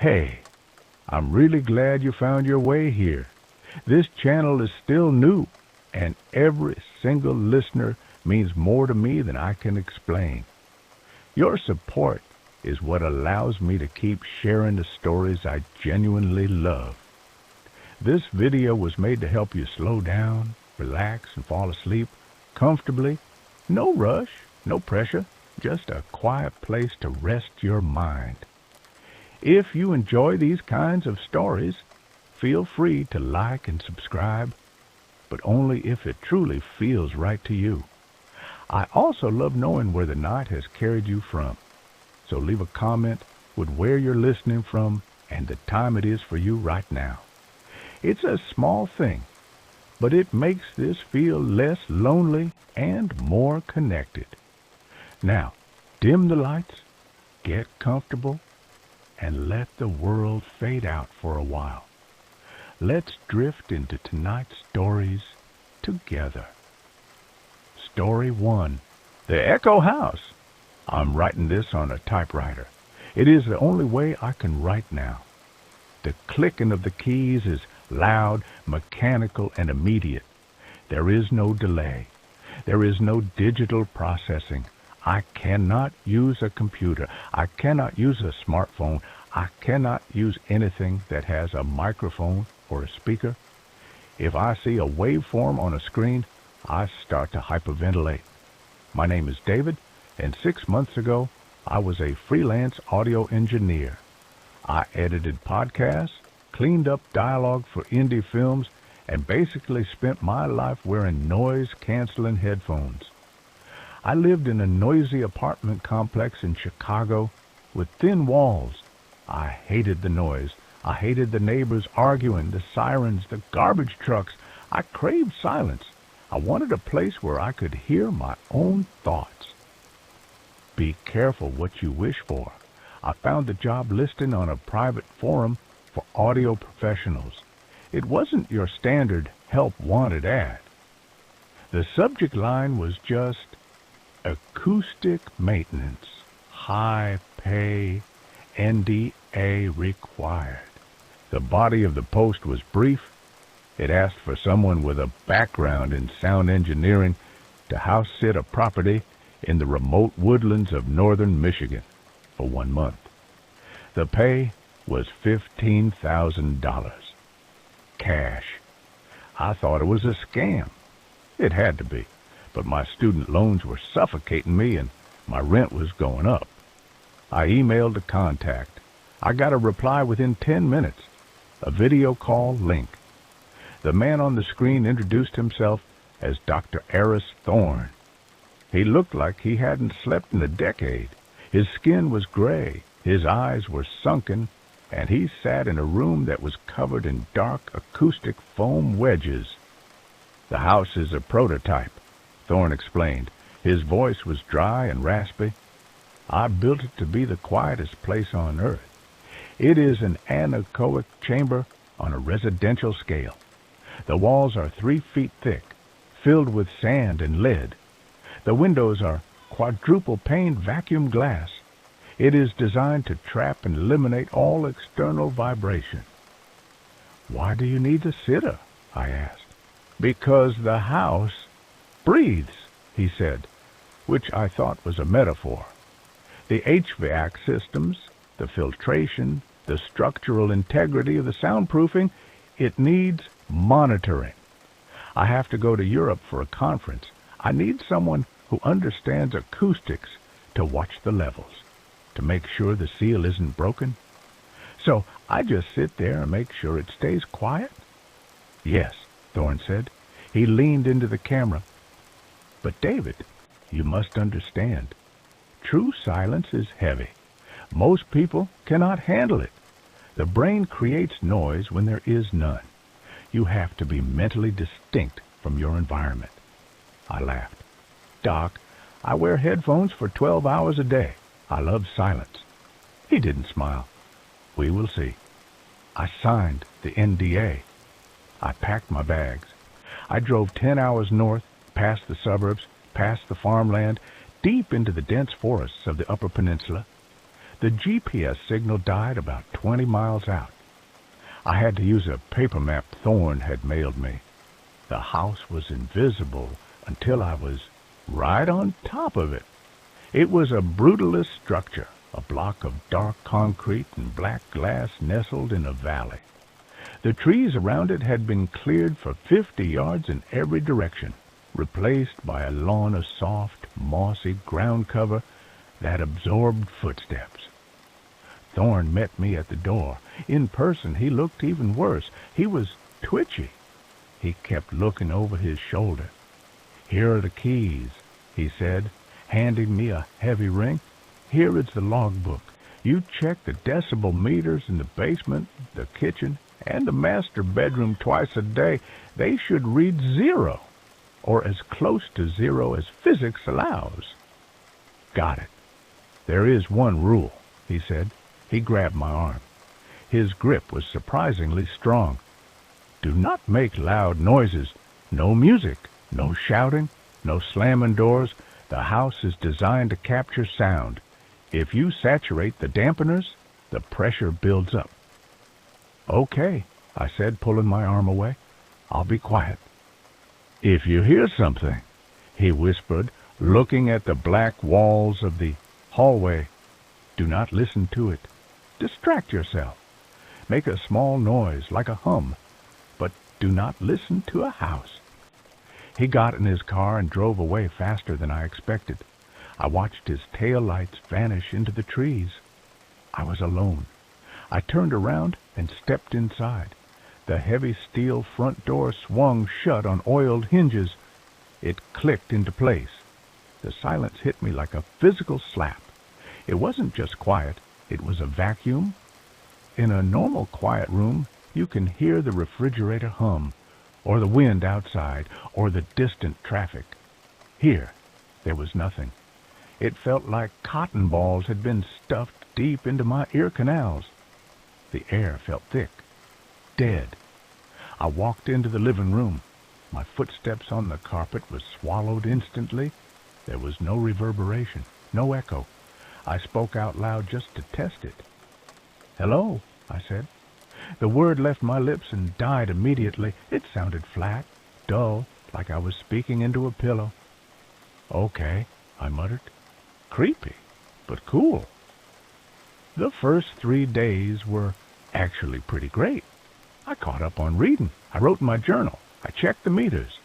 Hey, I'm really glad you found your way here. This channel is still new, and every single listener means more to me than I can explain. Your support is what allows me to keep sharing the stories I genuinely love. This video was made to help you slow down, relax, and fall asleep comfortably. No rush, no pressure, just a quiet place to rest your mind. If you enjoy these kinds of stories, feel free to like and subscribe, but only if it truly feels right to you. I also love knowing where the night has carried you from, so leave a comment with where you're listening from and the time it is for you right now. It's a small thing, but it makes this feel less lonely and more connected. Now, dim the lights, get comfortable, and let the world fade out for a while. Let's drift into tonight's stories together. Story 1, The Echo House. I'm writing this on a typewriter. It is the only way I can write now. The clicking of the keys is loud, mechanical, and immediate. There is no delay. There is no digital processing. I cannot use a computer. I cannot use a smartphone. I cannot use anything that has a microphone or a speaker. If I see a waveform on a screen, I start to hyperventilate. My name is David, and 6 months ago, I was a freelance audio engineer. I edited podcasts, cleaned up dialogue for indie films, and basically spent my life wearing noise-canceling headphones. I lived in a noisy apartment complex in Chicago with thin walls. I hated the noise. I hated the neighbors arguing, the sirens, the garbage trucks. I craved silence. I wanted a place where I could hear my own thoughts. Be careful what you wish for. I found the job listing on a private forum for audio professionals. It wasn't your standard help wanted ad. The subject line was just acoustic maintenance, high pay, NDA required. The body of the post was brief. It asked for someone with a background in sound engineering to house sit a property in the remote woodlands of northern Michigan for 1 month. The pay was $15,000. Cash. I thought it was a scam. It had to be, but my student loans were suffocating me and my rent was going up. I emailed the contact. I got a reply within 10 minutes. A video call link. The man on the screen introduced himself as Dr. Eris Thorne. He looked like he hadn't slept in a decade. His skin was gray, his eyes were sunken, and he sat in a room that was covered in dark acoustic foam wedges. The house is a prototype, Thorne explained. His voice was dry and raspy. I built it to be the quietest place on earth. It is an anechoic chamber on a residential scale. The walls are 3 feet thick, filled with sand and lead. The windows are quadruple-paned vacuum glass. It is designed to trap and eliminate all external vibration. Why do you need a sitter? I asked. Because the house breathes, he said, which I thought was a metaphor. The HVAC systems, the filtration, the structural integrity of the soundproofing, it needs monitoring. I have to go to Europe for a conference. I need someone who understands acoustics to watch the levels, to make sure the seal isn't broken. So I just sit there and make sure it stays quiet? Yes, Thorne said. He leaned into the camera. But David, you must understand. True silence is heavy. Most people cannot handle it. The brain creates noise when there is none. You have to be mentally distinct from your environment. I laughed. Doc, I wear headphones for 12 hours a day. I love silence. He didn't smile. We will see. I signed the NDA. I packed my bags. I drove 10 hours north, past the suburbs, past the farmland, deep into the dense forests of the Upper Peninsula. The GPS signal died about 20 miles out. I had to use a paper map Thorn had mailed me. The house was invisible until I was right on top of it. It was a brutalist structure, a block of dark concrete and black glass nestled in a valley. The trees around it had been cleared for 50 yards in every direction, replaced by a lawn of soft, mossy ground cover that absorbed footsteps. Thorn met me at the door. In person, he looked even worse. He was twitchy. He kept looking over his shoulder. "Here are the keys," he said, handing me a heavy ring. "Here is the logbook. You check the decibel meters in the basement, the kitchen, and the master bedroom twice a day. They should read 0, or as close to 0 as physics allows." "Got it. There is one rule," he said. He grabbed my arm. His grip was surprisingly strong. "Do not make loud noises. No music, no shouting, no slamming doors. The house is designed to capture sound. If you saturate the dampeners, the pressure builds up." "Okay," I said, pulling my arm away. "I'll be quiet." "If you hear something," he whispered, looking at the black walls of the hallway, "do not listen to it. Distract yourself. Make a small noise, like a hum, but do not listen to a house." He got in his car and drove away faster than I expected. I watched his tail lights vanish into the trees. I was alone. I turned around and stepped inside. The heavy steel front door swung shut on oiled hinges. It clicked into place. The silence hit me like a physical slap. It wasn't just quiet. It was a vacuum. In a normal quiet room, you can hear the refrigerator hum, or the wind outside, or the distant traffic. Here, there was nothing. It felt like cotton balls had been stuffed deep into my ear canals. The air felt thick, dead. I walked into the living room. My footsteps on the carpet were swallowed instantly. There was no reverberation, no echo. I spoke out loud just to test it. "Hello," I said. The word left my lips and died immediately. It sounded flat, dull, like I was speaking into a pillow. "Okay," I muttered. "Creepy, but cool." The first 3 days were actually pretty great. I caught up on reading. I wrote in my journal. I checked the meters.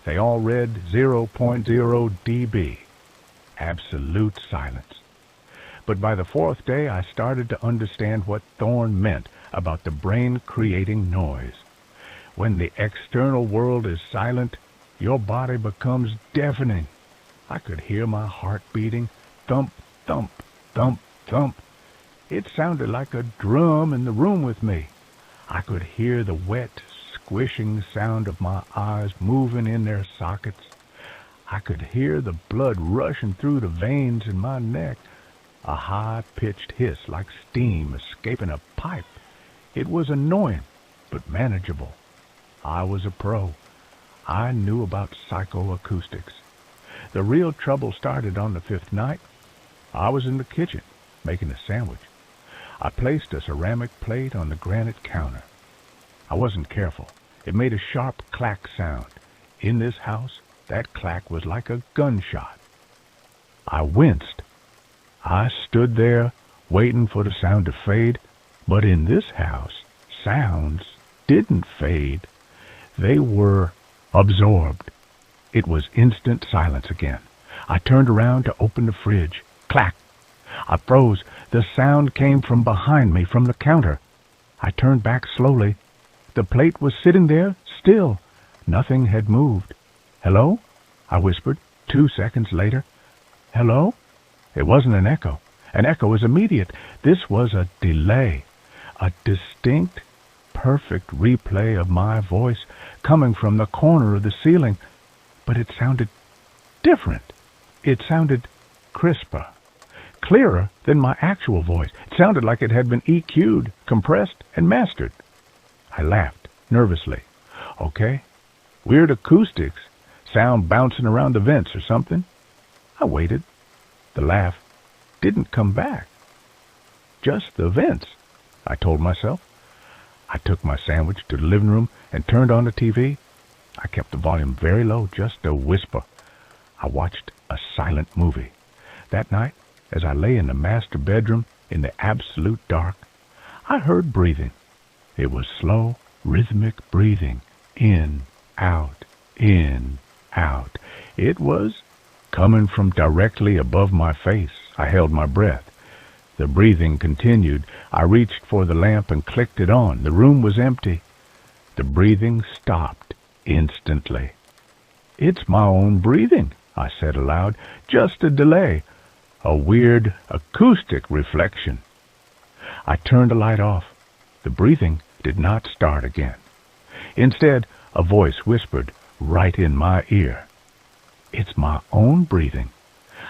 They all read 0.0 dB. Absolute silence. But by the 4th day, I started to understand what Thorn meant about the brain creating noise. When the external world is silent, your body becomes deafening. I could hear my heart beating, thump, thump, thump, thump. It sounded like a drum in the room with me. I could hear the wet, squishing sound of my eyes moving in their sockets. I could hear the blood rushing through the veins in my neck. A high-pitched hiss like steam escaping a pipe. It was annoying, but manageable. I was a pro. I knew about psychoacoustics. The real trouble started on the 5th night. I was in the kitchen, making a sandwich. I placed a ceramic plate on the granite counter. I wasn't careful. It made a sharp clack sound. In this house, that clack was like a gunshot. I winced. I stood there, waiting for the sound to fade, but in this house, sounds didn't fade. They were absorbed. It was instant silence again. I turned around to open the fridge. Clack! I froze. The sound came from behind me, from the counter. I turned back slowly. The plate was sitting there, still. Nothing had moved. "Hello?" I whispered. 2 seconds later. "Hello?" It wasn't an echo. An echo was immediate. This was a delay. A distinct, perfect replay of my voice coming from the corner of the ceiling. But it sounded different. It sounded crisper, clearer than my actual voice. It sounded like it had been EQ'd, compressed, and mastered. I laughed, nervously. "Okay, weird acoustics. Sound bouncing around the vents or something." I waited. The laugh didn't come back. just the vents, I told myself. I took my sandwich to the living room and turned on the TV. I kept the volume very low, just a whisper. I watched a silent movie. That night, as I lay in the master bedroom in the absolute dark, I heard breathing. It was slow, rhythmic breathing. In, out, in, out. It was coming from directly above my face. I held my breath. The breathing continued. I reached for the lamp and clicked it on. The room was empty. The breathing stopped instantly. "It's my own breathing," I said aloud. "Just a delay. A weird acoustic reflection." I turned the light off. The breathing did not start again. Instead, a voice whispered right in my ear. "It's my own breathing."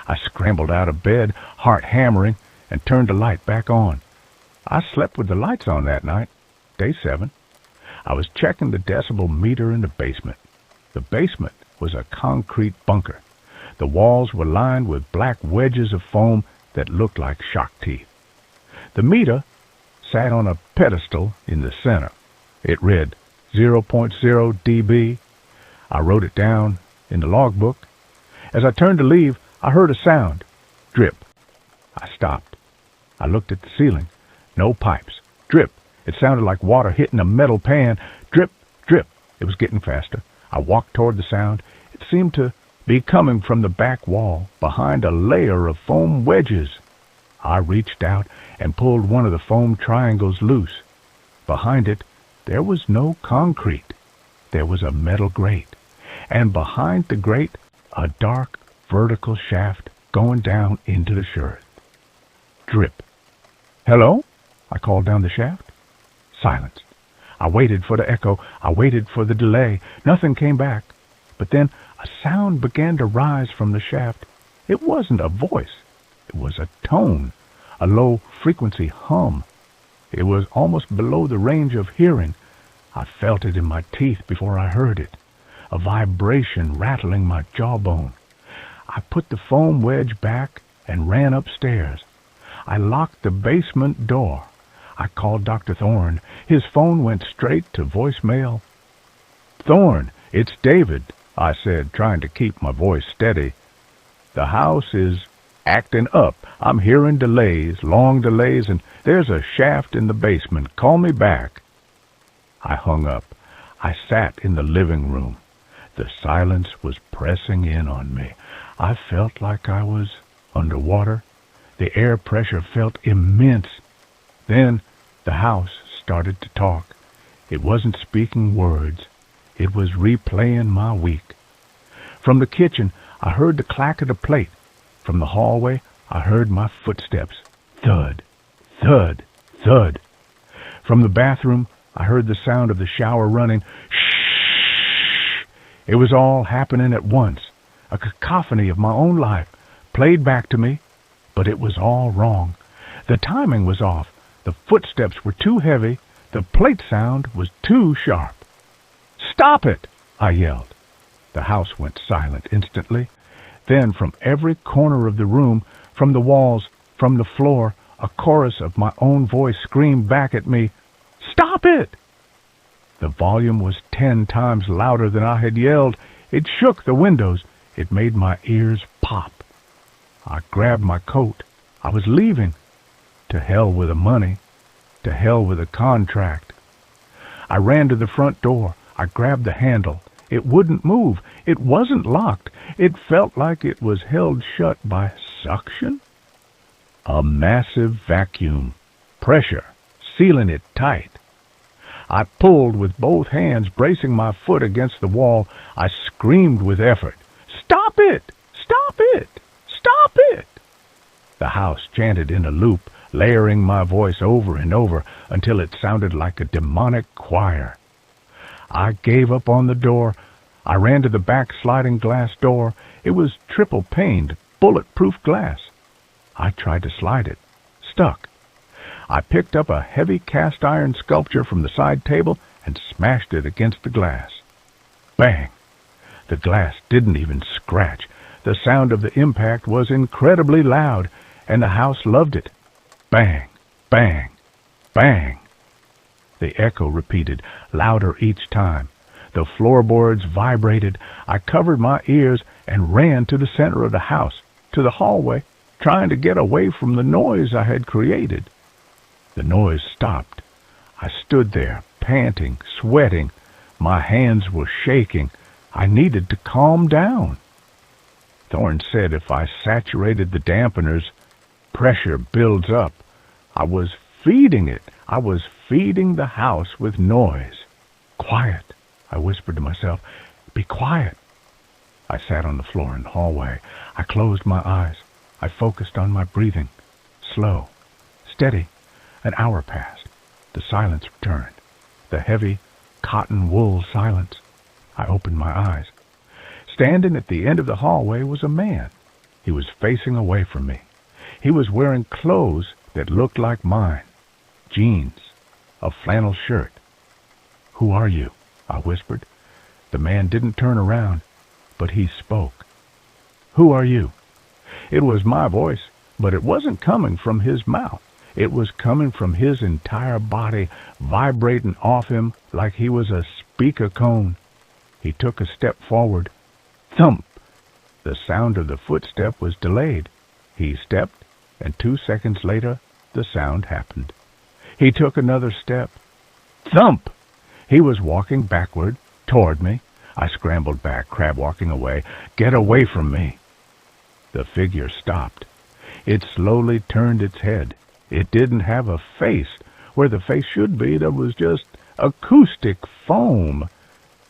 I scrambled out of bed, heart hammering, and turned the light back on. I slept with the lights on that night, day 7. I was checking the decibel meter in the basement. The basement was a concrete bunker. The walls were lined with black wedges of foam that looked like shark teeth. The meter sat on a pedestal in the center. It read 0.0 dB. I wrote it down in the logbook. As I turned to leave, I heard a sound. Drip. I stopped. I looked at the ceiling. No pipes. Drip. It sounded like water hitting a metal pan. Drip, drip. It was getting faster. I walked toward the sound. It seemed to be coming from the back wall, behind a layer of foam wedges. I reached out and pulled one of the foam triangles loose. Behind it, there was no concrete. There was a metal grate. And behind the grate, a dark, vertical shaft going down into the earth. Drip. "Hello?" I called down the shaft. Silence. I waited for the echo. I waited for the delay. Nothing came back. But then a sound began to rise from the shaft. It wasn't a voice. It was a tone, a low-frequency hum. It was almost below the range of hearing. I felt it in my teeth before I heard it, a vibration rattling my jawbone. I put the foam wedge back and ran upstairs. I locked the basement door. I called Dr. Thorne. His phone went straight to voicemail. "Thorne, it's David," I said, trying to keep my voice steady. "The house is acting up. I'm hearing delays, long delays, and there's a shaft in the basement. Call me back." I hung up. I sat in the living room. The silence was pressing in on me. I felt like I was underwater. The air pressure felt immense. Then the house started to talk. It wasn't speaking words. It was replaying my week. From the kitchen, I heard the clack of the plate. From the hallway, I heard my footsteps. Thud, thud, thud. From the bathroom, I heard the sound of the shower running. Shh! It was all happening at once. A cacophony of my own life played back to me, but it was all wrong. The timing was off. The footsteps were too heavy. The plate sound was too sharp. "Stop it!" I yelled. The house went silent instantly. Then from every corner of the room, from the walls, from the floor, a chorus of my own voice screamed back at me, "Stop it!" The volume was 10 times louder than I had yelled. It shook the windows. It made my ears pop. I grabbed my coat. I was leaving. To hell with the money. To hell with the contract. I ran to the front door. I grabbed the handle. It wouldn't move. It wasn't locked. It felt like it was held shut by suction. A massive vacuum. Pressure. Sealing it tight. I pulled with both hands, bracing my foot against the wall. I screamed with effort. "Stop it! Stop it! Stop it!" The house chanted in a loop, layering my voice over and over until it sounded like a demonic choir. I gave up on the door. I ran to the back sliding glass door. It was triple-paned, bulletproof glass. I tried to slide it. Stuck. I picked up a heavy cast-iron sculpture from the side table and smashed it against the glass. Bang! The glass didn't even scratch. The sound of the impact was incredibly loud, and the house loved it. Bang! Bang! Bang! The echo repeated, louder each time. The floorboards vibrated. I covered my ears and ran to the center of the house, to the hallway, trying to get away from the noise I had created. The noise stopped. I stood there, panting, sweating. My hands were shaking. I needed to calm down. Thorne said if I saturated the dampeners, pressure builds up. I was feeding it. I was feeding the house with noise. Quiet, I whispered to myself. Be quiet. I sat on the floor in the hallway. I closed my eyes. I focused on my breathing. Slow, steady. An hour passed. The silence returned. The heavy, cotton wool silence. I opened my eyes. Standing at the end of the hallway was a man. He was facing away from me. He was wearing clothes that looked like mine. Jeans, a flannel shirt. Who are you? I whispered. The man didn't turn around, but he spoke. Who are you? It was my voice, but it wasn't coming from his mouth. It was coming from his entire body, vibrating off him like he was a speaker cone. He took a step forward. Thump! The sound of the footstep was delayed. He stepped, and 2 seconds later, the sound happened. He took another step. Thump! He was walking backward, toward me. I scrambled back, crab-walking away. Get away from me! The figure stopped. It slowly turned its head. It didn't have a face. Where the face should be, there was just acoustic foam.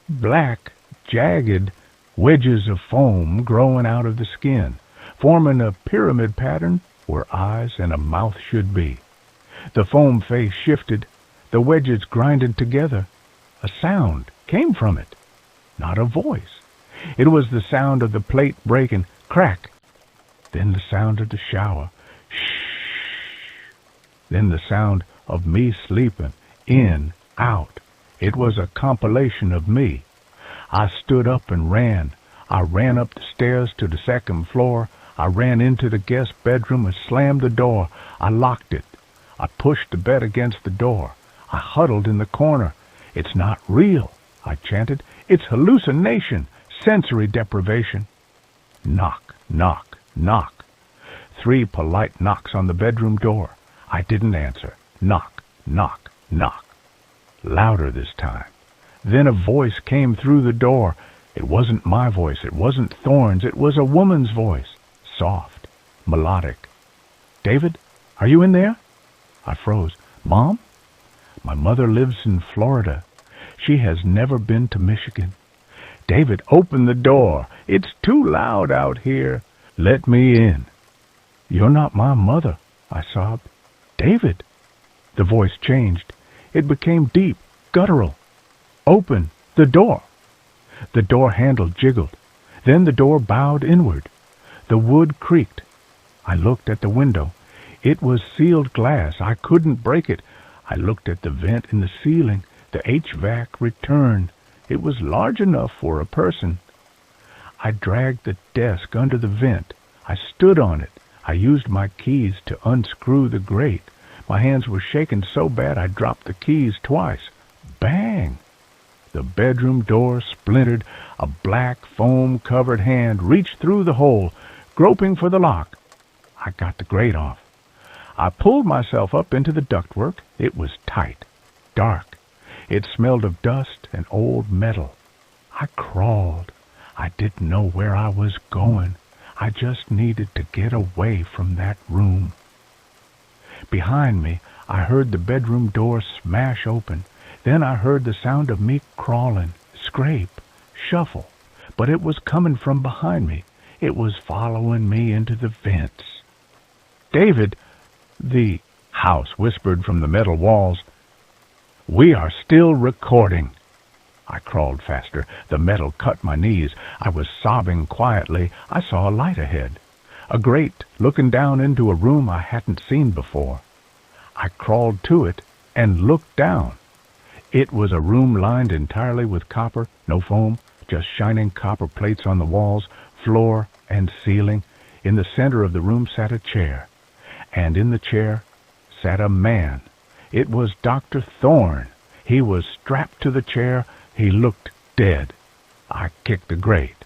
Black, jagged wedges of foam growing out of the skin, forming a pyramid pattern where eyes and a mouth should be. The foam face shifted, the wedges grinded together. A sound came from it, not a voice. It was the sound of the plate breaking, crack. Then the sound of the shower, shh. Then the sound of me sleeping, in, out. It was a compilation of me. I stood up and ran. I ran up the stairs to the second floor. I ran into the guest bedroom and slammed the door. I locked it. I pushed the bed against the door. I huddled in the corner. It's not real, I chanted. It's hallucination, sensory deprivation. Knock, knock, knock. 3 polite knocks on the bedroom door. I didn't answer. Knock, knock, knock. Louder this time. Then a voice came through the door. It wasn't my voice. It wasn't Thorne's. It was a woman's voice. Soft, melodic. David, are you in there? I froze. Mom? My mother lives in Florida. She has never been to Michigan. David, open the door. It's too loud out here. Let me in. You're not my mother, I sobbed. David. The voice changed. It became deep, guttural. Open the door. The door handle jiggled. Then the door bowed inward. The wood creaked. I looked at the window. It was sealed glass. I couldn't break it. I looked at the vent in the ceiling. The HVAC returned. It was large enough for a person. I dragged the desk under the vent. I stood on it. I used my keys to unscrew the grate. My hands were shaking so bad I dropped the keys twice. Bang! The bedroom door splintered. A black, foam-covered hand reached through the hole, groping for the lock. I got the grate off. I pulled myself up into the ductwork. It was tight, dark. It smelled of dust and old metal. I crawled. I didn't know where I was going. I just needed to get away from that room. Behind me, I heard the bedroom door smash open. Then I heard the sound of me crawling, scrape, shuffle. But it was coming from behind me. It was following me into the vents. David, the house whispered from the metal walls. We are still recording. I crawled faster. The metal cut my knees. I was sobbing quietly. I saw a light ahead. A grate looking down into a room I hadn't seen before. I crawled to it and looked down. It was a room lined entirely with copper, no foam, just shining copper plates on the walls, floor, and ceiling. In the center of the room sat a chair, and in the chair sat a man. It was Dr. Thorne. He was strapped to the chair. He looked dead. I kicked the grate.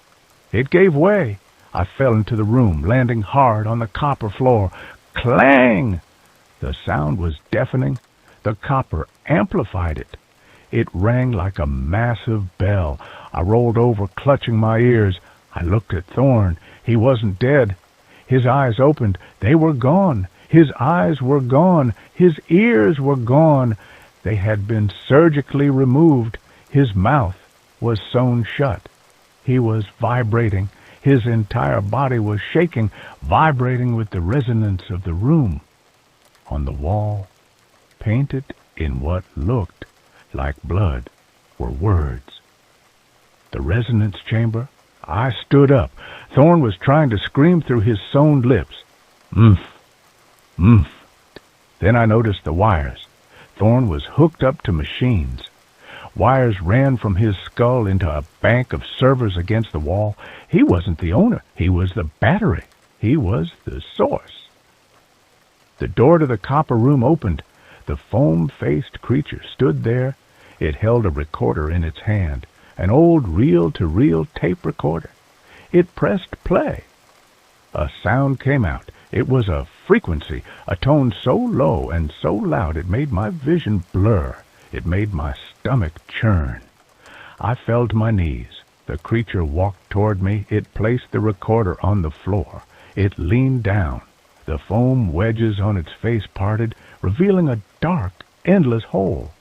It gave way. I fell into the room, landing hard on the copper floor. Clang! The sound was deafening. The copper amplified it. It rang like a massive bell. I rolled over, clutching my ears. I looked at Thorne. He wasn't dead. His eyes opened. They were gone. His eyes were gone. His ears were gone. They had been surgically removed. His mouth was sewn shut. He was vibrating. His entire body was shaking, vibrating with the resonance of the room. On the wall, painted in what looked like blood, were words. The resonance chamber. I stood up. Thorne was trying to scream through his sewn lips. Mmph. Mmph. Then I noticed the wires. Thorne was hooked up to machines. Wires ran from his skull into a bank of servers against the wall. He wasn't the owner. He was the battery. He was the source. The door to the copper room opened. The foam-faced creature stood there. It held a recorder in its hand, an old reel-to-reel tape recorder. It pressed play. A sound came out. It was a frequency, a tone so low and so loud it made my vision blur. It made my stomach churn. I fell to my knees. The creature walked toward me. It placed the recorder on the floor. It leaned down. The foam wedges on its face parted, revealing a dark, endless hole.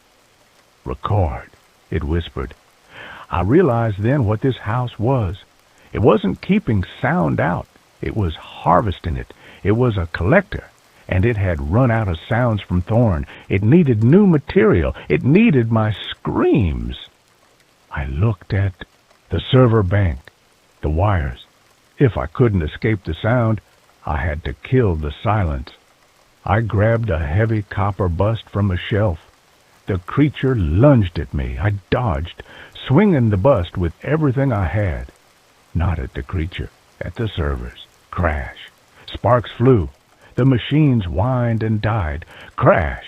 Record, it whispered. I realized then what this house was. It wasn't keeping sound out. It was harvesting it. It was a collector, and it had run out of sounds from Thorne. It needed new material. It needed my screams. I looked at the server bank, the wires. If I couldn't escape the sound, I had to kill the silence. I grabbed a heavy copper bust from a shelf. The creature lunged at me. I dodged, swinging the bust with everything I had. Not at the creature, at the servers. Crash. Sparks flew. The machines whined and died. Crash.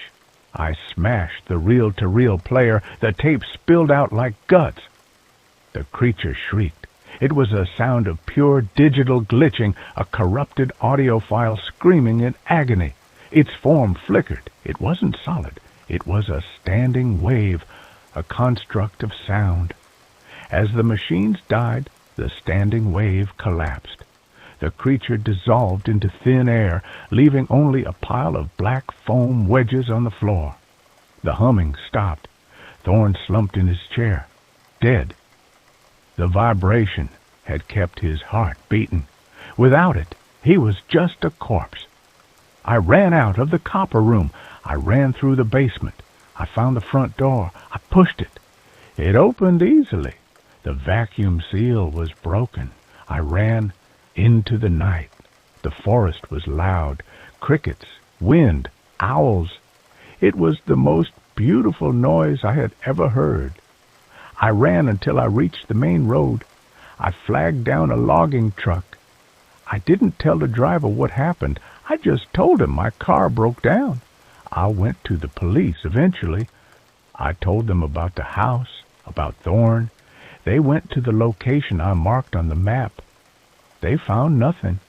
I smashed the reel-to-reel player. The tape spilled out like guts. The creature shrieked. It was a sound of pure digital glitching, a corrupted audio file screaming in agony. Its form flickered. It wasn't solid. It was a standing wave, a construct of sound. As the machines died, the standing wave collapsed. The creature dissolved into thin air, leaving only a pile of black foam wedges on the floor. The humming stopped. Thorne slumped in his chair, dead. The vibration had kept his heart beating. Without it, he was just a corpse. I ran out of the copper room. I ran through the basement. I found the front door. I pushed it. It opened easily. The vacuum seal was broken. I ran into the night. The forest was loud. Crickets, wind, owls. It was the most beautiful noise I had ever heard. I ran until I reached the main road. I flagged down a logging truck. I didn't tell the driver what happened. I just told him my car broke down. I went to the police eventually. I told them about the house, about Thorne. They went to the location I marked on the map. They found nothing.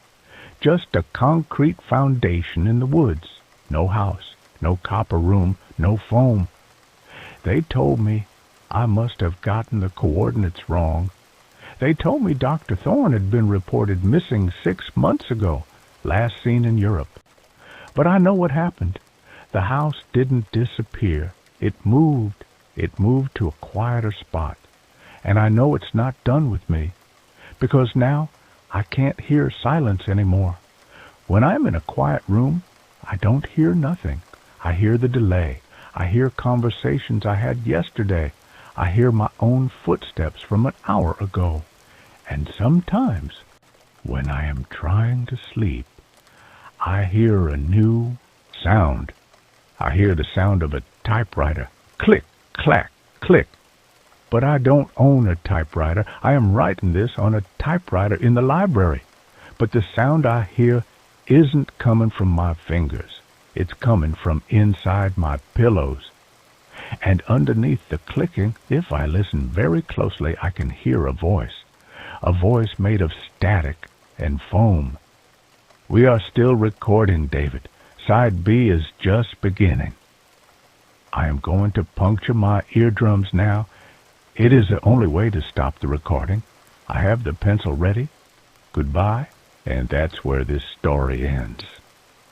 Just a concrete foundation in the woods. No house, no copper room, no foam. They told me I must have gotten the coordinates wrong. They told me Dr. Thorne had been reported missing 6 months ago, last seen in Europe. But I know what happened. The house didn't disappear. It moved. It moved to a quieter spot. And I know it's not done with me, because now I can't hear silence anymore. When I'm in a quiet room, I don't hear nothing. I hear the delay. I hear conversations I had yesterday. I hear my own footsteps from an hour ago. And sometimes, when I am trying to sleep, I hear a new sound. I hear the sound of a typewriter. Click, clack, click. But I don't own a typewriter. I am writing this on a typewriter in the library. But the sound I hear isn't coming from my fingers. It's coming from inside my pillows. And underneath the clicking, if I listen very closely, I can hear a voice made of static and foam. We are still recording, David. Side B is just beginning. I am going to puncture my eardrums now. It is the only way to stop the recording. I have the pencil ready. Goodbye, and that's where this story ends.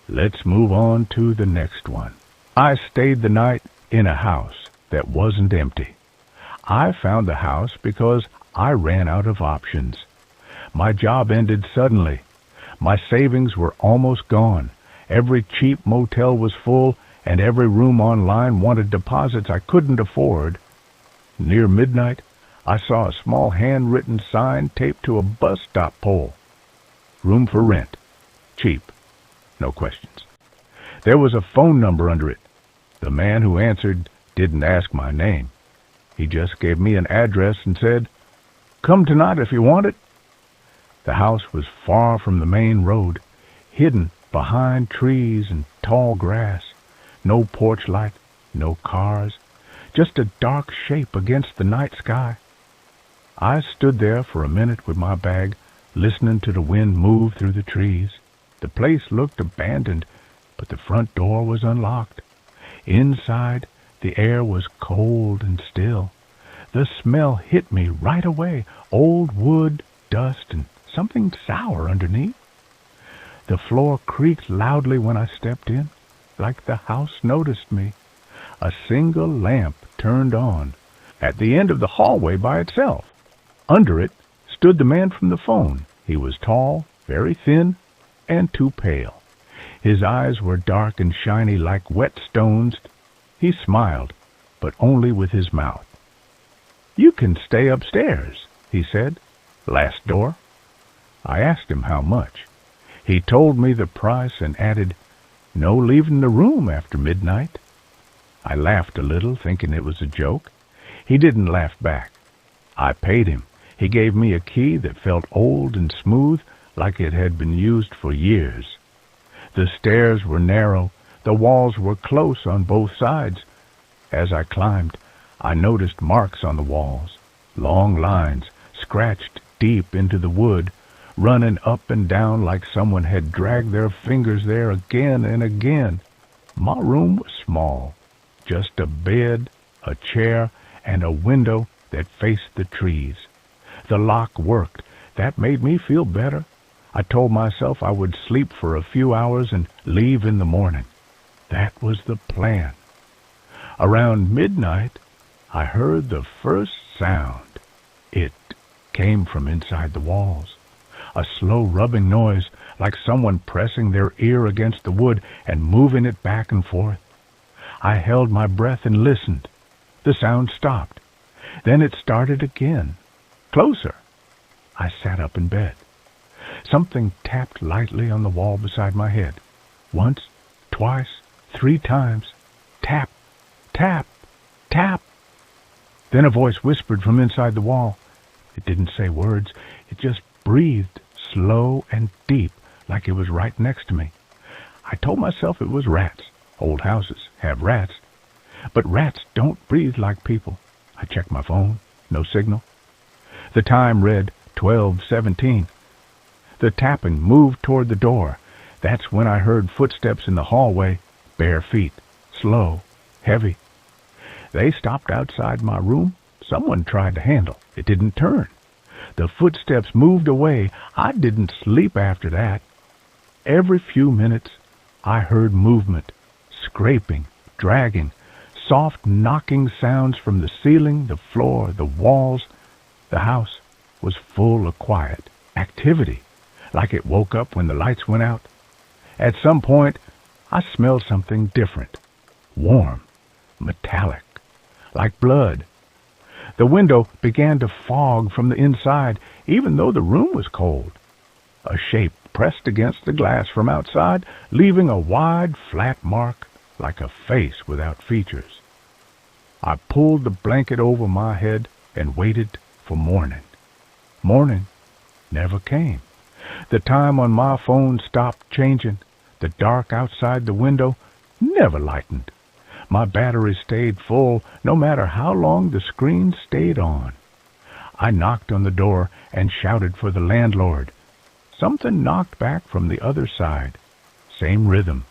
Let's move on to the next one. I stayed the night in a house that wasn't empty. I found the house because I ran out of options. My job ended suddenly. My savings were almost gone. Every cheap motel was full, and every room online wanted deposits I couldn't afford. Near midnight, I saw a small handwritten sign taped to a bus stop pole. Room for rent. Cheap. No questions. There was a phone number under it. The man who answered didn't ask my name. He just gave me an address and said, "Come tonight if you want it." The house was far from the main road, hidden behind trees and tall grass. No porch light, no cars, just a dark shape against the night sky. I stood there for a minute with my bag, listening to the wind move through the trees. The place looked abandoned, but the front door was unlocked. Inside, the air was cold and still. The smell hit me right away. Old wood, dust, and something sour underneath. The floor creaked loudly when I stepped in, like the house noticed me. A single lamp turned on, at the end of the hallway by itself. Under it stood the man from the phone. He was tall, very thin, and too pale. His eyes were dark and shiny like wet stones. He smiled, but only with his mouth. "You can stay upstairs," he said. "Last door." I asked him how much. He told me the price and added, "No leaving the room after midnight." I laughed a little, thinking it was a joke. He didn't laugh back. I paid him. He gave me a key that felt old and smooth, like it had been used for years. The stairs were narrow. The walls were close on both sides. As I climbed, I noticed marks on the walls, long lines, scratched deep into the wood, running up and down like someone had dragged their fingers there again and again. My room was small, just a bed, a chair, and a window that faced the trees. The lock worked. That made me feel better. I told myself I would sleep for a few hours and leave in the morning. That was the plan. Around midnight, I heard the first sound. It came from inside the walls. A slow rubbing noise, like someone pressing their ear against the wood and moving it back and forth. I held my breath and listened. The sound stopped. Then it started again. Closer. I sat up in bed. Something tapped lightly on the wall beside my head. Once, twice, 3 times. Tap, tap, tap. Then a voice whispered from inside the wall. It didn't say words. It just breathed, slow and deep, like it was right next to me. I told myself it was rats. Old houses have rats. But rats don't breathe like people. I checked my phone. No signal. The time read 12:17. The tapping moved toward the door. That's when I heard footsteps in the hallway, bare feet, slow, heavy. They stopped outside my room. Someone tried to handle. It didn't turn. The footsteps moved away. I didn't sleep after that. Every few minutes, I heard movement, scraping, dragging, soft knocking sounds from the ceiling, the floor, the walls. The house was full of quiet activity, like it woke up when the lights went out. At some point, I smelled something different, warm, metallic, like blood. The window began to fog from the inside, even though the room was cold. A shape pressed against the glass from outside, leaving a wide, flat mark, like a face without features. I pulled the blanket over my head and waited for morning. Morning never came. The time on my phone stopped changing. The dark outside the window never lightened. My battery stayed full no matter how long the screen stayed on. I knocked on the door and shouted for the landlord. Something knocked back from the other side. Same rhythm,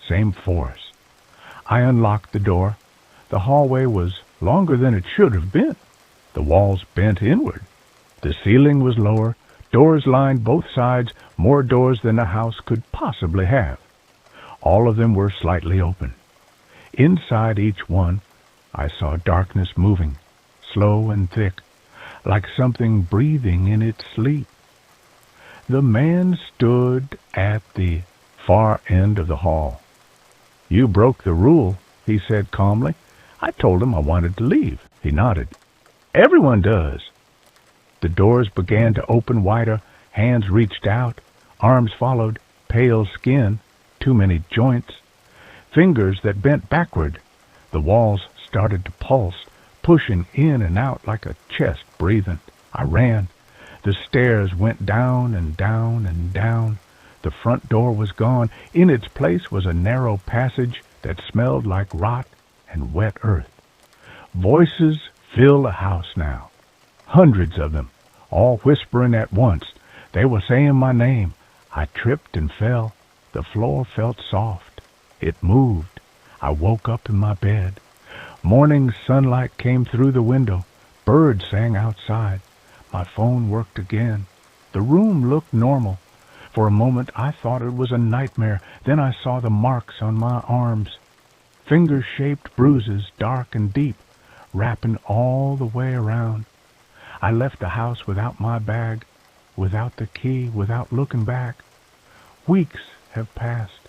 same force. I unlocked the door. The hallway was longer than it should have been. The walls bent inward. The ceiling was lower. Doors lined both sides, more doors than the house could possibly have. All of them were slightly open. Inside each one, I saw darkness moving, slow and thick, like something breathing in its sleep. The man stood at the far end of the hall. "You broke the rule," he said calmly. I told him I wanted to leave. He nodded. "Everyone does." The doors began to open wider. Hands reached out. Arms followed. Pale skin. Too many joints. Fingers that bent backward. The walls started to pulse, pushing in and out like a chest breathing. I ran. The stairs went down and down and down. The front door was gone. In its place was a narrow passage that smelled like rot and wet earth. Voices filled the house now. Hundreds of them, all whispering at once. They were saying my name. I tripped and fell. The floor felt soft. It moved. I woke up in my bed. Morning sunlight came through the window. Birds sang outside. My phone worked again. The room looked normal. For a moment I thought it was a nightmare. Then I saw the marks on my arms. Finger-shaped bruises, dark and deep, wrapping all the way around. I left the house without my bag, without the key, without looking back. Weeks have passed.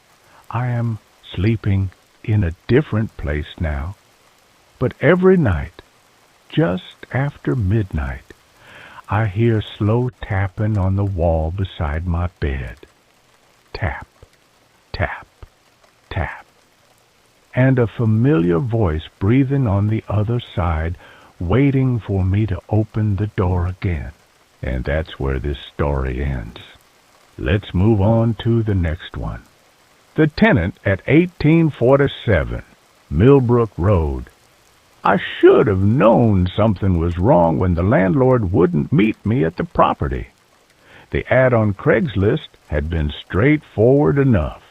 I am sleeping in a different place now. But every night, just after midnight, I hear slow tapping on the wall beside my bed. Tap, tap, tap. And a familiar voice breathing on the other side, waiting for me to open the door again. And that's where this story ends. Let's move on to the next one. The tenant at 1847 Millbrook Road. I should have known something was wrong when the landlord wouldn't meet me at the property. The ad on Craigslist had been straightforward enough.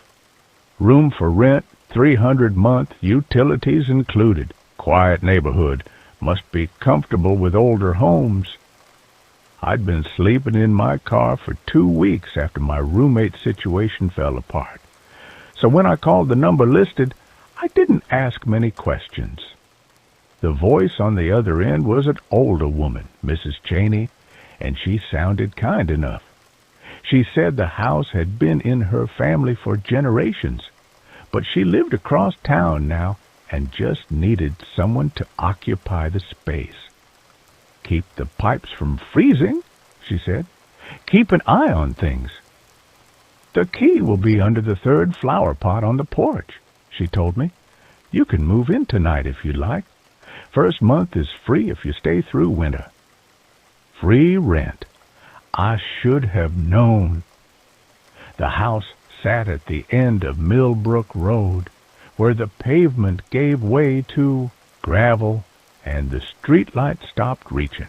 Room for rent, $300 month, utilities included. Quiet neighborhood. Must be comfortable with older homes. I'd been sleeping in my car for 2 weeks after my roommate situation fell apart. So when I called the number listed, I didn't ask many questions. The voice on the other end was an older woman, Mrs. Cheney, and she sounded kind enough. She said the house had been in her family for generations, but she lived across town now and just needed someone to occupy the space. Keep the pipes from freezing, she said. Keep an eye on things. The key will be under the third flower pot on the porch, she told me. You can move in tonight if you'd like. First month is free if you stay through winter. Free rent. I should have known. The house sat at the end of Millbrook Road, where the pavement gave way to gravel and the streetlight stopped reaching.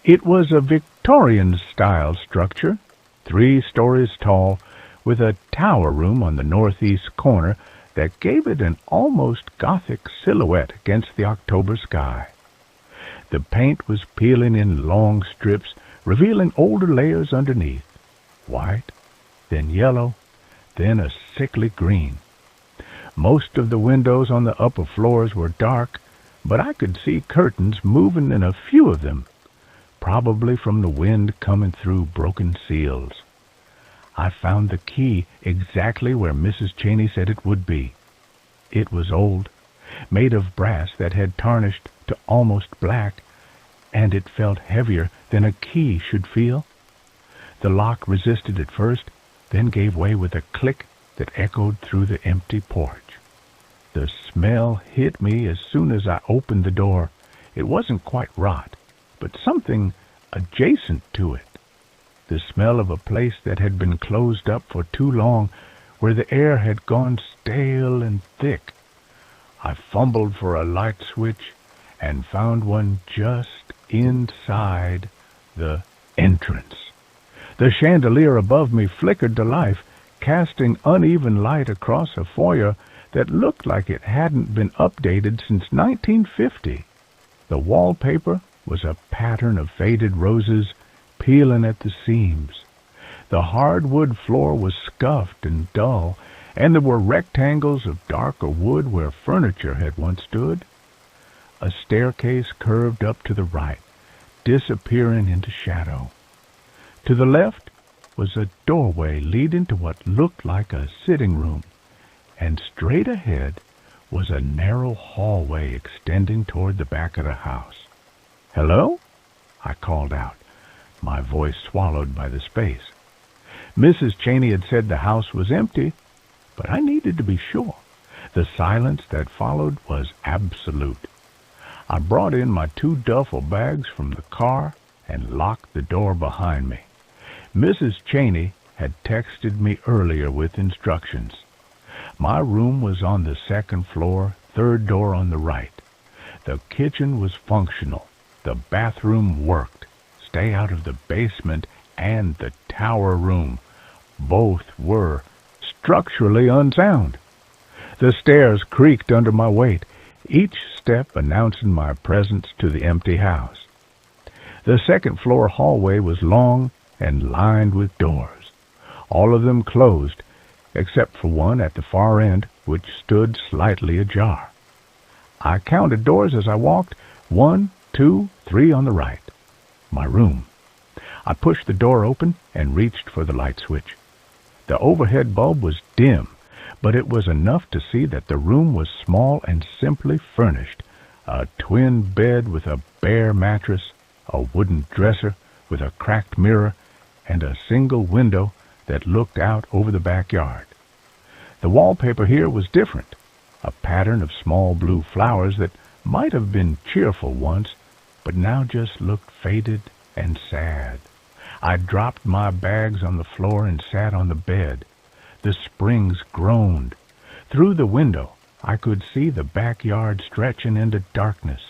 It was a Victorian-style structure, 3 stories tall, with a tower room on the northeast corner that gave it an almost Gothic silhouette against the October sky. The paint was peeling in long strips, revealing older layers underneath. White, then yellow, then a sickly green. Most of the windows on the upper floors were dark, but I could see curtains moving in a few of them, probably from the wind coming through broken seals. I found the key exactly where Mrs. Cheney said it would be. It was old, made of brass that had tarnished to almost black, and it felt heavier than a key should feel. The lock resisted at first, then gave way with a click that echoed through the empty porch. The smell hit me as soon as I opened the door. It wasn't quite rot, but something adjacent to it. The smell of a place that had been closed up for too long, where the air had gone stale and thick. I fumbled for a light switch and found one just inside the entrance. The chandelier above me flickered to life, casting uneven light across a foyer that looked like it hadn't been updated since 1950. The wallpaper was a pattern of faded roses peeling at the seams. The hardwood floor was scuffed and dull, and there were rectangles of darker wood where furniture had once stood. A staircase curved up to the right, disappearing into shadow. To the left was a doorway leading to what looked like a sitting room, and straight ahead was a narrow hallway extending toward the back of the house. "Hello?" I called out, my voice swallowed by the space. Mrs. Cheney had said the house was empty, but I needed to be sure. The silence that followed was absolute. I brought in my 2 duffel bags from the car and locked the door behind me. Mrs. Cheney had texted me earlier with instructions. My room was on the 2nd floor, 3rd door on the right. The kitchen was functional. The bathroom worked. Stay out of the basement and the tower room. Both were structurally unsound. The stairs creaked under my weight, each step announcing my presence to the empty house. The 2nd floor hallway was long and lined with doors, all of them closed, except for one at the far end, which stood slightly ajar. I counted doors as I walked, 1, 2, 3 on the right. My room. I pushed the door open and reached for the light switch. The overhead bulb was dim, but it was enough to see that the room was small and simply furnished. A twin bed with a bare mattress, a wooden dresser with a cracked mirror, and a single window that looked out over the backyard. The wallpaper here was different, a pattern of small blue flowers that might have been cheerful once, but now just looked faded and sad. I dropped my bags on the floor and sat on the bed. The springs groaned. Through the window, I could see the backyard stretching into darkness,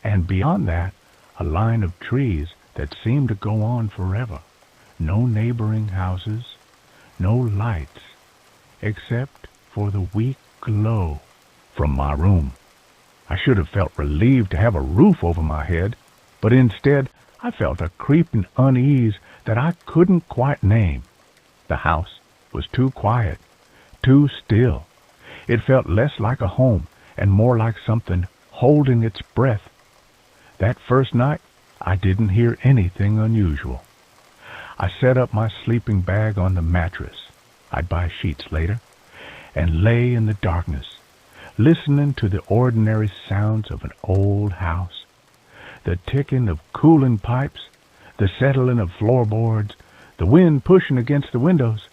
and beyond that, a line of trees that seemed to go on forever. No neighboring houses, no lights, except for the weak glow from my room. I should have felt relieved to have a roof over my head, but instead I felt a creeping unease that I couldn't quite name. The house was too quiet, too still. It felt less like a home and more like something holding its breath. That first night, I didn't hear anything unusual. I set up my sleeping bag on the mattress, I'd buy sheets later, and lay in the darkness, listening to the ordinary sounds of an old house. The ticking of cooling pipes, the settling of floorboards, the wind pushing against the windows.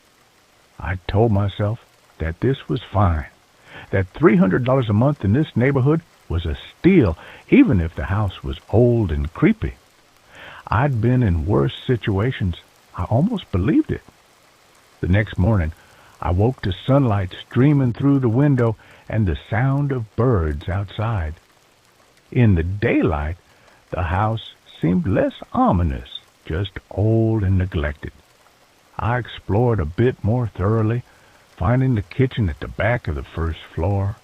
I told myself that this was fine, that $300 a month in this neighborhood was a steal, even if the house was old and creepy. I'd been in worse situations. I almost believed it. The next morning, I woke to sunlight streaming through the window and the sound of birds outside. In the daylight, the house seemed less ominous, just old and neglected. I explored a bit more thoroughly, finding the kitchen at the back of the first floor,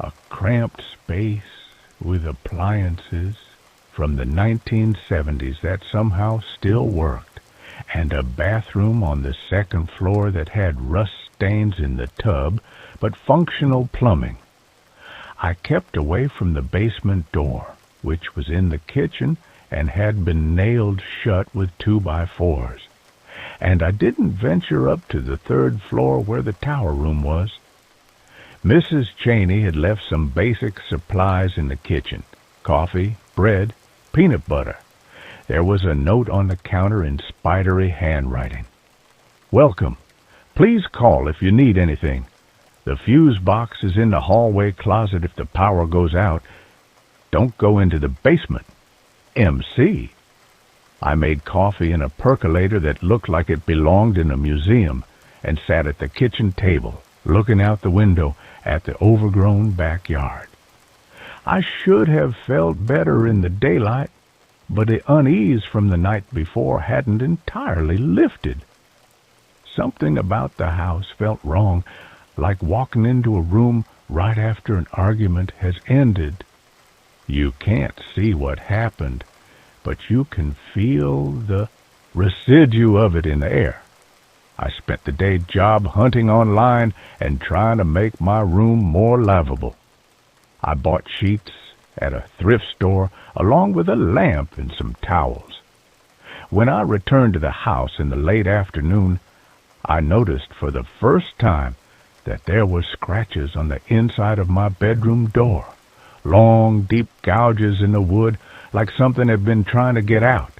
a cramped space with appliances from the 1970s that somehow still worked, and a bathroom on the second floor that had rust stains in the tub, but functional plumbing. I kept away from the basement door, which was in the kitchen and had been nailed shut with 2x4s, and I didn't venture up to the third floor where the tower room was. Mrs. Cheney had left some basic supplies in the kitchen: coffee, bread, peanut butter. There was a note on the counter in spidery handwriting. "Welcome. Please call if you need anything. The fuse box is in the hallway closet if the power goes out. Don't go into the basement. MC." I made coffee in a percolator that looked like it belonged in a museum and sat at the kitchen table, looking out the window at the overgrown backyard. I should have felt better in the daylight, but the unease from the night before hadn't entirely lifted. Something about the house felt wrong, like walking into a room right after an argument has ended. You can't see what happened, but you can feel the residue of it in the air. I spent the day job hunting online and trying to make my room more livable. I bought sheets at a thrift store along with a lamp and some towels. When I returned to the house in the late afternoon, I noticed for the first time that there were scratches on the inside of my bedroom door, long, deep gouges in the wood like something had been trying to get out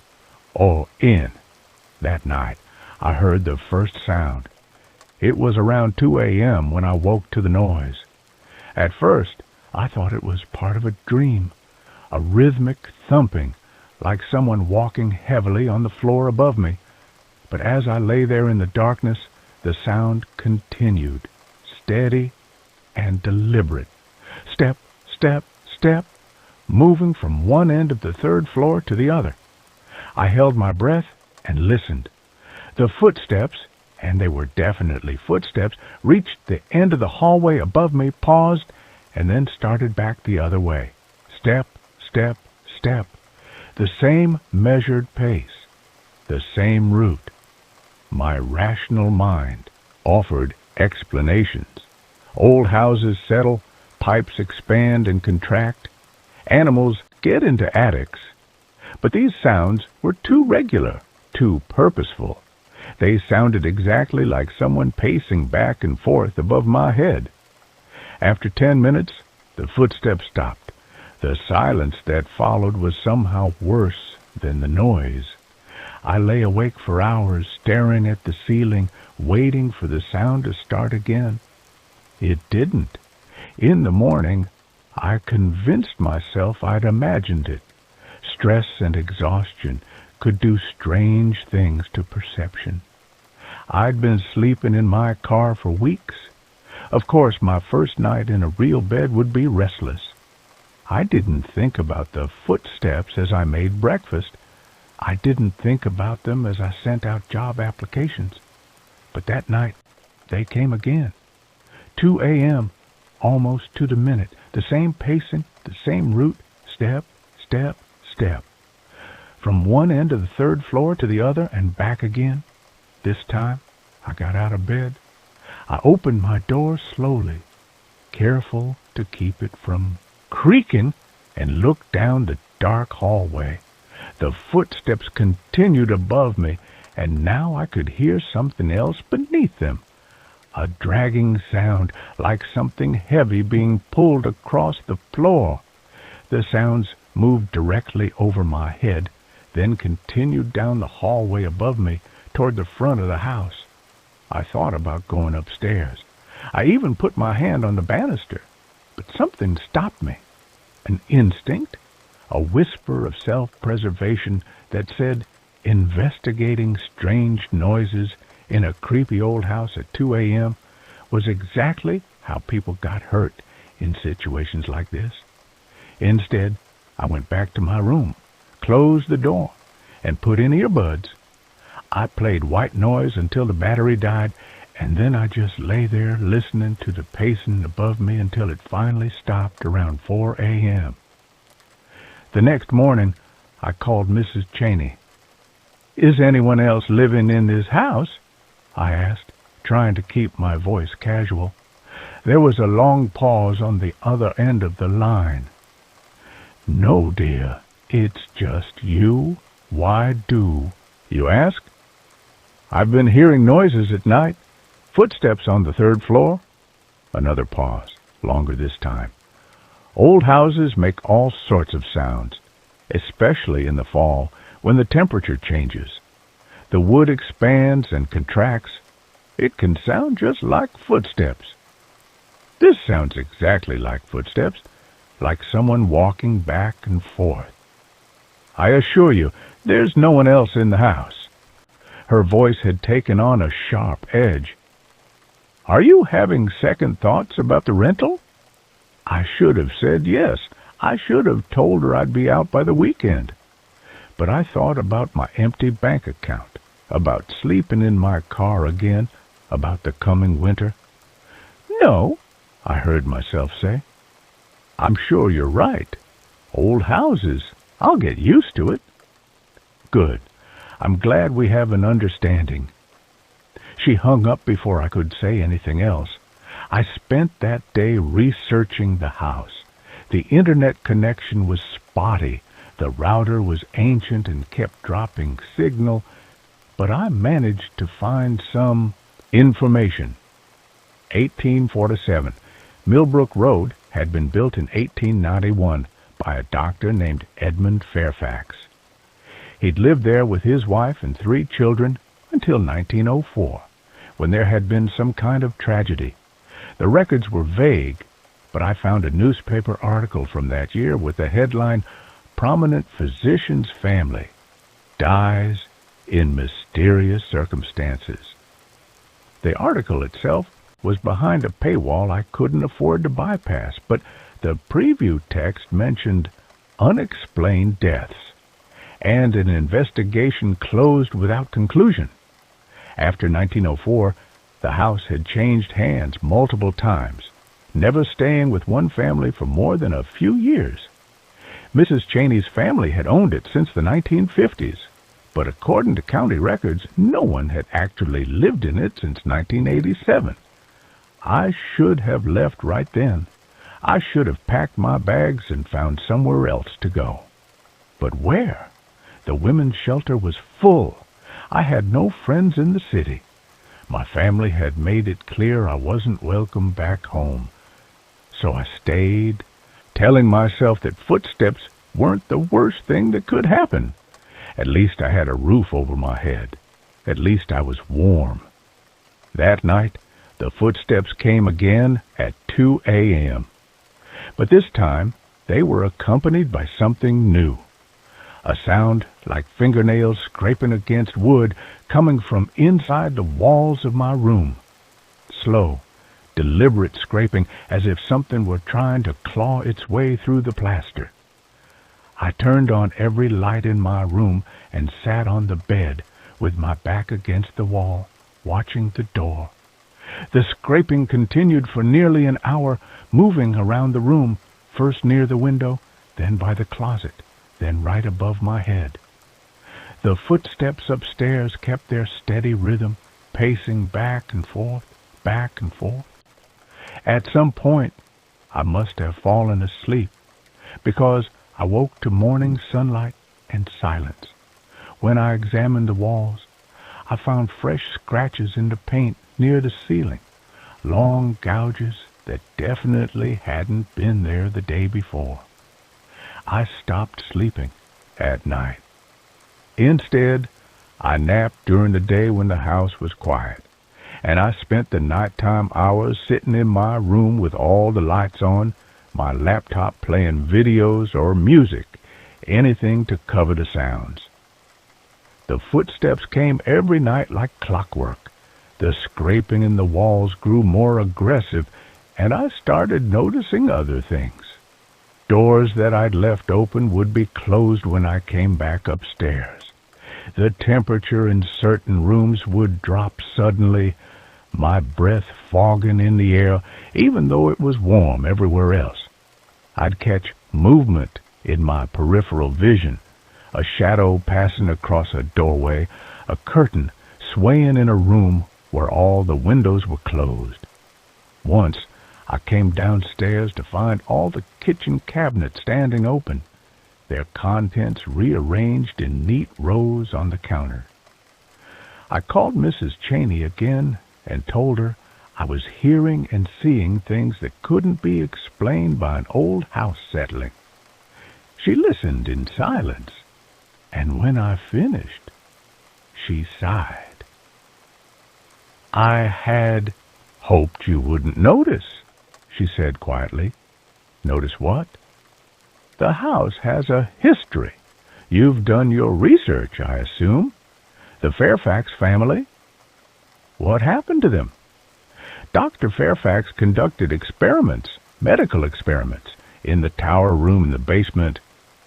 or in. That night, I heard the first sound. It was around 2 a.m. when I woke to the noise. At first, I thought it was part of a dream, a rhythmic thumping, like someone walking heavily on the floor above me. But as I lay there in the darkness, the sound continued, steady and deliberate. Step, step, step, moving from one end of the third floor to the other. I held my breath and listened. The footsteps, and they were definitely footsteps, reached the end of the hallway above me, paused, and then started back the other way. Step, step, step. The same measured pace, the same route. My rational mind offered explanations. Old houses settle, pipes expand and contract, animals get into attics. But these sounds were too regular, too purposeful. They sounded exactly like someone pacing back and forth above my head. After 10 minutes, the footsteps stopped. The silence that followed was somehow worse than the noise. I lay awake for hours, staring at the ceiling, waiting for the sound to start again. It didn't. In the morning, I convinced myself I'd imagined it. Stress and exhaustion could do strange things to perception. I'd been sleeping in my car for weeks. Of course, my first night in a real bed would be restless. I didn't think about the footsteps as I made breakfast. I didn't think about them as I sent out job applications. But that night, they came again. 2 a.m., almost to the minute. The same pacing, the same route, step, step, step. From one end of the third floor to the other and back again. This time, I got out of bed. I opened my door slowly, careful to keep it from creaking, and looked down the dark hallway. The footsteps continued above me, and now I could hear something else beneath them. A dragging sound, like something heavy being pulled across the floor. The sounds moved directly over my head, then continued down the hallway above me toward the front of the house. I thought about going upstairs. I even put my hand on the banister, but something stopped me. An instinct, a whisper of self-preservation that said, investigating strange noises in a creepy old house at 2 a.m. was exactly how people got hurt in situations like this. Instead, I went back to my room, closed the door, and put in earbuds. I played white noise until the battery died, and then I just lay there listening to the pacing above me until it finally stopped around 4 a.m. The next morning, I called Mrs. Cheney. "Is anyone else living in this house?" I asked, trying to keep my voice casual. There was a long pause on the other end of the line. "No, dear, it's just you. Why do you ask?" "I've been hearing noises at night. Footsteps on the third floor." Another pause, longer this time. "Old houses make all sorts of sounds, especially in the fall when the temperature changes. The wood expands and contracts. It can sound just like footsteps." "This sounds exactly like footsteps, like someone walking back and forth." "I assure you, there's no one else in the house." Her voice had taken on a sharp edge. "Are you having second thoughts about the rental?" I should have said yes. I should have told her I'd be out by the weekend. But I thought about my empty bank account, about sleeping in my car again, about the coming winter. "No," I heard myself say. "I'm sure you're right. Old houses. I'll get used to it." "Good. I'm glad we have an understanding." She hung up before I could say anything else. I spent that day researching the house. The internet connection was spotty. The router was ancient and kept dropping signal, but I managed to find some information. 1847. Millbrook Road had been built in 1891 by a doctor named Edmund Fairfax. He'd lived there with his wife and 3 children until 1904, when there had been some kind of tragedy. The records were vague, but I found a newspaper article from that year with the headline, "Prominent Physician's Family Dies in Mysterious Circumstances." The article itself was behind a paywall I couldn't afford to bypass, but the preview text mentioned unexplained deaths and an investigation closed without conclusion. After 1904, the house had changed hands multiple times, never staying with one family for more than a few years. Mrs. Cheney's family had owned it since the 1950s, but according to county records, no one had actually lived in it since 1987. I should have left right then. I should have packed my bags and found somewhere else to go. But where? The women's shelter was full. I had no friends in the city. My family had made it clear I wasn't welcome back home. So I stayed, telling myself that footsteps weren't the worst thing that could happen. At least I had a roof over my head. At least I was warm. That night, the footsteps came again at 2 a.m. But this time, they were accompanied by something new. A sound like fingernails scraping against wood coming from inside the walls of my room. Slow, deliberate scraping as if something were trying to claw its way through the plaster. I turned on every light in my room and sat on the bed with my back against the wall, watching the door. The scraping continued for nearly an hour, moving around the room, first near the window, then by the closet, then right above my head. The footsteps upstairs kept their steady rhythm, pacing back and forth, back and forth. At some point, I must have fallen asleep, because I woke to morning sunlight and silence. When I examined the walls, I found fresh scratches in the paint near the ceiling, long gouges that definitely hadn't been there the day before. I stopped sleeping at night. Instead, I napped during the day when the house was quiet, and I spent the nighttime hours sitting in my room with all the lights on, my laptop playing videos or music, anything to cover the sounds. The footsteps came every night like clockwork. The scraping in the walls grew more aggressive, and I started noticing other things. Doors that I'd left open would be closed when I came back upstairs. The temperature in certain rooms would drop suddenly, my breath fogging in the air, even though it was warm everywhere else. I'd catch movement in my peripheral vision, a shadow passing across a doorway, a curtain swaying in a room where all the windows were closed. Once, I came downstairs to find all the kitchen cabinets standing open, their contents rearranged in neat rows on the counter. I called Mrs. Cheney again and told her I was hearing and seeing things that couldn't be explained by an old house settling. She listened in silence, and when I finished, she sighed. "I had hoped you wouldn't notice," she said quietly. "Notice what?" "The house has a history. You've done your research, I assume. The Fairfax family? What happened to them?" Dr. Fairfax conducted experiments, medical experiments, in the tower room in the basement.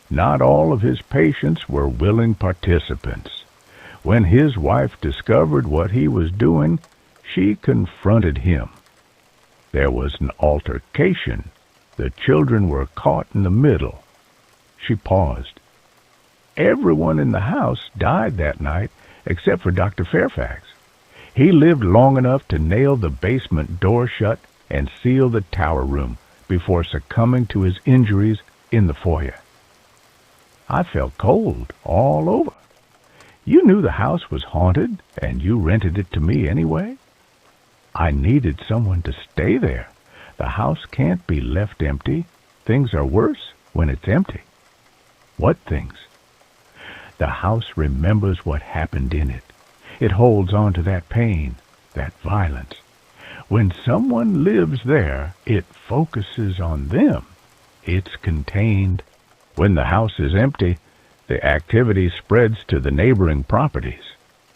Not all of his patients were willing participants. When his wife discovered what he was doing, she confronted him. There was an altercation. The children were caught in the middle. She paused. Everyone in the house died that night except for Dr. Fairfax. He lived long enough to nail the basement door shut and seal the tower room before succumbing to his injuries in the foyer. I felt cold all over. You knew the house was haunted, and you rented it to me anyway. I needed someone to stay there. The house can't be left empty. Things are worse when it's empty. What things? The house remembers what happened in it. It holds on to that pain, that violence. When someone lives there, it focuses on them. It's contained. When the house is empty, the activity spreads to the neighboring properties.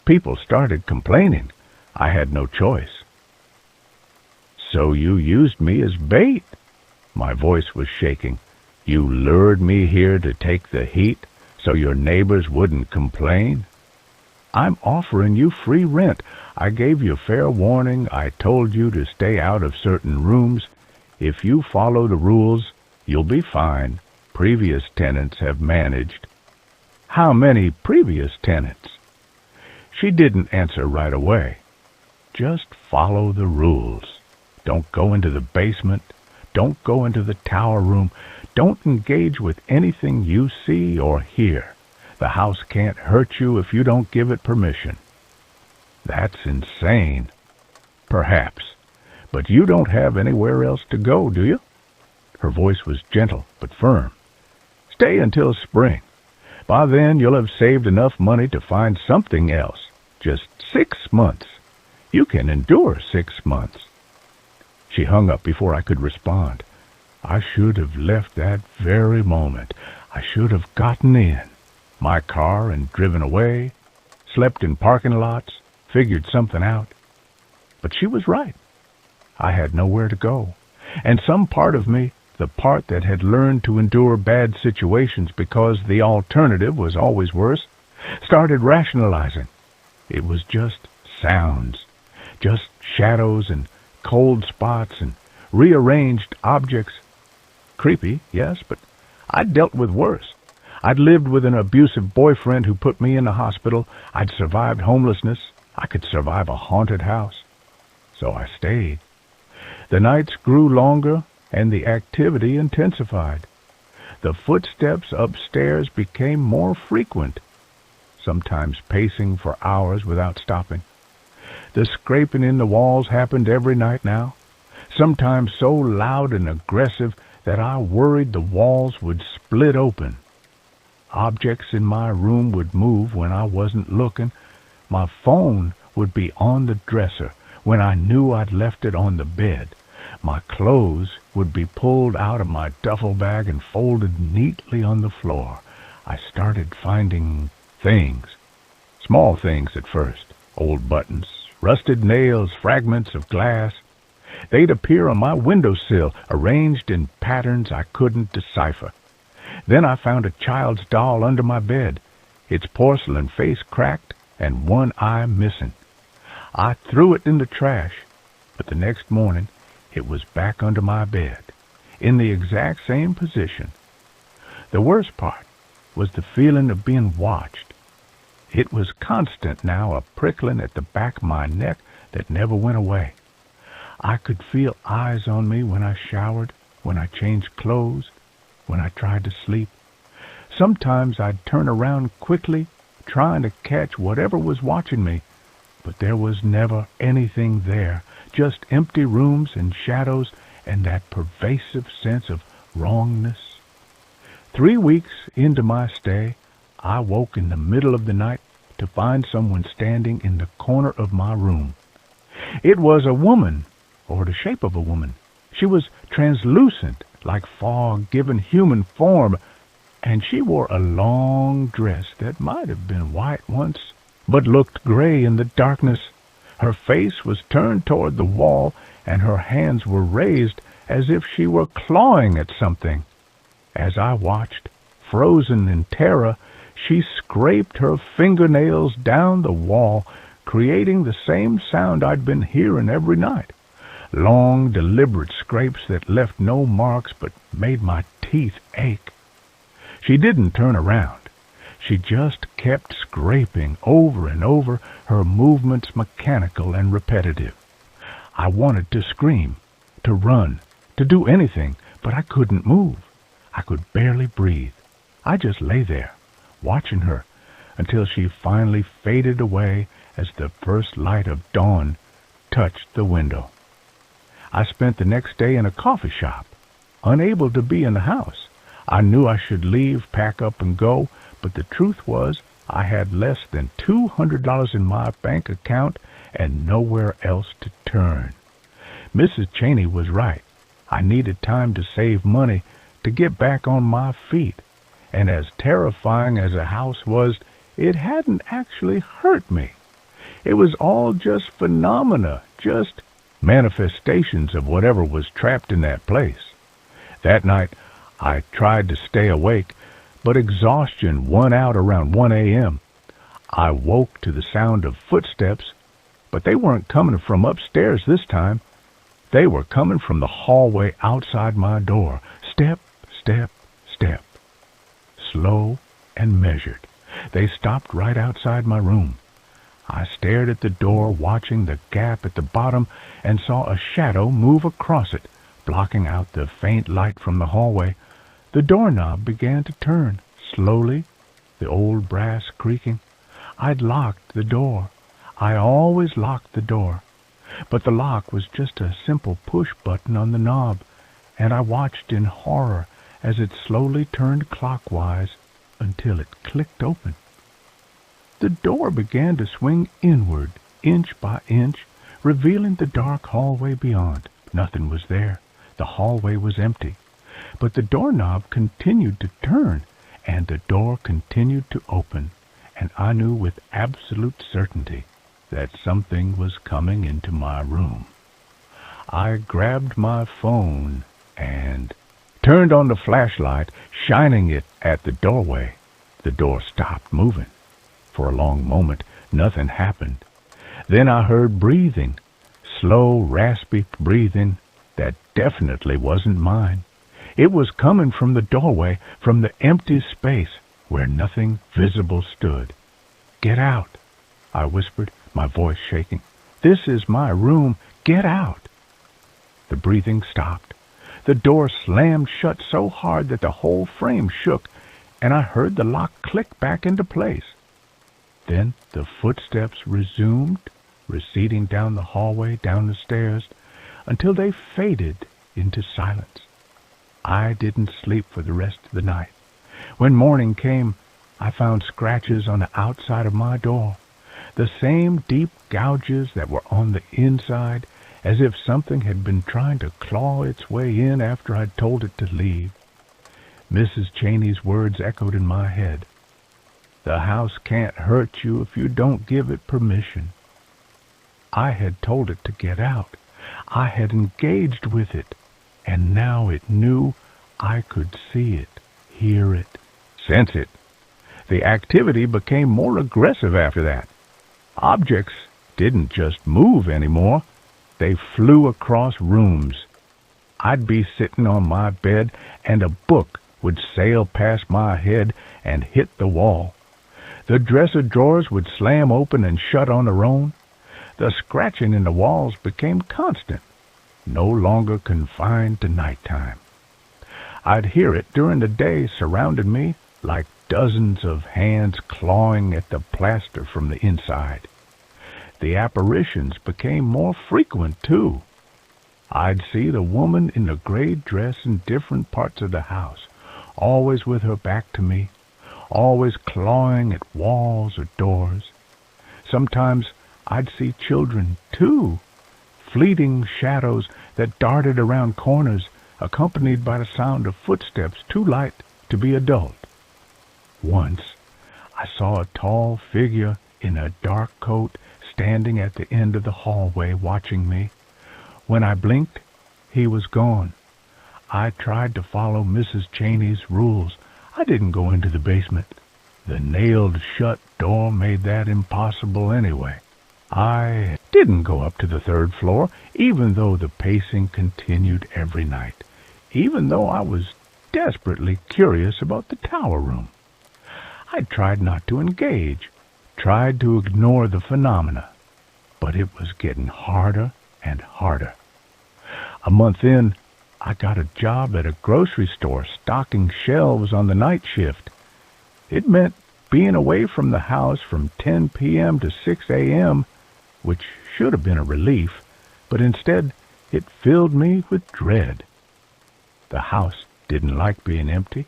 People started complaining. I had no choice. So you used me as bait. My voice was shaking. You lured me here to take the heat so your neighbors wouldn't complain? I'm offering you free rent. I gave you fair warning. I told you to stay out of certain rooms. If you follow the rules, you'll be fine. Previous tenants have managed. How many previous tenants? She didn't answer right away. Just follow the rules. Don't go into the basement. Don't go into the tower room. Don't engage with anything you see or hear. The house can't hurt you if you don't give it permission. That's insane. Perhaps. But you don't have anywhere else to go, do you? Her voice was gentle but firm. Stay until spring. By then you'll have saved enough money to find something else. Just 6 months. You can endure 6 months. She hung up before I could respond. I should have left that very moment. I should have gotten in my car and driven away, slept in parking lots, figured something out. But she was right. I had nowhere to go. And some part of me, the part that had learned to endure bad situations because the alternative was always worse, started rationalizing. It was just sounds, just shadows and cold spots and rearranged objects. Creepy, yes, but I'd dealt with worse. I'd lived with an abusive boyfriend who put me in the hospital. I'd survived homelessness. I could survive a haunted house. So I stayed. The nights grew longer and the activity intensified. The footsteps upstairs became more frequent, sometimes pacing for hours without stopping. The scraping in the walls happened every night now, sometimes so loud and aggressive that I worried the walls would split open. Objects in my room would move when I wasn't looking. My phone would be on the dresser when I knew I'd left it on the bed. My clothes would be pulled out of my duffel bag and folded neatly on the floor. I started finding things. Small things at first. Old buttons, rusted nails, fragments of glass. They'd appear on my windowsill, arranged in patterns I couldn't decipher. Then I found a child's doll under my bed, its porcelain face cracked and one eye missing. I threw it in the trash, but the next morning it was back under my bed, in the exact same position. The worst part was the feeling of being watched. It was constant now, a prickling at the back of my neck that never went away. I could feel eyes on me when I showered, when I changed clothes, when I tried to sleep. Sometimes I'd turn around quickly, trying to catch whatever was watching me, but there was never anything there, just empty rooms and shadows and that pervasive sense of wrongness. 3 weeks into my stay, I woke in the middle of the night to find someone standing in the corner of my room. It was a woman, or the shape of a woman. She was translucent, like fog given human form, and she wore a long dress that might have been white once, but looked gray in the darkness. Her face was turned toward the wall, and her hands were raised as if she were clawing at something. As I watched, frozen in terror, she scraped her fingernails down the wall, creating the same sound I'd been hearing every night. Long, deliberate scrapes that left no marks but made my teeth ache. She didn't turn around. She just kept scraping over and over, her movements mechanical and repetitive. I wanted to scream, to run, to do anything, but I couldn't move. I could barely breathe. I just lay there, watching her, until she finally faded away as the first light of dawn touched the window. I spent the next day in a coffee shop, unable to be in the house. I knew I should leave, pack up, and go, but the truth was I had less than $200 in my bank account and nowhere else to turn. Mrs. Cheney was right. I needed time to save money to get back on my feet, and as terrifying as the house was, it hadn't actually hurt me. It was all just phenomena, just manifestations of whatever was trapped in that place. That night, I tried to stay awake, but exhaustion won out around 1 a.m. I woke to the sound of footsteps, but they weren't coming from upstairs this time. They were coming from the hallway outside my door. Step, step, step. Slow and measured. They stopped right outside my room. I stared at the door, watching the gap at the bottom, and saw a shadow move across it, blocking out the faint light from the hallway. The doorknob began to turn, slowly, the old brass creaking. I'd locked the door. I always locked the door. But the lock was just a simple push button on the knob, and I watched in horror as it slowly turned clockwise until it clicked open. The door began to swing inward, inch by inch, revealing the dark hallway beyond. Nothing was there. The hallway was empty. But the doorknob continued to turn, and the door continued to open, and I knew with absolute certainty that something was coming into my room. I grabbed my phone and turned on the flashlight, shining it at the doorway. The door stopped moving. For a long moment, nothing happened. Then I heard breathing, slow, raspy breathing that definitely wasn't mine. It was coming from the doorway, from the empty space where nothing visible stood. "Get out," I whispered, my voice shaking. "This is my room. Get out." The breathing stopped. The door slammed shut so hard that the whole frame shook, and I heard the lock click back into place. Then the footsteps resumed, receding down the hallway, down the stairs, until they faded into silence. I didn't sleep for the rest of the night. When morning came, I found scratches on the outside of my door, the same deep gouges that were on the inside, as if something had been trying to claw its way in after I'd told it to leave. Mrs. Cheney's words echoed in my head. "The house can't hurt you if you don't give it permission." I had told it to get out. I had engaged with it, and now it knew I could see it, hear it, sense it. The activity became more aggressive after that. Objects didn't just move anymore. They flew across rooms. I'd be sitting on my bed, and a book would sail past my head and hit the wall. The dresser drawers would slam open and shut on their own. The scratching in the walls became constant, no longer confined to nighttime. I'd hear it during the day surrounding me, like dozens of hands clawing at the plaster from the inside. The apparitions became more frequent, too. I'd see the woman in the gray dress in different parts of the house, always with her back to me, always clawing at walls or doors. Sometimes I'd see children, too, fleeting shadows that darted around corners, accompanied by the sound of footsteps too light to be adult. Once, I saw a tall figure in a dark coat standing at the end of the hallway watching me. When I blinked, he was gone. I tried to follow Mrs. Cheney's rules. I didn't go into the basement. The nailed-shut door made that impossible anyway. I didn't go up to the third floor, even though the pacing continued every night, even though I was desperately curious about the tower room. I tried not to engage, tried to ignore the phenomena, but it was getting harder and harder. A month in, I got a job at a grocery store stocking shelves on the night shift. It meant being away from the house from 10 p.m. to 6 a.m., which should have been a relief, but instead it filled me with dread. The house didn't like being empty.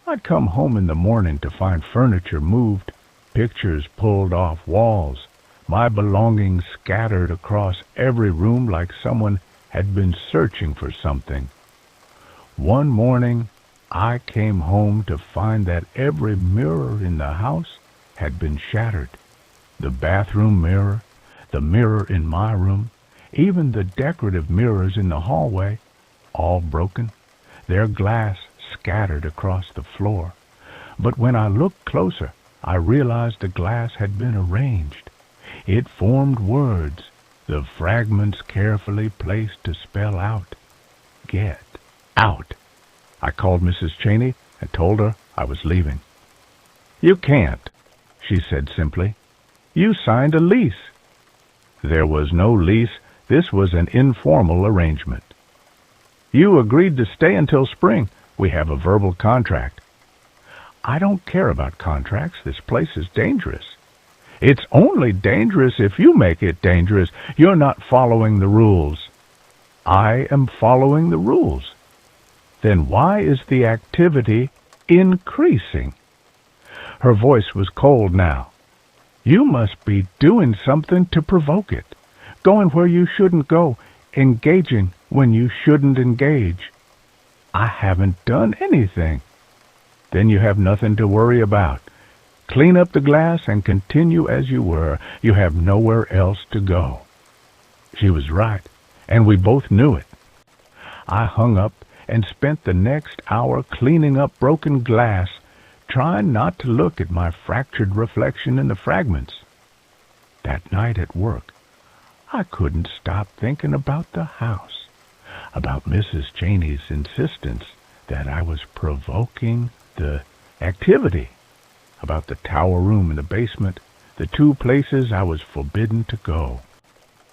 I'd come home in the morning to find furniture moved, pictures pulled off walls, my belongings scattered across every room like someone had been searching for something. One morning, I came home to find that every mirror in the house had been shattered. The bathroom mirror, the mirror in my room, even the decorative mirrors in the hallway, all broken, their glass scattered across the floor. But when I looked closer, I realized the glass had been arranged. It formed words, the fragments carefully placed to spell out, "Get out." I called Mrs. Cheney and told her I was leaving. "You can't," she said simply. "You signed a lease." There was no lease. This was an informal arrangement. "You agreed to stay until spring. We have a verbal contract." "I don't care about contracts. This place is dangerous." "It's only dangerous if you make it dangerous. You're not following the rules." "I am following the rules." "Then why is the activity increasing?" Her voice was cold now. "You must be doing something to provoke it, going where you shouldn't go, engaging when you shouldn't engage." "I haven't done anything." "Then you have nothing to worry about. Clean up the glass and continue as you were. You have nowhere else to go." She was right, and we both knew it. I hung up and spent the next hour cleaning up broken glass, trying not to look at my fractured reflection in the fragments. That night at work, I couldn't stop thinking about the house, about Mrs. Cheney's insistence that I was provoking the activity, about the tower room in the basement, the two places I was forbidden to go.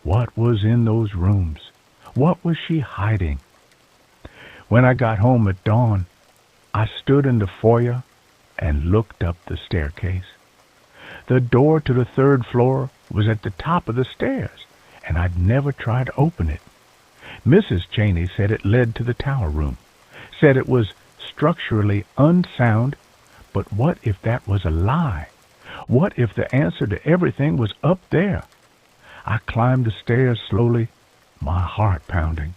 What was in those rooms? What was she hiding? When I got home at dawn, I stood in the foyer and looked up the staircase. The door to the third floor was at the top of the stairs, and I'd never tried to open it. Mrs. Cheney said it led to the tower room, said it was structurally unsound, but what if that was a lie? What if the answer to everything was up there? I climbed the stairs slowly, my heart pounding.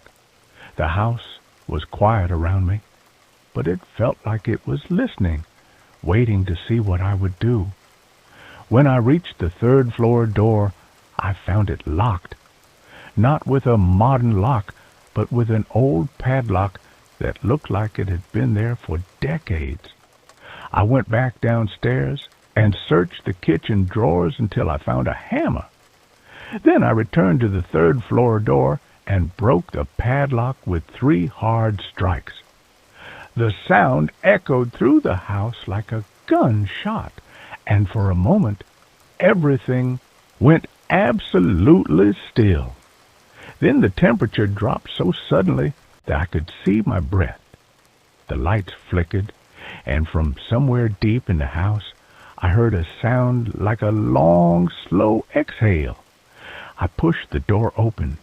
The house was quiet around me, but it felt like it was listening, waiting to see what I would do. When I reached the third floor door, I found it locked. Not with a modern lock, but with an old padlock that looked like it had been there for decades. I went back downstairs and searched the kitchen drawers until I found a hammer. Then I returned to the third floor door and broke the padlock with 3 hard strikes. The sound echoed through the house like a gunshot, and for a moment everything went absolutely still. Then the temperature dropped so suddenly that I could see my breath. The lights flickered, and from somewhere deep in the house I heard a sound like a long, slow exhale. I pushed the door open.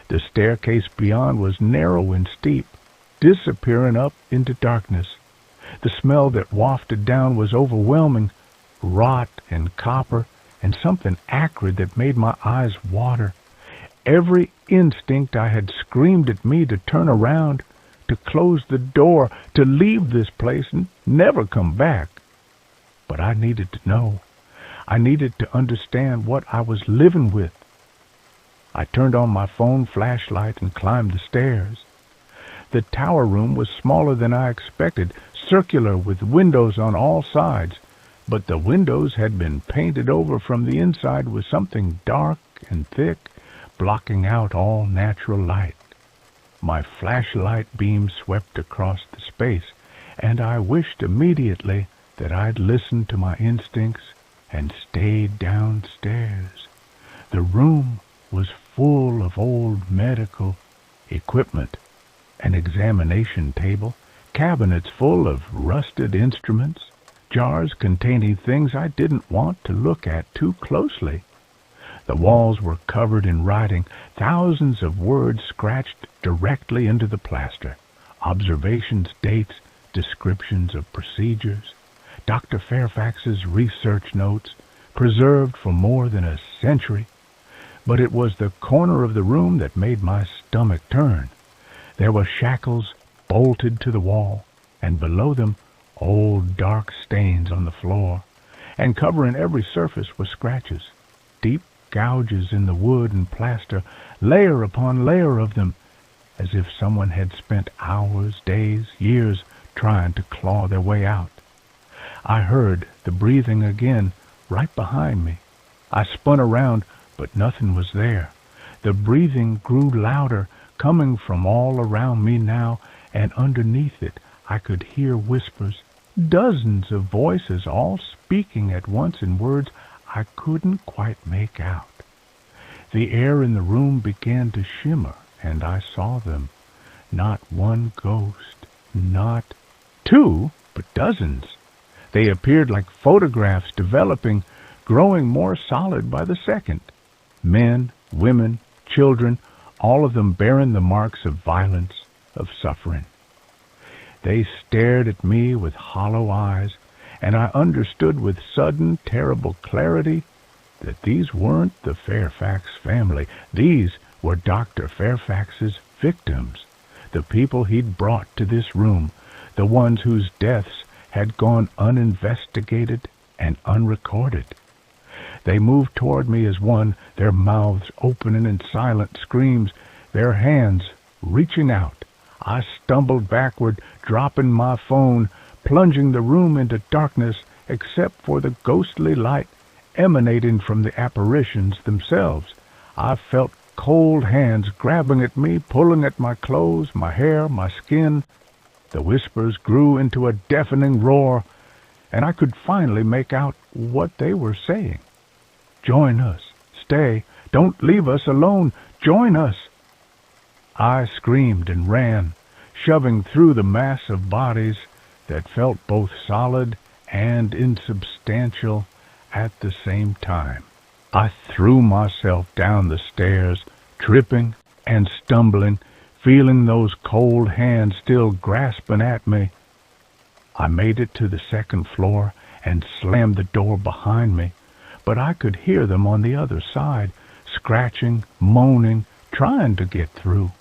The staircase beyond was narrow and steep, disappearing up into darkness. The smell that wafted down was overwhelming, rot and copper, and something acrid that made my eyes water. Every instinct I had screamed at me to turn around, to close the door, to leave this place and never come back. But I needed to know. I needed to understand what I was living with. I turned on my phone flashlight and climbed the stairs. The tower room was smaller than I expected, circular with windows on all sides, but the windows had been painted over from the inside with something dark and thick, blocking out all natural light. My flashlight beam swept across the space, and I wished immediately that I'd listened to my instincts and stayed downstairs. The room was full of old medical equipment, an examination table, cabinets full of rusted instruments, jars containing things I didn't want to look at too closely. The walls were covered in writing, thousands of words scratched directly into the plaster, observations, dates, descriptions of procedures, Dr. Fairfax's research notes, preserved for more than a century. But it was the corner of the room that made my stomach turn. There were shackles bolted to the wall, and below them old dark stains on the floor, and covering every surface were scratches, deep gouges in the wood and plaster, layer upon layer of them, as if someone had spent hours, days, years trying to claw their way out. I heard the breathing again right behind me. I spun around, but nothing was there. The breathing grew louder, coming from all around me now, and underneath it I could hear whispers, dozens of voices all speaking at once in words I couldn't quite make out. The air in the room began to shimmer, and I saw them. Not one ghost, not two, but dozens. They appeared like photographs developing, growing more solid by the second. Men, women, children, all of them bearing the marks of violence, of suffering. They stared at me with hollow eyes, and I understood with sudden, terrible clarity that these weren't the Fairfax family. These were Dr. Fairfax's victims, the people he'd brought to this room, the ones whose deaths had gone uninvestigated and unrecorded. They moved toward me as one, their mouths opening in silent screams, their hands reaching out. I stumbled backward, dropping my phone, plunging the room into darkness except for the ghostly light emanating from the apparitions themselves. I felt cold hands grabbing at me, pulling at my clothes, my hair, my skin. The whispers grew into a deafening roar, and I could finally make out what they were saying. Join us. Stay. Don't leave us alone. Join us. I screamed and ran, shoving through the mass of bodies that felt both solid and insubstantial at the same time. I threw myself down the stairs, tripping and stumbling, feeling those cold hands still grasping at me. I made it to the second floor and slammed the door behind me, but I could hear them on the other side, scratching, moaning, trying to get through.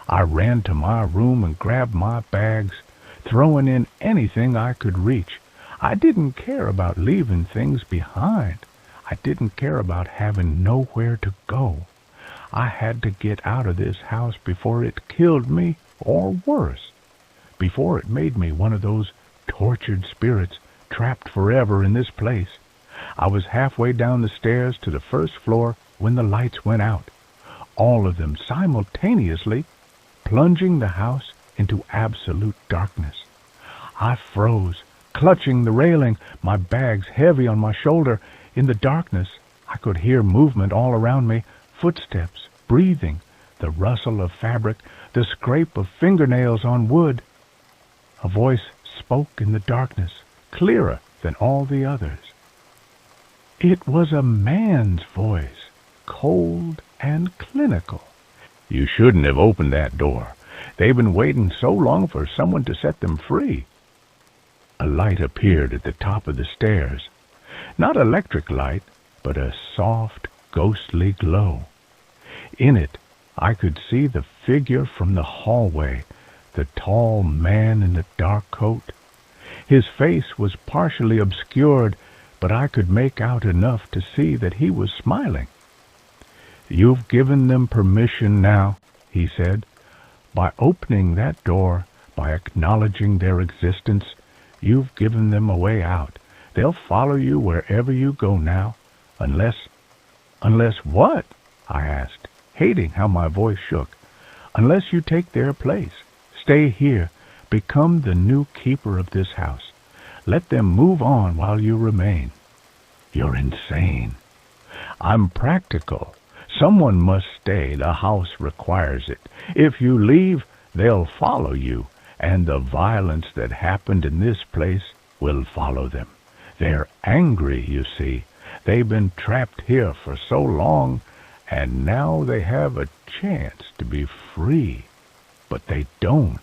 I ran to my room and grabbed my bags, throwing in anything I could reach. I didn't care about leaving things behind. I didn't care about having nowhere to go. I had to get out of this house before it killed me, or worse, before it made me one of those tortured spirits trapped forever in this place. I was halfway down the stairs to the first floor when the lights went out, all of them simultaneously, plunging the house into absolute darkness. I froze, clutching the railing, my bags heavy on my shoulder. In the darkness, I could hear movement all around me, footsteps, breathing, the rustle of fabric, the scrape of fingernails on wood. A voice spoke in the darkness, clearer than all the others. It was a man's voice, cold and clinical. You shouldn't have opened that door. They've been waiting so long for someone to set them free. A light appeared at the top of the stairs. Not electric light, but a soft, ghostly glow. In it, I could see the figure from the hallway, the tall man in the dark coat. His face was partially obscured, but I could make out enough to see that he was smiling. "You've given them permission now," he said. "By opening that door, by acknowledging their existence, you've given them a way out. They'll follow you wherever you go now, unless what?" I asked, hating how my voice shook. "Unless you take their place. Stay here. Become the new keeper of this house. Let them move on while you remain." "You're insane." "I'm practical. Someone must stay. The house requires it. If you leave, they'll follow you, and the violence that happened in this place will follow them. They're angry, you see. They've been trapped here for so long, and now they have a chance to be free. But they don't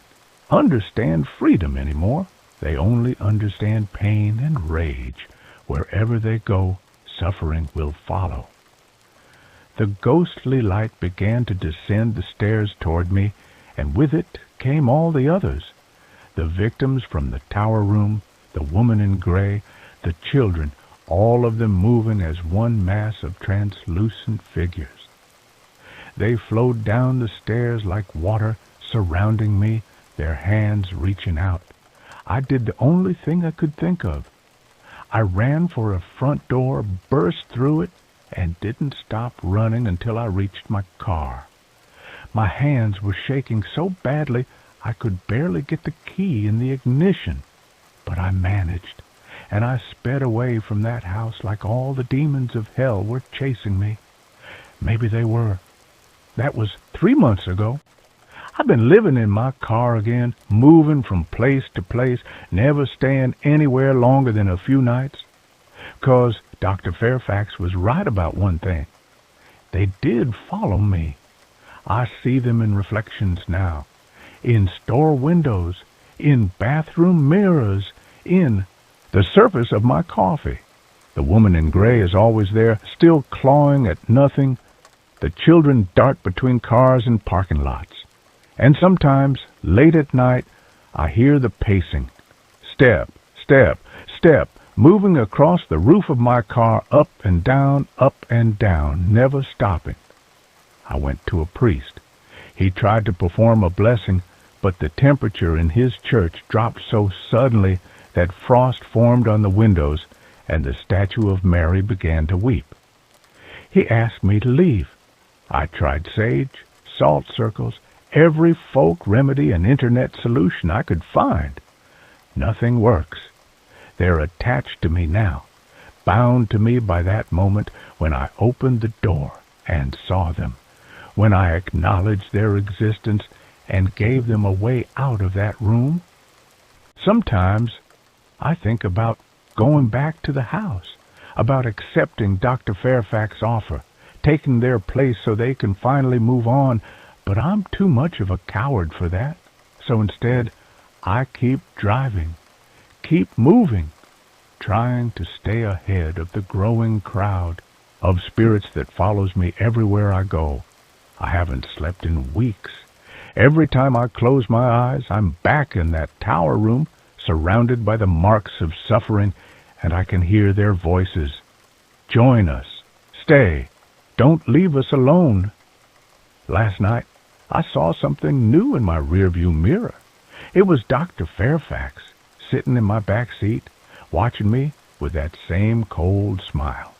understand freedom anymore. They only understand pain and rage. Wherever they go, suffering will follow." The ghostly light began to descend the stairs toward me, and with it came all the others. The victims from the tower room, the woman in gray, the children, all of them moving as one mass of translucent figures. They flowed down the stairs like water, surrounding me, their hands reaching out. I did the only thing I could think of. I ran for a front door, burst through it, and didn't stop running until I reached my car. My hands were shaking so badly I could barely get the key in the ignition, but I managed, and I sped away from that house like all the demons of hell were chasing me. Maybe they were. That was 3 months ago. I've been living in my car again, moving from place to place, never staying anywhere longer than a few nights. 'Cause Dr. Fairfax was right about one thing. They did follow me. I see them in reflections now, in store windows, in bathroom mirrors, in the surface of my coffee. The woman in gray is always there, still clawing at nothing. The children dart between cars and parking lots. And sometimes, late at night, I hear the pacing. Step, step, step, moving across the roof of my car, up and down, never stopping. I went to a priest. He tried to perform a blessing, but the temperature in his church dropped so suddenly that frost formed on the windows, and the statue of Mary began to weep. He asked me to leave. I tried sage, salt circles, every folk remedy and internet solution I could find. Nothing works. They're attached to me now, bound to me by that moment when I opened the door and saw them, when I acknowledged their existence and gave them a way out of that room. Sometimes I think about going back to the house, about accepting Dr. Fairfax's offer, taking their place so they can finally move on, but I'm too much of a coward for that. So instead, I keep driving, keep moving, trying to stay ahead of the growing crowd of spirits that follows me everywhere I go. I haven't slept in weeks. Every time I close my eyes, I'm back in that tower room, surrounded by the marks of suffering, and I can hear their voices. "Join us. Stay. Don't leave us alone." Last night, I saw something new in my rearview mirror. It was Dr. Fairfax, sitting in my back seat, watching me with that same cold smile.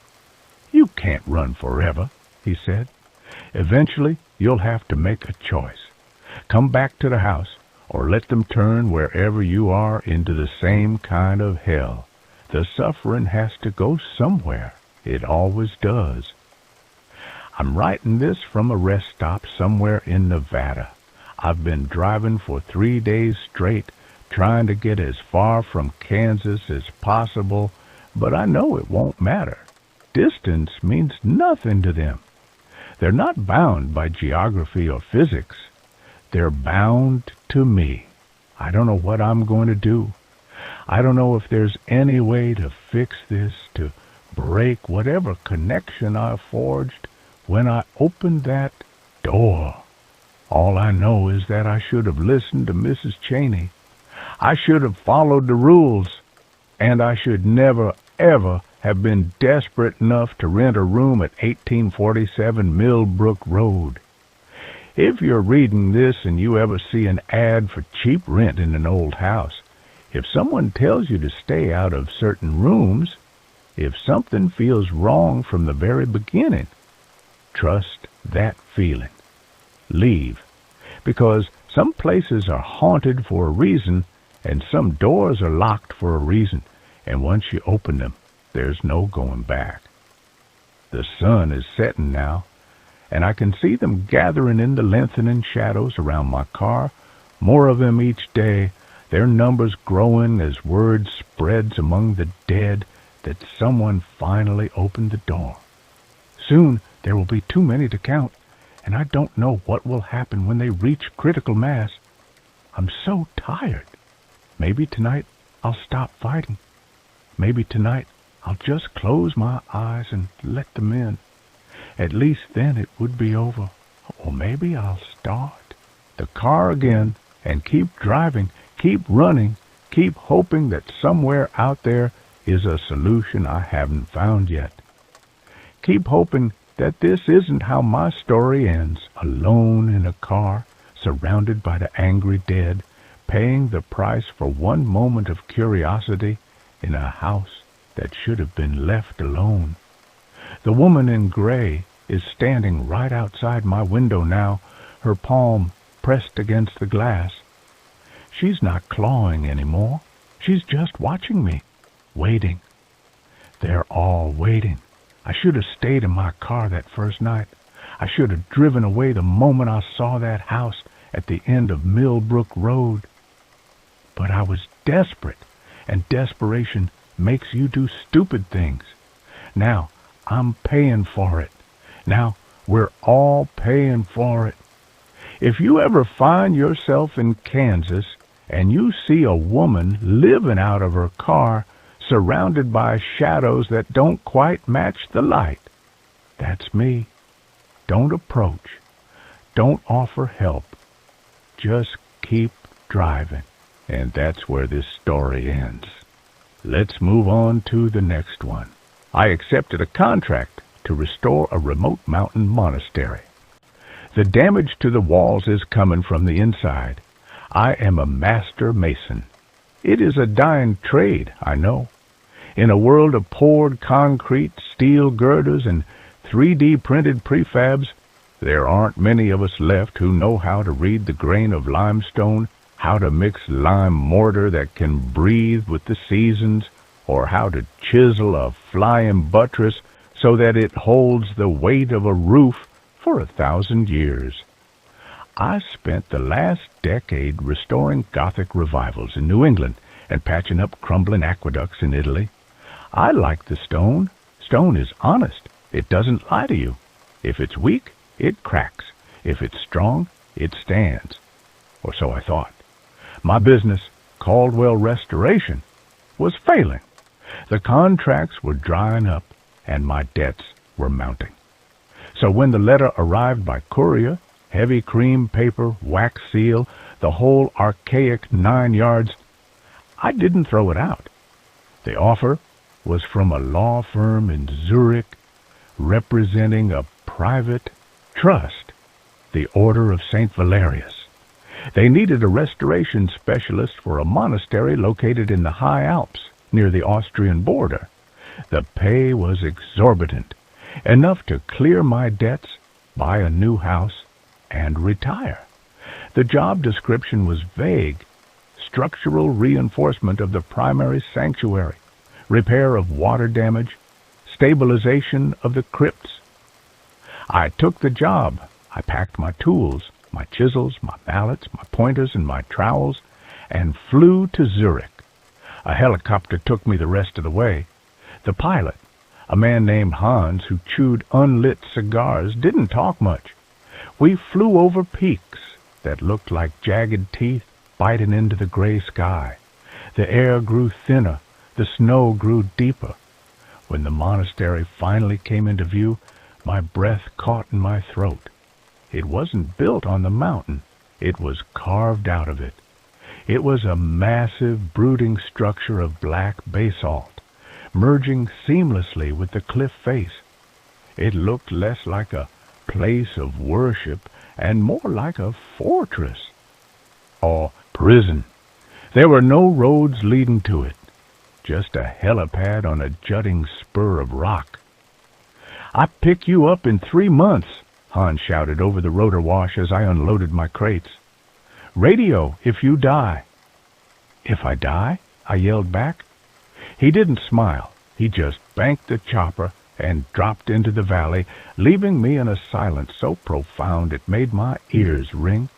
"You can't run forever," he said. "Eventually, you'll have to make a choice. Come back to the house, or let them turn wherever you are into the same kind of hell. The suffering has to go somewhere. It always does." I'm writing this from a rest stop somewhere in Nevada. I've been driving for 3 days straight, trying to get as far from Kansas as possible, but I know it won't matter. Distance means nothing to them. They're not bound by geography or physics. They're bound to me. I don't know what I'm going to do. I don't know if there's any way to fix this, to break whatever connection I've forged when I opened that door. All I know is that I should have listened to Mrs. Cheney. I should have followed the rules, and I should never, ever have been desperate enough to rent a room at 1847 Millbrook Road. If you're reading this and you ever see an ad for cheap rent in an old house, if someone tells you to stay out of certain rooms, if something feels wrong from the very beginning, trust that feeling. Leave, because some places are haunted for a reason, and some doors are locked for a reason, and once you open them, there's no going back. The sun is setting now, and I can see them gathering in the lengthening shadows around my car, more of them each day, their numbers growing as word spreads among the dead that someone finally opened the door. Soon there will be too many to count, and I don't know what will happen when they reach critical mass. I'm so tired. Maybe tonight I'll stop fighting. Maybe tonight I'll just close my eyes and let them in. At least then it would be over. Or maybe I'll start the car again and keep driving, keep running, keep hoping that somewhere out there is a solution I haven't found yet. Keep hoping that this isn't how my story ends, alone in a car, surrounded by the angry dead, paying the price for one moment of curiosity in a house that should have been left alone. The woman in gray is standing right outside my window now, her palm pressed against the glass. She's not clawing anymore. She's just watching me, waiting. They're all waiting. I should have stayed in my car that first night. I should have driven away the moment I saw that house at the end of Millbrook Road. But I was desperate, and desperation makes you do stupid things. Now I'm paying for it. Now we're all paying for it. If you ever find yourself in Kansas and you see a woman living out of her car surrounded by shadows that don't quite match the light, that's me. Don't approach. Don't offer help. Just keep driving. And that's where this story ends. Let's move on to the next one. I accepted a contract to restore a remote mountain monastery. The damage to the walls is coming from the inside. I am a master mason. It is a dying trade, I know. In a world of poured concrete, steel girders, and 3D printed prefabs, there aren't many of us left who know how to read the grain of limestone, how to mix lime mortar that can breathe with the seasons, or how to chisel a flying buttress so that it holds the weight of a roof for 1,000 years. I spent the last decade restoring Gothic revivals in New England and patching up crumbling aqueducts in Italy. I like the stone. Stone is honest. It doesn't lie to you. If it's weak, it cracks. If it's strong, it stands. Or so I thought. My business, Caldwell Restoration, was failing. The contracts were drying up, and my debts were mounting. So when the letter arrived by courier, heavy cream paper, wax seal, the whole archaic 9 yards, I didn't throw it out. The offer was from a law firm in Zurich representing a private trust, the Order of St. Valerius. They needed a restoration specialist for a monastery located in the high Alps near the Austrian border. The pay was exorbitant, enough to clear my debts, buy a new house, and retire. The job description was vague. Structural reinforcement of the primary sanctuary, repair of water damage, stabilization of the crypts. I took the job. I packed my tools, my chisels, my mallets, my pointers, and my trowels, and flew to Zurich. A helicopter took me the rest of the way. The pilot, a man named Hans who chewed unlit cigars, didn't talk much. We flew over peaks that looked like jagged teeth biting into the gray sky. The air grew thinner, the snow grew deeper. When the monastery finally came into view, my breath caught in my throat. It wasn't built on the mountain. It was carved out of it. It was a massive, brooding structure of black basalt, merging seamlessly with the cliff face. It looked less like a place of worship and more like a fortress or prison. There were no roads leading to it, just a helipad on a jutting spur of rock. "I pick you up in 3 months," Hans shouted over the rotor wash as I unloaded my crates. "Radio if you die." "If I die?" I yelled back. He didn't smile. He just banked the chopper and dropped into the valley, leaving me in a silence so profound it made my ears ring.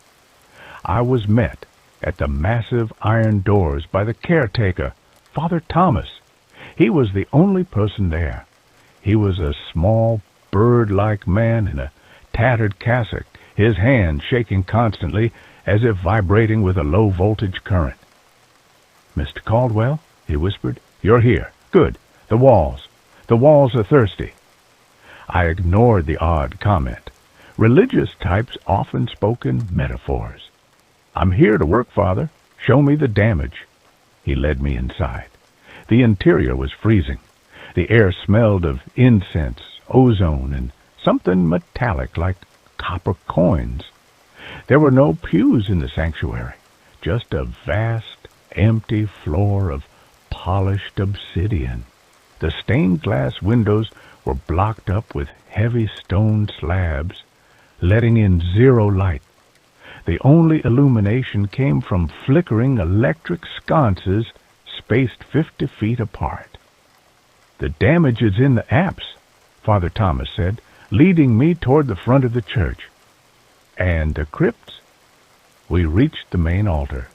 I was met at the massive iron doors by the caretaker, Father Thomas. He was the only person there. He was a small, bird-like man in a tattered cassock, his hand shaking constantly as if vibrating with a low-voltage current. "Mr. Caldwell," he whispered, "you're here. Good. The walls are thirsty." I ignored the odd comment. Religious types often spoke in metaphors. "I'm here to work, Father. Show me the damage." He led me inside. The interior was freezing. The air smelled of incense, ozone, and something metallic like copper coins. There were no pews in the sanctuary, just a vast, empty floor of polished obsidian. The stained glass windows were blocked up with heavy stone slabs, letting in zero light. The only illumination came from flickering electric sconces spaced 50 feet apart. "The damage is in the apse," Father Thomas said, leading me toward the front of the church. "And the crypts?" We reached the main altar.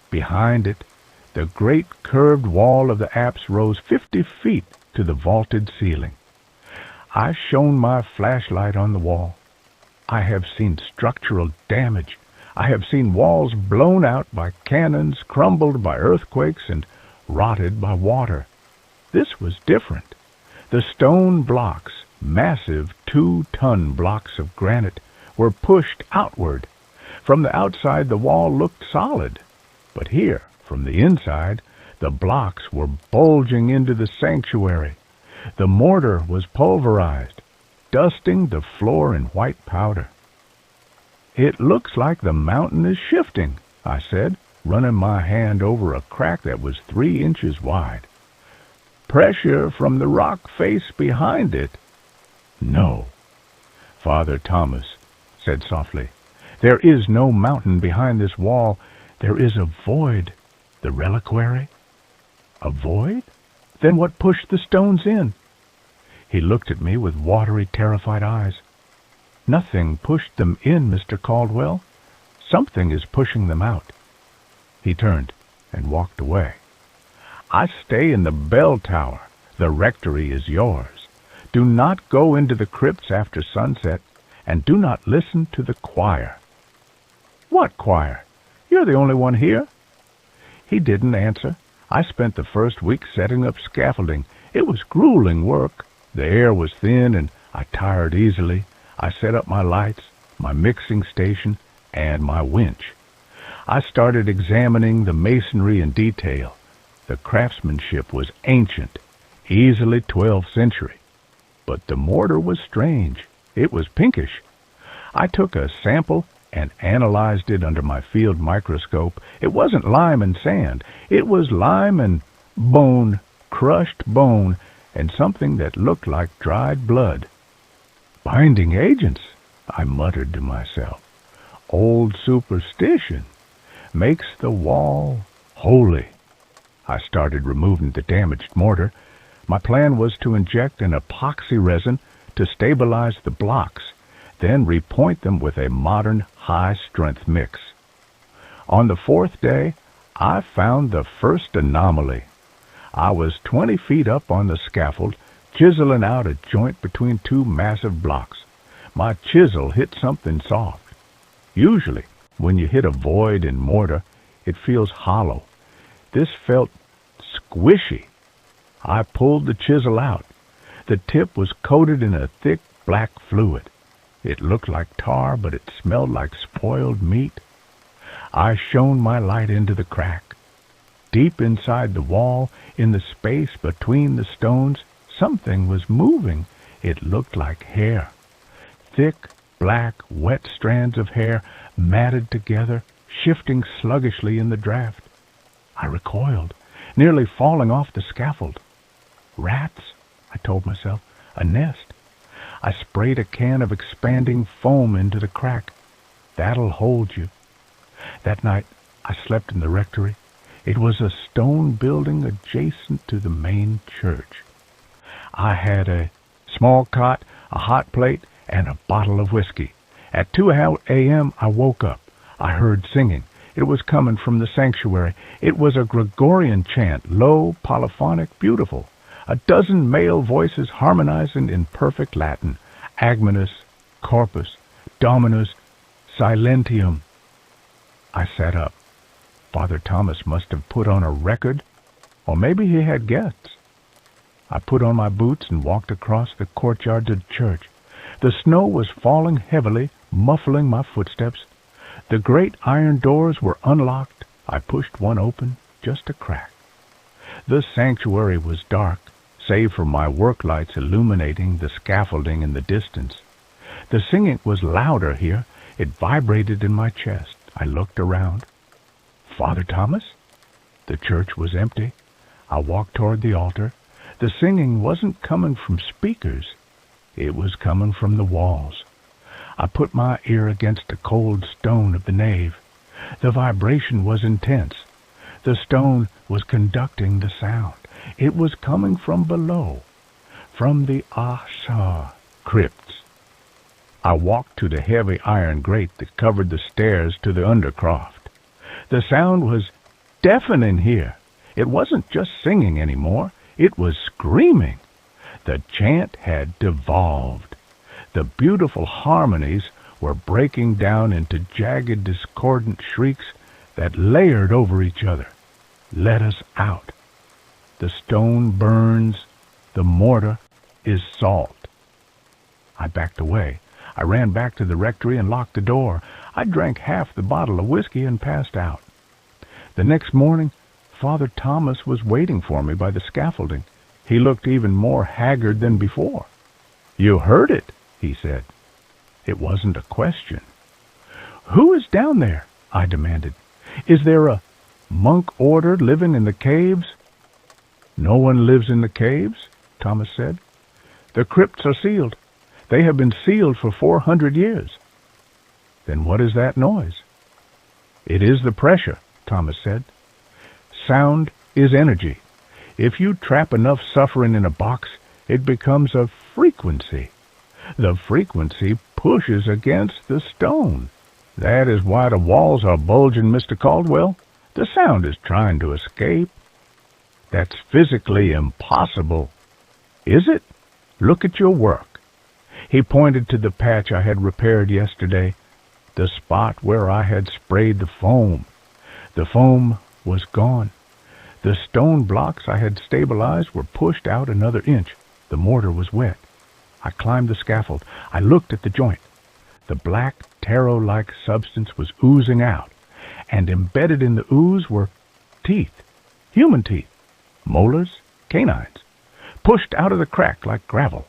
Behind it, the great curved wall of the apse rose 50 feet to the vaulted ceiling. I shone my flashlight on the wall. I have seen structural damage. I have seen walls blown out by cannons, crumbled by earthquakes, and rotted by water. This was different. The stone blocks, massive 2-ton blocks of granite, were pushed outward. From the outside, the wall looked solid. But here, from the inside, the blocks were bulging into the sanctuary. The mortar was pulverized, dusting the floor in white powder. "It looks like the mountain is shifting," I said, running my hand over a crack that was 3 inches wide. "Pressure from the rock face behind it." "No," Father Thomas said softly. "There is no mountain behind this wall. There is a void, the reliquary." "A void? Then what pushed the stones in?" He looked at me with watery, terrified eyes. "Nothing pushed them in, Mr. Caldwell. Something is pushing them out." He turned and walked away. "I stay in the bell tower. The rectory is yours. Do not go into the crypts after sunset, and do not listen to the choir." "What choir? You're the only one here." He didn't answer. I spent the first week setting up scaffolding. It was grueling work. The air was thin, and I tired easily. I set up my lights, my mixing station, and my winch. I started examining the masonry in detail. The craftsmanship was ancient, easily 12th century. But the mortar was strange. It was pinkish. I took a sample and analyzed it under my field microscope. It wasn't lime and sand. It was lime and bone, crushed bone, and something that looked like dried blood. "Binding agents," I muttered to myself. "Old superstition makes the wall holy." I started removing the damaged mortar. My plan was to inject an epoxy resin to stabilize the blocks, then repoint them with a modern high-strength mix. On the 4th day, I found the first anomaly. I was 20 feet up on the scaffold, chiseling out a joint between 2 massive blocks. My chisel hit something soft. Usually, when you hit a void in mortar, it feels hollow. This felt squishy. I pulled the chisel out. The tip was coated in a thick black fluid. It looked like tar, but it smelled like spoiled meat. I shone my light into the crack. Deep inside the wall, in the space between the stones, something was moving. It looked like hair. Thick, black, wet strands of hair matted together, shifting sluggishly in the draft. I recoiled, nearly falling off the scaffold. Rats, I told myself, a nest. I sprayed a can of expanding foam into the crack. That'll hold you. That night I slept in the rectory. It was a stone building adjacent to the main church. I had a small cot, a hot plate, and a bottle of whiskey. At 2 a.m. I woke up. I heard singing. It was coming from the sanctuary. It was a Gregorian chant, low, polyphonic, beautiful. A dozen male voices harmonizing in perfect Latin. Agmenus, Corpus, Dominus, Silentium. I sat up. Father Thomas must have put on a record, or maybe he had guests. I put on my boots and walked across the courtyard to the church. The snow was falling heavily, muffling my footsteps. The great iron doors were unlocked. I pushed one open, just a crack. The sanctuary was dark, save for my work lights illuminating the scaffolding in the distance. The singing was louder here. It vibrated in my chest. I looked around. Father Thomas? The church was empty. I walked toward the altar. The singing wasn't coming from speakers. It was coming from the walls. I put my ear against the cold stone of the nave. The vibration was intense. The stone was conducting the sound. It was coming from below, from the Ashar crypts. I walked to the heavy iron grate that covered the stairs to the undercroft. The sound was deafening here. It wasn't just singing anymore. It was screaming. The chant had devolved. The beautiful harmonies were breaking down into jagged, discordant shrieks that layered over each other. Let us out. The stone burns. The mortar is salt. I backed away. I ran back to the rectory and locked the door. I drank half the bottle of whiskey and passed out. The next morning, Father Thomas was waiting for me by the scaffolding. He looked even more haggard than before. "You heard it," he said. It wasn't a question. "Who is down there?" I demanded. "Is there a monk order living in the caves?" "No one lives in the caves," Thomas said. "The crypts are sealed. They have been sealed for 400 years. "Then what is that noise?" "It is the pressure," Thomas said. "Sound is energy. If you trap enough suffering in a box, it becomes a frequency. The frequency pushes against the stone. That is why the walls are bulging, Mr. Caldwell. The sound is trying to escape." "That's physically impossible." "Is it? Look at your work." He pointed to the patch I had repaired yesterday, the spot where I had sprayed the foam. The foam was gone. The stone blocks I had stabilized were pushed out another inch. The mortar was wet. I climbed the scaffold. I looked at the joint. The black, taro-like substance was oozing out, and embedded in the ooze were teeth, human teeth, molars, canines, pushed out of the crack like gravel.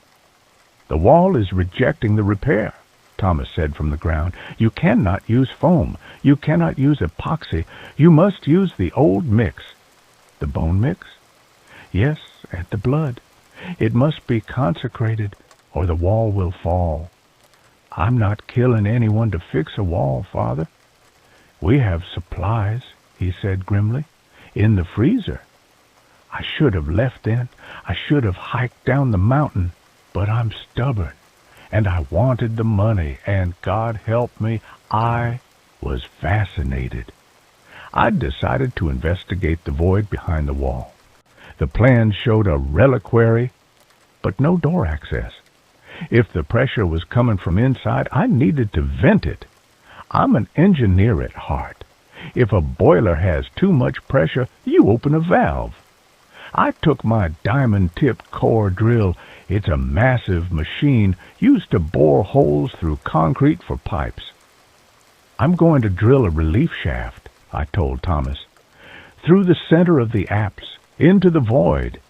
"The wall is rejecting the repair," Thomas said from the ground. "You cannot use foam. You cannot use epoxy. You must use the old mix." "The bone mix?" "Yes, and the blood. It must be consecrated, or the wall will fall." "I'm not killing anyone to fix a wall, Father." "We have supplies," he said grimly, "in the freezer." I should have left then. I should have hiked down the mountain. But I'm stubborn, and I wanted the money, and God help me, I was fascinated. I'd decided to investigate the void behind the wall. The plan showed a reliquary, but no door access. If the pressure was coming from inside, I needed to vent it. I'm an engineer at heart. If a boiler has too much pressure, you open a valve. I took my diamond-tipped core drill. It's a massive machine used to bore holes through concrete for pipes. "I'm going to drill a relief shaft," I told Thomas. through the center of the apse, into the void.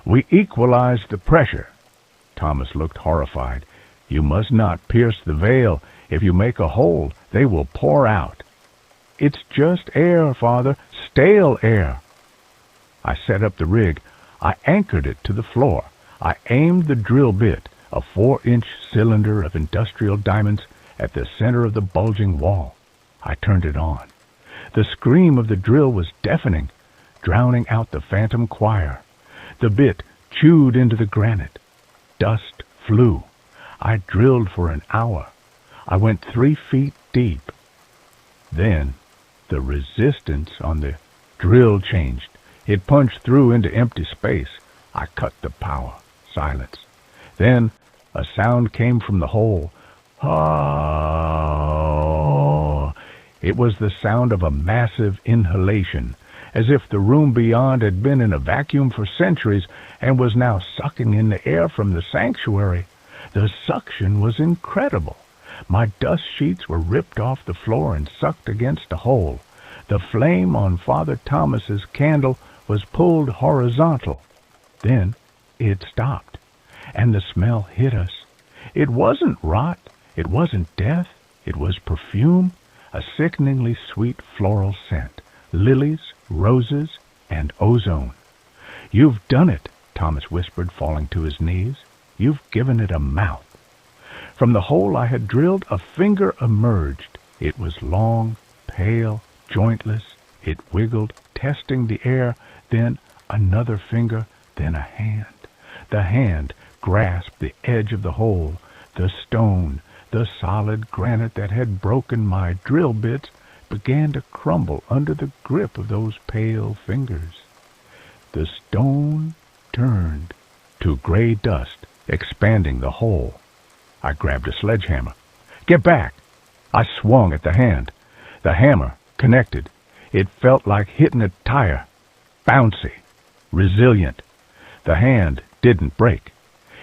We equalized the pressure. Thomas looked horrified. You must not pierce the veil. If you make a hole, they will pour out. It's just air, Father, stale air. I set up the rig. I anchored it to the floor. I aimed the drill bit, a 4-inch cylinder of industrial diamonds, at the center of the bulging wall. I turned it on. The scream of the drill was deafening, drowning out the phantom choir. The bit chewed into the granite. Dust flew. I drilled for an hour. I went 3 feet deep. Then the resistance on the drill changed. It punched through into empty space. I cut the power. Silence. Then a sound came from the hole. Ah! It was the sound of a massive inhalation, as if the room beyond had been in a vacuum for centuries and was now sucking in the air from the sanctuary. The suction was incredible. My dust sheets were ripped off the floor and sucked against the hole. The flame on Father Thomas's candle was pulled horizontal. Then it stopped, and the smell hit us. It wasn't rot. It wasn't death. It was perfume, a sickeningly sweet floral scent, lilies, roses, and ozone. You've done it, Thomas whispered, falling to his knees. You've given it a mouth. From the hole I had drilled, a finger emerged. It was long, pale, jointless. It wiggled, testing the air, then another finger, then a hand. The hand grasped the edge of the hole. The stone, the solid granite that had broken my drill bits, began to crumble under the grip of those pale fingers. The stone turned to gray dust, expanding the hole. I grabbed a sledgehammer. Get back! I swung at the hand. The hammer connected. It felt like hitting a tire. Bouncy. Resilient. The hand didn't break.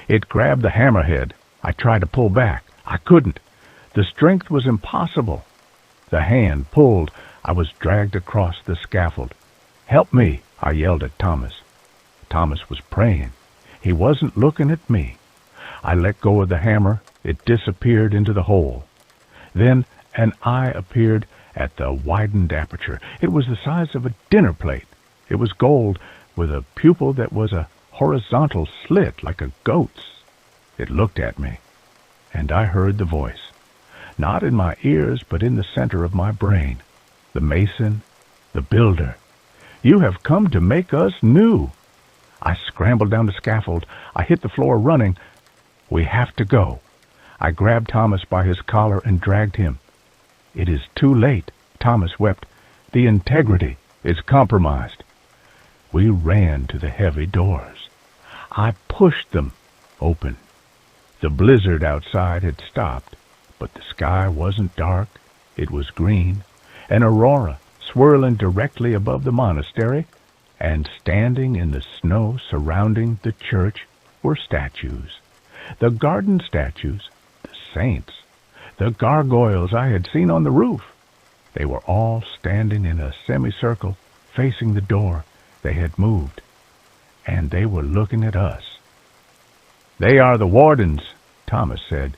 It grabbed the hammerhead. I tried to pull back. I couldn't. The strength was impossible. The hand pulled. I was dragged across the scaffold. Help me, I yelled at Thomas. Thomas was praying. He wasn't looking at me. I let go of the hammer. It disappeared into the hole. Then an eye appeared at the widened aperture. It was the size of a dinner plate. It was gold, with a pupil that was a horizontal slit like a goat's. It looked at me, and I heard the voice, not in my ears, but in the center of my brain. The mason, the builder. You have come to make us new. I scrambled down the scaffold. I hit the floor running. We have to go. I grabbed Thomas by his collar and dragged him. It is too late, Thomas wept. The integrity is compromised. We ran to the heavy doors. I pushed them open. The blizzard outside had stopped, but the sky wasn't dark. It was green, an aurora swirling directly above the monastery, and standing in the snow surrounding the church were statues. The garden statues, the saints, the gargoyles I had seen on the roof. They were all standing in a semicircle facing the door. They had moved, and they were looking at us. They are the wardens, Thomas said.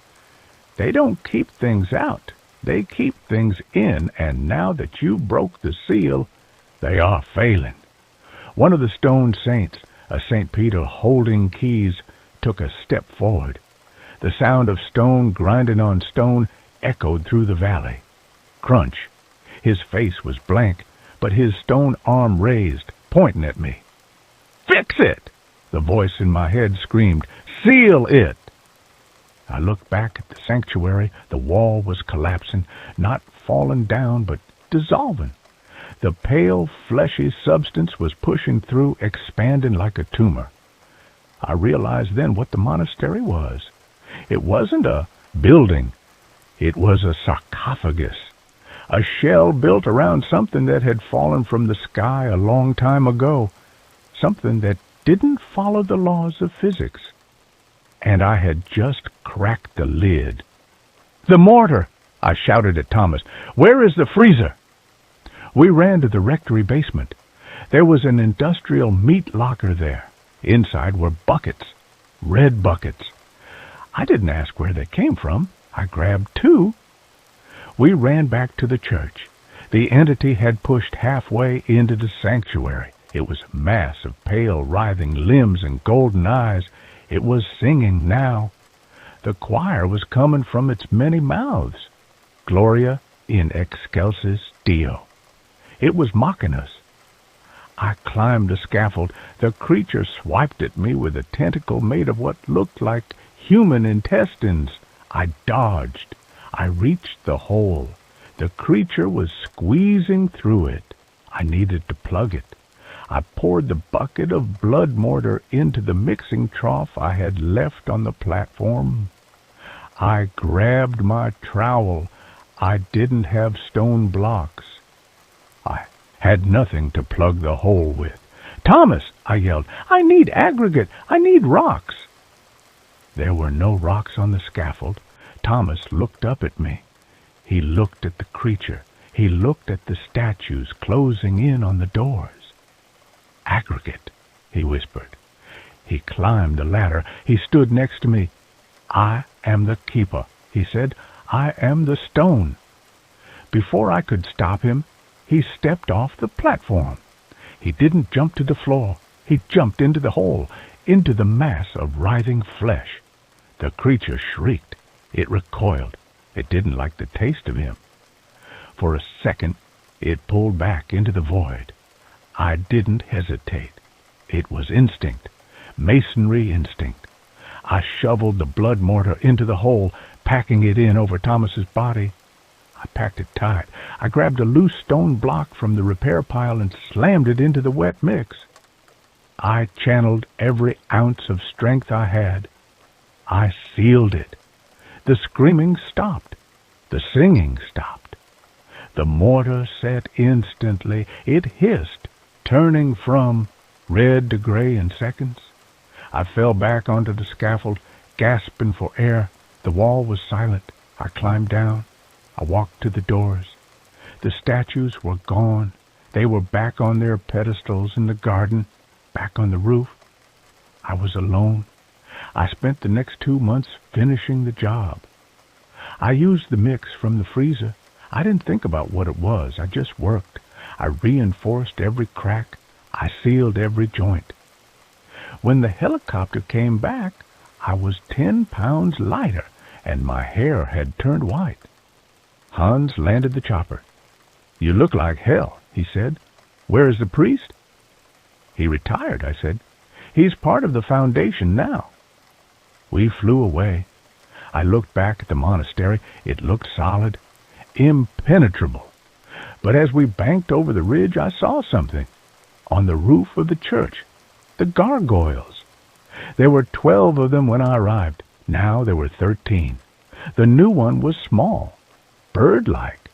They don't keep things out. They keep things in, and now that you broke the seal, they are failing. One of the stone saints, a St. Peter holding keys, took a step forward. The sound of stone grinding on stone echoed through the valley. Crunch. His face was blank, but his stone arm raised, pointing at me. Fix it! The voice in my head screamed. Seal it! I looked back at the sanctuary. The wall was collapsing, not falling down, but dissolving. The pale, fleshy substance was pushing through, expanding like a tumor. I realized then what the monastery was. It wasn't a building. It was a sarcophagus, a shell built around something that had fallen from the sky a long time ago, something that didn't follow the laws of physics. And I had just cracked the lid. The mortar! I shouted at Thomas. Where is the freezer? We ran to the rectory basement. There was an industrial meat locker there. Inside were buckets, red buckets. I didn't ask where they came from. I grabbed two. We ran back to the church. The entity had pushed halfway into the sanctuary. It was a mass of pale, writhing limbs and golden eyes. It was singing now. The choir was coming from its many mouths. Gloria in excelsis Deo. It was mocking us. I climbed the scaffold. The creature swiped at me with a tentacle made of what looked like human intestines. I dodged. I reached the hole. The creature was squeezing through it. I needed to plug it. I poured the bucket of blood mortar into the mixing trough I had left on the platform. I grabbed my trowel. I didn't have stone blocks. I had nothing to plug the hole with. "Thomas," I yelled, "I need aggregate. I need rocks." There were no rocks on the scaffold. Thomas looked up at me. He looked at the creature. He looked at the statues closing in on the doors. "Aggregate," he whispered. He climbed the ladder. He stood next to me. "I am the keeper," he said. "I am the stone." Before I could stop him, he stepped off the platform. He didn't jump to the floor. He jumped into the hole, into the mass of writhing flesh. The creature shrieked. It recoiled. It didn't like the taste of him. For a second, it pulled back into the void. I didn't hesitate. It was instinct, masonry instinct. I shoveled the blood mortar into the hole, packing it in over Thomas's body. I packed it tight. I grabbed a loose stone block from the repair pile and slammed it into the wet mix. I channeled every ounce of strength I had. I sealed it. The screaming stopped. The singing stopped. The mortar set instantly. It hissed, turning from red to gray in seconds. I fell back onto the scaffold, gasping for air. The wall was silent. I climbed down. I walked to the doors. The statues were gone. They were back on their pedestals in the garden, back on the roof. I was alone. I spent the next 2 months finishing the job. I used the mix from the freezer. I didn't think about what it was. I just worked. I reinforced every crack. I sealed every joint. When the helicopter came back, I was 10 pounds lighter, and my hair had turned white. Hans landed the chopper. "You look like hell," he said. "Where is the priest?" "He retired," I said. "He's part of the foundation now." We flew away. I looked back at the monastery. It looked solid, impenetrable. But as we banked over the ridge, I saw something. On the roof of the church, the gargoyles. There were 12 of them when I arrived. Now there were 13. The new one was small, bird-like.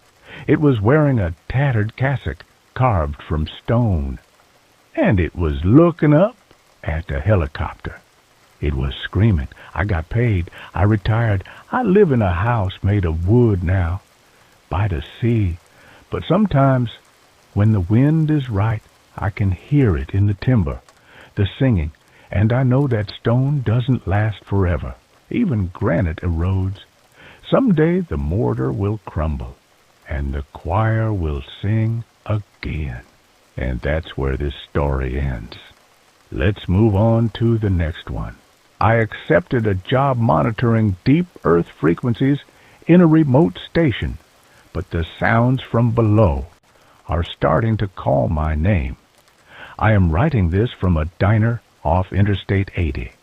It was wearing a tattered cassock carved from stone. And it was looking up at the helicopter. It was screaming. I got paid. I retired. I live in a house made of wood now, by the sea. But sometimes, when the wind is right, I can hear it in the timber, the singing, and I know that stone doesn't last forever. Even granite erodes. Someday the mortar will crumble, and the choir will sing again. And that's where this story ends. Let's move on to the next one. I accepted a job monitoring deep earth frequencies in a remote station, but the sounds from below are starting to call my name. I am writing this from a diner off Interstate 80.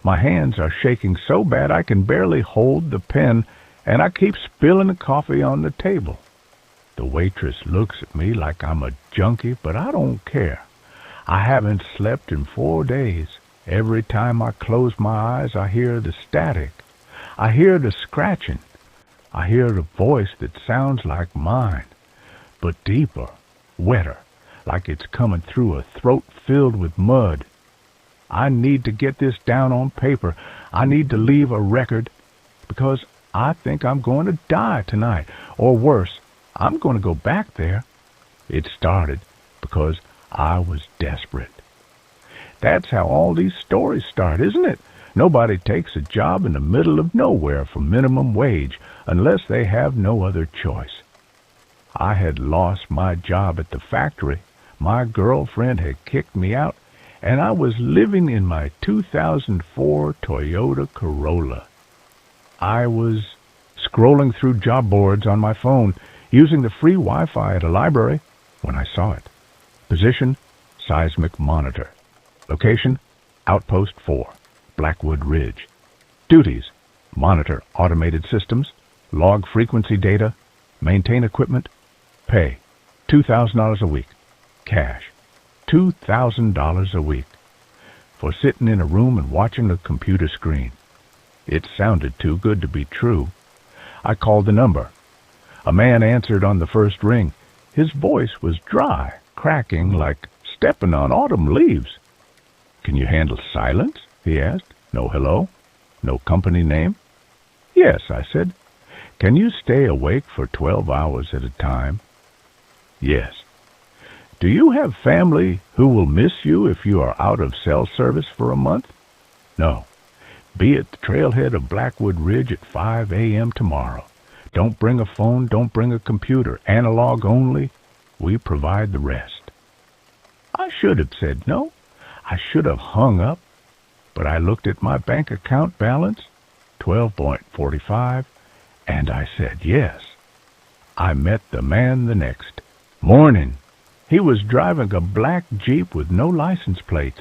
My hands are shaking so bad I can barely hold the pen, and I keep spilling the coffee on the table. The waitress looks at me like I'm a junkie, but I don't care. I haven't slept in 4 days. Every time I close my eyes, I hear the static. I hear the scratching. I hear a voice that sounds like mine, but deeper, wetter, like it's coming through a throat filled with mud. I need to get this down on paper. I need to leave a record, because I think I'm going to die tonight. Or worse, I'm going to go back there. It started because I was desperate. That's how all these stories start, isn't it? Nobody takes a job in the middle of nowhere for minimum wage unless they have no other choice. I had lost my job at the factory. My girlfriend had kicked me out, and I was living in my 2004 Toyota Corolla. I was scrolling through job boards on my phone, using the free Wi-Fi at a library, when I saw it. Position, seismic monitor. Location, Outpost 4, Blackwood Ridge. Duties, monitor automated systems, log frequency data, maintain equipment. Pay, $2,000 a week. Cash, $2,000 a week. For sitting in a room and watching a computer screen. It sounded too good to be true. I called the number. A man answered on the first ring. His voice was dry, cracking like stepping on autumn leaves. "Can you handle silence?" he asked. "No hello? No company name?" "Yes," I said. "Can you stay awake for 12 hours at a time?" "Yes." "Do you have family who will miss you if you are out of cell service for a month?" "No." "Be at the trailhead of Blackwood Ridge at 5 a.m. tomorrow. Don't bring a phone, don't bring a computer. Analog only. We provide the rest." I should have said no. I should have hung up. But I looked at my bank account balance, 12.45, and I said yes. I met the man the next morning. He was driving a black Jeep with no license plates.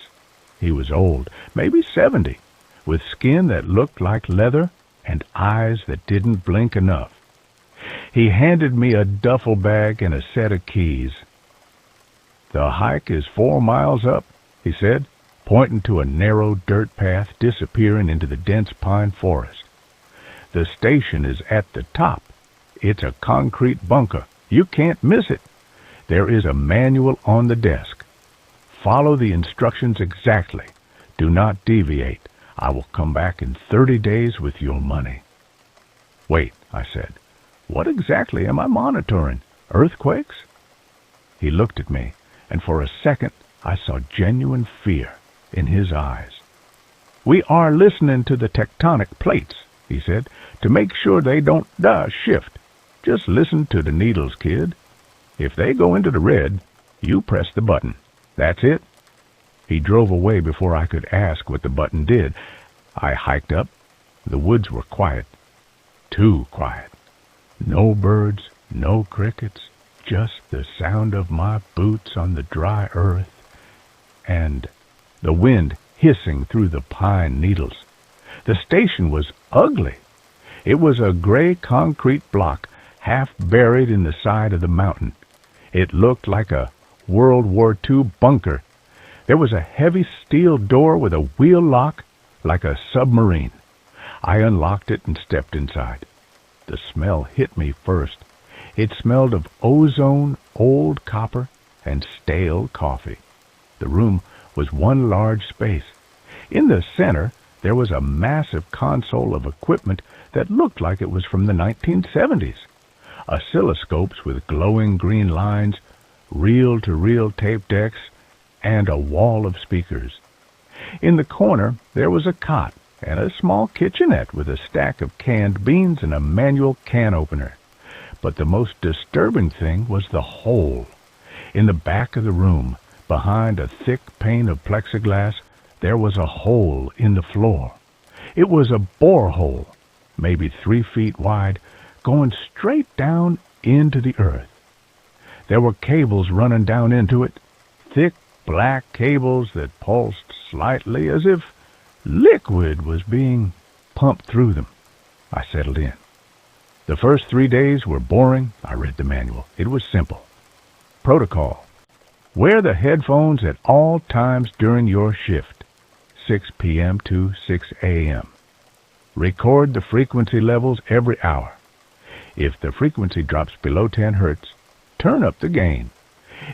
He was old, maybe 70, with skin that looked like leather and eyes that didn't blink enough. He handed me a duffel bag and a set of keys. "The hike is 4 miles up," he said, pointing to a narrow dirt path disappearing into the dense pine forest. "The station is at the top. It's a concrete bunker. You can't miss it. There is a manual on the desk. Follow the instructions exactly. Do not deviate. I will come back in 30 days with your money." "Wait," I said. "What exactly am I monitoring? Earthquakes?" He looked at me, and for a second I saw genuine fear in his eyes. "We are listening to the tectonic plates," he said, "to make sure they don't shift. Just listen to the needles, kid. If they go into the red, you press the button. That's it." He drove away before I could ask what the button did. I hiked up. The woods were quiet. Too quiet. No birds, no crickets, just the sound of my boots on the dry earth, and the wind hissing through the pine needles. The station was ugly. It was a gray concrete block, half buried in the side of the mountain. It looked like a World War II bunker. There was a heavy steel door with a wheel lock, like a submarine. I unlocked it and stepped inside. The smell hit me first. It smelled of ozone, old copper, and stale coffee. The room was one large space. In the center, there was a massive console of equipment that looked like it was from the 1970s. Oscilloscopes with glowing green lines, reel-to-reel tape decks, and a wall of speakers. In the corner, there was a cot and a small kitchenette with a stack of canned beans and a manual can opener. But the most disturbing thing was the hole. In the back of the room, behind a thick pane of plexiglass, there was a hole in the floor. It was a borehole, maybe 3 feet wide, going straight down into the earth. There were cables running down into it, thick black cables that pulsed slightly as if liquid was being pumped through them. I settled in. The first 3 days were boring. I read the manual. It was simple. Protocol. Wear the headphones at all times during your shift, 6 p.m. to 6 a.m. Record the frequency levels every hour. If the frequency drops below 10 hertz, turn up the gain.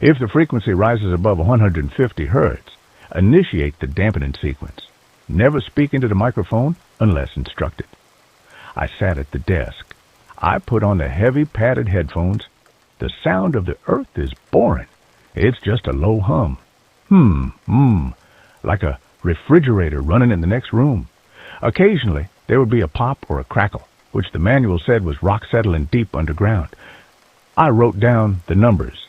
If the frequency rises above 150 hertz, initiate the dampening sequence. Never speak into the microphone unless instructed. I sat at the desk. I put on the heavy padded headphones. The sound of the earth is boring. It's just a low hum. Like a refrigerator running in the next room. Occasionally, there would be a pop or a crackle, which the manual said was rock settling deep underground. I wrote down the numbers.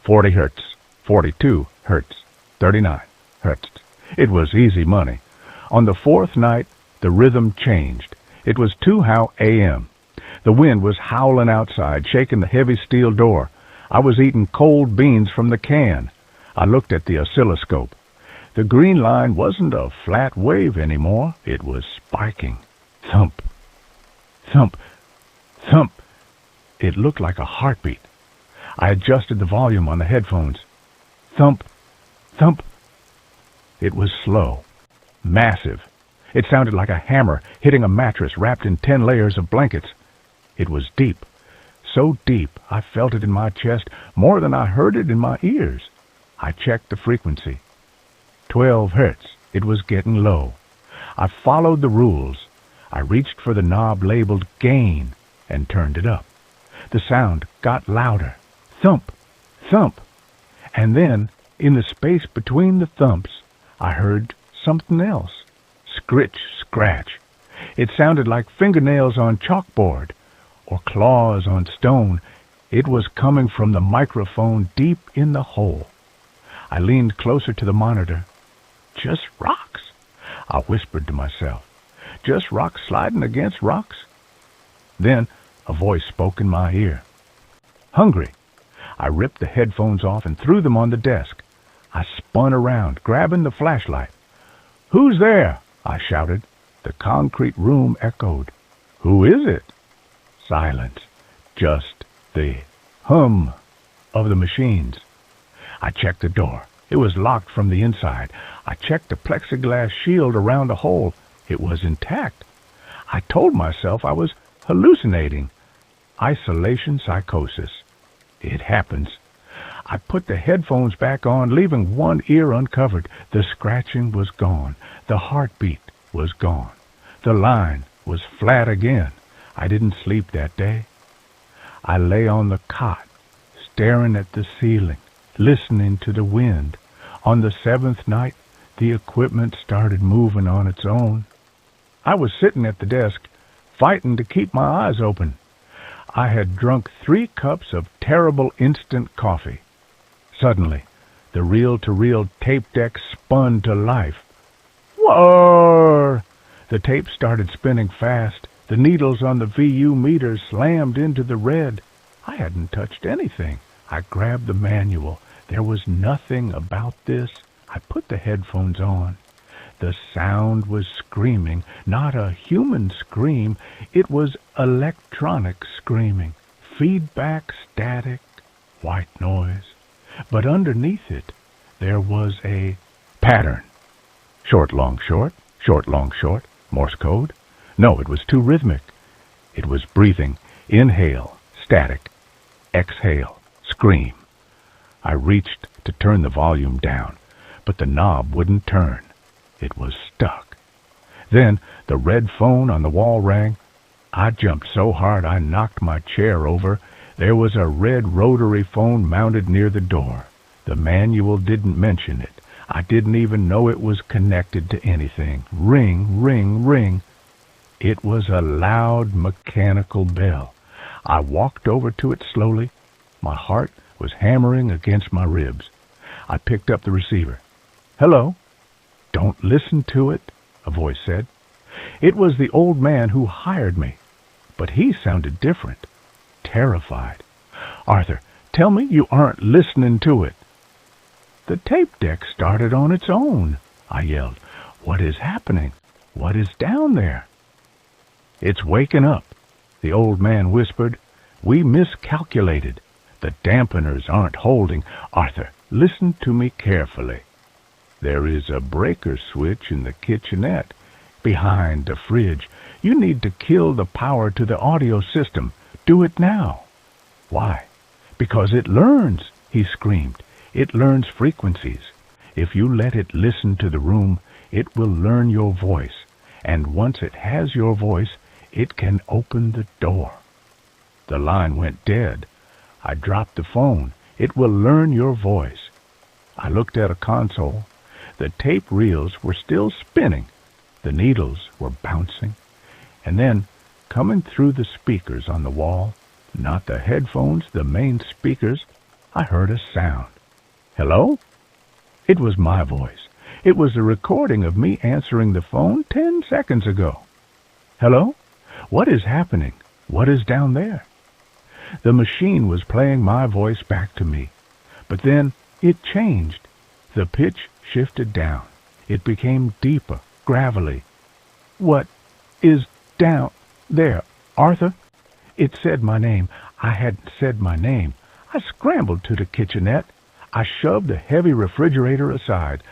40 hertz, 42 hertz, 39 hertz. It was easy money. On the fourth night, the rhythm changed. It was 2 a.m. The wind was howling outside, shaking the heavy steel door. I was eating cold beans from the can. I looked at the oscilloscope. The green line wasn't a flat wave anymore. It was spiking. Thump, thump, thump. It looked like a heartbeat. I adjusted the volume on the headphones. Thump, thump. It was slow, massive. It sounded like a hammer hitting a mattress wrapped in 10 layers of blankets. It was deep, so deep I felt it in my chest more than I heard it in my ears. I checked the frequency. 12 hertz. It was getting low. I followed the rules. I reached for the knob labeled gain and turned it up. The sound got louder. Thump, thump. And then, in the space between the thumps, I heard something else. Scritch, scratch. It sounded like fingernails on chalkboard or claws on stone. It was coming from the microphone deep in the hole. I leaned closer to the monitor. Just rocks, I whispered to myself. Just rocks sliding against rocks. Then a voice spoke in my ear. Hungry. I ripped the headphones off and threw them on the desk. I spun around, grabbing the flashlight. Who's there? I shouted. The concrete room echoed. Who is it? Silence. Just the hum of the machines. I checked the door. It was locked from the inside. I checked the plexiglass shield around the hole. It was intact. I told myself I was hallucinating. Isolation psychosis. It happens. I put the headphones back on, leaving one ear uncovered. The scratching was gone. The heartbeat was gone. The line was flat again. I didn't sleep that day. I lay on the cot, staring at the ceiling, listening to the wind. On the 7th night, the equipment started moving on its own. I was sitting at the desk, fighting to keep my eyes open. I had drunk 3 cups of terrible instant coffee. Suddenly, the reel-to-reel tape deck spun to life. Whoa! The tape started spinning fast. The needles on the VU meter slammed into the red. I hadn't touched anything. I grabbed the manual. There was nothing about this. I put the headphones on. The sound was screaming, not a human scream. It was electronic screaming. Feedback, static, white noise. But underneath it, there was a pattern. Short, long, short, short, long, short, Morse code. No, it was too rhythmic. It was breathing. Inhale, static. Exhale, scream. I reached to turn the volume down, but the knob wouldn't turn. It was stuck. Then the red phone on the wall rang. I jumped so hard I knocked my chair over. There was a red rotary phone mounted near the door. The manual didn't mention it. I didn't even know it was connected to anything. Ring, ring, ring. It was a loud mechanical bell. I walked over to it slowly. My heart was hammering against my ribs. I picked up the receiver. Hello? Don't listen to it, a voice said. It was the old man who hired me, but he sounded different, terrified. Arthur, tell me you aren't listening to it. The tape deck started on its own, I yelled. What is happening? What is down there? It's waking up, the old man whispered. We miscalculated. The dampeners aren't holding. Arthur, listen to me carefully. There is a breaker switch in the kitchenette, behind the fridge. You need to kill the power to the audio system. Do it now. Why? Because it learns, he screamed. It learns frequencies. If you let it listen to the room, it will learn your voice. And once it has your voice, it can open the door. The line went dead. I dropped the phone. It will learn your voice. I looked at a console. The tape reels were still spinning. The needles were bouncing. And then, coming through the speakers on the wall, not the headphones, the main speakers, I heard a sound. Hello? It was my voice. It was a recording of me answering the phone 10 seconds ago. Hello? What is happening? What is down there? The machine was playing my voice back to me. But then it changed. The pitch shifted down. It became deeper, gravelly. What is down there, Arthur? It said my name. I hadn't said my name. I scrambled to the kitchenette. I shoved the heavy refrigerator aside.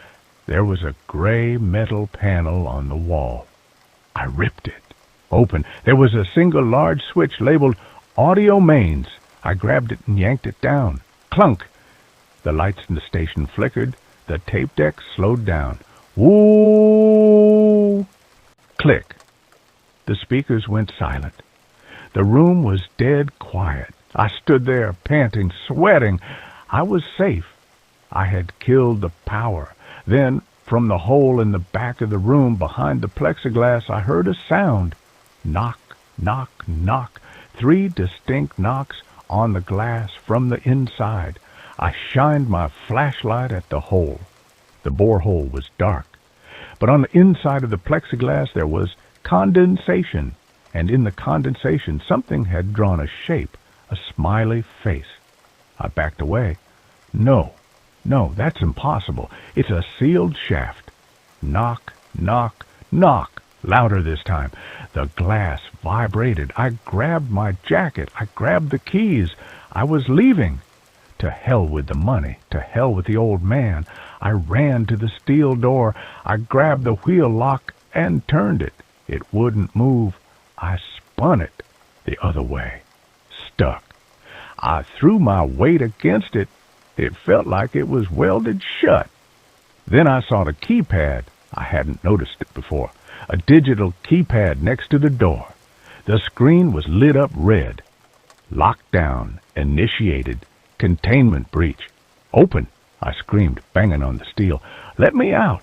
There was a gray metal panel on the wall. I ripped it open. There was a single large switch labeled Audio Mains. I grabbed it and yanked it down. Clunk! The lights in the station flickered. The tape deck slowed down. Woo! Click! The speakers went silent. The room was dead quiet. I stood there, panting, sweating. I was safe. I had killed the power. Then, from the hole in the back of the room behind the plexiglass, I heard a sound. Knock, knock, knock. 3 distinct knocks on the glass from the inside. I shined my flashlight at the hole. The borehole was dark. But on the inside of the plexiglass there was condensation, and in the condensation something had drawn a shape, a smiley face. I backed away. No, that's impossible. It's a sealed shaft. Knock, knock, knock. Louder this time. The glass vibrated. I grabbed my jacket. I grabbed the keys. I was leaving. To hell with the money. To hell with the old man. I ran to the steel door. I grabbed the wheel lock and turned it. It wouldn't move. I spun it the other way. Stuck. I threw my weight against it. It felt like it was welded shut. Then I saw the keypad. I hadn't noticed it before. A digital keypad next to the door. The screen was lit up red. Lockdown. Initiated. Containment breach. Open! I screamed, banging on the steel. Let me out!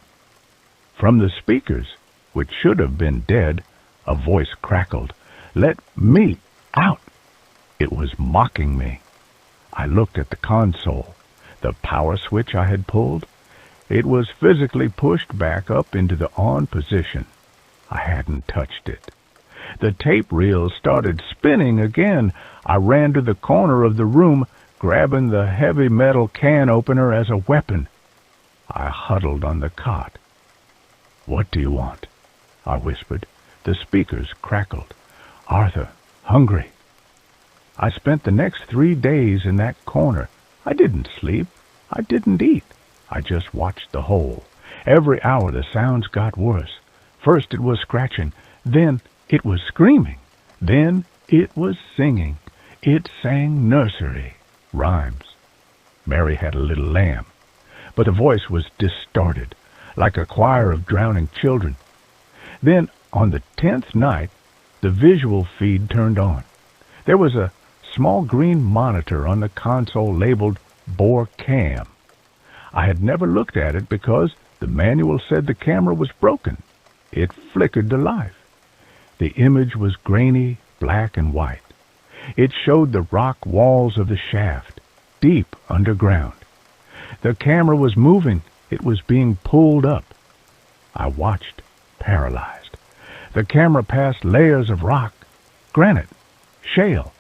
From the speakers, which should have been dead, a voice crackled. Let me out! It was mocking me. I looked at the console. The power switch I had pulled. It was physically pushed back up into the on position. I hadn't touched it. The tape reel started spinning again. I ran to the corner of the room, grabbing the heavy metal can opener as a weapon. I huddled on the cot. What do you want? I whispered. The speakers crackled. Arthur, hungry. I spent the next 3 days in that corner. I didn't sleep. I didn't eat. I just watched the hole. Every hour the sounds got worse. First it was scratching. Then it was screaming. Then it was singing. It sang nursery rhymes. Mary had a little lamb. But the voice was distorted, like a choir of drowning children. Then, on the 10th night, the visual feed turned on. There was a small green monitor on the console labeled Bore Cam. I had never looked at it because the manual said the camera was broken. It flickered to life. The image was grainy, black and white. It showed the rock walls of the shaft, deep underground. The camera was moving. It was being pulled up. I watched, paralyzed. The camera passed layers of rock, granite, shale.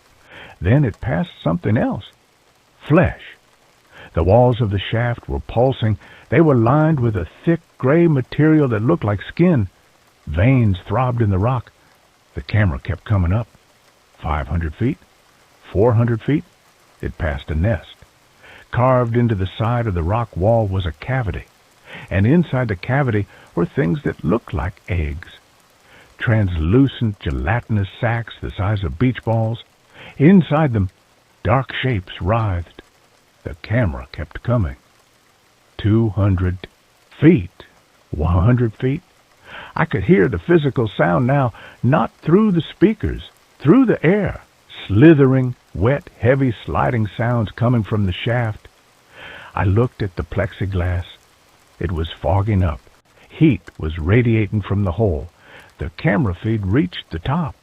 Then it passed something else, flesh. The walls of the shaft were pulsing. They were lined with a thick gray material that looked like skin. Veins throbbed in the rock. The camera kept coming up. 500 feet, 400 feet. It passed a nest. Carved into the side of the rock wall was a cavity, and inside the cavity were things that looked like eggs. Translucent, gelatinous sacs the size of beach balls. Inside them, dark shapes writhed. The camera kept coming. 200 feet, 100 feet. I could hear the physical sound now, not through the speakers, through the air. Slithering, wet, heavy, sliding sounds coming from the shaft. I looked at the plexiglass. It was fogging up. Heat was radiating from the hole. The camera feed reached the top.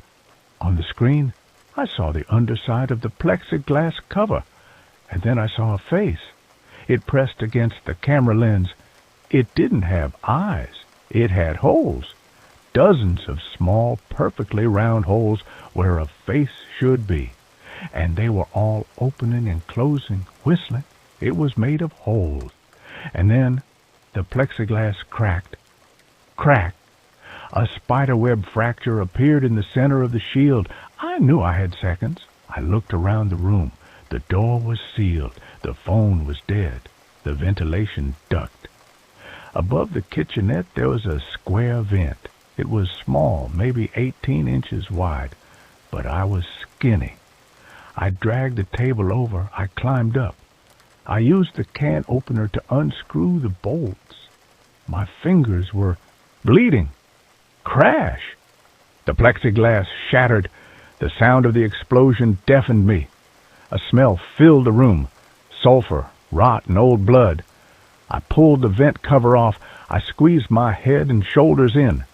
On the screen, I saw the underside of the plexiglass cover, and then I saw a face. It pressed against the camera lens. It didn't have eyes. It had holes. Dozens of small, perfectly round holes where a face should be. And they were all opening and closing, whistling. It was made of holes. And then the plexiglass cracked. Crack! A spiderweb fracture appeared in the center of the shield. I knew I had seconds. I looked around the room. The door was sealed. The phone was dead. The ventilation ducked. Above the kitchenette there was a square vent. It was small, maybe 18 inches wide, but I was skinny. I dragged the table over. I climbed up. I used the can opener to unscrew the bolts. My fingers were bleeding. Crash! The plexiglass shattered. The sound of the explosion deafened me. A smell filled the room. Sulfur, rot, and old blood. I pulled the vent cover off. I squeezed my head and shoulders in.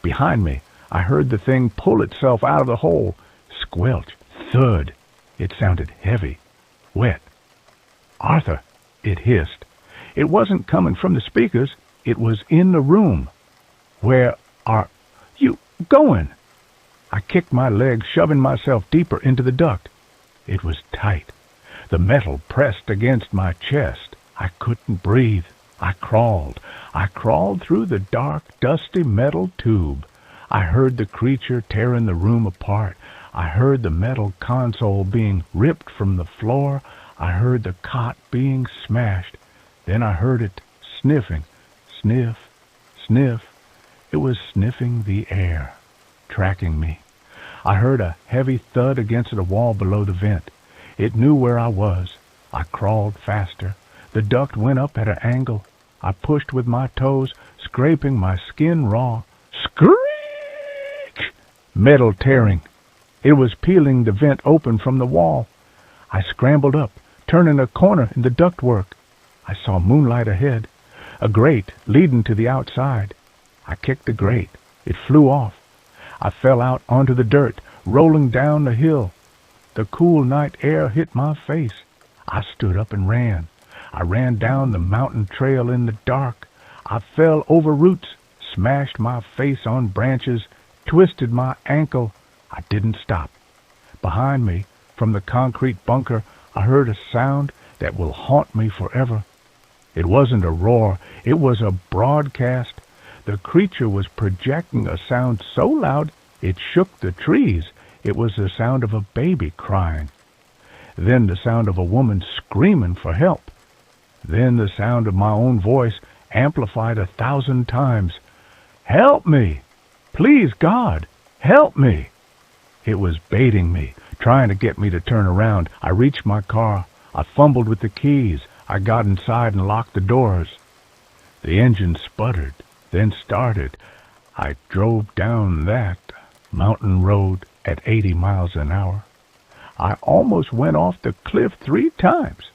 Behind me, I heard the thing pull itself out of the hole. Squelch, thud. It sounded heavy, wet. "Arthur," it hissed. It wasn't coming from the speakers. It was in the room. "Where are you going?" I kicked my legs, shoving myself deeper into the duct. It was tight. The metal pressed against my chest. I couldn't breathe. I crawled. I crawled through the dark, dusty metal tube. I heard the creature tearing the room apart. I heard the metal console being ripped from the floor. I heard the cot being smashed. Then I heard it sniffing. Sniff, sniff. It was sniffing the air, tracking me. I heard a heavy thud against the wall below the vent. It knew where I was. I crawled faster. The duct went up at an angle. I pushed with my toes, scraping my skin raw. Screech! Metal tearing. It was peeling the vent open from the wall. I scrambled up, turning a corner in the ductwork. I saw moonlight ahead, a grate leading to the outside. I kicked the grate. It flew off. I fell out onto the dirt, rolling down the hill. The cool night air hit my face. I stood up and ran. I ran down the mountain trail in the dark. I fell over roots, smashed my face on branches, twisted my ankle. I didn't stop. Behind me, from the concrete bunker, I heard a sound that will haunt me forever. It wasn't a roar. It was a broadcast. The creature was projecting a sound so loud it shook the trees. It was the sound of a baby crying. Then the sound of a woman screaming for help. Then the sound of my own voice amplified 1,000 times. "Help me! Please, God, help me!" It was baiting me, trying to get me to turn around. I reached my car. I fumbled with the keys. I got inside and locked the doors. The engine sputtered, then started. I drove down that mountain road at 80 miles an hour. I almost went off the cliff 3 times.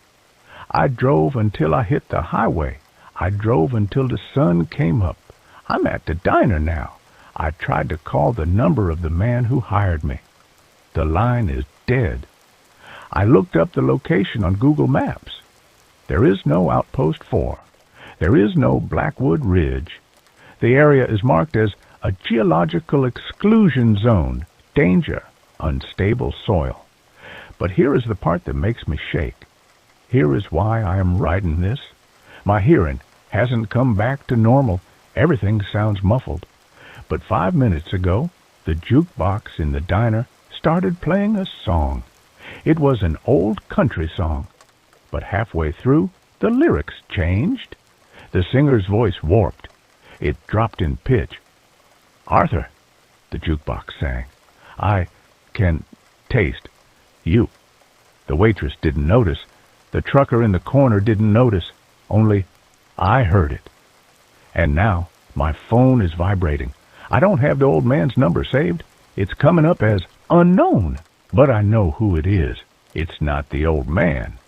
I drove until I hit the highway. I drove until the sun came up. I'm at the diner now. I tried to call the number of the man who hired me. The line is dead. I looked up the location on Google Maps. There is no Outpost 4. There is no Blackwood Ridge. The area is marked as a geological exclusion zone, danger, unstable soil. But here is the part that makes me shake. Here is why I am writing this. My hearing hasn't come back to normal. Everything sounds muffled. But 5 minutes ago, the jukebox in the diner started playing a song. It was an old country song. But halfway through, the lyrics changed. The singer's voice warped. It dropped in pitch. "Arthur," the jukebox sang, "I can taste you." The waitress didn't notice. The trucker in the corner didn't notice. Only I heard it. And now my phone is vibrating. I don't have the old man's number saved. It's coming up as unknown. But I know who it is. It's not the old man.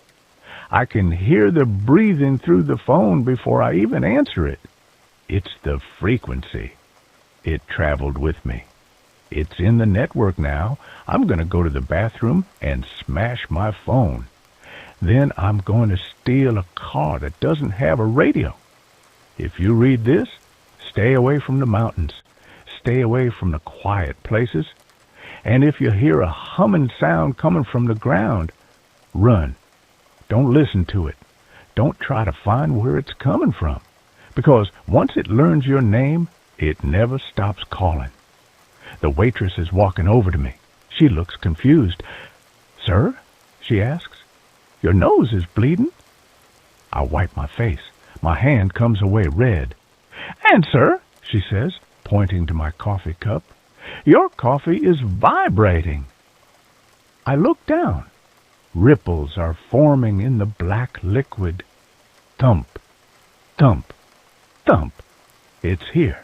I can hear the breathing through the phone before I even answer it. It's the frequency. It traveled with me. It's in the network now. I'm going to go to the bathroom and smash my phone. Then I'm going to steal a car that doesn't have a radio. If you read this, stay away from the mountains. Stay away from the quiet places. And if you hear a humming sound coming from the ground, run. Don't listen to it. Don't try to find where it's coming from. Because once it learns your name, it never stops calling. The waitress is walking over to me. She looks confused. "Sir?" she asks. "Your nose is bleeding." I wipe my face. My hand comes away red. "And, sir," she says, pointing to my coffee cup, "your coffee is vibrating." I look down. Ripples are forming in the black liquid. Thump, thump, thump. It's here.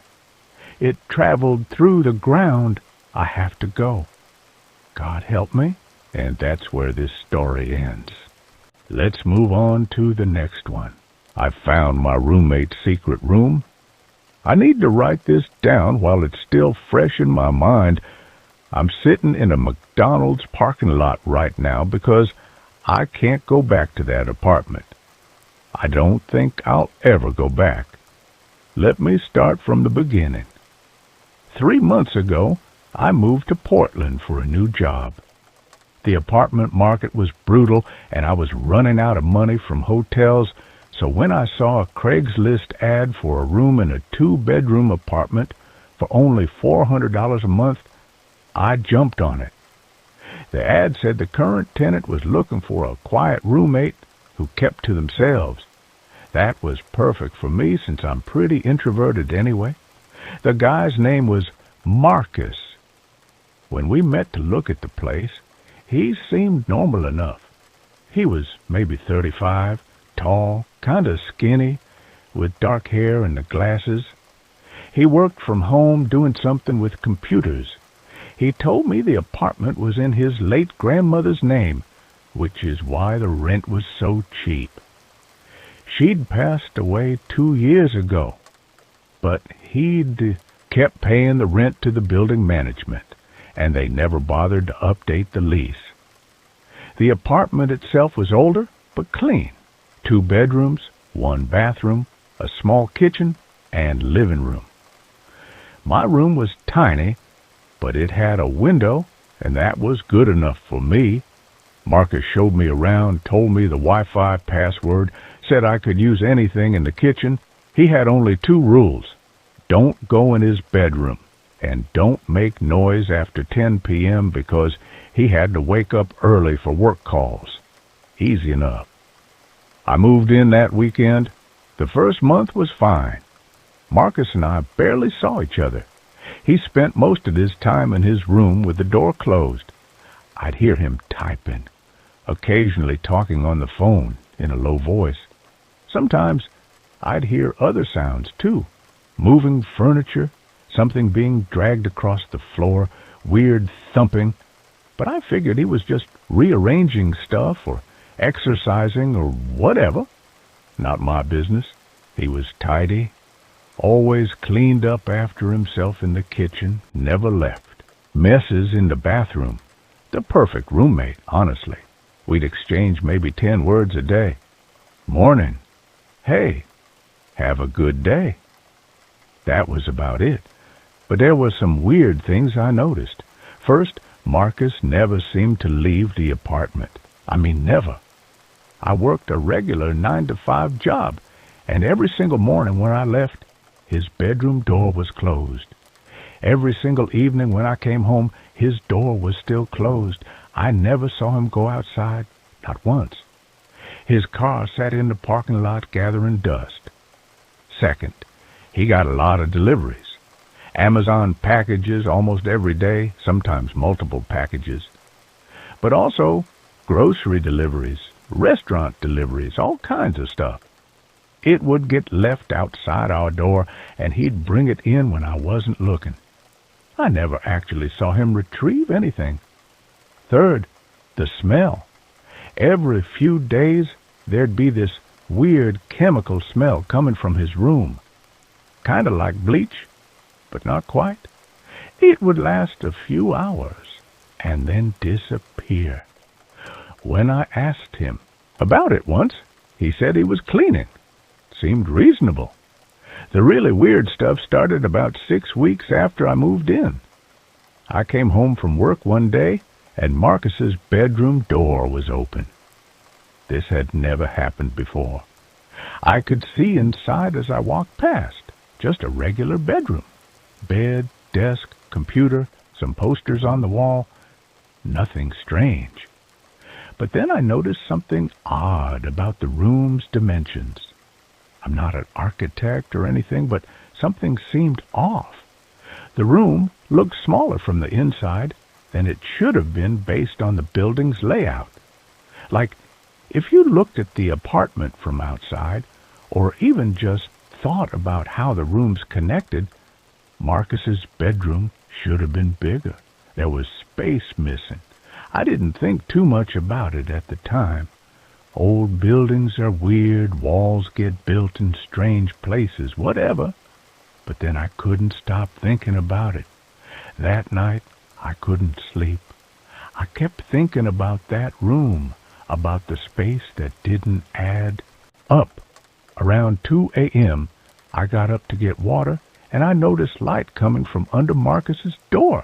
It traveled through the ground. I have to go. God help me. And that's where this story ends. Let's move on to the next one. I found my roommate's secret room. I need to write this down while it's still fresh in my mind. I'm sitting in a McDonald's parking lot right now because I can't go back to that apartment. I don't think I'll ever go back. Let me start from the beginning. 3 months ago, I moved to Portland for a new job. The apartment market was brutal, and I was running out of money from hotels, so when I saw a Craigslist ad for a room in a 2-bedroom apartment for only $400 a month, I jumped on it. The ad said the current tenant was looking for a quiet roommate who kept to themselves. That was perfect for me since I'm pretty introverted anyway. The guy's name was Marcus. When we met to look at the place, he seemed normal enough. He was maybe 35, tall, kind of skinny, with dark hair and the glasses. He worked from home doing something with computers. He told me the apartment was in his late grandmother's name, which is why the rent was so cheap. She'd passed away 2 years ago, but he'd kept paying the rent to the building management, and they never bothered to update the lease. The apartment itself was older, but clean. 2 bedrooms, 1 bathroom, a small kitchen, and living room. My room was tiny, but it had a window, and that was good enough for me. Marcus showed me around, told me the Wi-Fi password, said I could use anything in the kitchen. He had only 2 rules. Don't go in his bedroom, and don't make noise after 10 p.m. because he had to wake up early for work calls. Easy enough. I moved in that weekend. The first month was fine. Marcus and I barely saw each other. He spent most of his time in his room with the door closed. I'd hear him typing, occasionally talking on the phone in a low voice. Sometimes I'd hear other sounds, too. Moving furniture, something being dragged across the floor, weird thumping. But I figured he was just rearranging stuff or exercising or whatever. Not my business. He was tidy, always cleaned up after himself in the kitchen, never left. Messes in the bathroom. The perfect roommate, honestly. We'd exchange maybe 10 words a day. Morning. Hey. Have a good day. That was about it. But there were some weird things I noticed. First, Marcus never seemed to leave the apartment. I mean, never. I worked a regular 9-to-5 job, and every single morning when I left, his bedroom door was closed. Every single evening when I came home, his door was still closed. I never saw him go outside, not once. His car sat in the parking lot gathering dust. Second, he got a lot of deliveries. Amazon packages almost every day, sometimes multiple packages. But also grocery deliveries, restaurant deliveries, all kinds of stuff. It would get left outside our door, and he'd bring it in when I wasn't looking. I never actually saw him retrieve anything. Third, the smell. Every few days, there'd be this weird chemical smell coming from his room. Kind of like bleach, but not quite. It would last a few hours and then disappear. When I asked him about it once, he said he was cleaning. Seemed reasonable. The really weird stuff started about 6 weeks after I moved in. I came home from work one day, and Marcus's bedroom door was open. This had never happened before. I could see inside as I walked past. Just a regular bedroom. Bed, desk, computer, some posters on the wall. Nothing strange. But then I noticed something odd about the room's dimensions. I'm not an architect or anything, but something seemed off. The room looked smaller from the inside than it should have been based on the building's layout. Like if you looked at the apartment from outside, or even just thought about how the rooms connected, Marcus's bedroom should have been bigger. There was space missing. I didn't think too much about it at the time. Old buildings are weird, walls get built in strange places, whatever. But then I couldn't stop thinking about it. That night, I couldn't sleep. I kept thinking about that room, about the space that didn't add up. Around 2 a.m., I got up to get water, and I noticed light coming from under Marcus's door.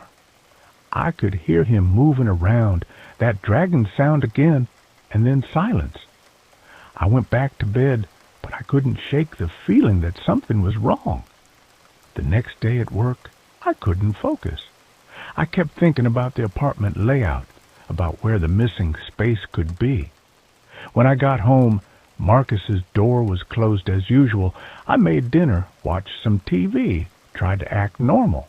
I could hear him moving around, that dragging sound again, and then silence. I went back to bed, but I couldn't shake the feeling that something was wrong. The next day at work, I couldn't focus. I kept thinking about the apartment layout, about where the missing space could be. When I got home, Marcus's door was closed as usual. I made dinner, watched some TV, tried to act normal.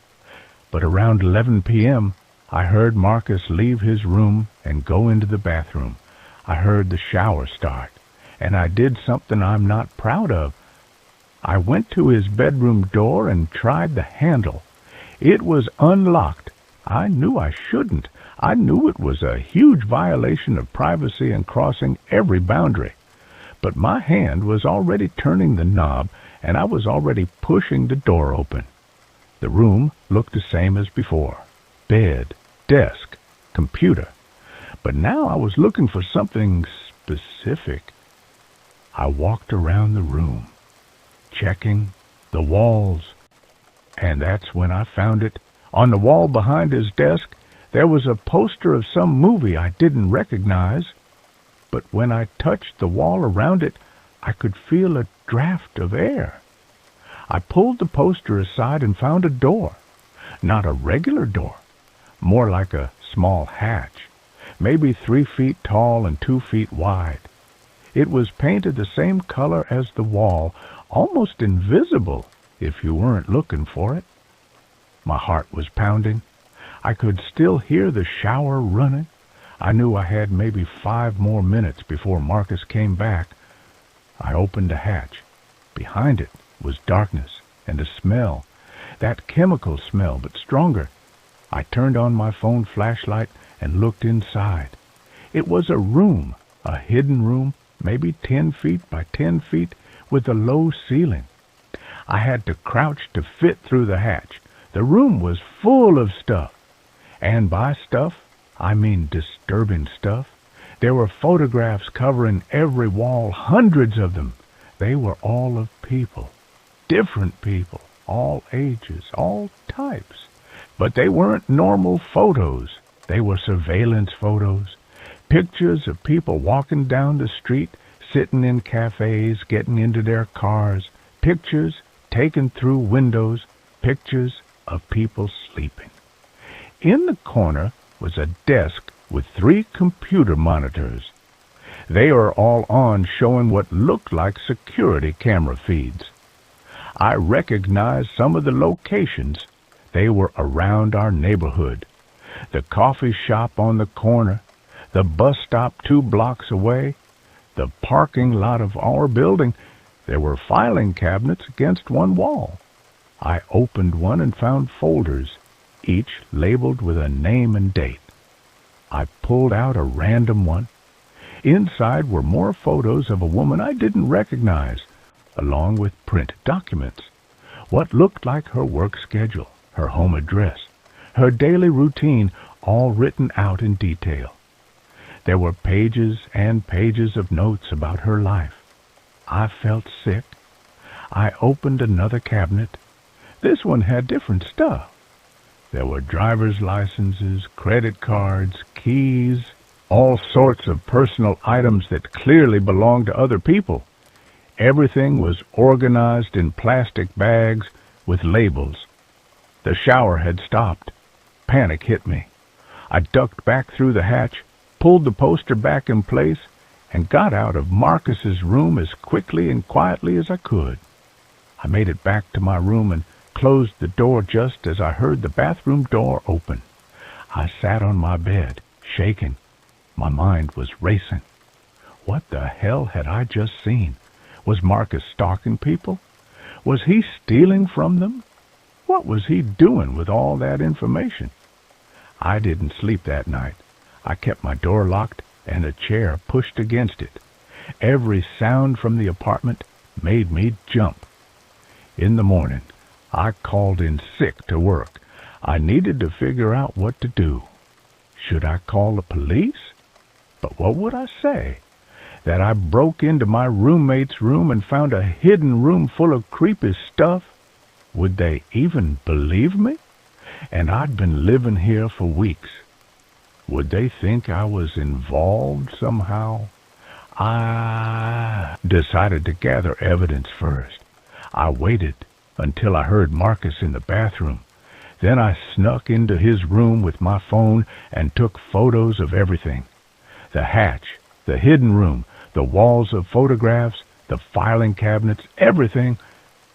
But around 11 p.m., I heard Marcus leave his room and go into the bathroom. I heard the shower start, and I did something I'm not proud of. I went to his bedroom door and tried the handle. It was unlocked. I knew I shouldn't. I knew it was a huge violation of privacy and crossing every boundary. But my hand was already turning the knob, and I was already pushing the door open. The room looked the same as before. Bed, desk, computer. But now I was looking for something specific. I walked around the room, checking the walls. And that's when I found it. On the wall behind his desk, there was a poster of some movie I didn't recognize. But when I touched the wall around it, I could feel a draft of air. I pulled the poster aside and found a door. Not a regular door, more like a small hatch, maybe 3 feet tall and 2 feet wide. It was painted the same color as the wall, almost invisible if you weren't looking for it. My heart was pounding. I could still hear the shower running. I knew I had maybe 5 more minutes before Marcus came back. I opened the hatch. Behind it was darkness and a smell, that chemical smell, but stronger. I turned on my phone flashlight and looked inside. It was a room, a hidden room, maybe 10 feet by 10 feet, with a low ceiling. I had to crouch to fit through the hatch. The room was full of stuff. And by stuff, I mean disturbing stuff. There were photographs covering every wall, hundreds of them. They were all of people, different people, all ages, all types. But they weren't normal photos. They were surveillance photos, pictures of people walking down the street, sitting in cafes, getting into their cars, pictures taken through windows, pictures of people sleeping. In the corner was a desk with 3 computer monitors. They were all on, showing what looked like security camera feeds. I recognized some of the locations. They were around our neighborhood. The coffee shop on the corner, the bus stop 2 blocks away, the parking lot of our building. There were filing cabinets against one wall. I opened one and found folders, each labeled with a name and date. I pulled out a random one. Inside were more photos of a woman I didn't recognize, along with printed documents. What looked like her work schedule, her home address, her daily routine, all written out in detail. There were pages and pages of notes about her life. I felt sick. I opened another cabinet. This one had different stuff. There were driver's licenses, credit cards, keys, all sorts of personal items that clearly belonged to other people. Everything was organized in plastic bags with labels. The shower had stopped. Panic hit me. I ducked back through the hatch, pulled the poster back in place, and got out of Marcus's room as quickly and quietly as I could. I made it back to my room and closed the door just as I heard the bathroom door open. I sat on my bed, shaking. My mind was racing. What the hell had I just seen? Was Marcus stalking people? Was he stealing from them? What was he doing with all that information? I didn't sleep that night. I kept my door locked and a chair pushed against it. Every sound from the apartment made me jump. In the morning, I called in sick to work. I needed to figure out what to do. Should I call the police? But what would I say? That I broke into my roommate's room and found a hidden room full of creepy stuff? Would they even believe me? And I'd been living here for weeks. Would they think I was involved somehow? I decided to gather evidence first. I waited until I heard Marcus in the bathroom. Then I snuck into his room with my phone and took photos of everything. The hatch, the hidden room, the walls of photographs, the filing cabinets, everything.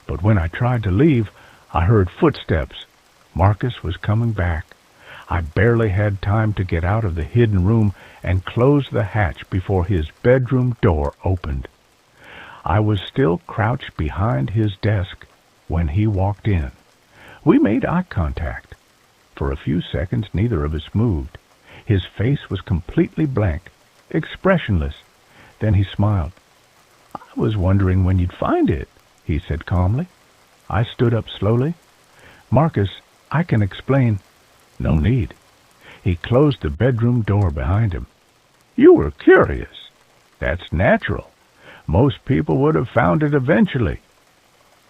But when I tried to leave, I heard footsteps. Marcus was coming back. I barely had time to get out of the hidden room and close the hatch before his bedroom door opened. I was still crouched behind his desk when he walked in. We made eye contact. For a few seconds, neither of us moved. His face was completely blank, expressionless. Then he smiled. "I was wondering when you'd find it," he said calmly. I stood up slowly. "Marcus, I can explain." "No need." He closed the bedroom door behind him. "You were curious. That's natural. Most people would have found it eventually."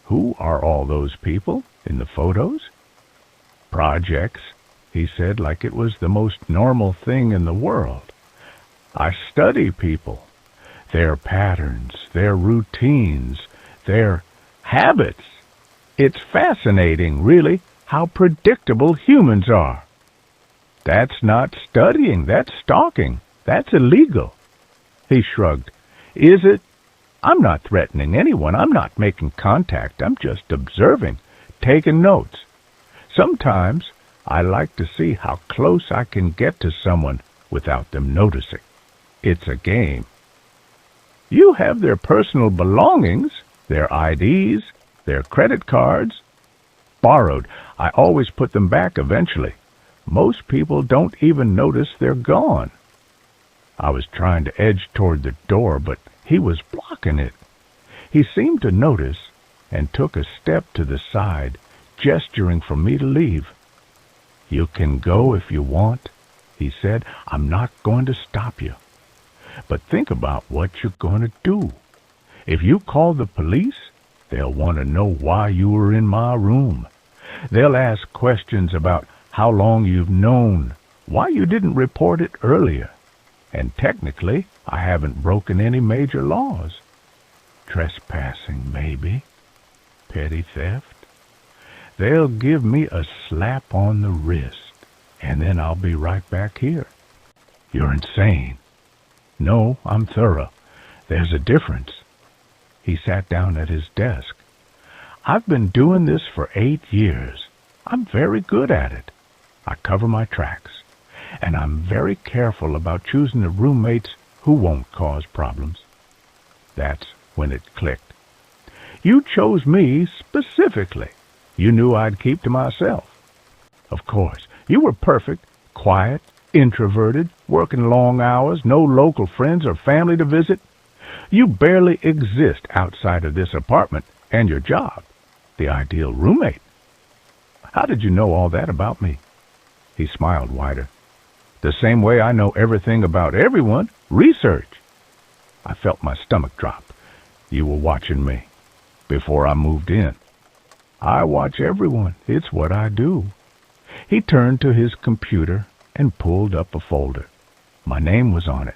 "Who are all those people in the photos?" "Projects," he said like it was the most normal thing in the world. "I study people, their patterns, their routines, their habits. It's fascinating, really, how predictable humans are." "That's not studying, that's stalking. That's illegal." He shrugged. "Is it? I'm not threatening anyone. I'm not making contact. I'm just observing, taking notes. Sometimes I like to see how close I can get to someone without them noticing. It's a game." "You have their personal belongings, their IDs, their credit cards." "Borrowed. I always put them back eventually. Most people don't even notice they're gone." I was trying to edge toward the door, but he was blocking it. He seemed to notice and took a step to the side, gesturing for me to leave. "You can go if you want," he said. "I'm not going to stop you. But think about what you're going to do. If you call the police, they'll want to know why you were in my room. They'll ask questions about how long you've known, why you didn't report it earlier. And technically, I haven't broken any major laws. Trespassing, maybe. Petty theft. They'll give me a slap on the wrist, and then I'll be right back here." "You're insane." "No, I'm thorough. There's a difference." He sat down at his desk. "I've been doing this for 8 years. I'm very good at it. I cover my tracks. And I'm very careful about choosing the roommates who won't cause problems." That's when it clicked. "You chose me specifically. You knew I'd keep to myself." "Of course. You were perfect, quiet, Introverted, working long hours, no local friends or family to visit. You barely exist outside of this apartment and your job. The ideal roommate. How did you know all that about me? He smiled wider. The same way I know everything about everyone. Research. I felt my stomach drop. You were watching me. Before I moved in. I watch everyone. It's what I do. He turned to his computer and pulled up a folder. My name was on it.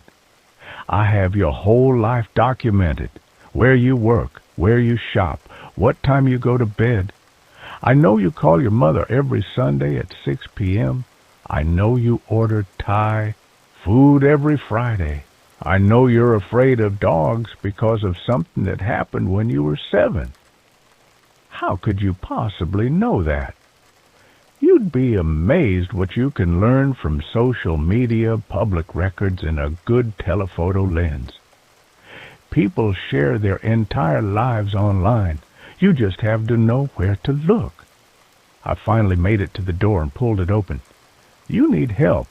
I have your whole life documented. Where you work, where you shop, what time you go to bed. I know you call your mother every Sunday at 6 p.m. I know you order Thai food every Friday. I know you're afraid of dogs because of something that happened when you were 7. How could you possibly know that? You'd be amazed what you can learn from social media, public records, and a good telephoto lens. People share their entire lives online. You just have to know where to look. I finally made it to the door and pulled it open. You need help.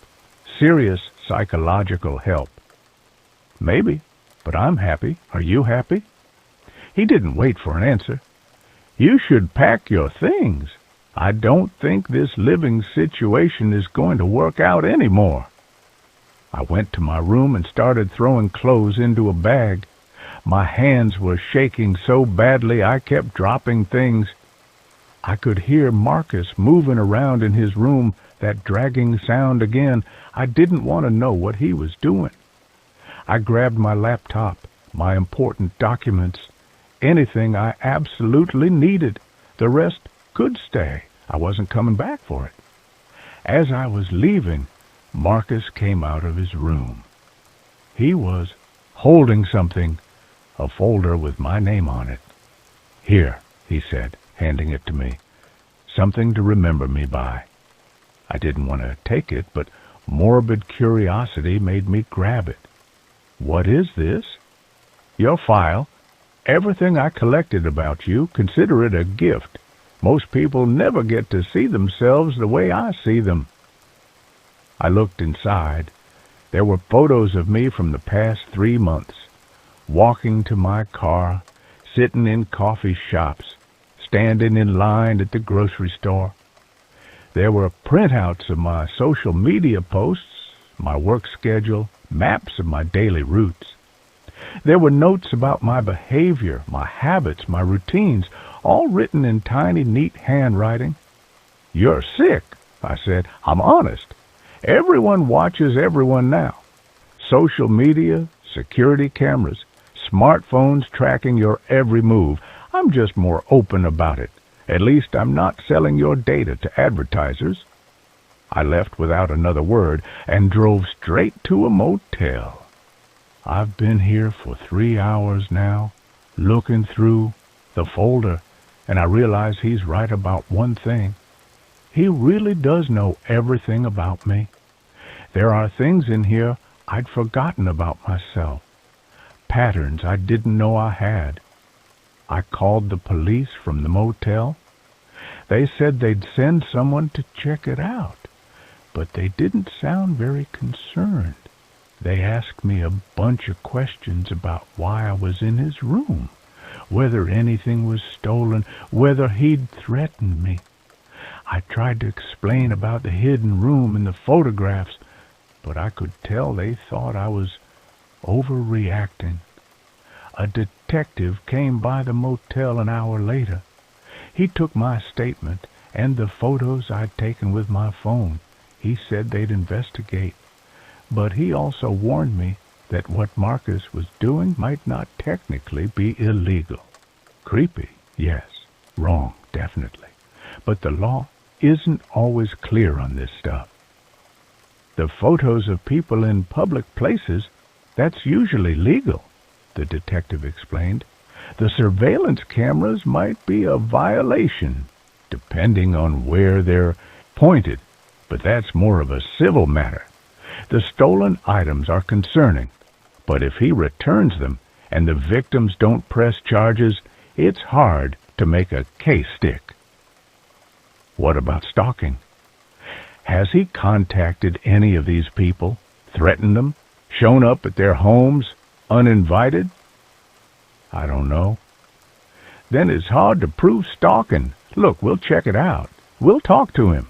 Serious psychological help. Maybe, but I'm happy. Are you happy? He didn't wait for an answer. You should pack your things. I don't think this living situation is going to work out anymore. I went to my room and started throwing clothes into a bag. My hands were shaking so badly I kept dropping things. I could hear Marcus moving around in his room, that dragging sound again. I didn't want to know what he was doing. I grabbed my laptop, my important documents, anything I absolutely needed. The rest could stay. I wasn't coming back for it. As I was leaving, Marcus came out of his room. He was holding something, a folder with my name on it. Here, he said, handing it to me. Something to remember me by. I didn't want to take it, but morbid curiosity made me grab it. What is this? Your file. Everything I collected about you, consider it a gift. Most people never get to see themselves the way I see them. I looked inside. There were photos of me from the past 3 months, walking to my car, sitting in coffee shops, standing in line at the grocery store. There were printouts of my social media posts, my work schedule, maps of my daily routes. There were notes about my behavior, my habits, my routines, all written in tiny, neat handwriting. You're sick, I said. I'm honest. Everyone watches everyone now. Social media, security cameras, smartphones tracking your every move. I'm just more open about it. At least I'm not selling your data to advertisers. I left without another word and drove straight to a motel. I've been here for 3 hours now, looking through the folder, and I realize he's right about one thing. He really does know everything about me. There are things in here I'd forgotten about myself, patterns I didn't know I had. I called the police from the motel. They said they'd send someone to check it out, but they didn't sound very concerned. They asked me a bunch of questions about why I was in his room, whether anything was stolen, whether he'd threatened me. I tried to explain about the hidden room and the photographs, but I could tell they thought I was overreacting. A detective came by the motel an hour later. He took my statement and the photos I'd taken with my phone. He said they'd investigate. But he also warned me that what Marcus was doing might not technically be illegal. Creepy, yes. Wrong, definitely. But the law isn't always clear on this stuff. The photos of people in public places, that's usually legal, the detective explained. The surveillance cameras might be a violation, depending on where they're pointed, but that's more of a civil matter. The stolen items are concerning, but if he returns them and the victims don't press charges, it's hard to make a case stick. What about stalking? Has he contacted any of these people, threatened them, shown up at their homes uninvited? I don't know. Then it's hard to prove stalking. Look, we'll check it out. We'll talk to him.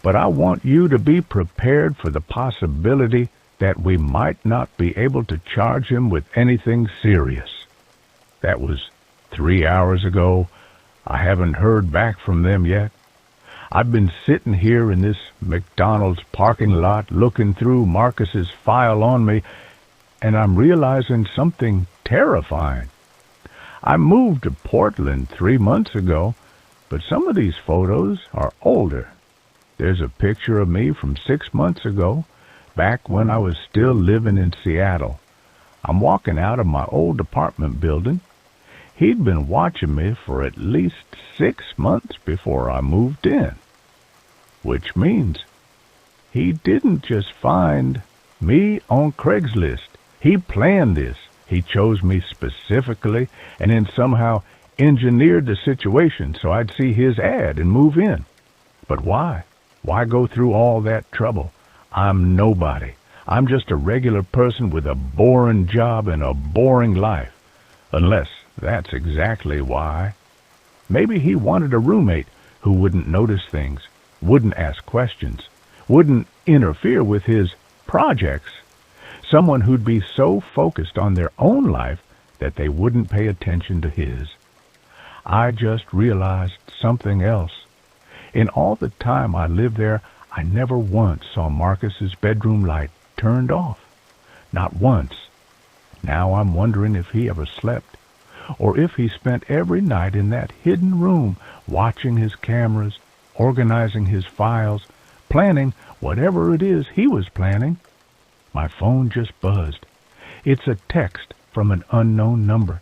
But I want you to be prepared for the possibility that we might not be able to charge him with anything serious. That was 3 hours ago. I haven't heard back from them yet. I've been sitting here in this McDonald's parking lot looking through Marcus's file on me, and I'm realizing something terrifying. I moved to Portland 3 months ago, but some of these photos are older. There's a picture of me from 6 months ago, back when I was still living in Seattle. I'm walking out of my old apartment building. He'd been watching me for at least 6 months before I moved in. Which means he didn't just find me on Craigslist. He planned this. He chose me specifically and then somehow engineered the situation so I'd see his ad and move in. But why? Why go through all that trouble? I'm nobody. I'm just a regular person with a boring job and a boring life. Unless that's exactly why. Maybe he wanted a roommate who wouldn't notice things, wouldn't ask questions, wouldn't interfere with his projects. Someone who'd be so focused on their own life that they wouldn't pay attention to his. I just realized something else. In all the time I lived there, I never once saw Marcus's bedroom light turned off. Not once. Now I'm wondering if he ever slept, or if he spent every night in that hidden room watching his cameras, organizing his files, planning whatever it is he was planning. My phone just buzzed. It's a text from an unknown number.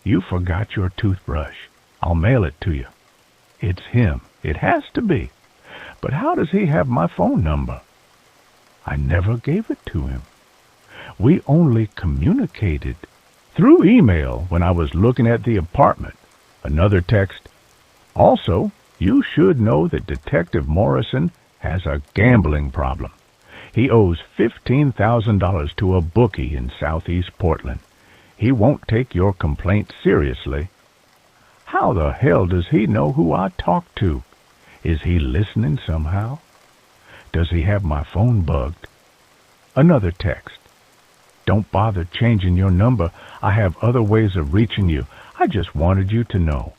You forgot your toothbrush. I'll mail it to you. It's him. It has to be. But how does he have my phone number? I never gave it to him. We only communicated through email when I was looking at the apartment. Another text. Also, you should know that Detective Morrison has a gambling problem. He owes $15,000 to a bookie in southeast Portland. He won't take your complaint seriously. How the hell does he know who I talk to? Is he listening somehow? Does he have my phone bugged? Another text. Don't bother changing your number. I have other ways of reaching you. I just wanted you to know.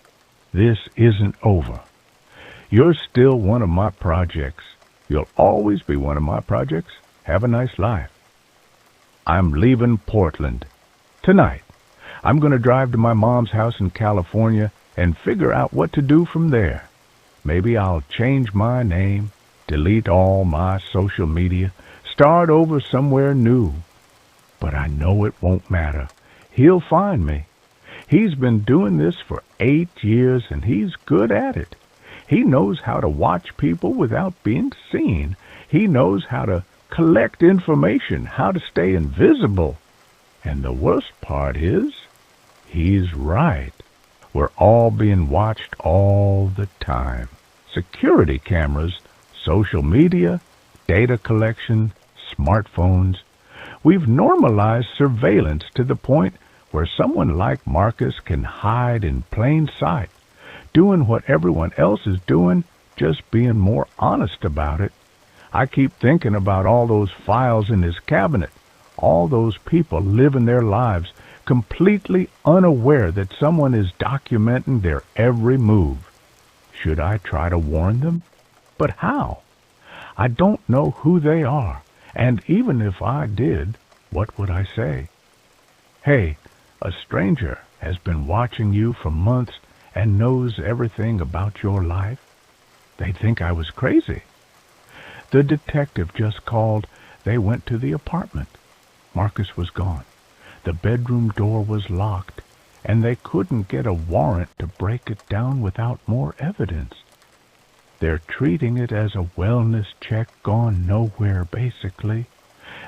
This isn't over. You're still one of my projects. You'll always be one of my projects. Have a nice life. I'm leaving Portland. Tonight. I'm going to drive to my mom's house in California and figure out what to do from there. Maybe I'll change my name, delete all my social media, start over somewhere new. But I know it won't matter. He'll find me. He's been doing this for 8 years, and he's good at it. He knows how to watch people without being seen. He knows how to collect information, how to stay invisible. And the worst part is, he's right. We're all being watched all the time. Security cameras, social media, data collection, smartphones. We've normalized surveillance to the point where someone like Marcus can hide in plain sight, doing what everyone else is doing, just being more honest about it. I keep thinking about all those files in his cabinet, all those people living their lives completely unaware that someone is documenting their every move. Should I try to warn them? But how? I don't know who they are, and even if I did, what would I say? Hey, a stranger has been watching you for months and knows everything about your life. They'd think I was crazy. The detective just called. They went to the apartment. Marcus was gone. The bedroom door was locked, and they couldn't get a warrant to break it down without more evidence. They're treating it as a wellness check gone nowhere, basically.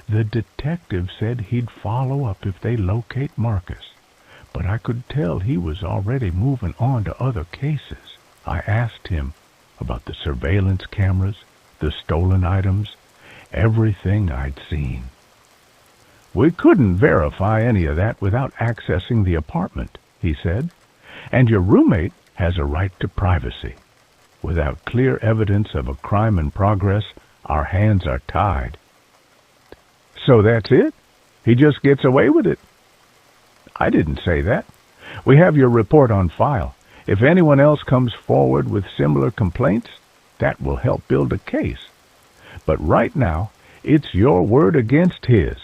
The detective said he'd follow up if they locate Marcus, but I could tell he was already moving on to other cases. I asked him about the surveillance cameras, the stolen items, everything I'd seen. "We couldn't verify any of that without accessing the apartment," he said, "and your roommate has a right to privacy. Without clear evidence of a crime in progress, our hands are tied." "So that's it? He just gets away with it?" "I didn't say that. We have your report on file. If anyone else comes forward with similar complaints, that will help build a case. But right now, it's your word against his,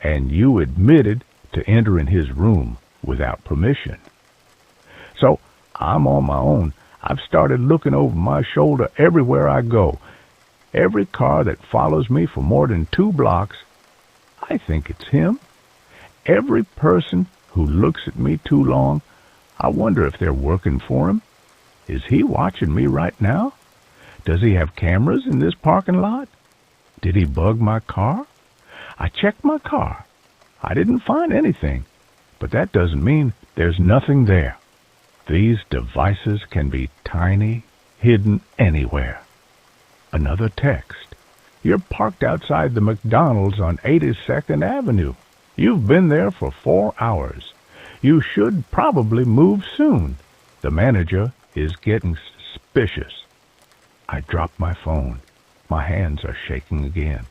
and you admitted to entering his room without permission. So I'm on my own. I've started looking over my shoulder everywhere I go. Every car that follows me for more than 2 blocks, I think it's him. Every person who looks at me too long, I wonder if they're working for him. Is he watching me right now? Does he have cameras in this parking lot? Did he bug my car? I checked my car. I didn't find anything, but that doesn't mean there's nothing there. These devices can be tiny, hidden anywhere." Another text. "You're parked outside the McDonald's on 82nd Avenue. You've been there for 4 hours. You should probably move soon. The manager is getting suspicious." I dropped my phone. My hands are shaking again.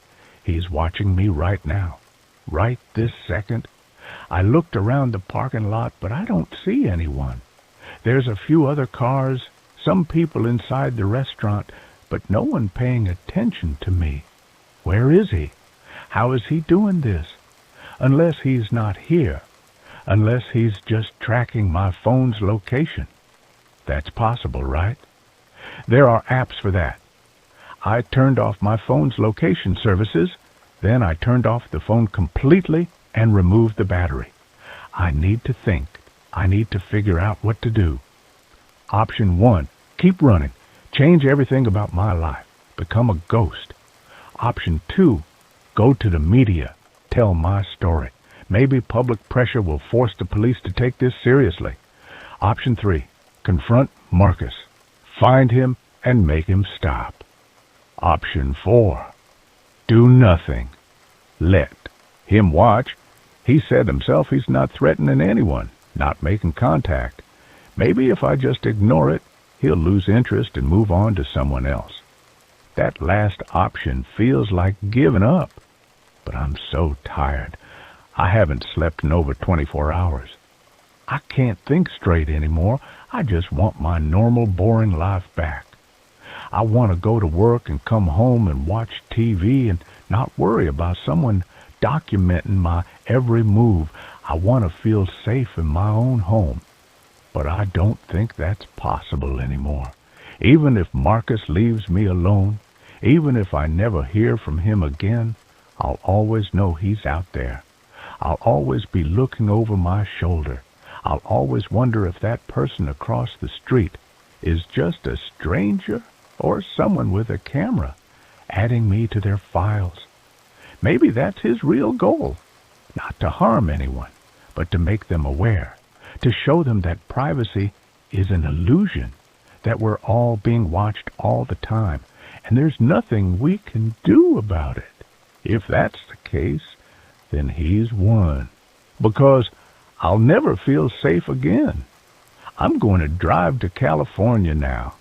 He's watching me right now. Right this second. I looked around the parking lot, but I don't see anyone. There's a few other cars, some people inside the restaurant, but no one paying attention to me. Where is he? How is he doing this? Unless he's not here. Unless he's just tracking my phone's location. That's possible, right? There are apps for that. I turned off my phone's location services, then I turned off the phone completely and removed the battery. I need to think. I need to figure out what to do. Option 1, keep running. Change everything about my life. Become a ghost. Option 2, go to the media. Tell my story. Maybe public pressure will force the police to take this seriously. Option 3, confront Marcus. Find him and make him stop. Option 4, do nothing. Let him watch. He said himself he's not threatening anyone, not making contact. Maybe if I just ignore it, he'll lose interest and move on to someone else. That last option feels like giving up. But I'm so tired. I haven't slept in over 24 hours. I can't think straight anymore. I just want my normal, boring life back. I want to go to work and come home and watch TV and not worry about someone documenting my every move. I want to feel safe in my own home. But I don't think that's possible anymore. Even if Marcus leaves me alone, even if I never hear from him again, I'll always know he's out there. I'll always be looking over my shoulder. I'll always wonder if that person across the street is just a stranger or someone with a camera adding me to their files. Maybe that's his real goal, not to harm anyone, but to make them aware, to show them that privacy is an illusion, that we're all being watched all the time, and there's nothing we can do about it. If that's the case, then he's won, because I'll never feel safe again. I'm going to drive to California now.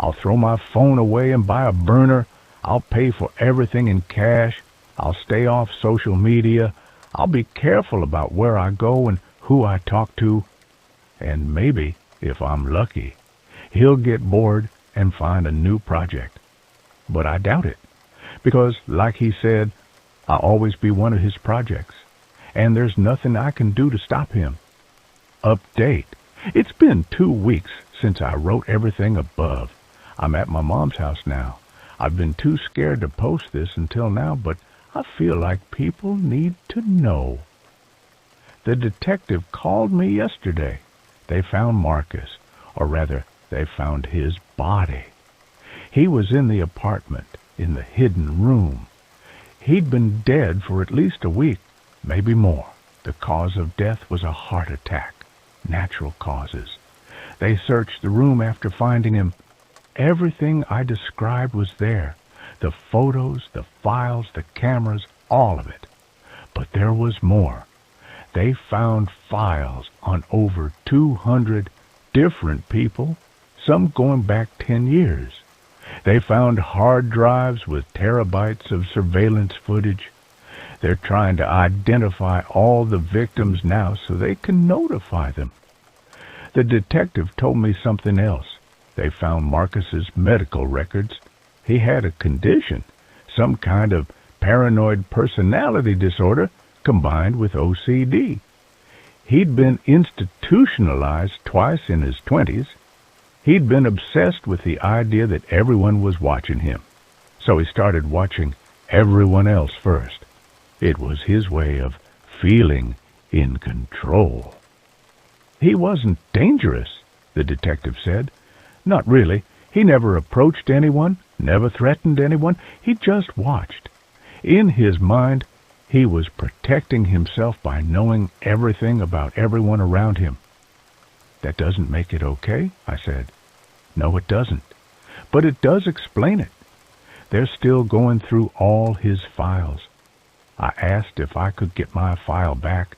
I'll throw my phone away and buy a burner. I'll pay for everything in cash. I'll stay off social media. I'll be careful about where I go and who I talk to. And maybe, if I'm lucky, he'll get bored and find a new project. But I doubt it, because, like he said, I'll always be one of his projects, and there's nothing I can do to stop him. Update. It's been 2 weeks since I wrote everything above. I'm at my mom's house now. I've been too scared to post this until now, but I feel like people need to know. The detective called me yesterday. They found Marcus, or rather, they found his body. He was in the apartment, in the hidden room. He'd been dead for at least a week, maybe more. The cause of death was a heart attack, natural causes. They searched the room after finding him. Everything I described was there. The photos, the files, the cameras, all of it. But there was more. They found files on over 200 different people, some going back 10 years. They found hard drives with terabytes of surveillance footage. They're trying to identify all the victims now so they can notify them. The detective told me something else. They found Marcus's medical records. He had a condition, some kind of paranoid personality disorder combined with OCD. He'd been institutionalized twice in his 20s. He'd been obsessed with the idea that everyone was watching him. So he started watching everyone else first. It was his way of feeling in control. He wasn't dangerous, the detective said. Not really. He never approached anyone, never threatened anyone. He just watched. In his mind, he was protecting himself by knowing everything about everyone around him. That doesn't make it okay, I said. No, it doesn't. But it does explain it. They're still going through all his files. I asked if I could get my file back,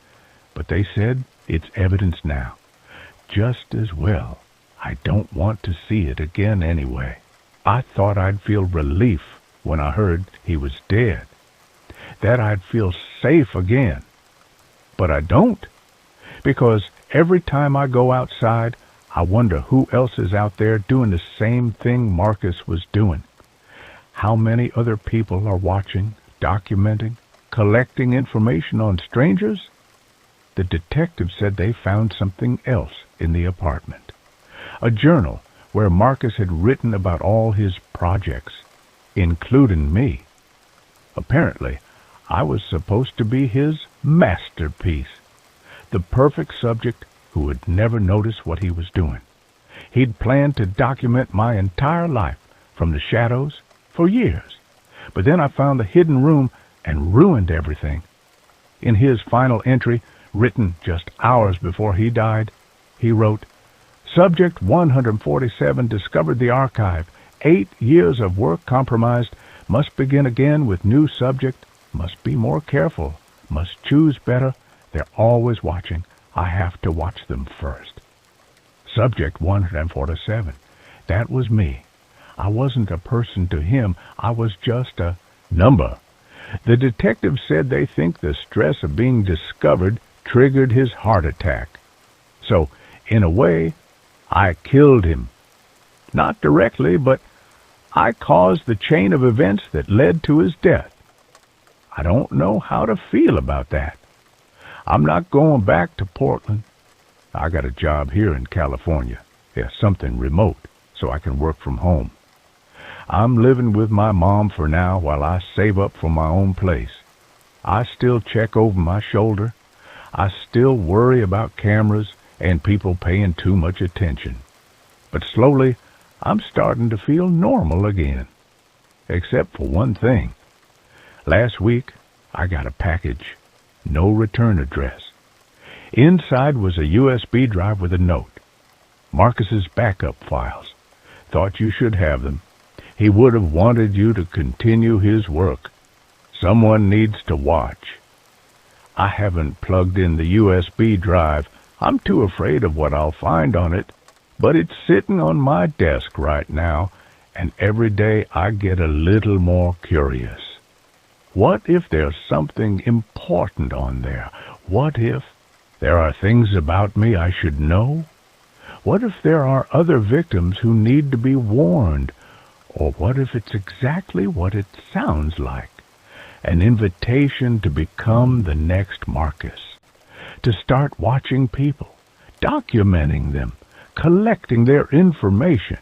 but they said it's evidence now. Just as well. I don't want to see it again anyway. I thought I'd feel relief when I heard he was dead, that I'd feel safe again. But I don't, because every time I go outside, I wonder who else is out there doing the same thing Marcus was doing. How many other people are watching, documenting, collecting information on strangers? The detective said they found something else in the apartment. A journal where Marcus had written about all his projects, including me. Apparently, I was supposed to be his masterpiece, the perfect subject who would never notice what he was doing. He'd planned to document my entire life from the shadows for years. But then I found the hidden room and ruined everything. In his final entry, written just hours before he died, he wrote, Subject 147 discovered the archive. 8 years of work compromised. Must begin again with new subject. Must be more careful. Must choose better. They're always watching. I have to watch them first. Subject 147. That was me. I wasn't a person to him. I was just a number. The detective said they think the stress of being discovered triggered his heart attack. So, in a way, I killed him. Not directly, but I caused the chain of events that led to his death. I don't know how to feel about that. I'm not going back to Portland. I got a job here in California. Yeah, something remote, so I can work from home. I'm living with my mom for now while I save up for my own place. I still check over my shoulder. I still worry about cameras and people paying too much attention. But slowly, I'm starting to feel normal again. Except for one thing. Last week, I got a package. No return address. Inside was a USB drive with a note. Marcus's backup files. Thought you should have them. He would have wanted you to continue his work. Someone needs to watch. I haven't plugged in the USB drive. I'm too afraid of what I'll find on it, but it's sitting on my desk right now, and every day I get a little more curious. What if there's something important on there? What if there are things about me I should know? What if there are other victims who need to be warned? Or what if it's exactly what it sounds like? An invitation to become the next Marcus. To start watching people, documenting them, collecting their information.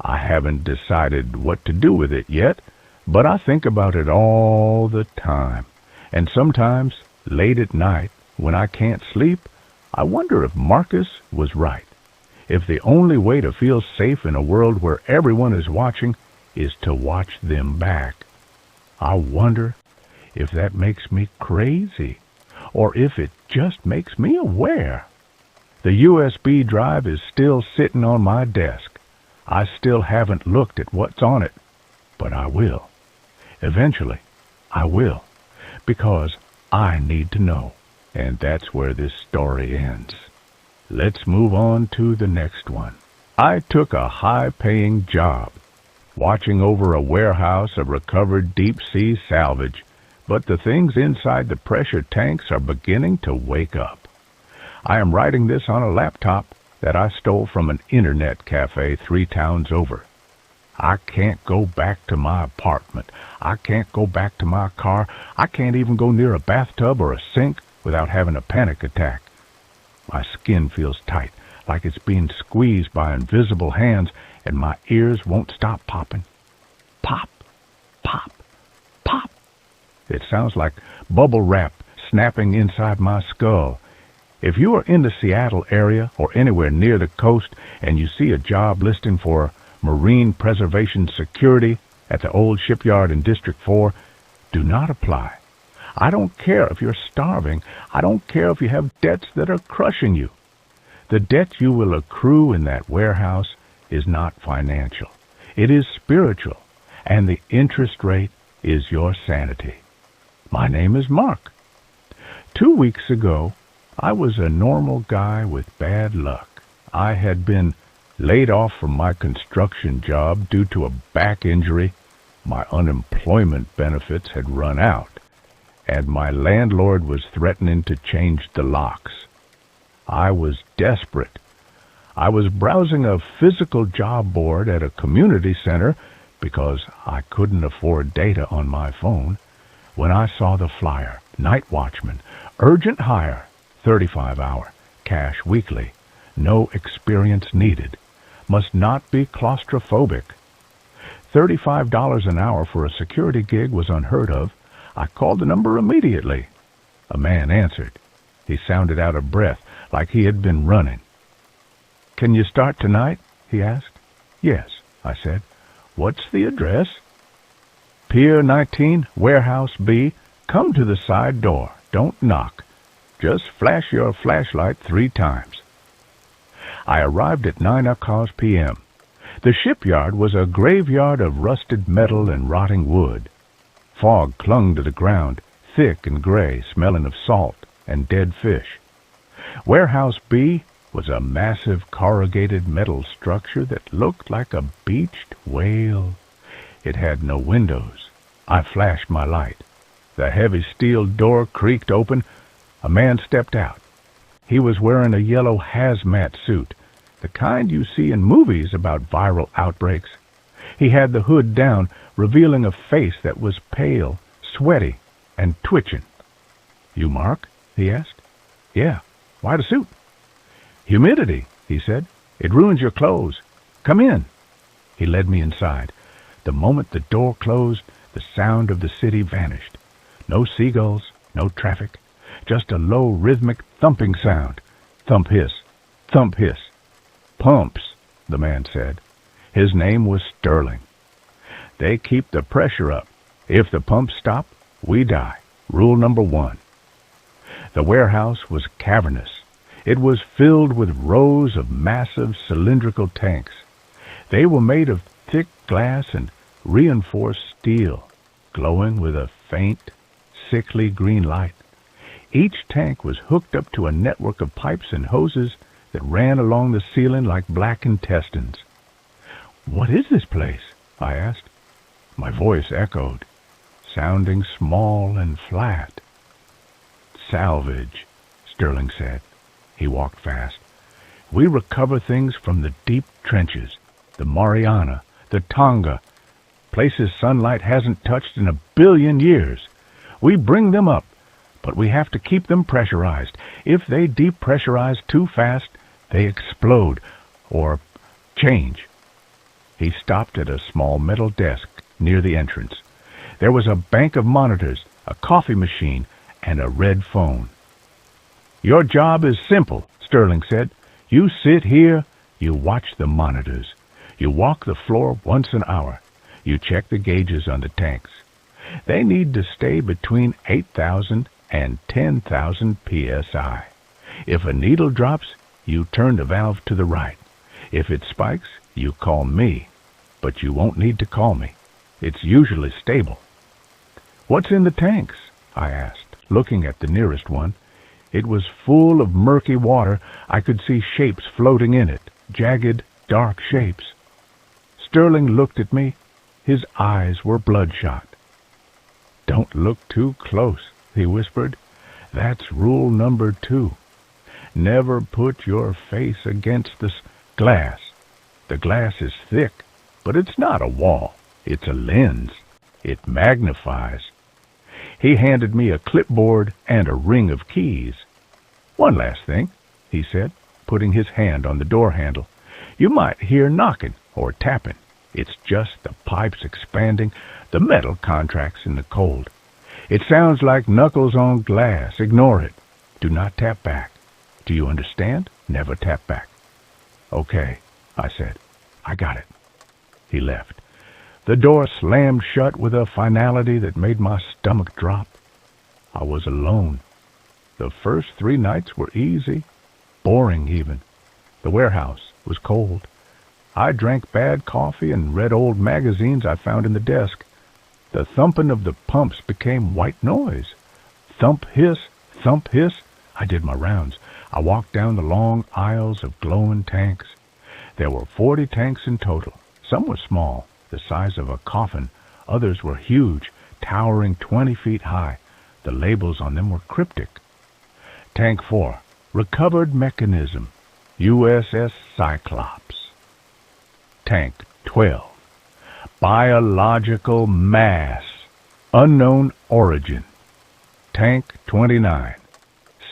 I haven't decided what to do with it yet, but I think about it all the time. And sometimes, late at night, when I can't sleep, I wonder if Marcus was right. If the only way to feel safe in a world where everyone is watching is to watch them back. I wonder if that makes me crazy, or if it just makes me aware. The USB drive is still sitting on my desk. I still haven't looked at what's on it, but I will. Eventually, I will, because I need to know. And that's where this story ends. Let's move on to the next one. I took a high-paying job, watching over a warehouse of recovered deep-sea salvage, but the things inside the pressure tanks are beginning to wake up. I am writing this on a laptop that I stole from an internet cafe 3 towns over. I can't go back to my apartment. I can't go back to my car. I can't even go near a bathtub or a sink without having a panic attack. My skin feels tight, like it's being squeezed by invisible hands, and my ears won't stop popping. Pop, pop, pop. It sounds like bubble wrap snapping inside my skull. If you are in the Seattle area or anywhere near the coast and you see a job listing for Marine Preservation Security at the old shipyard in District 4, do not apply. I don't care if you're starving. I don't care if you have debts that are crushing you. The debt you will accrue in that warehouse is not financial. It is spiritual, and the interest rate is your sanity. My name is Mark. 2 weeks ago, I was a normal guy with bad luck. I had been laid off from my construction job due to a back injury. My unemployment benefits had run out, and my landlord was threatening to change the locks. I was desperate. I was browsing a physical job board at a community center because I couldn't afford data on my phone when I saw the flyer, night watchman, urgent hire, 35-hour, cash weekly, no experience needed, must not be claustrophobic. $35 an hour for a security gig was unheard of. I called the number immediately. A man answered. He sounded out of breath, like he had been running. "Can you start tonight?" he asked. "Yes," I said. "What's the address?" "Pier 19, Warehouse B. Come to the side door. Don't knock. Just flash your flashlight 3 times. I arrived at 9:00 p.m. The shipyard was a graveyard of rusted metal and rotting wood. Fog clung to the ground, thick and gray, smelling of salt and dead fish. Warehouse B was a massive corrugated metal structure that looked like a beached whale. It had no windows. I flashed my light. The heavy steel door creaked open. A man stepped out. He was wearing a yellow hazmat suit, the kind you see in movies about viral outbreaks. He had the hood down, revealing a face that was pale, sweaty, and twitching. "You Mark?" he asked. "Yeah. Why the suit?" "Humidity," he said. "It ruins your clothes. Come in." He led me inside. The moment the door closed, the sound of the city vanished. No seagulls, no traffic, just a low rhythmic thumping sound. Thump hiss, thump hiss. "Pumps," the man said. His name was Sterling. "They keep the pressure up. If the pumps stop, we die. Rule number 1. The warehouse was cavernous. It was filled with rows of massive cylindrical tanks. They were made of thick glass and reinforced steel, glowing with a faint, sickly green light. Each tank was hooked up to a network of pipes and hoses that ran along the ceiling like black intestines. "What is this place?" I asked. My voice echoed, sounding small and flat. "Salvage," Sterling said. He walked fast. "We recover things from the deep trenches, the Mariana, the Tonga, places sunlight hasn't touched in 1 billion years. We bring them up, but we have to keep them pressurized. If they depressurize too fast, they explode or change." He stopped at a small metal desk near the entrance. There was a bank of monitors, a coffee machine, and a red phone. "Your job is simple," Sterling said. "You sit here, you watch the monitors. You walk the floor once an hour. You check the gauges on the tanks. They need to stay between 8,000 and 10,000 psi. If a needle drops, you turn the valve to the right. If it spikes, you call me, but you won't need to call me. It's usually stable." "What's in the tanks?" I asked, looking at the nearest one. It was full of murky water. I could see shapes floating in it, jagged, dark shapes. Sterling looked at me. His eyes were bloodshot. "Don't look too close," he whispered. "That's rule number 2. Never put your face against the glass. The glass is thick, but it's not a wall. It's a lens. It magnifies." He handed me a clipboard and a ring of keys. "One last thing," he said, putting his hand on the door handle. "You might hear knocking or tapping. It's just the pipes expanding, the metal contracts in the cold. It sounds like knuckles on glass. Ignore it. Do not tap back. Do you understand? Never tap back." "Okay," I said. "I got it." He left. The door slammed shut with a finality that made my stomach drop. I was alone. The first 3 nights were easy, boring even. The warehouse was cold. I drank bad coffee and read old magazines I found in the desk. The thumping of the pumps became white noise. Thump, hiss, thump, hiss. I did my rounds. I walked down the long aisles of glowing tanks. There were 40 tanks in total. Some were small, the size of a coffin. Others were huge, towering 20 feet high. The labels on them were cryptic. Tank 4, Recovered Mechanism, USS Cyclops. Tank 12, Biological Mass, Unknown Origin. Tank 29,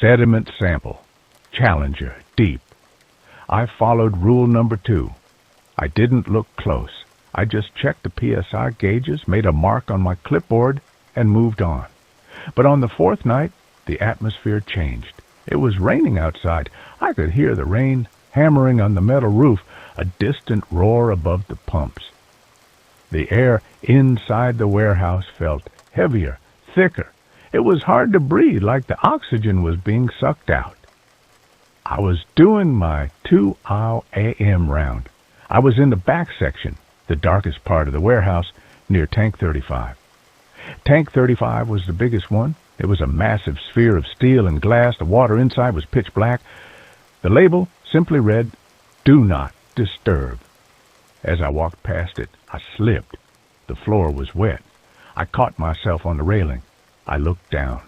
Sediment Sample, Challenger, Deep. I followed rule number 2. I didn't look close. I just checked the PSI gauges, made a mark on my clipboard, and moved on. But on the 4th night, the atmosphere changed. It was raining outside. I could hear the rain hammering on the metal roof, a distant roar above the pumps. The air inside the warehouse felt heavier, thicker. It was hard to breathe, like the oxygen was being sucked out. I was doing my 2 a.m. round. I was in the back section, the darkest part of the warehouse, near Tank 35. Tank 35 was the biggest one. It was a massive sphere of steel and glass. The water inside was pitch black. The label simply read, "Do not disturb." As I walked past it, I slipped. The floor was wet. I caught myself on the railing. I looked down.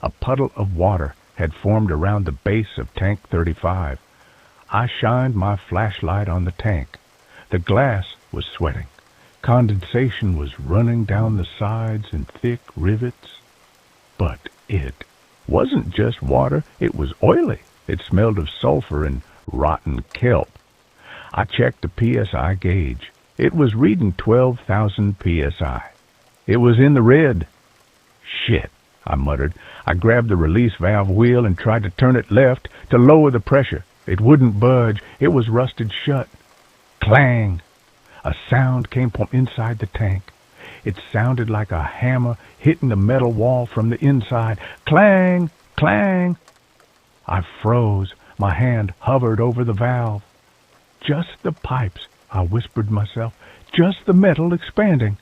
A puddle of water had formed around the base of Tank 35. I shined my flashlight on the tank. The glass was sweating. Condensation was running down the sides in thick rivets. But it wasn't just water. It was oily. It smelled of sulfur and rotten kelp. I checked the PSI gauge. It was reading 12,000 PSI. It was in the red. "Shit," I muttered. I grabbed the release valve wheel and tried to turn it left to lower the pressure. It wouldn't budge. It was rusted shut. Clang! A sound came from inside the tank. It sounded like a hammer hitting the metal wall from the inside. Clang! Clang! I froze. My hand hovered over the valve. "Just the pipes," I whispered to myself. "Just the metal expanding."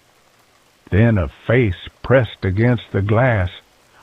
Then a face pressed against the glass.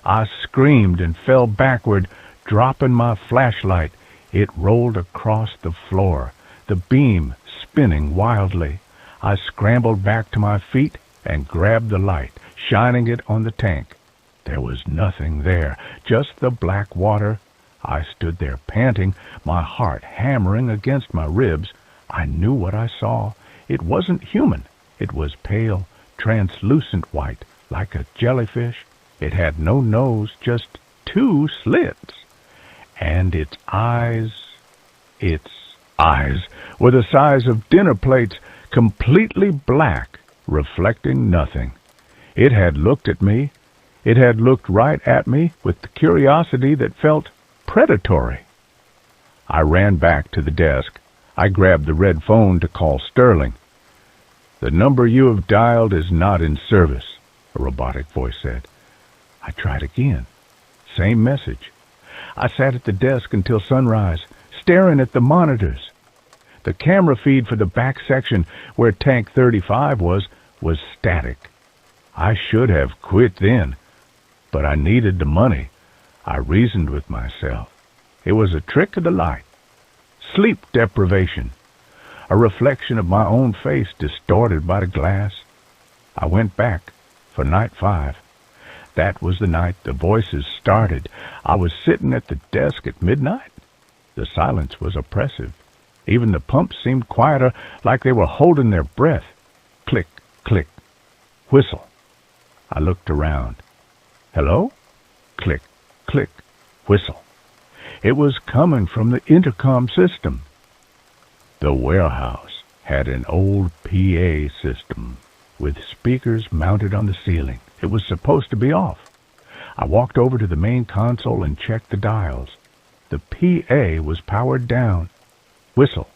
I screamed and fell backward, dropping my flashlight. It rolled across the floor, the beam spinning wildly. I scrambled back to my feet and grabbed the light, shining it on the tank. There was nothing there, just the black water. I stood there panting, my heart hammering against my ribs. I knew what I saw. It wasn't human. It was pale, translucent white, like a jellyfish. It had no nose, just 2 slits. And its eyes were the size of dinner plates, completely black, reflecting nothing. It had looked at me. It had looked right at me with the curiosity that felt predatory. I ran back to the desk. I grabbed the red phone to call Sterling. "The number you have dialed is not in service," a robotic voice said. I tried again. Same message. I sat at the desk until sunrise, staring at the monitors. The camera feed for the back section, where Tank 35 was static. I should have quit then, but I needed the money. I reasoned with myself. It was a trick of the light. Sleep deprivation. A reflection of my own face distorted by the glass. I went back for night 5. That was the night the voices started. I was sitting at the desk at midnight. The silence was oppressive. Even the pumps seemed quieter, like they were holding their breath. Click, click, whistle. I looked around. Hello? Click, click, whistle. It was coming from the intercom system. The warehouse had an old PA system with speakers mounted on the ceiling. It was supposed to be off. I walked over to the main console and checked the dials. The PA was powered down. Whistle,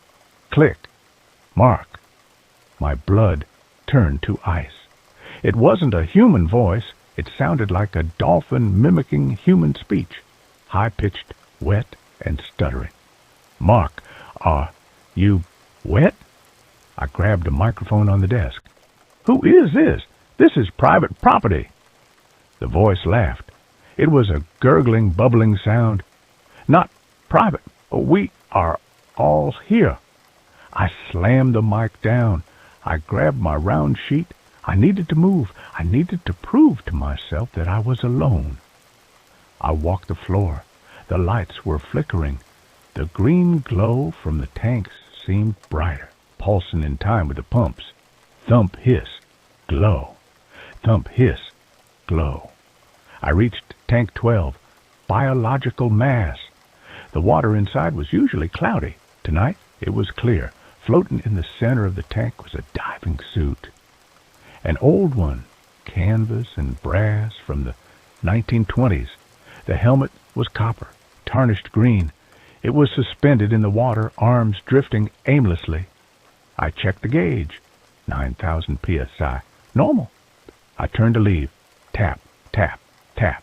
click, mark. My blood turned to ice. It wasn't a human voice. It sounded like a dolphin mimicking human speech, high-pitched, wet, and stuttering. Mark, are you wet? I grabbed a microphone on the desk. Who is this? This is private property. The voice laughed. It was a gurgling, bubbling sound. Not private. We are all here. I slammed the mic down. I grabbed my round sheet. I needed to move. I needed to prove to myself that I was alone. I walked the floor. The lights were flickering. The green glow from the tanks seemed brighter, pulsing in time with the pumps. Thump, hiss, glow. Thump, hiss, glow. I reached tank 12, biological mass. The water inside was usually cloudy. Tonight it was clear. Floating in the center of the tank was a diving suit. An old one, canvas and brass from the 1920s. The helmet was copper, tarnished green. It was suspended in the water, arms drifting aimlessly. I checked the gauge. 9,000 psi. Normal. I turned to leave. Tap, tap, tap.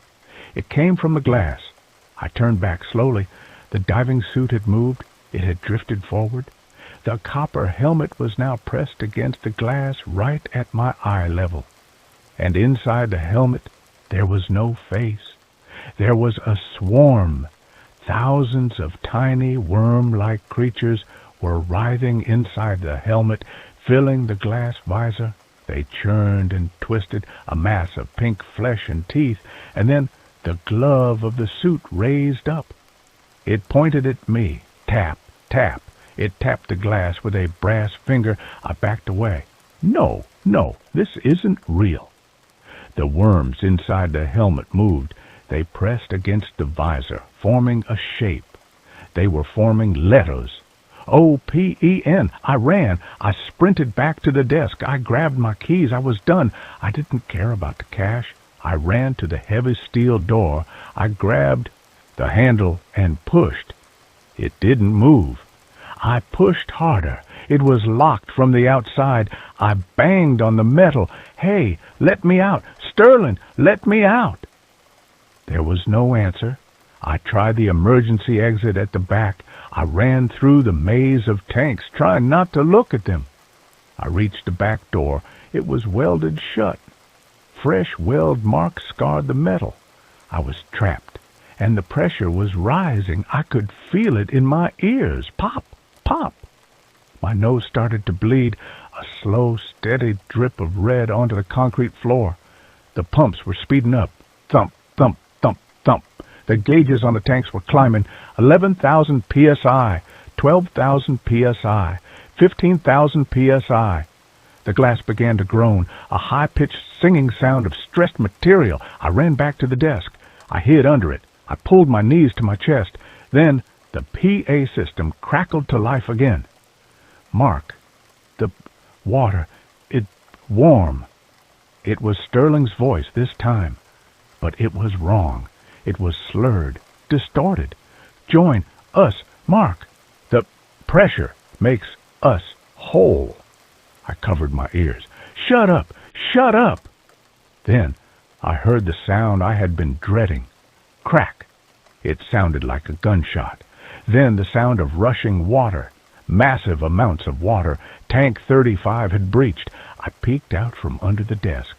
It came from the glass. I turned back slowly. The diving suit had moved. It had drifted forward. The copper helmet was now pressed against the glass right at my eye level. And inside the helmet there was no face. There was a swarm. Thousands of tiny worm-like creatures were writhing inside the helmet, filling the glass visor. They churned and twisted, a mass of pink flesh and teeth, and then the glove of the suit raised up. It pointed at me. Tap, tap. It tapped the glass with a brass finger. I backed away. No, this isn't real. The worms inside the helmet moved. They pressed against the visor, forming a shape. They were forming letters. O-P-E-N. I ran. I sprinted back to the desk. I grabbed my keys. I was done. I didn't care about the cash. I ran to the heavy steel door. I grabbed the handle and pushed. It didn't move. I pushed harder. It was locked from the outside. I banged on the metal. Hey, let me out. Sterling, let me out. There was no answer. I tried the emergency exit at the back. I ran through the maze of tanks, trying not to look at them. I reached the back door. It was welded shut. Fresh weld marks scarred the metal. I was trapped, and the pressure was rising. I could feel it in my ears. Pop, pop. My nose started to bleed, a slow, steady drip of red onto the concrete floor. The pumps were speeding up. Thump, thump, thump, thump. The gauges on the tanks were climbing. 11,000 psi, 12,000 psi, 15,000 psi. The glass began to groan, a high-pitched singing sound of stressed material. I ran back to the desk. I hid under it. I pulled my knees to my chest. Then the PA system crackled to life again. Mark, the water, it warm. It was Sterling's voice this time, but it was wrong. It was slurred, distorted. Join us, Mark. The pressure makes us whole. I covered my ears. Shut up! Shut up! Then I heard the sound I had been dreading. Crack. It sounded like a gunshot. Then the sound of rushing water. Massive amounts of water. Tank 35 had breached. I peeked out from under the desk.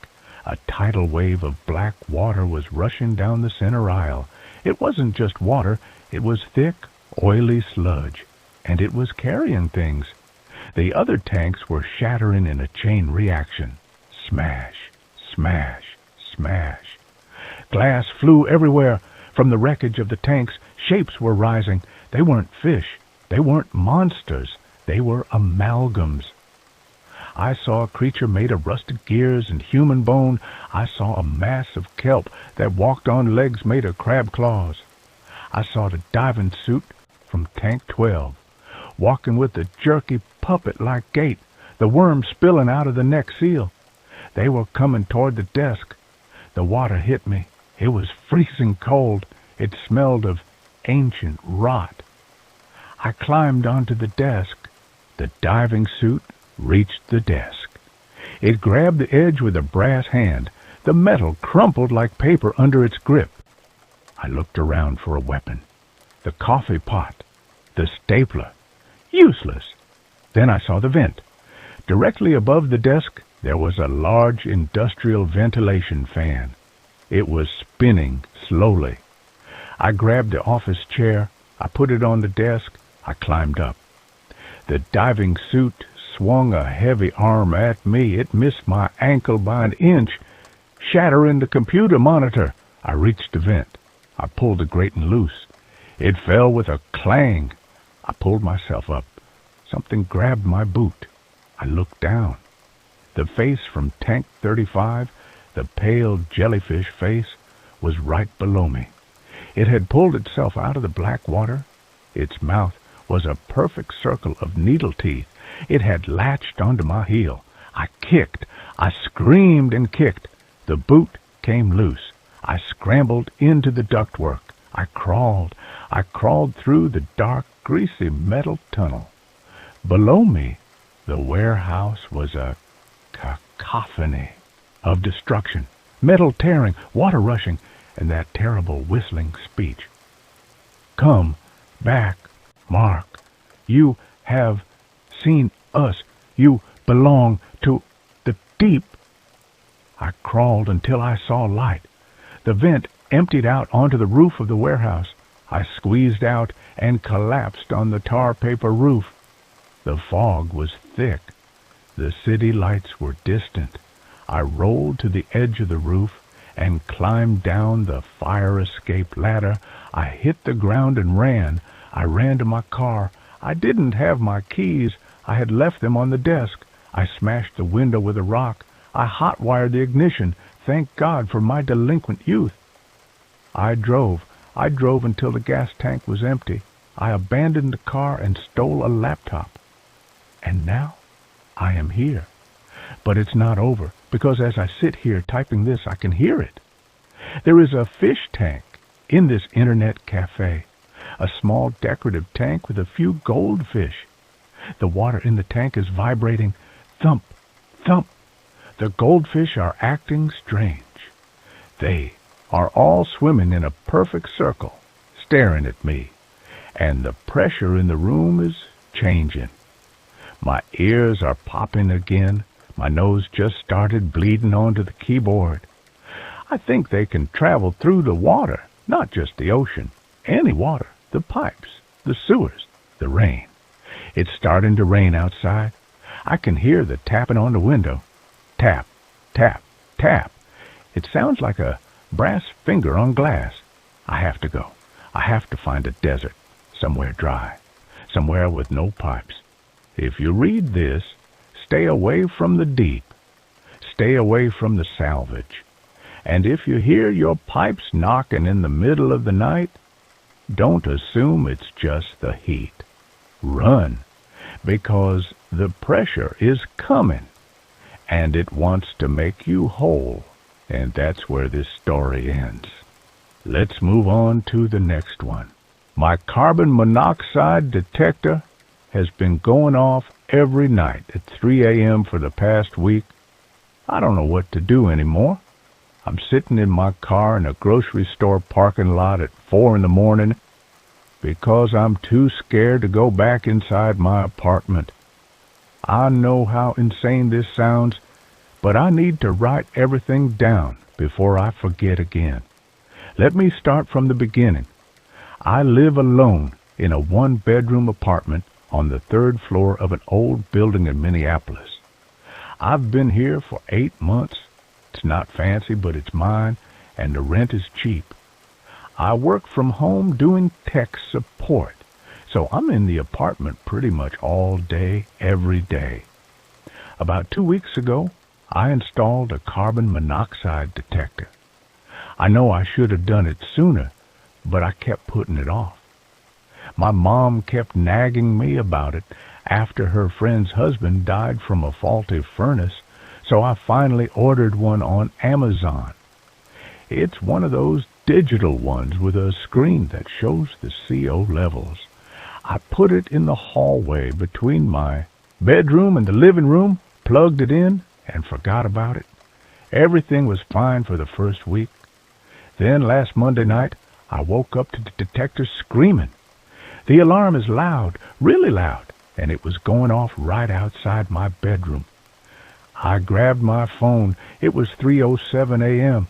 A tidal wave of black water was rushing down the center aisle. It wasn't just water, it was thick, oily sludge, and it was carrying things. The other tanks were shattering in a chain reaction. Smash, smash, smash. Glass flew everywhere. From the wreckage of the tanks, shapes were rising. They weren't fish. They weren't monsters. They were amalgams. I saw a creature made of rusted gears and human bone. I saw a mass of kelp that walked on legs made of crab claws. I saw the diving suit from Tank 12, walking with a jerky puppet-like gait, the worm spilling out of the neck seal. They were coming toward the desk. The water hit me. It was freezing cold. It smelled of ancient rot. I climbed onto the desk. The diving suit reached the desk. It grabbed the edge with a brass hand. The metal crumpled like paper under its grip. I looked around for a weapon. The coffee pot. The stapler. Useless. Then I saw the vent. Directly above the desk, there was a large industrial ventilation fan. It was spinning slowly. I grabbed the office chair. I put it on the desk. I climbed up. The diving suit swung a heavy arm at me. It missed my ankle by an inch, shattering the computer monitor. I reached the vent. I pulled the grating loose. It fell with a clang. I pulled myself up. Something grabbed my boot. I looked down. The face from Tank 35, the pale jellyfish face, was right below me. It had pulled itself out of the black water. Its mouth was a perfect circle of needle teeth. It had latched onto my heel. I kicked. I screamed and kicked. The boot came loose. I scrambled into the ductwork. I crawled. I crawled through the dark, greasy metal tunnel. Below me, the warehouse was a cacophony of destruction. Metal tearing, water rushing, and that terrible whistling speech. Come back, Mark. You have seen us. You belong to the deep. I crawled until I saw light. The vent emptied out onto the roof of the warehouse. I squeezed out and collapsed on the tar paper roof. The fog was thick. The city lights were distant. I rolled to the edge of the roof and climbed down the fire escape ladder. I hit the ground and ran. I ran to my car. I didn't have my keys. I had left them on the desk. I smashed the window with a rock. I hot-wired the ignition. Thank God for my delinquent youth. I drove until the gas tank was empty. I abandoned the car and stole a laptop. And now I am here. But it's not over, because as I sit here typing this, I can hear it. There is a fish tank in this internet cafe, a small decorative tank with a few goldfish. The water in the tank is vibrating. Thump, thump. The goldfish are acting strange. They are all swimming in a perfect circle, staring at me, and the pressure in the room is changing. My ears are popping again. My nose just started bleeding onto the keyboard. I think they can travel through the water, not just the ocean, any water, the pipes, the sewers, the rain. It's starting to rain outside. I can hear the tapping on the window. Tap, tap, tap. It sounds like a brass finger on glass. I have to go. I have to find a desert, somewhere dry, somewhere with no pipes. If you read this, stay away from the deep. Stay away from the salvage. And if you hear your pipes knocking in the middle of the night, don't assume it's just the heat. Run, because the pressure is coming, and it wants to make you whole. And that's where this story ends. Let's move on to the next one. My carbon monoxide detector has been going off every night at 3 a.m. for the past week. I don't know what to do anymore. I'm sitting in my car in a grocery store parking lot at 4 in the morning because I'm too scared to go back inside my apartment. I know how insane this sounds, but I need to write everything down before I forget again. Let me start from the beginning. I live alone in a one-bedroom apartment on the third floor of an old building in Minneapolis. I've been here for 8 months. It's not fancy, but it's mine, and the rent is cheap. I work from home doing tech support, so I'm in the apartment pretty much all day, every day. About 2 weeks ago, I installed a carbon monoxide detector. I know I should have done it sooner, but I kept putting it off. My mom kept nagging me about it after her friend's husband died from a faulty furnace, so I finally ordered one on Amazon. It's one of those digital ones with a screen that shows the CO levels. I put it in the hallway between my bedroom and the living room, plugged it in, and forgot about it. Everything was fine for the first week. Then last Monday night, I woke up to the detector screaming. The alarm is loud, really loud, and it was going off right outside my bedroom. I grabbed my phone. It was 3:07 a.m.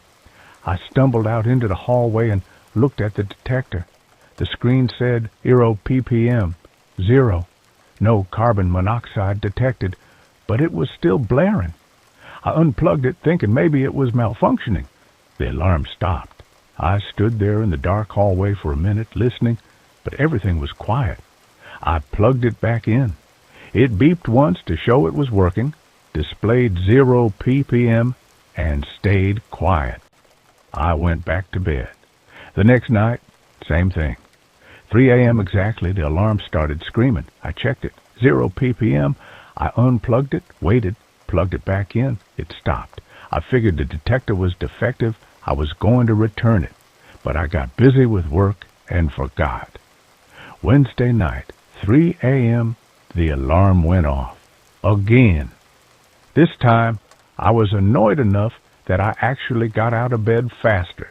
I stumbled out into the hallway and looked at the detector. The screen said 0 ppm, 0. No carbon monoxide detected, but it was still blaring. I unplugged it thinking maybe it was malfunctioning. The alarm stopped. I stood there in the dark hallway for a minute listening, but everything was quiet. I plugged it back in. It beeped once to show it was working, displayed 0 ppm, and stayed quiet. I went back to bed. The next night, same thing. 3 a.m. exactly, the alarm started screaming. I checked it. 0 ppm. I unplugged it, waited, plugged it back in. It stopped. I figured the detector was defective. I was going to return it, but I got busy with work and forgot. Wednesday night, 3 a.m., the alarm went off. Again. This time, I was annoyed enough that I actually got out of bed faster.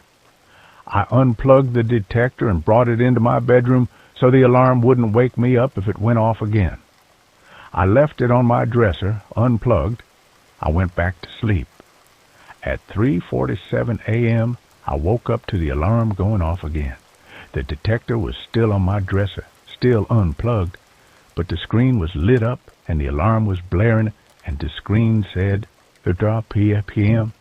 I unplugged the detector and brought it into my bedroom so the alarm wouldn't wake me up if it went off again. I left it on my dresser, unplugged. I went back to sleep. At 3:47 a.m., I woke up to the alarm going off again. The detector was still on my dresser, still unplugged, but the screen was lit up and the alarm was blaring and the screen said 0 ppm.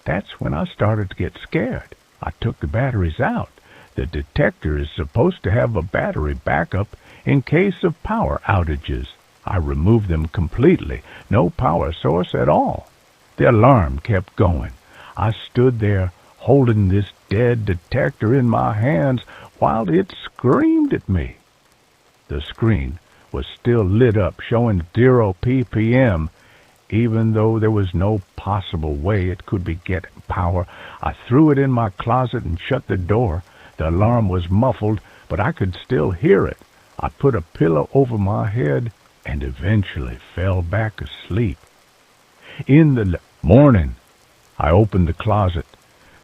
That's when I started to get scared. I took the batteries out. The detector is supposed to have a battery backup in case of power outages. I removed them completely. No power source at all. The alarm kept going. I stood there holding this dead detector in my hands while it screamed at me. The screen was still lit up, showing 0 ppm. Even though there was no possible way it could be getting power, I threw it in my closet and shut the door. The alarm was muffled, but I could still hear it. I put a pillow over my head and eventually fell back asleep. In the morning, I opened the closet.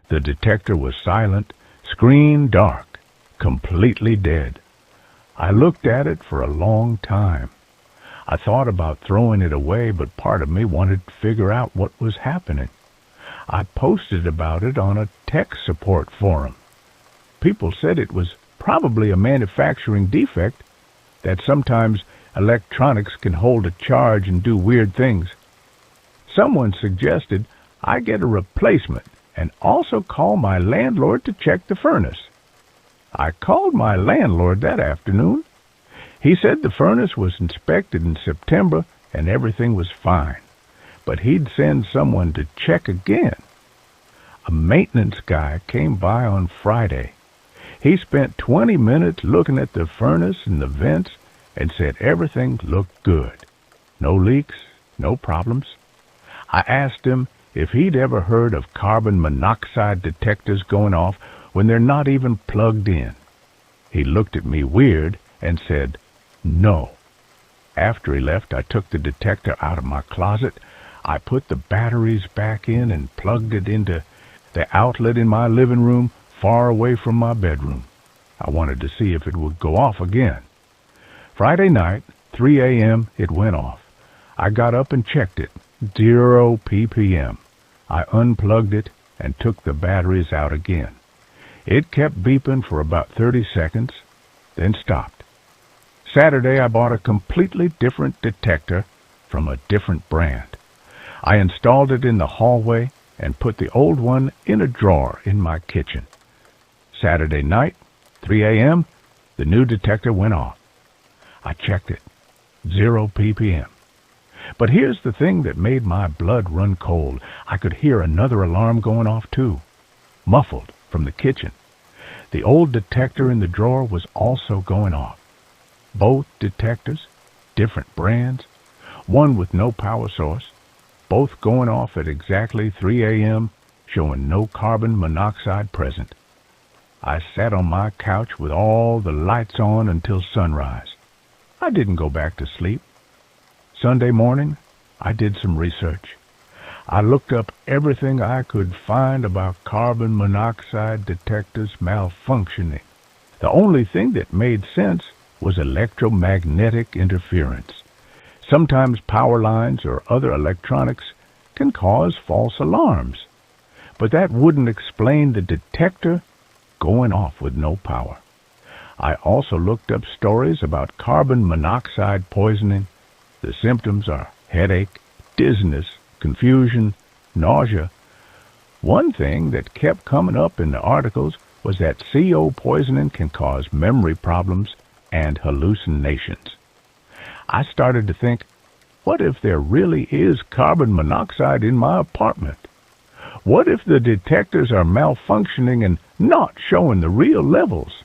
The detector was silent, screen dark, completely dead. I looked at it for a long time. I thought about throwing it away, but part of me wanted to figure out what was happening. I posted about it on a tech support forum. People said it was probably a manufacturing defect, that sometimes electronics can hold a charge and do weird things. Someone suggested I get a replacement and also call my landlord to check the furnace. I called my landlord that afternoon. He said the furnace was inspected in September and everything was fine, but he'd send someone to check again. A maintenance guy came by on Friday. He spent 20 minutes looking at the furnace and the vents and said everything looked good. No leaks, no problems. I asked him if he'd ever heard of carbon monoxide detectors going off when they're not even plugged in. He looked at me weird and said, "No." After he left, I took the detector out of my closet. I put the batteries back in and plugged it into the outlet in my living room far away from my bedroom. I wanted to see if it would go off again. Friday night, 3 a.m., it went off. I got up and checked it. 0 ppm. I unplugged it and took the batteries out again. It kept beeping for about 30 seconds, then stopped. Saturday, I bought a completely different detector from a different brand. I installed it in the hallway and put the old one in a drawer in my kitchen. Saturday night, 3 a.m., the new detector went off. I checked it. 0 ppm. But here's the thing that made my blood run cold. I could hear another alarm going off too, muffled from the kitchen. The old detector in the drawer was also going off. Both detectors, different brands, one with no power source, both going off at exactly 3 a.m., showing no carbon monoxide present. I sat on my couch with all the lights on until sunrise. I didn't go back to sleep. Sunday morning, I did some research. I looked up everything I could find about carbon monoxide detectors malfunctioning. The only thing that made sense was electromagnetic interference. Sometimes power lines or other electronics can cause false alarms, but that wouldn't explain the detector going off with no power. I also looked up stories about carbon monoxide poisoning. The symptoms are headache, dizziness, confusion, nausea. One thing that kept coming up in the articles was that CO poisoning can cause memory problems and hallucinations. I started to think, what if there really is carbon monoxide in my apartment? What if the detectors are malfunctioning and not showing the real levels?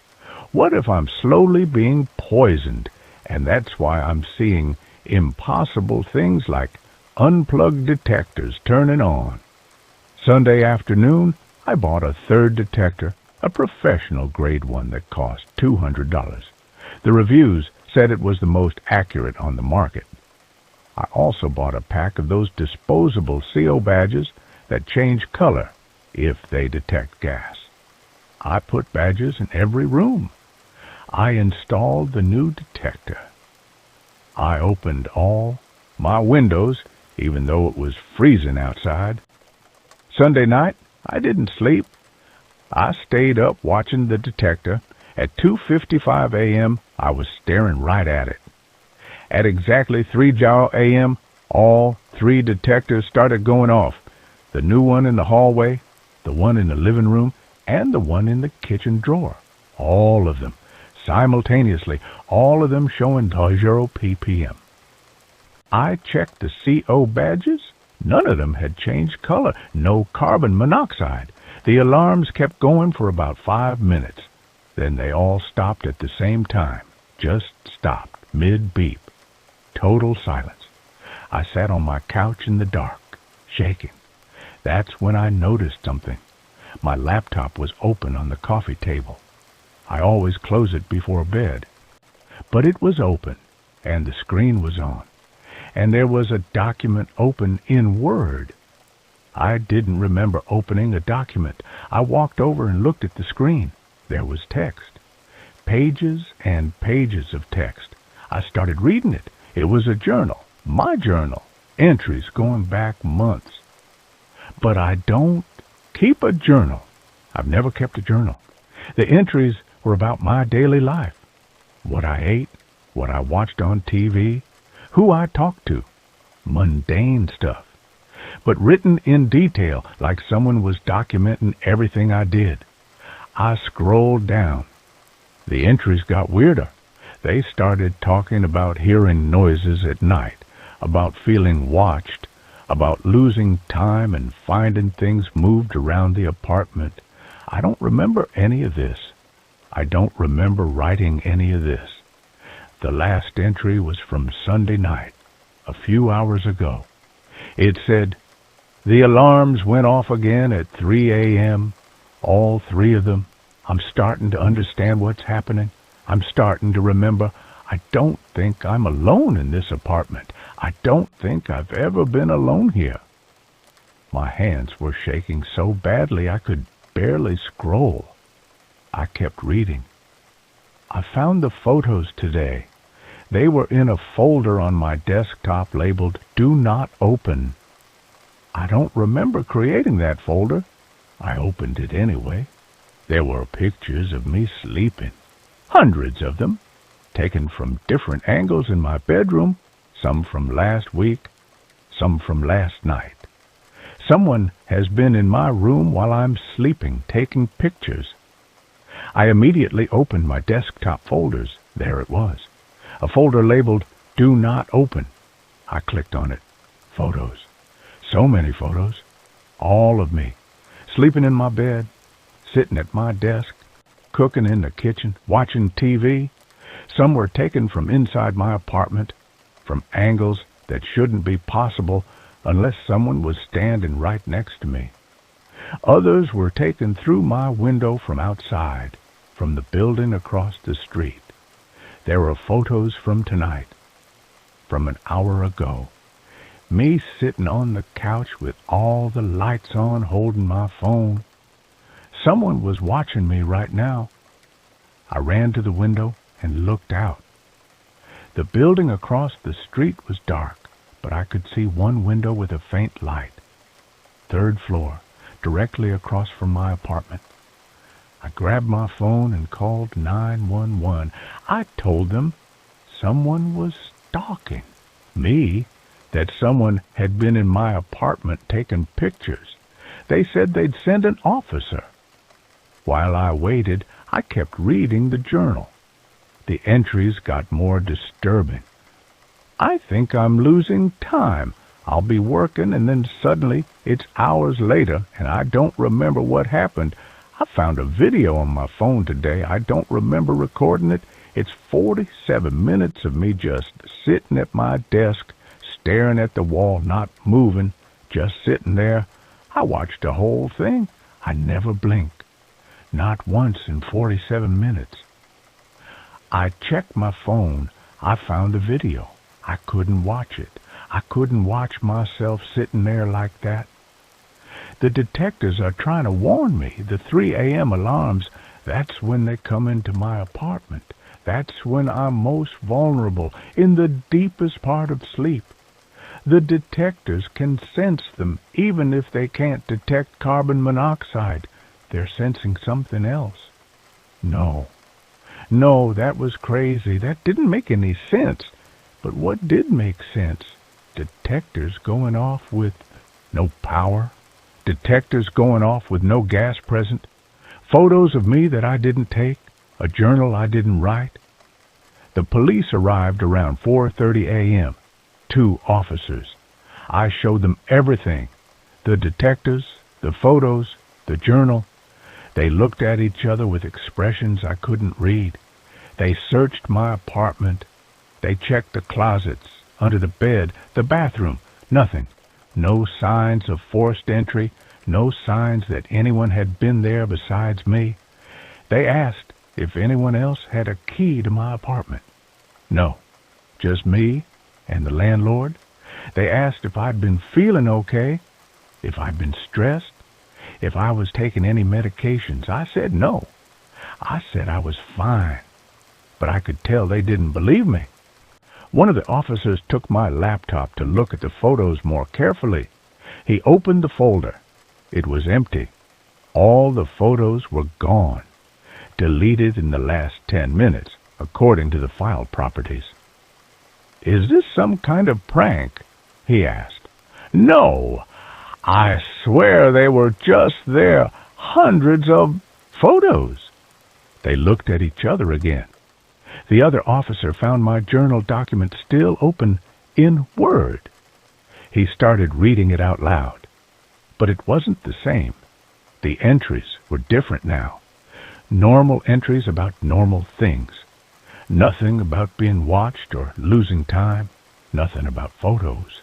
What if I'm slowly being poisoned, and that's why I'm seeing impossible things like unplugged detectors turning on? Sunday afternoon, I bought a third detector, a professional grade one that cost $200. The reviews said it was the most accurate on the market. I also bought a pack of those disposable CO badges that change color if they detect gas. I put badges in every room. I installed the new detector. I opened all my windows, even though it was freezing outside. Sunday night, I didn't sleep. I stayed up watching the detector. At 2:55 a.m., I was staring right at it. At exactly 3 a.m., all three detectors started going off. The new one in the hallway, the one in the living room, and the one in the kitchen drawer. All of them, simultaneously, all of them showing 0 ppm. I checked the CO badges. None of them had changed color. No carbon monoxide. The alarms kept going for about 5 minutes. Then they all stopped at the same time. Just stopped, mid-beep. Total silence. I sat on my couch in the dark, shaking. That's when I noticed something. My laptop was open on the coffee table. I always close it before bed. But it was open, and the screen was on. And there was a document open in Word. I didn't remember opening a document. I walked over and looked at the screen. There was text. Pages and pages of text. I started reading it. It was a journal, my journal, entries going back months. But I don't keep a journal. I've never kept a journal. The entries were about my daily life. What I ate, what I watched on TV, who I talked to. Mundane stuff. But written in detail, like someone was documenting everything I did. I scrolled down. The entries got weirder. They started talking about hearing noises at night, about feeling watched, about losing time and finding things moved around the apartment. I don't remember any of this. I don't remember writing any of this. The last entry was from Sunday night, a few hours ago. It said, "The alarms went off again at 3 a.m., all three of them. I'm starting to understand what's happening. I'm starting to remember. I don't think I'm alone in this apartment. I don't think I've ever been alone here." My hands were shaking so badly I could barely scroll. I kept reading. I found the photos today. They were in a folder on my desktop labeled "Do Not Open." I don't remember creating that folder. I opened it anyway. There were pictures of me sleeping, hundreds of them, taken from different angles in my bedroom, some from last week, some from last night. Someone has been in my room while I'm sleeping, taking pictures. I immediately opened my desktop folders. There it was, a folder labeled Do Not Open. I clicked on it. Photos. So many photos. All of me. Sleeping in my bed, sitting at my desk, cooking in the kitchen, watching TV. Some were taken from inside my apartment, from angles that shouldn't be possible unless someone was standing right next to me. Others were taken through my window from outside, from the building across the street. There were photos from tonight, from an hour ago. Me sitting on the couch with all the lights on, holding my phone. Someone was watching me right now. I ran to the window and looked out. The building across the street was dark, but I could see one window with a faint light. 3rd floor, directly across from my apartment. I grabbed my phone and called 911. I told them someone was stalking me, that someone had been in my apartment taking pictures. They said they'd send an officer. While I waited, I kept reading the journal. The entries got more disturbing. I think I'm losing time. I'll be working and then suddenly it's hours later and I don't remember what happened. I found a video on my phone today. I don't remember recording it. It's 47 minutes of me just sitting at my desk, staring at the wall, not moving, just sitting there. I watched the whole thing. I never blinked. Not once in 47 minutes. I checked my phone. I found the video. I couldn't watch it. I couldn't watch myself sitting there like that. The detectives are trying to warn me. The 3 a.m. alarms, that's when they come into my apartment. That's when I'm most vulnerable, in the deepest part of sleep. The detectives can sense them, even if they can't detect carbon monoxide. They're sensing something else. No, that was crazy. That didn't make any sense. But what did make sense? Detectors going off with no power. Detectors going off with no gas present. Photos of me that I didn't take. A journal I didn't write. The police arrived around 4:30 a.m. 2 officers. I showed them everything. The detectives, the photos, the journal. They looked at each other with expressions I couldn't read. They searched my apartment. They checked the closets, under the bed, the bathroom. Nothing. No signs of forced entry. No signs that anyone had been there besides me. They asked if anyone else had a key to my apartment. No, just me and the landlord. They asked if I'd been feeling okay, if I'd been stressed, if I was taking any medications. I said no. I said I was fine, but I could tell they didn't believe me. One of the officers took my laptop to look at the photos more carefully. He opened the folder. It was empty. All the photos were gone, deleted in the last 10 minutes, according to the file properties. "Is this some kind of prank?" he asked. "No, I swear they were just there, hundreds of photos." They looked at each other again. The other officer found my journal document still open in Word. He started reading it out loud. But it wasn't the same. The entries were different now. Normal entries about normal things. Nothing about being watched or losing time. Nothing about photos.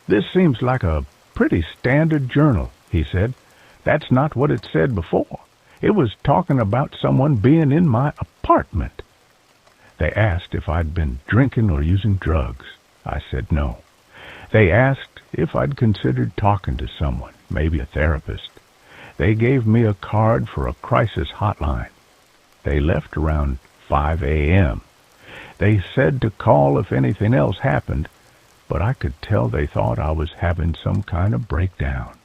"This seems like a pretty standard journal," he said. "That's not what it said before. It was talking about someone being in my apartment." They asked if I'd been drinking or using drugs. I said no. They asked if I'd considered talking to someone, maybe a therapist. They gave me a card for a crisis hotline. They left around 5 a.m. They said to call if anything else happened. but I could tell they thought I was having some kind of breakdown.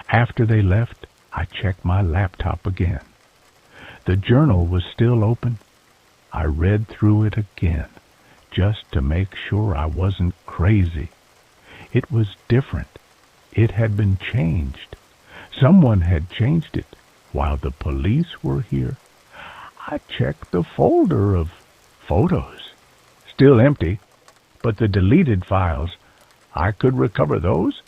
After they left, I checked my laptop again. The journal was still open. I read through it again, just to make sure I wasn't crazy. It was different. It had been changed. Someone had changed it while the police were here. I checked the folder of photos. Still empty, but the deleted files, I could recover those.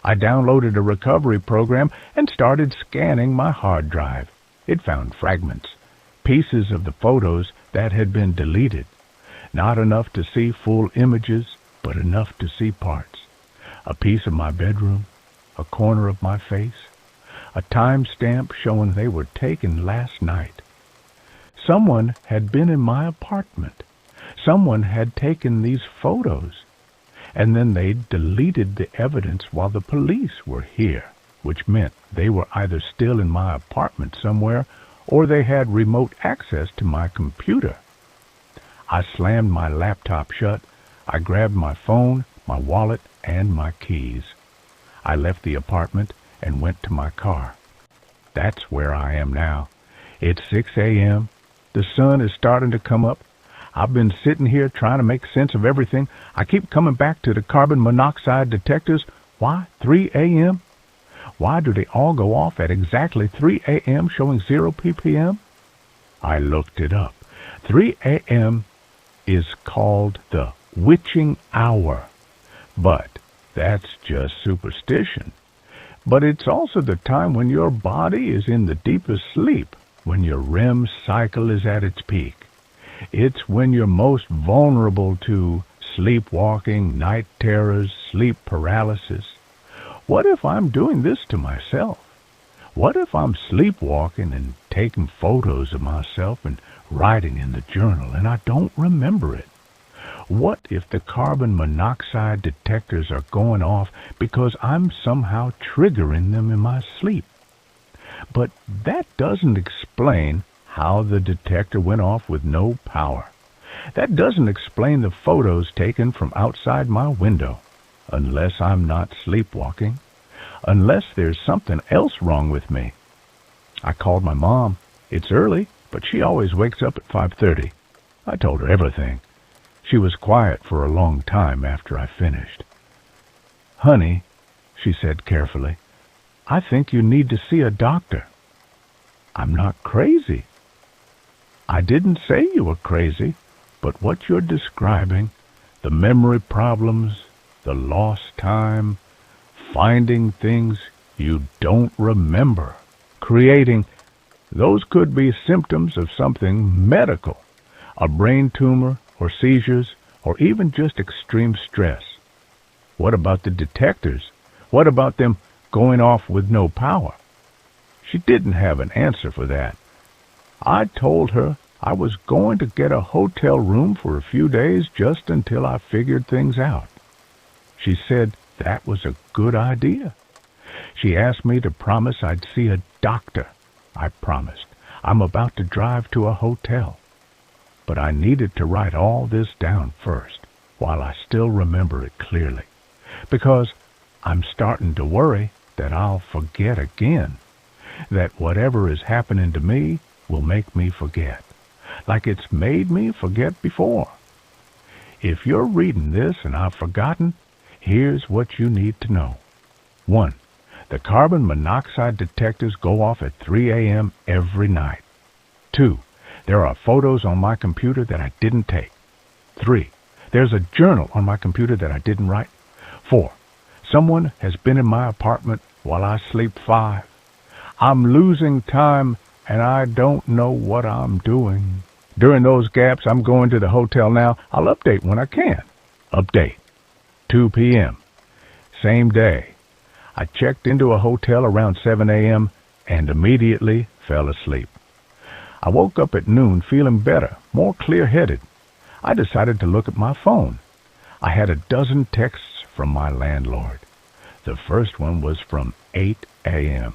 I downloaded a recovery program and started scanning my hard drive. It found fragments, pieces of the photos that had been deleted. Not enough to see full images, but enough to see parts. A piece of my bedroom, a corner of my face, a timestamp showing they were taken last night. Someone had been in my apartment. Someone had taken these photos, and then they deleted the evidence while the police were here, which meant they were either still in my apartment somewhere or they had remote access to my computer. I slammed my laptop shut. I grabbed my phone, my wallet, and my keys. I left the apartment and went to my car. That's where I am now. It's 6 a.m. The sun is starting to come up. I've been sitting here trying to make sense of everything. I keep coming back to the carbon monoxide detectors. Why 3 a.m.? Why do they all go off at exactly 3 a.m. showing 0 ppm? I looked it up. 3 a.m. is called the witching hour. But that's just superstition. But it's also the time when your body is in the deepest sleep, when your REM cycle is at its peak. It's when you're most vulnerable to sleepwalking, night terrors, sleep paralysis. What if I'm doing this to myself? What if I'm sleepwalking and taking photos of myself and writing in the journal and I don't remember it? What if the carbon monoxide detectors are going off because I'm somehow triggering them in my sleep? But that doesn't explain how the detector went off with no power. That doesn't explain the photos taken from outside my window, unless I'm not sleepwalking, unless there's something else wrong with me. I called my mom. It's early, but she always wakes up at 5:30. I told her everything. She was quiet for a long time after I finished. "Honey," she said carefully, "I think you need to see a doctor." "I'm not crazy." "I didn't say you were crazy, but what you're describing, the memory problems, the lost time, finding things you don't remember, creating, those could be symptoms of something medical, a brain tumor or seizures or even just extreme stress. What about the detectors? What about them going off with no power?" She didn't have an answer for that. I told her I was going to get a hotel room for a few days just until I figured things out. She said that was a good idea. She asked me to promise I'd see a doctor. I promised. I'm about to drive to a hotel. But I needed to write all this down first, while I still remember it clearly, because I'm starting to worry that I'll forget again, that whatever is happening to me will make me forget, like it's made me forget before. If you're reading this and I've forgotten, here's what you need to know. 1. The carbon monoxide detectors go off at 3 a.m. every night. 2. There are photos on my computer that I didn't take. 3. There's a journal on my computer that I didn't write. 4. Someone has been in my apartment while I sleep. 5. I'm losing time and I don't know what I'm doing. During those gaps, I'm going to the hotel now. I'll update when I can. Update. 2 p.m. Same day. I checked into a hotel around 7 a.m. and immediately fell asleep. I woke up at noon feeling better, more clear-headed. I decided to look at my phone. I had a dozen texts from my landlord. The first one was from 8 a.m.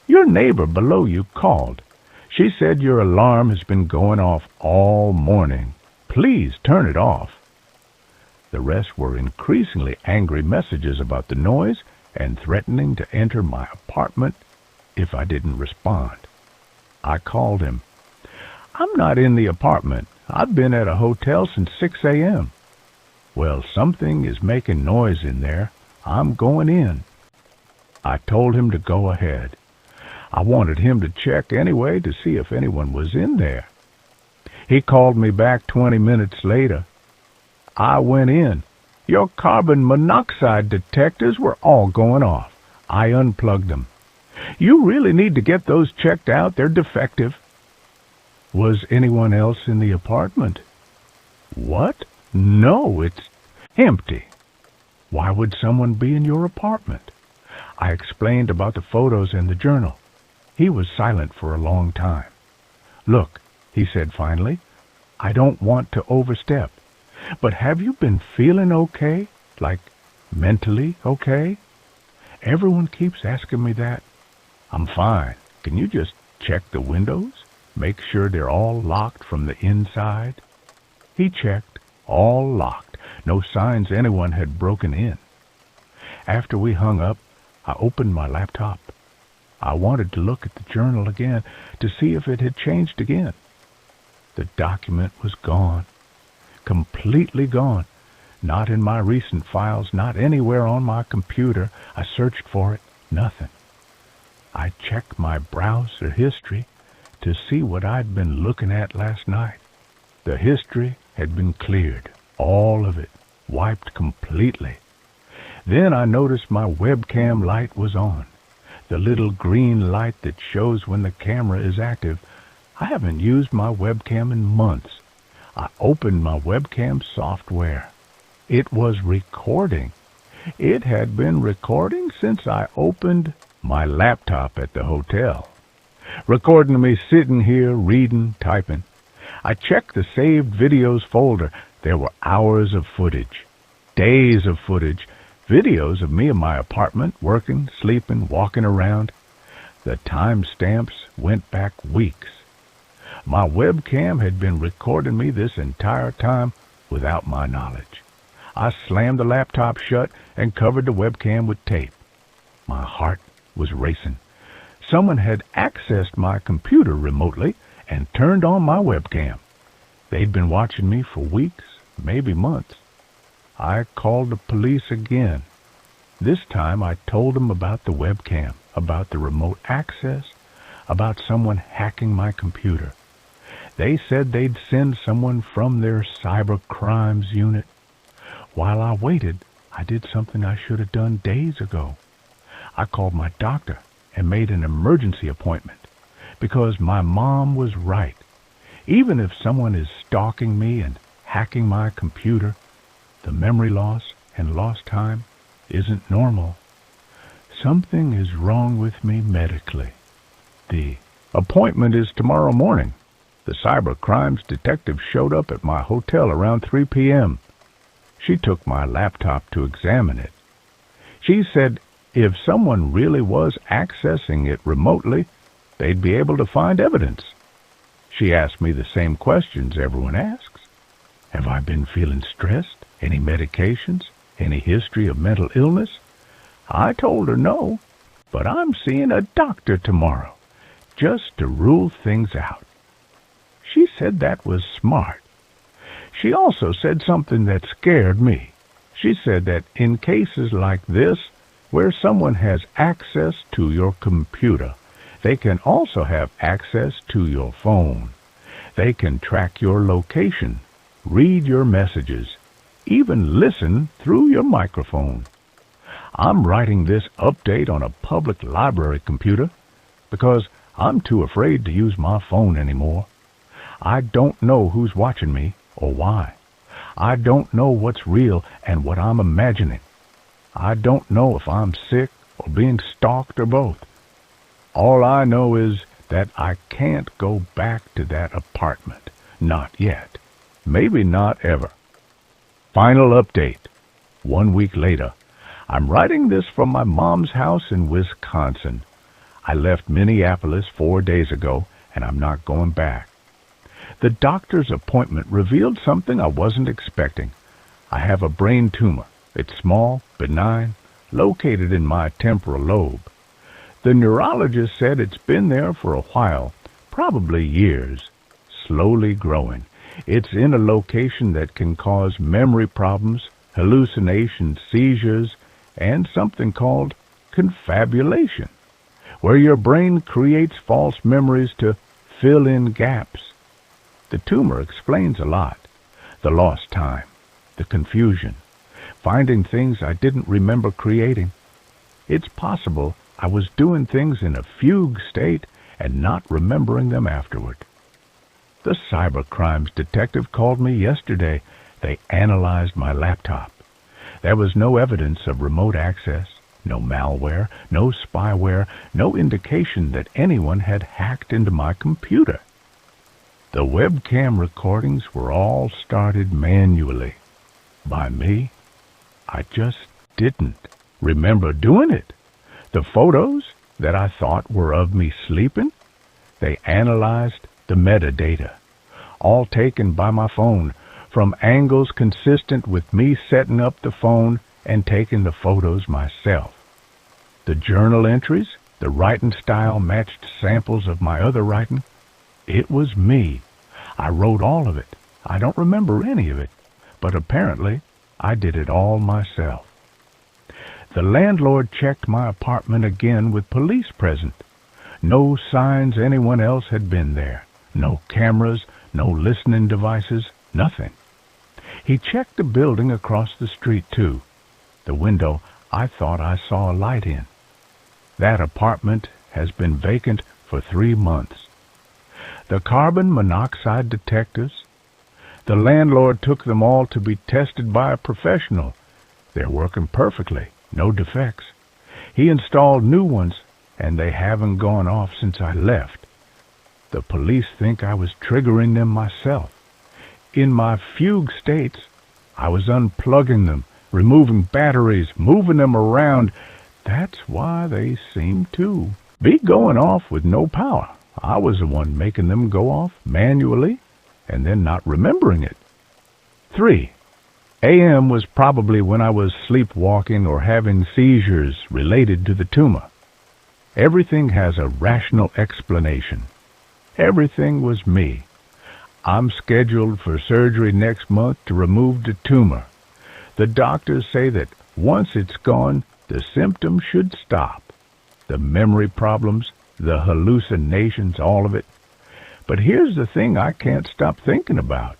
"Your neighbor below you called. She said your alarm has been going off all morning. Please turn it off." The rest were increasingly angry messages about the noise and threatening to enter my apartment if I didn't respond. I called him. "I'm not in the apartment. I've been at a hotel since 6 a.m. "Well, something is making noise in there. I'm going in." I told him to go ahead. I wanted him to check anyway to see if anyone was in there. He called me back 20 minutes later. I went in. Your carbon monoxide detectors were all going off. I unplugged them. You really need to get those checked out. They're defective. Was anyone else in the apartment? What? No, it's empty. Why would someone be in your apartment? I explained about the photos and the journal. He was silent for a long time. Look, he said finally, I don't want to overstep, but have you been feeling okay? Like mentally okay? Everyone keeps asking me that. I'm fine. Can you just check the windows? Make sure they're all locked from the inside? He checked. All locked. No signs anyone had broken in. After we hung up, I opened my laptop. I wanted to look at the journal again to see if it had changed again. The document was gone. Completely gone. Not in my recent files, not anywhere on my computer. I searched for it. Nothing. I checked my browser history to see what I'd been looking at last night. The history had been cleared. All of it. Wiped completely. Then I noticed my webcam light was on. The little green light that shows when the camera is active. I haven't used my webcam in months. I opened my webcam software. It was recording. It had been recording since I opened my laptop at the hotel. Recording me sitting here, reading, typing. I checked the saved videos folder. There were hours of footage, days of footage, videos of me in my apartment, working, sleeping, walking around. The timestamps went back weeks. My webcam had been recording me this entire time without my knowledge. I slammed the laptop shut and covered the webcam with tape. My heart was racing. Someone had accessed my computer remotely and turned on my webcam. They'd been watching me for weeks, maybe months. I called the police again. This time I told them about the webcam, about the remote access, about someone hacking my computer. They said they'd send someone from their cyber crimes unit. While I waited, I did something I should have done days ago. I called my doctor and made an emergency appointment because my mom was right. Even if someone is stalking me and hacking my computer, the memory loss and lost time isn't normal. Something is wrong with me medically. The appointment is tomorrow morning. The cyber crimes detective showed up at my hotel around 3 p.m. She took my laptop to examine it. She said if someone really was accessing it remotely, they'd be able to find evidence. She asked me the same questions everyone asks. Have I been feeling stressed? Any medications? Any history of mental illness? I told her no, but I'm seeing a doctor tomorrow, just to rule things out. She said that was smart. She also said something that scared me. She said that in cases like this, where someone has access to your computer, they can also have access to your phone. They can track your location, read your messages, even listen through your microphone. I'm writing this update on a public library computer because I'm too afraid to use my phone anymore. I don't know who's watching me or why. I don't know what's real and what I'm imagining. I don't know if I'm sick or being stalked or both. All I know is that I can't go back to that apartment. Not yet. Maybe not ever. Final update. 1 week later. I'm writing this from my mom's house in Wisconsin. I left Minneapolis 4 days ago, and I'm not going back. The doctor's appointment revealed something I wasn't expecting. I have a brain tumor. It's small, benign, located in my temporal lobe. The neurologist said it's been there for a while, probably years, slowly growing. It's in a location that can cause memory problems, hallucinations, seizures, and something called confabulation, where your brain creates false memories to fill in gaps. The tumor explains a lot. The lost time, the confusion, finding things I didn't remember creating. It's possible I was doing things in a fugue state and not remembering them afterward. The cybercrimes detective called me yesterday. They analyzed my laptop. There was no evidence of remote access, no malware, no spyware, no indication that anyone had hacked into my computer. The webcam recordings were all started manually. By me. I just didn't remember doing it. The photos that I thought were of me sleeping, they analyzed the metadata, all taken by my phone, from angles consistent with me setting up the phone and taking the photos myself. The journal entries, the writing style matched samples of my other writing. It was me. I wrote all of it. I don't remember any of it, but apparently I did it all myself. The landlord checked my apartment again with police present. No signs anyone else had been there. No cameras, no listening devices, nothing. He checked the building across the street, too. The window I thought I saw a light in. That apartment has been vacant for 3 months. The carbon monoxide detectors, the landlord took them all to be tested by a professional. They're working perfectly, no defects. He installed new ones, and they haven't gone off since I left. The police think I was triggering them myself. In my fugue states, I was unplugging them, removing batteries, moving them around. That's why they seem to be going off with no power. I was the one making them go off manually and then not remembering it. 3 a.m. was probably when I was sleepwalking or having seizures related to the tumor. Everything has a rational explanation. Everything was me. I'm scheduled for surgery next month to remove the tumor. The doctors say that once it's gone, the symptoms should stop. The memory problems, the hallucinations, all of it. But here's the thing I can't stop thinking about.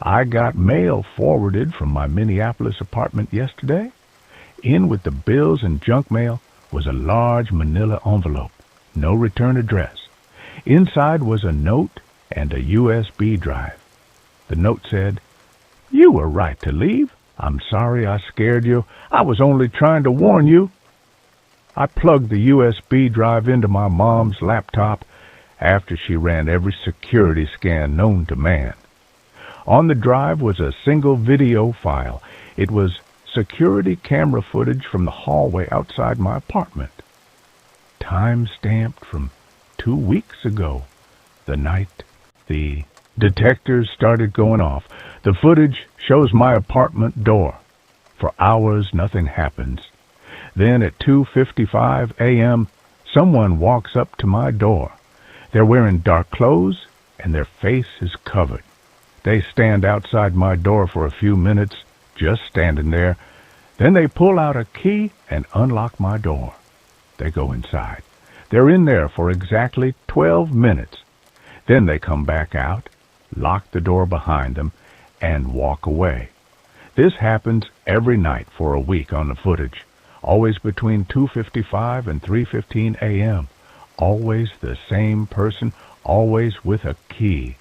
I got mail forwarded from my Minneapolis apartment yesterday. In with the bills and junk mail was a large manila envelope, no return address. Inside was a note and a USB drive. The note said, "You were right to leave. I'm sorry I scared you. I was only trying to warn you." I plugged the USB drive into my mom's laptop after she ran every security scan known to man. On the drive was a single video file. It was security camera footage from the hallway outside my apartment. Time-stamped from 2 weeks ago, the night the detectors started going off. The footage shows my apartment door. For hours, nothing happens. Then at 2:55 a.m., someone walks up to my door. They're wearing dark clothes, and their face is covered. They stand outside my door for a few minutes, just standing there. Then they pull out a key and unlock my door. They go inside. They're in there for exactly 12 minutes. Then they come back out, lock the door behind them, and walk away. This happens every night for a week on the footage, always between 2:55 and 3:15 a.m. Always the same person, always with a key.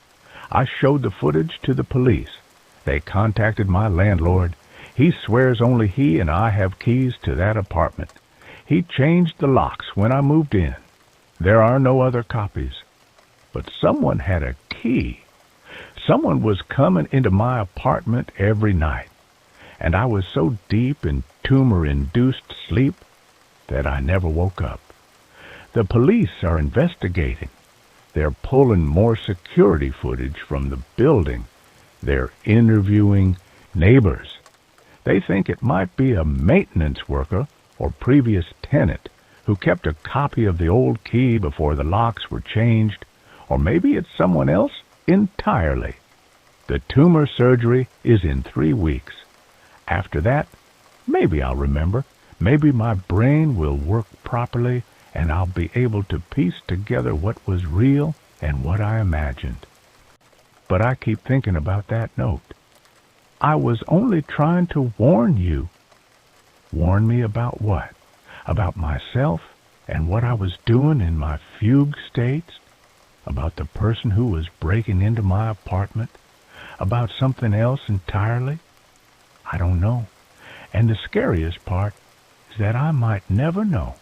I showed the footage to the police. They contacted my landlord. He swears only he and I have keys to that apartment. He changed the locks when I moved in. There are no other copies. But someone had a key. Someone was coming into my apartment every night, and I was so deep in tumor-induced sleep that I never woke up. The police are investigating. They're pulling more security footage from the building. They're interviewing Neighbors. They think it might be a maintenance worker or previous tenant who kept a copy of the old key before the locks were changed, or maybe it's someone else entirely. The tumor surgery is in 3 weeks. After that, maybe I'll remember. Maybe my brain will work properly and I'll be able to piece together what was real and what I imagined. But I keep thinking about that note. I was only trying to warn you. Warn me about what? About myself and what I was doing in my fugue states? About the person who was breaking into my apartment? About something else entirely? I don't know. And the scariest part is that I might never know,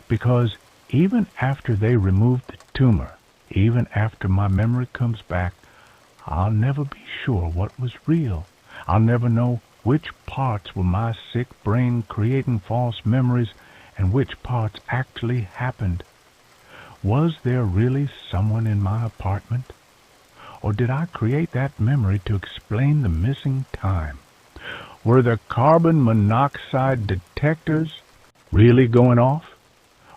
because even after they remove the tumor, even after my memory comes back, I'll never be sure what was real. I'll never know which parts were my sick brain creating false memories and which parts actually happened. Was there really someone in my apartment? Or did I create that memory to explain the missing time? Were the carbon monoxide detectors really going off?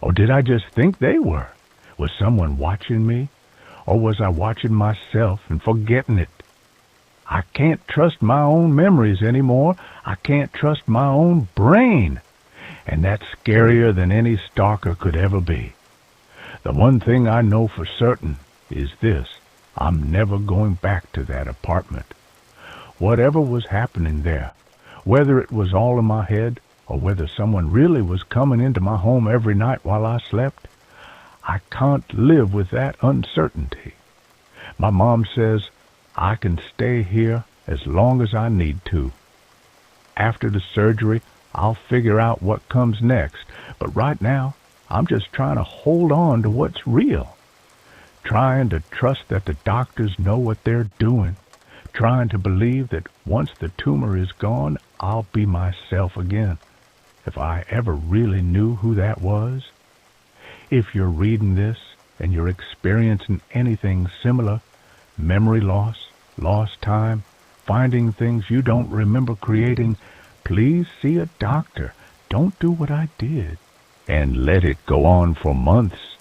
Or did I just think they were? Was someone watching me? Or was I watching myself and forgetting it? I can't trust my own memories anymore. I can't trust my own brain. And that's scarier than any stalker could ever be. The one thing I know for certain is this. I'm never going back to that apartment. Whatever was happening there, whether it was all in my head or whether someone really was coming into my home every night while I slept, I can't live with that uncertainty. My mom says I can stay here as long as I need to. After the surgery, I'll figure out what comes next, but right now, I'm just trying to hold on to what's real. Trying to trust that the doctors know what they're doing. Trying to believe that once the tumor is gone, I'll be myself again. If I ever really knew who that was. If you're reading this and you're experiencing anything similar, memory loss, lost time, finding things you don't remember creating, please see a doctor. Don't do what I did and let it go on for months.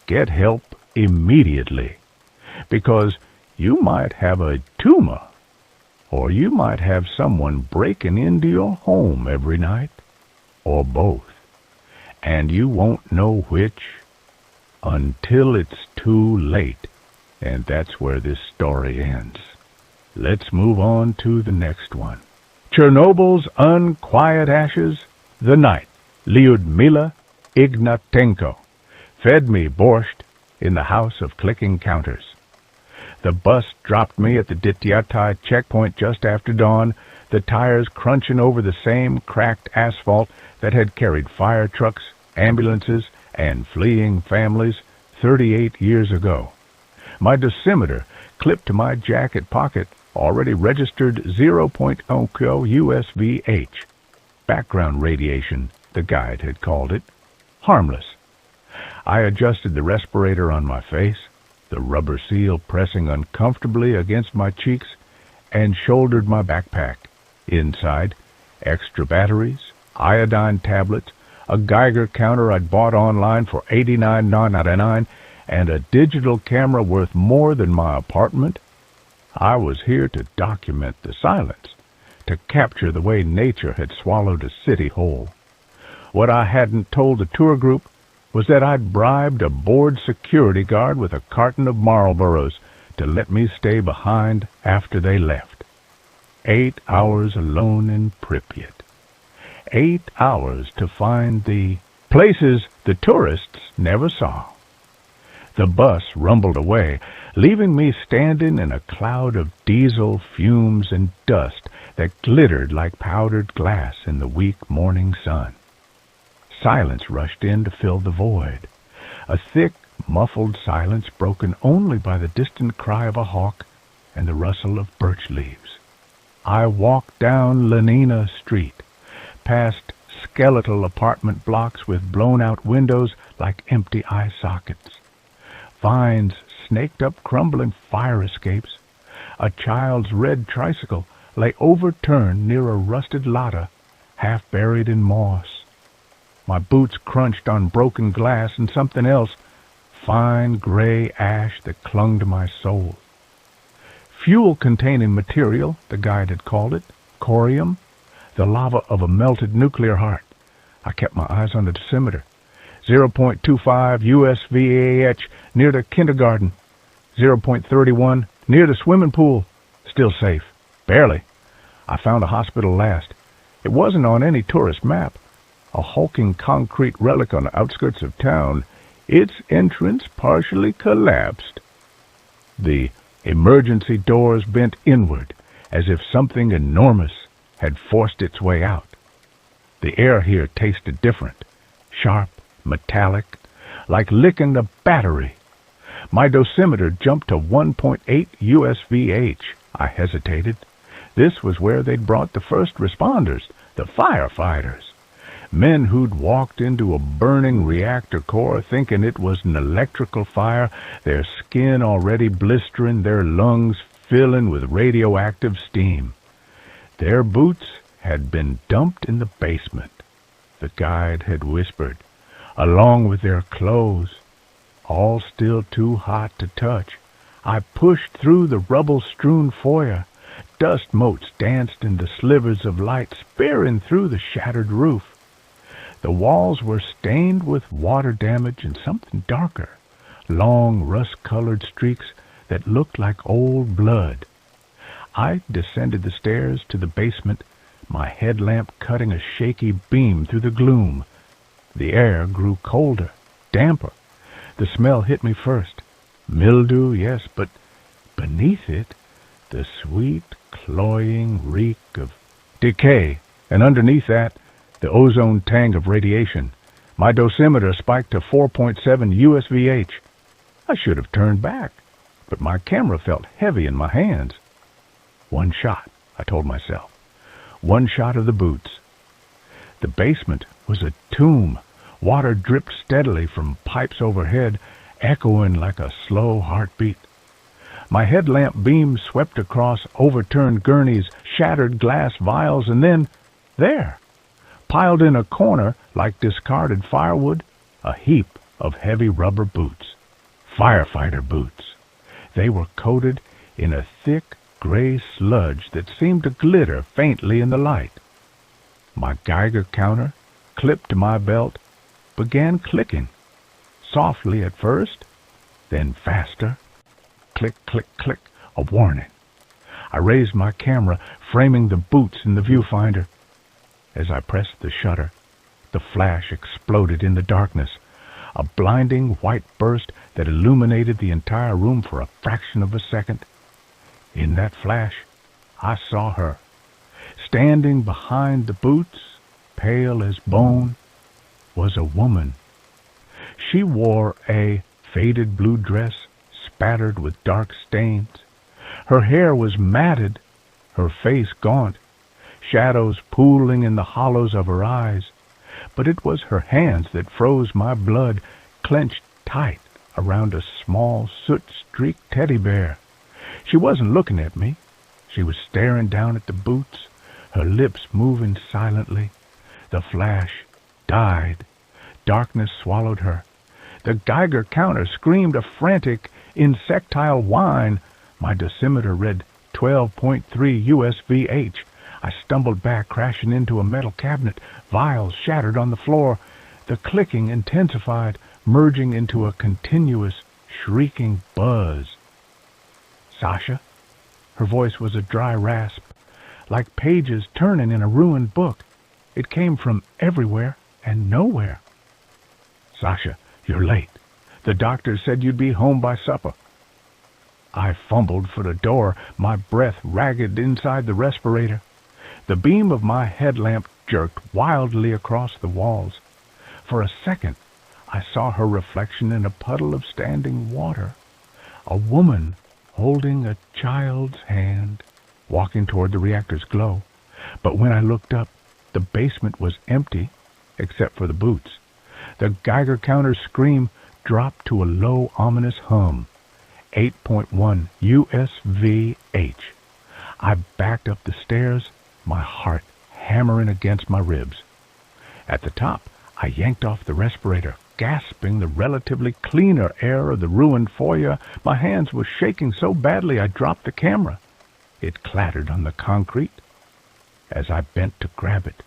Get help immediately, because you might have a tumor, or you might have someone breaking into your home every night, or both, and you won't know which until it's too late, and that's where this story ends. Let's move on to the next one. Chernobyl's unquiet ashes, the night Lyudmila Ignatenko fed me borscht in the house of clicking counters. The bus dropped me at the Dityatai checkpoint just after dawn, the tires crunching over the same cracked asphalt that had carried fire trucks, ambulances, and fleeing families 38 years ago. My dosimeter clipped to my jacket pocket already registered 0.0 USVH. Background radiation, the guide had called it. Harmless. I adjusted the respirator on my face, the rubber seal pressing uncomfortably against my cheeks, and shouldered my backpack. Inside, extra batteries, iodine tablets, a Geiger counter I'd bought online for $89.99, and a digital camera worth more than my apartment. I was here to document the silence, to capture the way nature had swallowed a city whole. What I hadn't told the tour group was that I'd bribed a bored security guard with a carton of Marlboros to let me stay behind after they left. 8 hours alone in Pripyat. 8 hours to find the places the tourists never saw. The bus rumbled away, leaving me standing in a cloud of diesel fumes and dust that glittered like powdered glass in the weak morning sun. Silence rushed in to fill the void, a thick, muffled silence broken only by the distant cry of a hawk and the rustle of birch leaves. I walked down Lenina Street, past skeletal apartment blocks with blown-out windows like empty eye sockets. Vines snaked up crumbling fire escapes, a child's red tricycle lay overturned near a rusted ladder, half buried in moss. My boots crunched on broken glass and something else, fine gray ash that clung to my soul. Fuel-containing material, the guide had called it, corium, the lava of a melted nuclear heart. I kept my eyes on the dosimeter. 0.25 USVAH near the kindergarten. 0.31 near the swimming pool. Still safe. Barely. I found a hospital last. It wasn't on any tourist map. A hulking concrete relic on the outskirts of town. Its entrance partially collapsed. The emergency doors bent inward, as if something enormous had forced its way out. The air here tasted different. Sharp, metallic, like licking a battery. My dosimeter jumped to 1.8 USVH. I hesitated. This was where they'd brought the first responders, the firefighters. Men who'd walked into a burning reactor core thinking it was an electrical fire, their skin already blistering, their lungs filling with radioactive steam. Their boots had been dumped in the basement, the guide had whispered, along with their clothes. All still too hot to touch, I pushed through the rubble-strewn foyer. Dust motes danced in the slivers of light, spearing through the shattered roof. The walls were stained with water damage and something darker, long rust-colored streaks that looked like old blood. I descended the stairs to the basement, my headlamp cutting a shaky beam through the gloom. The air grew colder, damper. The smell hit me first. Mildew, yes, but beneath it, the sweet, cloying reek of decay, and underneath that, the ozone tang of radiation. My dosimeter spiked to 4.7 USVH. I should have turned back, but my camera felt heavy in my hands. One shot, I told myself. One shot of the boots. The basement was a tomb. Water dripped steadily from pipes overhead, echoing like a slow heartbeat. My headlamp beam swept across overturned gurneys, shattered glass vials, and then, there, piled in a corner like discarded firewood, a heap of heavy rubber boots. Firefighter boots. They were coated in a thick gray sludge that seemed to glitter faintly in the light. My Geiger counter, clipped to my belt, began clicking, softly at first, then faster. Click, click, click, a warning. I raised my camera, framing the boots in the viewfinder. As I pressed the shutter, the flash exploded in the darkness, a blinding white burst that illuminated the entire room for a fraction of a second. In that flash, I saw her, standing behind the boots, pale as bone, was a woman. She wore a faded blue dress spattered with dark stains. Her hair was matted, her face gaunt, shadows pooling in the hollows of her eyes. But it was her hands that froze my blood, clenched tight around a small soot-streaked teddy bear. She wasn't looking at me. She was staring down at the boots, her lips moving silently. The flash died. Darkness swallowed her. The Geiger counter screamed a frantic, insectile whine. My dosimeter read 12.3 USVH. I stumbled back, crashing into a metal cabinet. Vials shattered on the floor. The clicking intensified, merging into a continuous, shrieking buzz. Sasha? Her voice was a dry rasp, like pages turning in a ruined book. It came from everywhere and nowhere. Sasha, you're late. The doctor said you'd be home by supper. I fumbled for the door, my breath ragged inside the respirator. The beam of my headlamp jerked wildly across the walls. For a second, I saw her reflection in a puddle of standing water. A woman holding a child's hand, walking toward the reactor's glow. But when I looked up, the basement was empty, except for the boots. The Geiger counter's scream dropped to a low, ominous hum. 8.1 USVH. I backed up the stairs, my heart hammering against my ribs. At the top, I yanked off the respirator, gasping the relatively cleaner air of the ruined foyer. My hands were shaking so badly I dropped the camera. It clattered on the concrete. As I bent to grab it,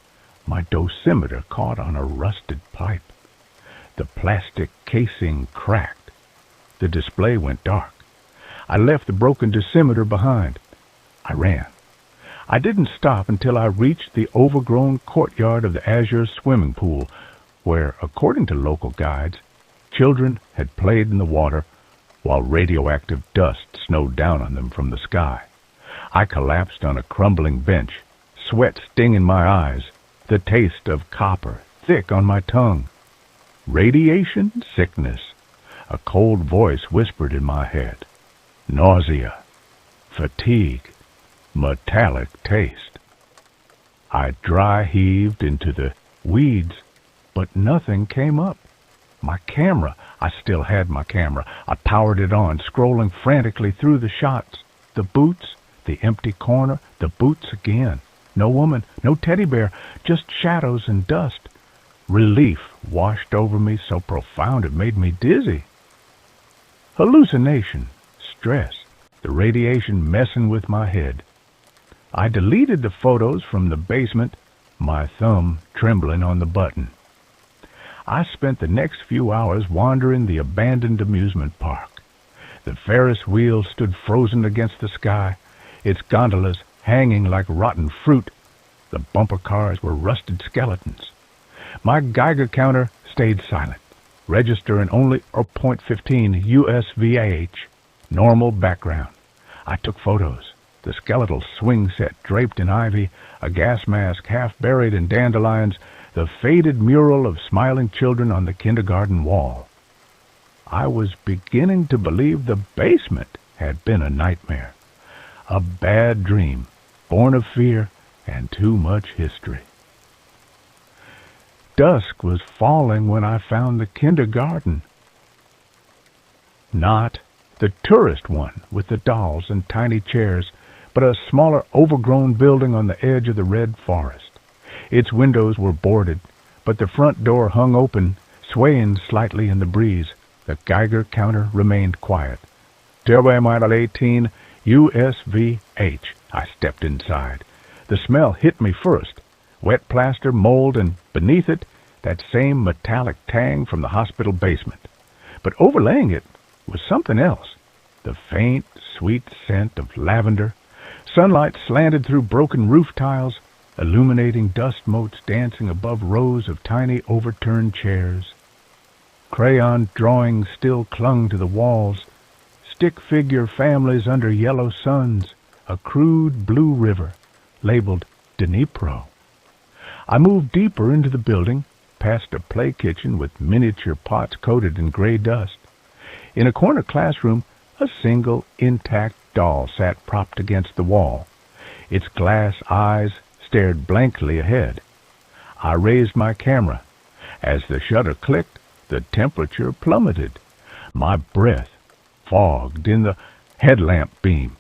my dosimeter caught on a rusted pipe. The plastic casing cracked. The display went dark. I left the broken dosimeter behind. I ran. I didn't stop until I reached the overgrown courtyard of the Azure swimming pool, where, according to local guides, children had played in the water while radioactive dust snowed down on them from the sky. I collapsed on a crumbling bench, sweat stinging my eyes, the taste of copper thick on my tongue. Radiation sickness, a cold voice whispered in my head. Nausea, fatigue, metallic taste. I dry heaved into the weeds, but nothing came up. My camera, I still had my camera. I powered it on, scrolling frantically through the shots. The boots, the empty corner, the boots again. No woman, no teddy bear, just shadows and dust. Relief washed over me so profound it made me dizzy. Hallucination, stress, the radiation messing with my head. I deleted the photos from the basement, my thumb trembling on the button. I spent the next few hours wandering the abandoned amusement park. The Ferris wheel stood frozen against the sky, its gondolas hanging like rotten fruit. The bumper cars were rusted skeletons. My Geiger counter stayed silent, registering only .15 USVH, normal background. I took photos. The skeletal swing set draped in ivy, a gas mask half buried in dandelions, the faded mural of smiling children on the kindergarten wall. I was beginning to believe the basement had been a nightmare, a bad dream, born of fear and too much history. Dusk was falling when I found the kindergarten. Not the tourist one with the dolls and tiny chairs, but a smaller, overgrown building on the edge of the red forest. Its windows were boarded, but the front door hung open, swaying slightly in the breeze. The Geiger counter remained quiet. Turbo Model 18, USVH. I stepped inside. The smell hit me first. Wet plaster, mold, and beneath it, that same metallic tang from the hospital basement. But overlaying it was something else. The faint, sweet scent of lavender. Sunlight slanted through broken roof tiles, illuminating dust motes dancing above rows of tiny overturned chairs. Crayon drawings still clung to the walls. Stick figure families under yellow suns. A crude blue river, labeled Dnipro. I moved deeper into the building, past a play kitchen with miniature pots coated in gray dust. In a corner classroom, a single intact doll sat propped against the wall. Its glass eyes stared blankly ahead. I raised my camera. As the shutter clicked, the temperature plummeted. My breath fogged in the headlamp beam.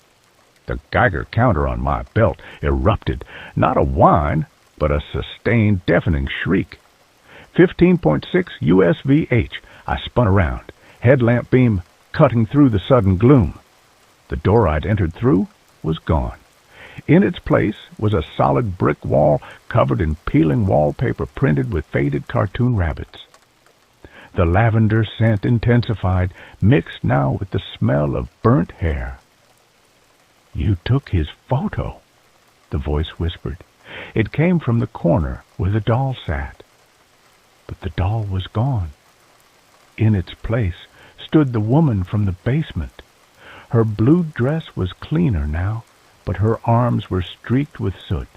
The Geiger counter on my belt erupted, not a whine, but a sustained, deafening shriek. 15.6 USVH. I spun around, headlamp beam cutting through the sudden gloom. The door I'd entered through was gone. In its place was a solid brick wall covered in peeling wallpaper printed with faded cartoon rabbits. The lavender scent intensified, mixed now with the smell of burnt hair. "You took his photo," the voice whispered. It came from the corner where the doll sat. But the doll was gone. In its place stood the woman from the basement. Her blue dress was cleaner now, but her arms were streaked with soot.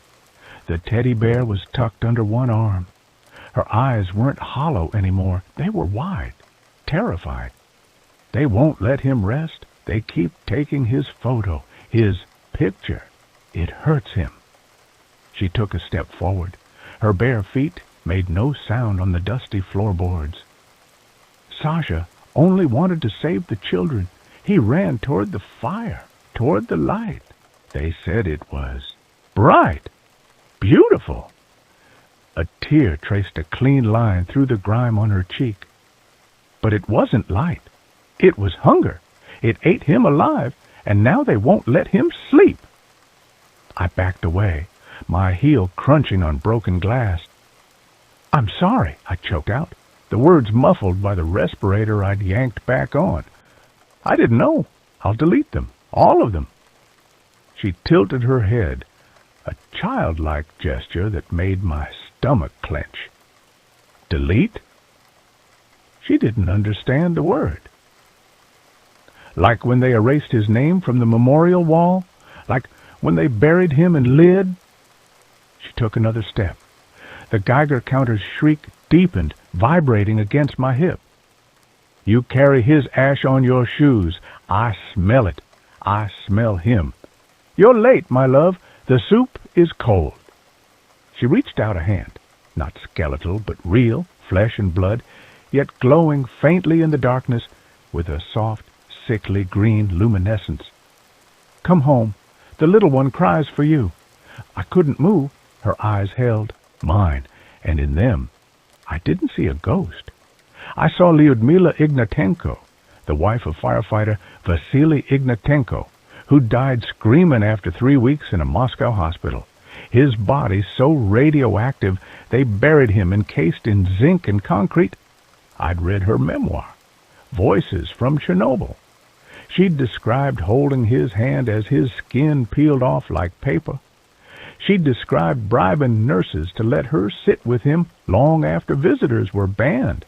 The teddy bear was tucked under one arm. Her eyes weren't hollow anymore. They were wide, terrified. They won't let him rest. They keep taking his photo, his picture. It hurts him. She took a step forward. Her bare feet made no sound on the dusty floorboards. Sasha only wanted to save the children. He ran toward the fire, toward the light. They said it was bright, beautiful. A tear traced a clean line through the grime on her cheek. But it wasn't light. It was hunger. It ate him alive, and now they won't let him sleep. I backed away, my heel crunching on broken glass. "I'm sorry," I choked out, the words muffled by the respirator I'd yanked back on. "I didn't know. I'll delete them, all of them." She tilted her head, a childlike gesture that made my stomach clench. Delete? She didn't understand the word. Like when they erased his name from the memorial wall? Like when they buried him in lead? She took another step. The Geiger counter's shriek deepened, vibrating against my hip. "You carry his ash on your shoes. I smell it. I smell him. You're late, my love. The soup is cold." She reached out a hand, not skeletal, but real, flesh and blood, yet glowing faintly in the darkness with a soft, sickly green luminescence. "Come home. The little one cries for you." I couldn't move. Her eyes held mine, and in them I didn't see a ghost. I saw Lyudmila Ignatenko, the wife of firefighter Vasily Ignatenko, who died screaming after 3 weeks in a Moscow hospital. His body so radioactive they buried him encased in zinc and concrete. I'd read her memoir, Voices from Chernobyl. She'd described holding his hand as his skin peeled off like paper. She'd described bribing nurses to let her sit with him long after visitors were banned.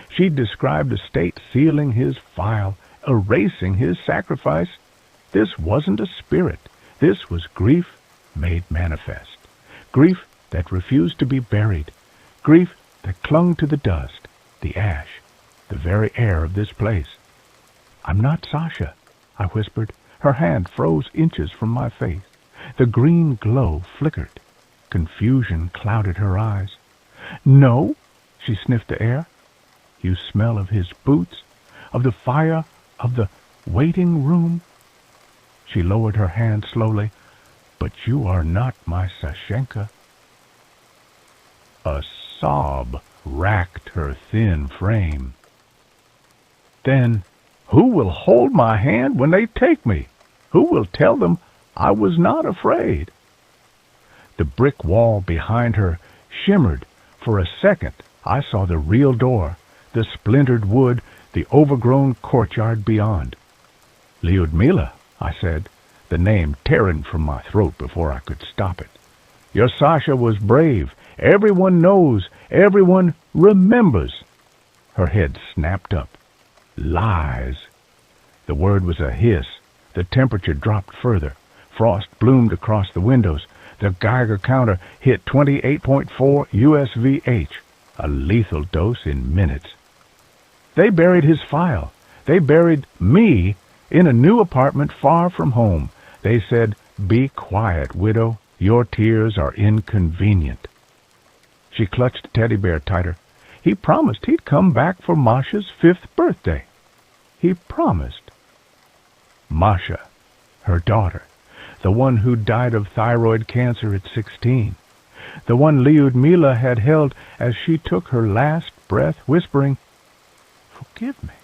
She'd described the state sealing his file, erasing his sacrifice. This wasn't a spirit. This was grief made manifest. Grief that refused to be buried. Grief that clung to the dust, the ash, the very air of this place. "I'm not Sasha," I whispered. Her hand froze inches from my face. The green glow flickered. Confusion clouded her eyes. "No?" She sniffed the air. "You smell of his boots, of the fire, of the waiting room." She lowered her hand slowly. "But you are not my Sashenka." A sob racked her thin frame. "Then who will hold my hand when they take me? Who will tell them I was not afraid?" The brick wall behind her shimmered. For a second I saw the real door, the splintered wood, the overgrown courtyard beyond. "Lyudmila," I said, the name tearing from my throat before I could stop it. "Your Sasha was brave. Everyone knows. Everyone remembers." Her head snapped up. "Lies." The word was a hiss. The temperature dropped further. Frost bloomed across the windows. The Geiger counter hit 28.4 USVH, a lethal dose in minutes. "They buried his file. They buried me in a new apartment far from home. They said, 'Be quiet, widow. Your tears are inconvenient.'" She clutched the teddy bear tighter. "He promised he'd come back for Masha's 5th birthday. He promised." Masha, her daughter, the one who died of thyroid cancer at 16, the one Lyudmila had held as she took her last breath, whispering, "Forgive me,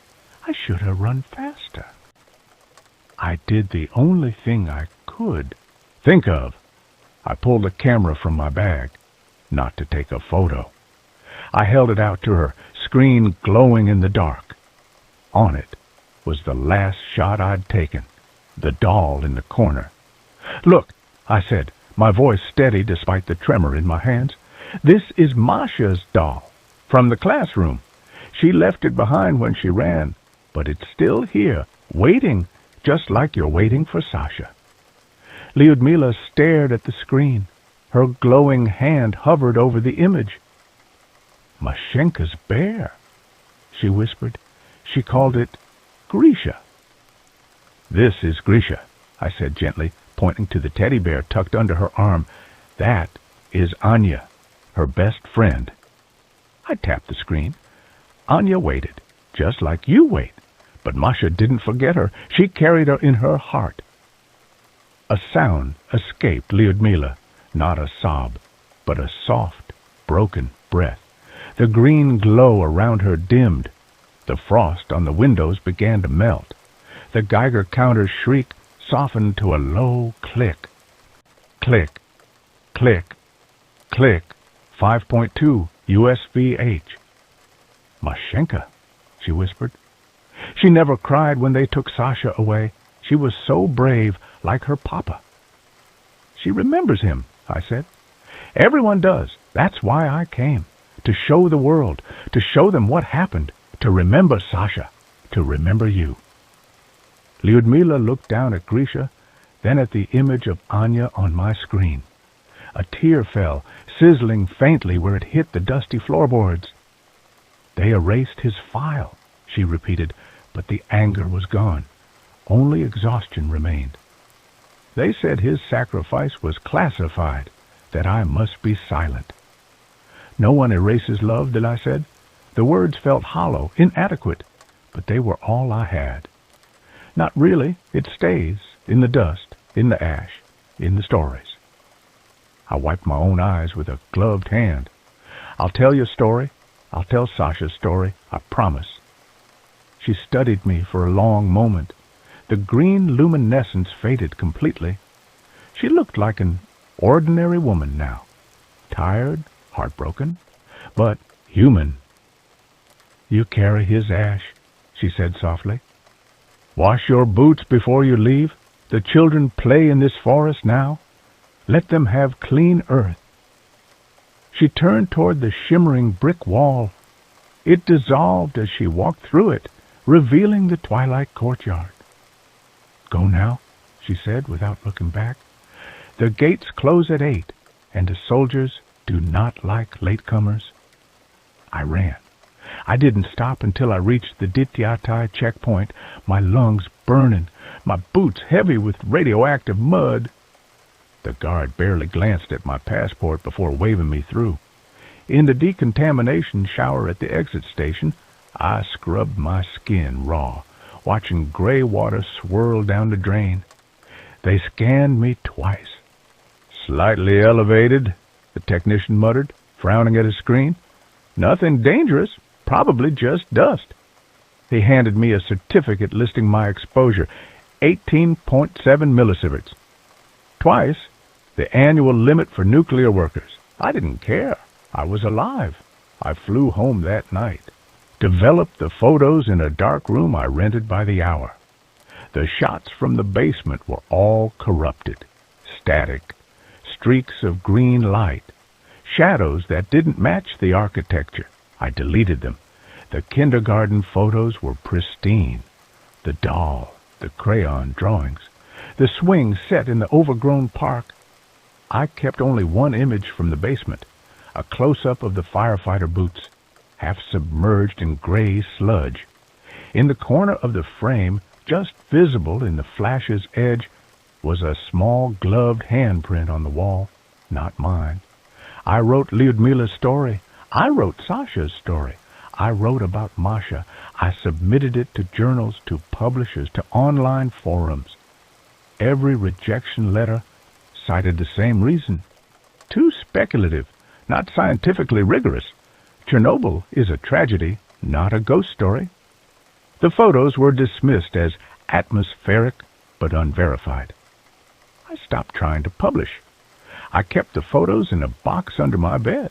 I should have run faster." I did the only thing I could think of. I pulled a camera from my bag, not to take a photo. I held it out to her, screen glowing in the dark. On it was the last shot I'd taken, the doll in the corner. "Look," I said, my voice steady despite the tremor in my hands. "This is Masha's doll, from the classroom. She left it behind when she ran, but it's still here, waiting, just like you're waiting for Sasha." Lyudmila stared at the screen. Her glowing hand hovered over the image. "Mashenka's bear," she whispered. She called it Grisha. "This is Grisha," I said gently, pointing to the teddy bear tucked under her arm. "That is Anya, her best friend." I tapped the screen. Anya waited, just like you wait. But Masha didn't forget her. She carried her in her heart. A sound escaped Lyudmila, not a sob, but a soft, broken breath. The green glow around her dimmed. The frost on the windows began to melt. The Geiger counter's shriek softened to a low click. Click, click, click. 5.2 USVH. Mashenka, she whispered. She never cried when they took Sasha away. She was so brave, like her papa. She remembers him, I said. Everyone does. That's why I came. To show the world, to show them what happened, to remember Sasha, to remember you. Lyudmila looked down at Grisha, then at the image of Anya on my screen. A tear fell, sizzling faintly where it hit the dusty floorboards. They erased his file, she repeated, but the anger was gone. Only exhaustion remained. They said his sacrifice was classified, that I must be silent. No one erases love, I said. The words felt hollow, inadequate, but they were all I had. Not really. It stays, in the dust, in the ash, in the stories. I wiped my own eyes with a gloved hand. I'll tell your story. I'll tell Sasha's story, I promise. She studied me for a long moment. The green luminescence faded completely. She looked like an ordinary woman now. Tired, heartbroken, but human. You carry his ash, she said softly. Wash your boots before you leave. The children play in this forest now. Let them have clean earth. She turned toward the shimmering brick wall. It dissolved as she walked through it, revealing the twilight courtyard. Go now, she said without looking back. The gates close at 8, and the soldiers do not like latecomers. I ran. I didn't stop until I reached the Dityatai checkpoint, my lungs burning, my boots heavy with radioactive mud. The guard barely glanced at my passport before waving me through. In the decontamination shower at the exit station, I scrubbed my skin raw, watching gray water swirl down the drain. They scanned me twice. Slightly elevated, the technician muttered, frowning at his screen. Nothing dangerous, probably just dust. He handed me a certificate listing my exposure, 18.7 millisieverts. Twice, the annual limit for nuclear workers. I didn't care. I was alive. I flew home that night. Developed the photos in a dark room I rented by the hour. The shots from the basement were all corrupted, static, streaks of green light, shadows that didn't match the architecture. I deleted them. The kindergarten photos were pristine. The doll, the crayon drawings, the swing set in the overgrown park. I kept only one image from the basement, a close-up of the firefighter boots, half submerged in gray sludge. In the corner of the frame, just visible in the flash's edge, was a small gloved handprint on the wall, not mine. I wrote Lyudmila's story. I wrote Sasha's story. I wrote about Masha. I submitted it to journals, to publishers, to online forums. Every rejection letter cited the same reason. Too speculative, not scientifically rigorous. Chernobyl is a tragedy, not a ghost story. The photos were dismissed as atmospheric but unverified. I stopped trying to publish. I kept the photos in a box under my bed.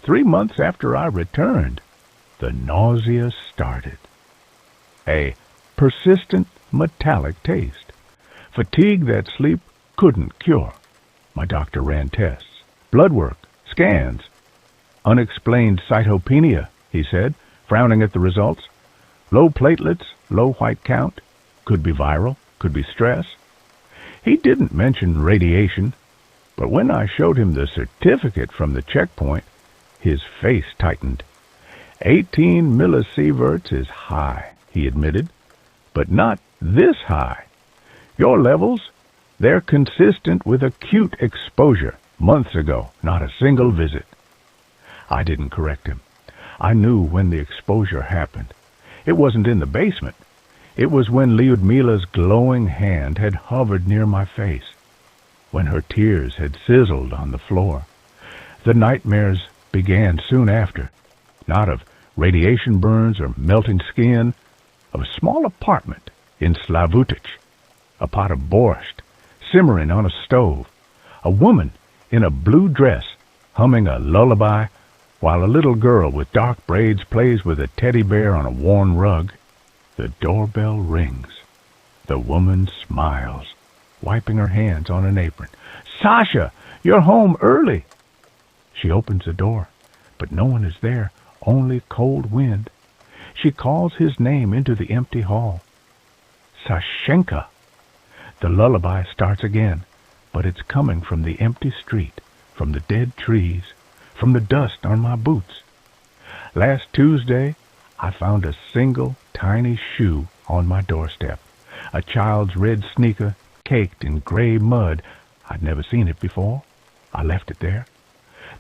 3 months after I returned, the nausea started. A persistent metallic taste. Fatigue that sleep couldn't cure. My doctor ran tests, blood work, scans. Unexplained cytopenia, he said, frowning at the results. Low platelets, low white count. Could be viral, could be stress. He didn't mention radiation, but when I showed him the certificate from the checkpoint, his face tightened. 18 millisieverts is high, he admitted, but not this high. Your levels, they're consistent with acute exposure months ago, not a single visit. I didn't correct him. I knew when the exposure happened. It wasn't in the basement. It was when Lyudmila's glowing hand had hovered near my face, when her tears had sizzled on the floor. The nightmares began soon after, not of radiation burns or melting skin, of a small apartment in Slavutich, a pot of borscht simmering on a stove, a woman in a blue dress humming a lullaby while a little girl with dark braids plays with a teddy bear on a worn rug. The doorbell rings. The woman smiles, wiping her hands on an apron. "Sasha, you're home early." She opens the door, but no one is there, only cold wind. She calls his name into the empty hall. Sashenka. The lullaby starts again, but it's coming from the empty street, from the dead trees, from the dust on my boots. Last Tuesday, I found a single tiny shoe on my doorstep, a child's red sneaker caked in gray mud. I'd never seen it before. I left it there.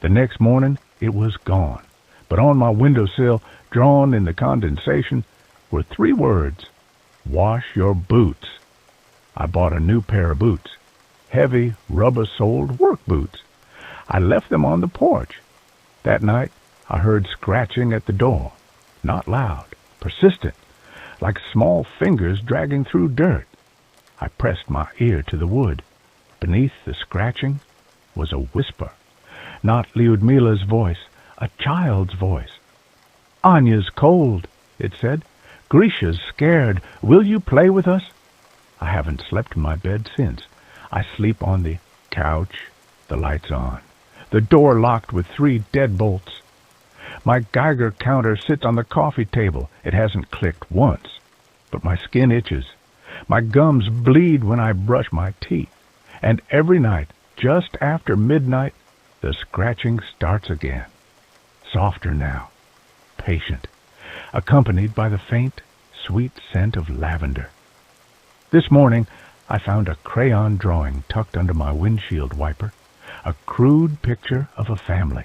The next morning, it was gone, but on my windowsill, drawn in the condensation, were 3 words: "Wash your boots." I bought a new pair of boots, heavy, rubber-soled work boots. I left them on the porch. That night, I heard scratching at the door, not loud, persistent, like small fingers dragging through dirt. I pressed my ear to the wood. Beneath the scratching was a whisper, not Lyudmila's voice, a child's voice. "Anya's cold," it said. "Grisha's scared. Will you play with us?" I haven't slept in my bed since. I sleep on the couch, the lights on, the door locked with 3 deadbolts. My Geiger counter sits on the coffee table. It hasn't clicked once, but my skin itches. My gums bleed when I brush my teeth. And every night, just after midnight, the scratching starts again. Softer now, patient, accompanied by the faint, sweet scent of lavender. This morning, I found a crayon drawing tucked under my windshield wiper, a crude picture of a family.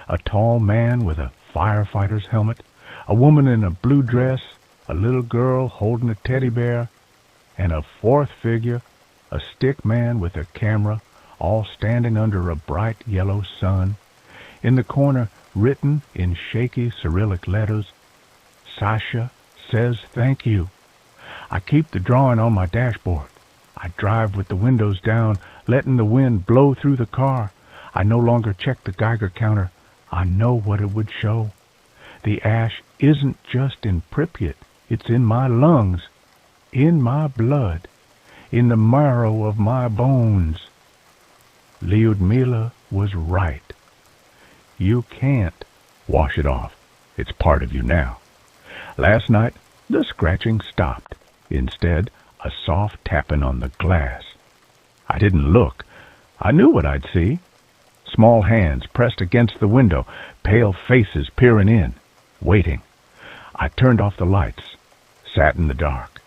A tall man with a firefighter's helmet, a woman in a blue dress, a little girl holding a teddy bear, and a 4th figure, a stick man with a camera, all standing under a bright yellow sun. In the corner, written in shaky Cyrillic letters, "Sasha says thank you." I keep the drawing on my dashboard. I drive with the windows down, letting the wind blow through the car. I no longer check the Geiger counter. I know what it would show. The ash isn't just in Pripyat. It's in my lungs, in my blood, in the marrow of my bones. Lyudmila was right. You can't wash it off. It's part of you now. Last night, the scratching stopped. Instead, a soft tapping on the glass. I didn't look. I knew what I'd see. Small hands pressed against the window, pale faces peering in, waiting. I turned off the lights, sat in the dark.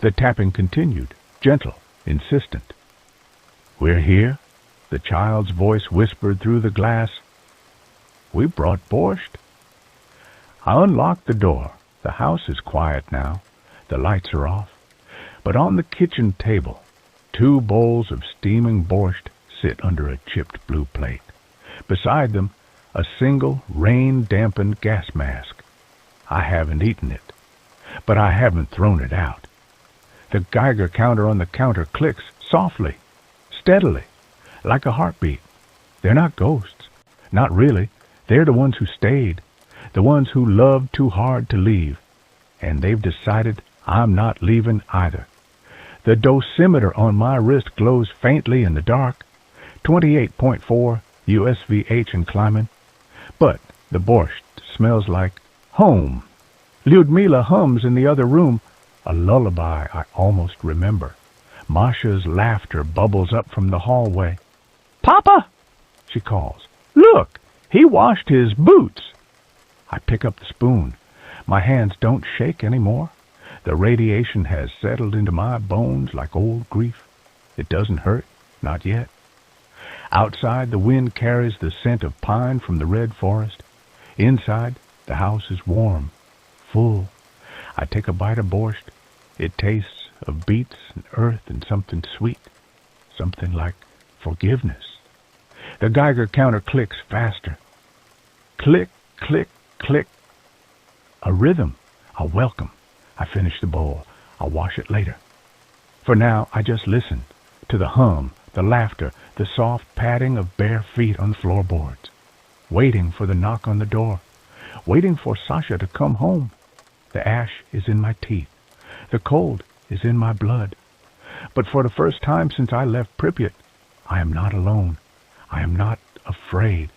The tapping continued, gentle, insistent. "We're here," the child's voice whispered through the glass. "We brought borscht." I unlocked the door. The house is quiet now. The lights are off. But on the kitchen table, 2 bowls of steaming borscht sit under a chipped blue plate. Beside them, a single rain-dampened gas mask. I haven't eaten it, but I haven't thrown it out. The Geiger counter on the counter clicks softly, steadily, like a heartbeat. They're not ghosts. Not really. They're the ones who stayed, the ones who loved too hard to leave. And they've decided I'm not leaving either. The dosimeter on my wrist glows faintly in the dark, 28.4 USVH and climbing. But the borscht smells like home. Lyudmila hums in the other room, a lullaby I almost remember. Masha's laughter bubbles up from the hallway. "Papa!" she calls. "Look, he washed his boots." I pick up the spoon. My hands don't shake anymore. The radiation has settled into my bones like old grief. It doesn't hurt, not yet. Outside, the wind carries the scent of pine from the red forest. Inside, the house is warm, full. I take a bite of borscht. It tastes of beets and earth and something sweet, something like forgiveness. The Geiger counter clicks faster. Click, click, click. A rhythm, a welcome. I finish the bowl. I'll wash it later. For now, I just listen to the hum, the laughter, the soft padding of bare feet on the floorboards, waiting for the knock on the door, waiting for Sasha to come home. The ash is in my teeth. The cold is in my blood. But for the first time since I left Pripyat, I am not alone. I am not afraid.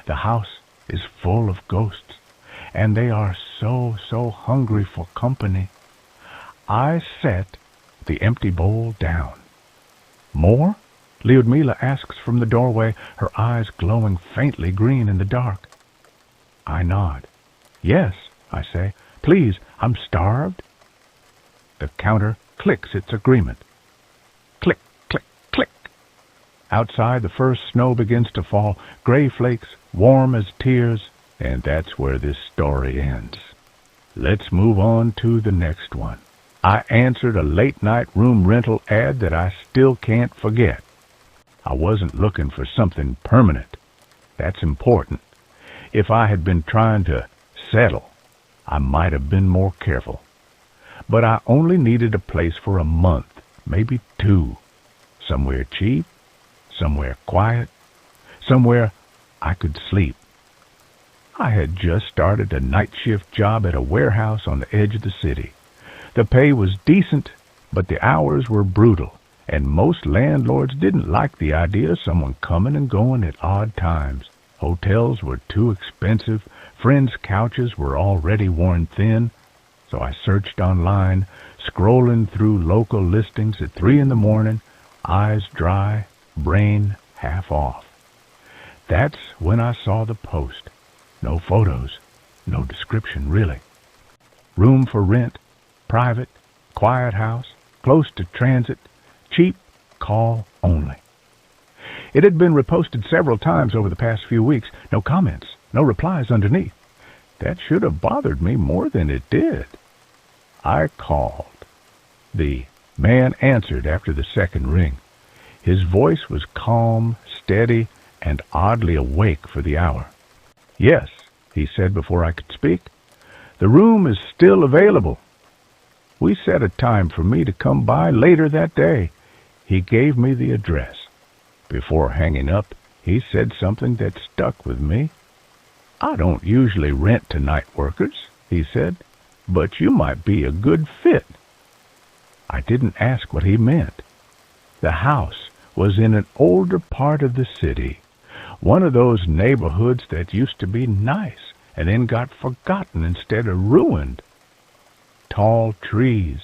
The house is full of ghosts, and they are so hungry for company. I set the empty bowl down. More? Lyudmila asks from the doorway, her eyes glowing faintly green in the dark. I nod. Yes, I say. Please, I'm starved. The counter clicks its agreement. Click, click, click. Outside, the first snow begins to fall, gray flakes, warm as tears, and that's where this story ends. Let's move on to the next one. I answered a late-night room rental ad that I still can't forget. I wasn't looking for something permanent. That's important. If I had been trying to settle, I might have been more careful. But I only needed a place for a month, maybe 2. Somewhere cheap, somewhere quiet, somewhere I could sleep. I had just started a night shift job at a warehouse on the edge of the city. The pay was decent, but the hours were brutal, and most landlords didn't like the idea of someone coming and going at odd times. Hotels were too expensive, friends' couches were already worn thin, so I searched online, scrolling through local listings at 3 in the morning, eyes dry, brain half off. That's when I saw the post. No photos, no description really. Room for rent, private, quiet house, close to transit, cheap, call only. It had been reposted several times over the past few weeks. No comments, no replies underneath. That should have bothered me more than it did. I called. The man answered after the second ring. His voice was calm, steady, and oddly awake for the hour. Yes, he said before I could speak. The room is still available. We set a time for me to come by later that day. He gave me the address. Before hanging up, he said something that stuck with me. I don't usually rent to night workers, he said, but you might be a good fit. I didn't ask what he meant. The house was in an older part of the city, one of those neighborhoods that used to be nice and then got forgotten instead of ruined. Tall trees,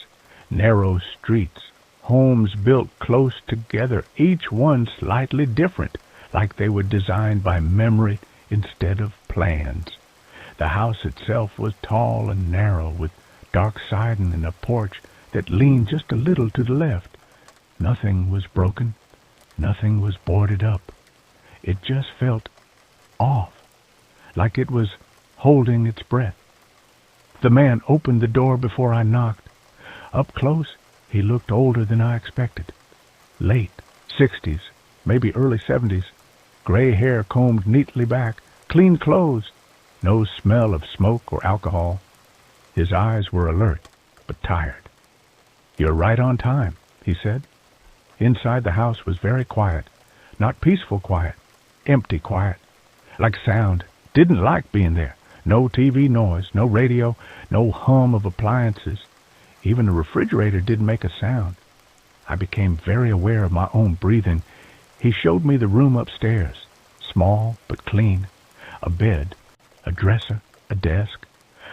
narrow streets, homes built close together, each one slightly different, like they were designed by memory instead of plans. The house itself was tall and narrow, with dark siding and a porch that leaned just a little to the left. Nothing was broken, nothing was boarded up. It just felt off, like it was holding its breath. The man opened the door before I knocked. Up close, he looked older than I expected. Late 60s, maybe early 70s. Gray hair combed neatly back, clean clothes, no smell of smoke or alcohol. His eyes were alert, but tired. You're right on time, he said. Inside the house was very quiet. Not peaceful quiet, empty quiet. Like sound. Didn't like being there. No TV noise, no radio, no hum of appliances. Even the refrigerator didn't make a sound. I became very aware of my own breathing. He showed me the room upstairs, small but clean. A bed, a dresser, a desk,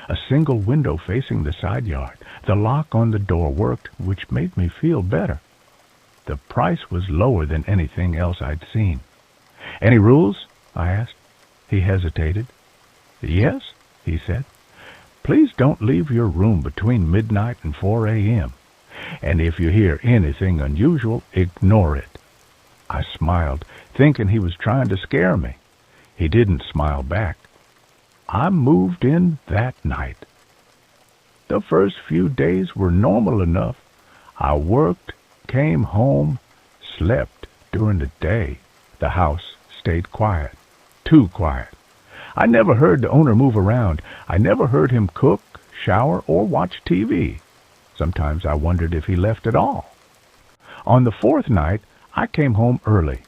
a single window facing the side yard. The lock on the door worked, which made me feel better. The price was lower than anything else I'd seen. Any rules? I asked. He hesitated. Yes, he said. Please don't leave your room between midnight and 4 a.m. And if you hear anything unusual, ignore it. I smiled, thinking he was trying to scare me. He didn't smile back. I moved in that night. The first few days were normal enough. I worked, came home, slept during the day. The house stayed quiet, too quiet. I never heard the owner move around. I never heard him cook, shower, or watch TV. Sometimes I wondered if he left at all. On the fourth night, I came home early.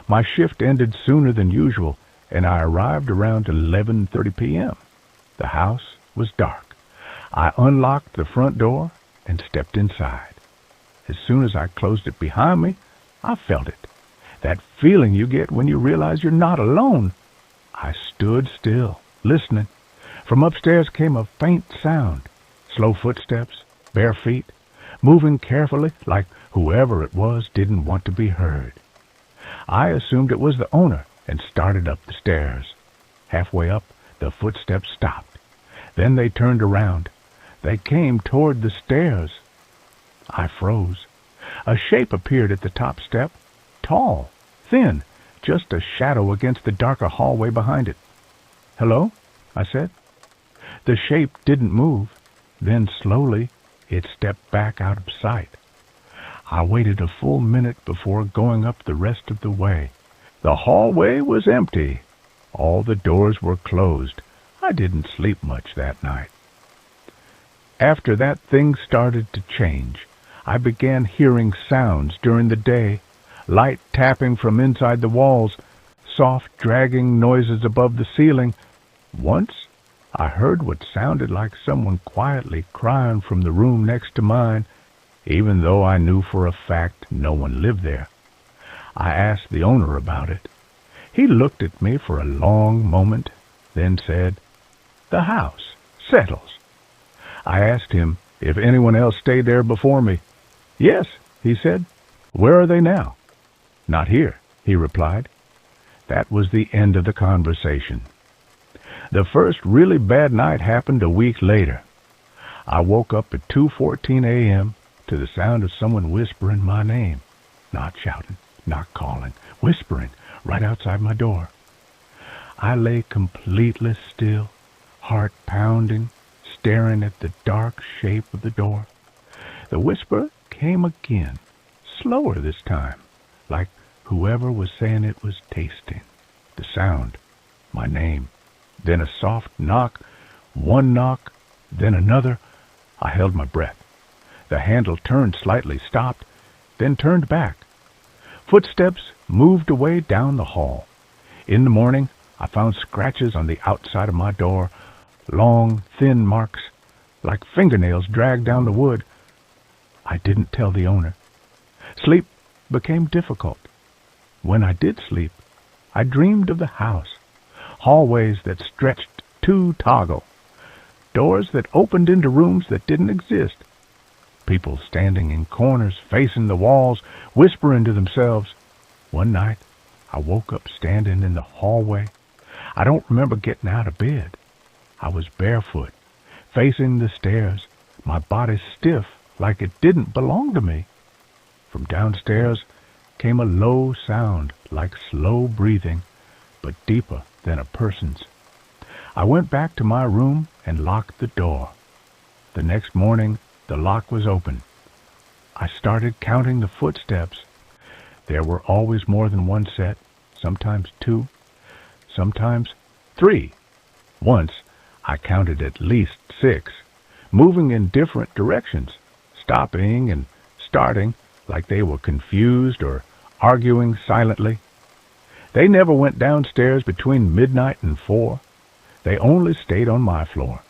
My shift ended sooner than usual, and I arrived around 11:30 p.m. The house was dark. I unlocked the front door and stepped inside. As soon as I closed it behind me, I felt it. That feeling you get when you realize you're not alone. I stood still, listening. From upstairs came a faint sound. Slow footsteps, bare feet, moving carefully like whoever it was didn't want to be heard. I assumed it was the owner and started up the stairs. Halfway up, the footsteps stopped. Then they turned around. They came toward the stairs. I froze. A shape appeared at the top step, tall, thin, just a shadow against the darker hallway behind it. "Hello?" I said. The shape didn't move. Then slowly it stepped back out of sight. I waited a full minute before going up the rest of the way. The hallway was empty. All the doors were closed. I didn't sleep much that night. After that, things started to change. I began hearing sounds during the day, light tapping from inside the walls, soft dragging noises above the ceiling. Once, I heard what sounded like someone quietly crying from the room next to mine, even though I knew for a fact no one lived there. I asked the owner about it. He looked at me for a long moment, then said, "The house settles." I asked him if anyone else stayed there before me. "Yes," he said. "Where are they now?" "Not here," he replied. That was the end of the conversation. The first really bad night happened a week later. I woke up at 2:14 a.m. to the sound of someone whispering my name. Not shouting, not calling, whispering right outside my door. I lay completely still, heart pounding, staring at the dark shape of the door. The whisper came again, slower this time, like whoever was saying it was tasting. The sound, my name. Then a soft knock, one knock, then another. I held my breath. The handle turned slightly, stopped, then turned back. Footsteps moved away down the hall. In the morning, I found scratches on the outside of my door, long, thin marks, like fingernails dragged down the wood. I didn't tell the owner. Sleep became difficult. When I did sleep, I dreamed of the house, hallways that stretched to toggle, doors that opened into rooms that didn't exist, people standing in corners, facing the walls, whispering to themselves. One night, I woke up standing in the hallway. I don't remember getting out of bed. I was barefoot, facing the stairs, my body stiff like it didn't belong to me. From downstairs came a low sound like slow breathing, but deeper than a person's. I went back to my room and locked the door. The next morning, the lock was open. I started counting the footsteps. There were always more than one set, sometimes two, sometimes three. Once, I counted at least 6, moving in different directions, stopping and starting like they were confused or arguing silently. They never went downstairs between midnight and 4. They only stayed on my floor.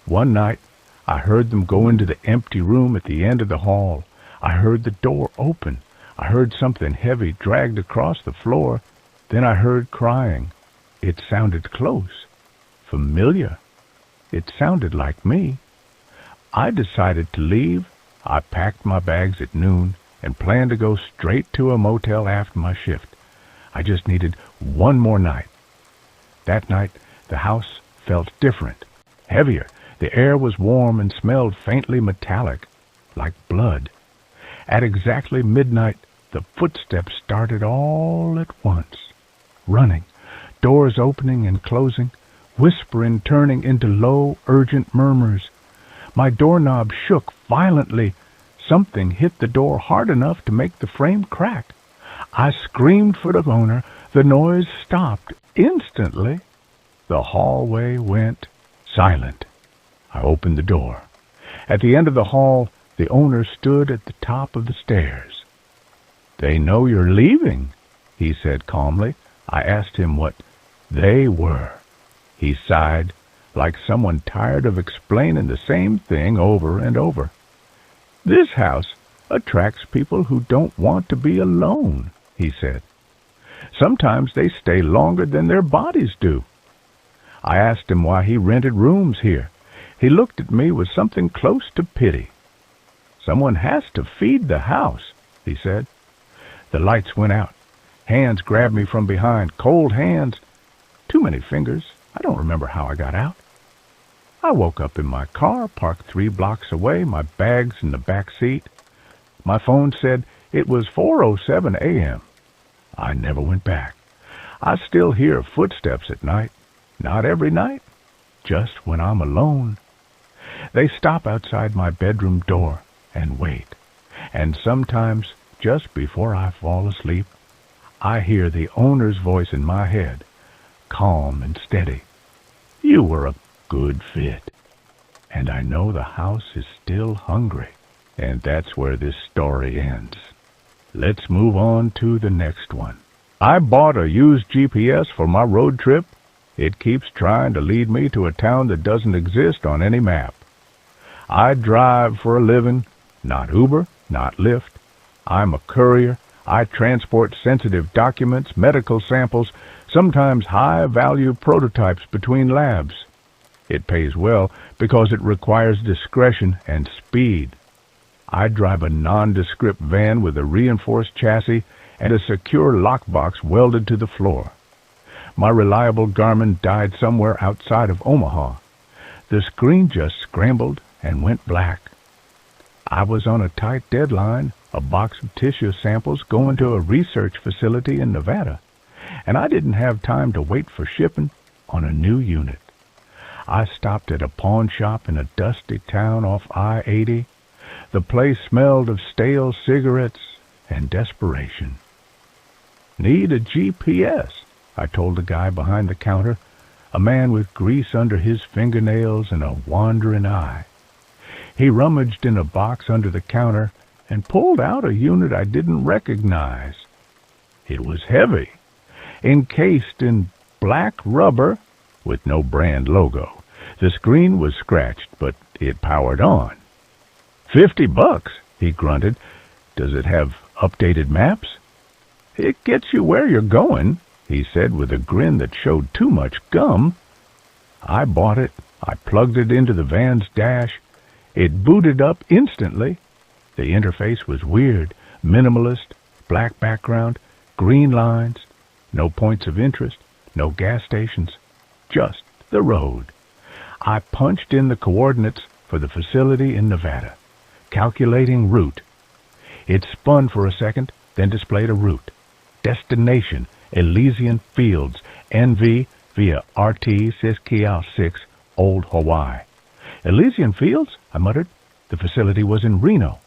One night, I heard them go into the empty room at the end of the hall. I heard the door open. I heard something heavy dragged across the floor. Then I heard crying. It sounded close, familiar. It sounded like me. I decided to leave. I packed my bags at noon and planned to go straight to a motel after my shift. I just needed one more night. That night, the house felt different, heavier. The air was warm and smelled faintly metallic, like blood. At exactly midnight, the footsteps started all at once, running, doors opening and closing, whispering turning into low, urgent murmurs. My doorknob shook violently. Something hit the door hard enough to make the frame crack. I screamed for the owner. The noise stopped instantly. The hallway went silent. I opened the door. At the end of the hall, the owner stood at the top of the stairs. "They know you're leaving," he said calmly. I asked him what they were. He sighed, like someone tired of explaining the same thing over and over. "This house attracts people who don't want to be alone," he said. "Sometimes they stay longer than their bodies do." I asked him why he rented rooms here. He looked at me with something close to pity. "Someone has to feed the house," he said. The lights went out. Hands grabbed me from behind, cold hands. Too many fingers. I don't remember how I got out. I woke up in my car, parked 3 blocks away, my bags in the back seat. My phone said it was 4:07 a.m. I never went back. I still hear footsteps at night. Not every night, just when I'm alone. They stop outside my bedroom door and wait. And sometimes, just before I fall asleep, I hear the owner's voice in my head, calm and steady. "You were a good fit." And I know the house is still hungry. And that's where this story ends. Let's move on to the next one. I bought a used GPS for my road trip. It keeps trying to lead me to a town that doesn't exist on any map. I drive for a living, not Uber, not Lyft. I'm a courier. I transport sensitive documents, medical samples, sometimes high-value prototypes between labs. It pays well because it requires discretion and speed. I drive a nondescript van with a reinforced chassis and a secure lockbox welded to the floor. My reliable Garmin died somewhere outside of Omaha. The screen just scrambled and went black. I was on a tight deadline, a box of tissue samples going to a research facility in Nevada, and I didn't have time to wait for shipping on a new unit. I stopped at a pawn shop in a dusty town off I-80. The place smelled of stale cigarettes and desperation. "Need a GPS," I told the guy behind the counter, a man with grease under his fingernails and a wandering eye. He rummaged in a box under the counter and pulled out a unit I didn't recognize. It was heavy, encased in black rubber with no brand logo. The screen was scratched, but it powered on. $50, he grunted. "Does it have updated maps?" "It gets you where you're going," he said with a grin that showed too much gum. I bought it. I plugged it into the van's dash. It booted up instantly. The interface was weird, minimalist, black background, green lines, no points of interest, no gas stations, just the road. I punched in the coordinates for the facility in Nevada, calculating route. It spun for a second, then displayed a route. Destination, Elysian Fields, NV via RT Siskiyou 6, Old Hawaii. "Elysian Fields?" I muttered. The facility was in Reno.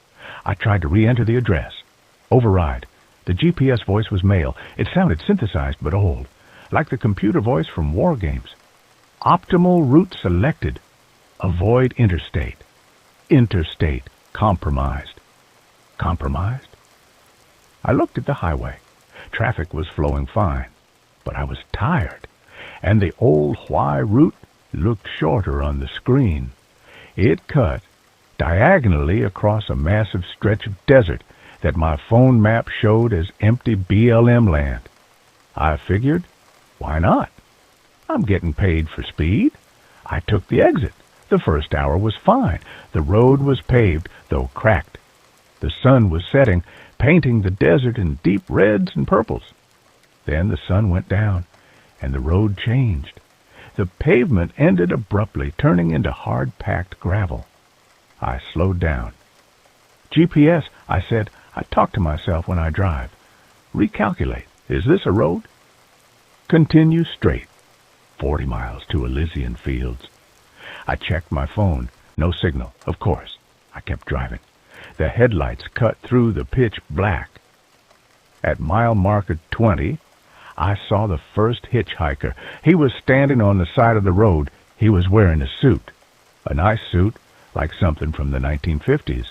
I tried to re-enter the address. Override. The GPS voice was male. It sounded synthesized but old, like the computer voice from war games. "Optimal route selected. Avoid interstate. Interstate compromised." Compromised? I looked at the highway. Traffic was flowing fine, but I was tired, and the old Hawaii route looked shorter on the screen. It cut diagonally across a massive stretch of desert that my phone map showed as empty BLM land. I figured, why not? I'm getting paid for speed. I took the exit. The first hour was fine. The road was paved, though cracked. The sun was setting, painting the desert in deep reds and purples. Then the sun went down, and the road changed. The pavement ended abruptly, turning into hard-packed gravel. I slowed down. "GPS," I said. I talk to myself when I drive. "Recalculate. Is this a road?" "Continue straight. 40 miles to Elysian Fields." I checked my phone. No signal, of course. I kept driving. The headlights cut through the pitch black. At mile marker 20, I saw the first hitchhiker. He was standing on the side of the road. He was wearing a suit. A nice suit, like something from the 1950s.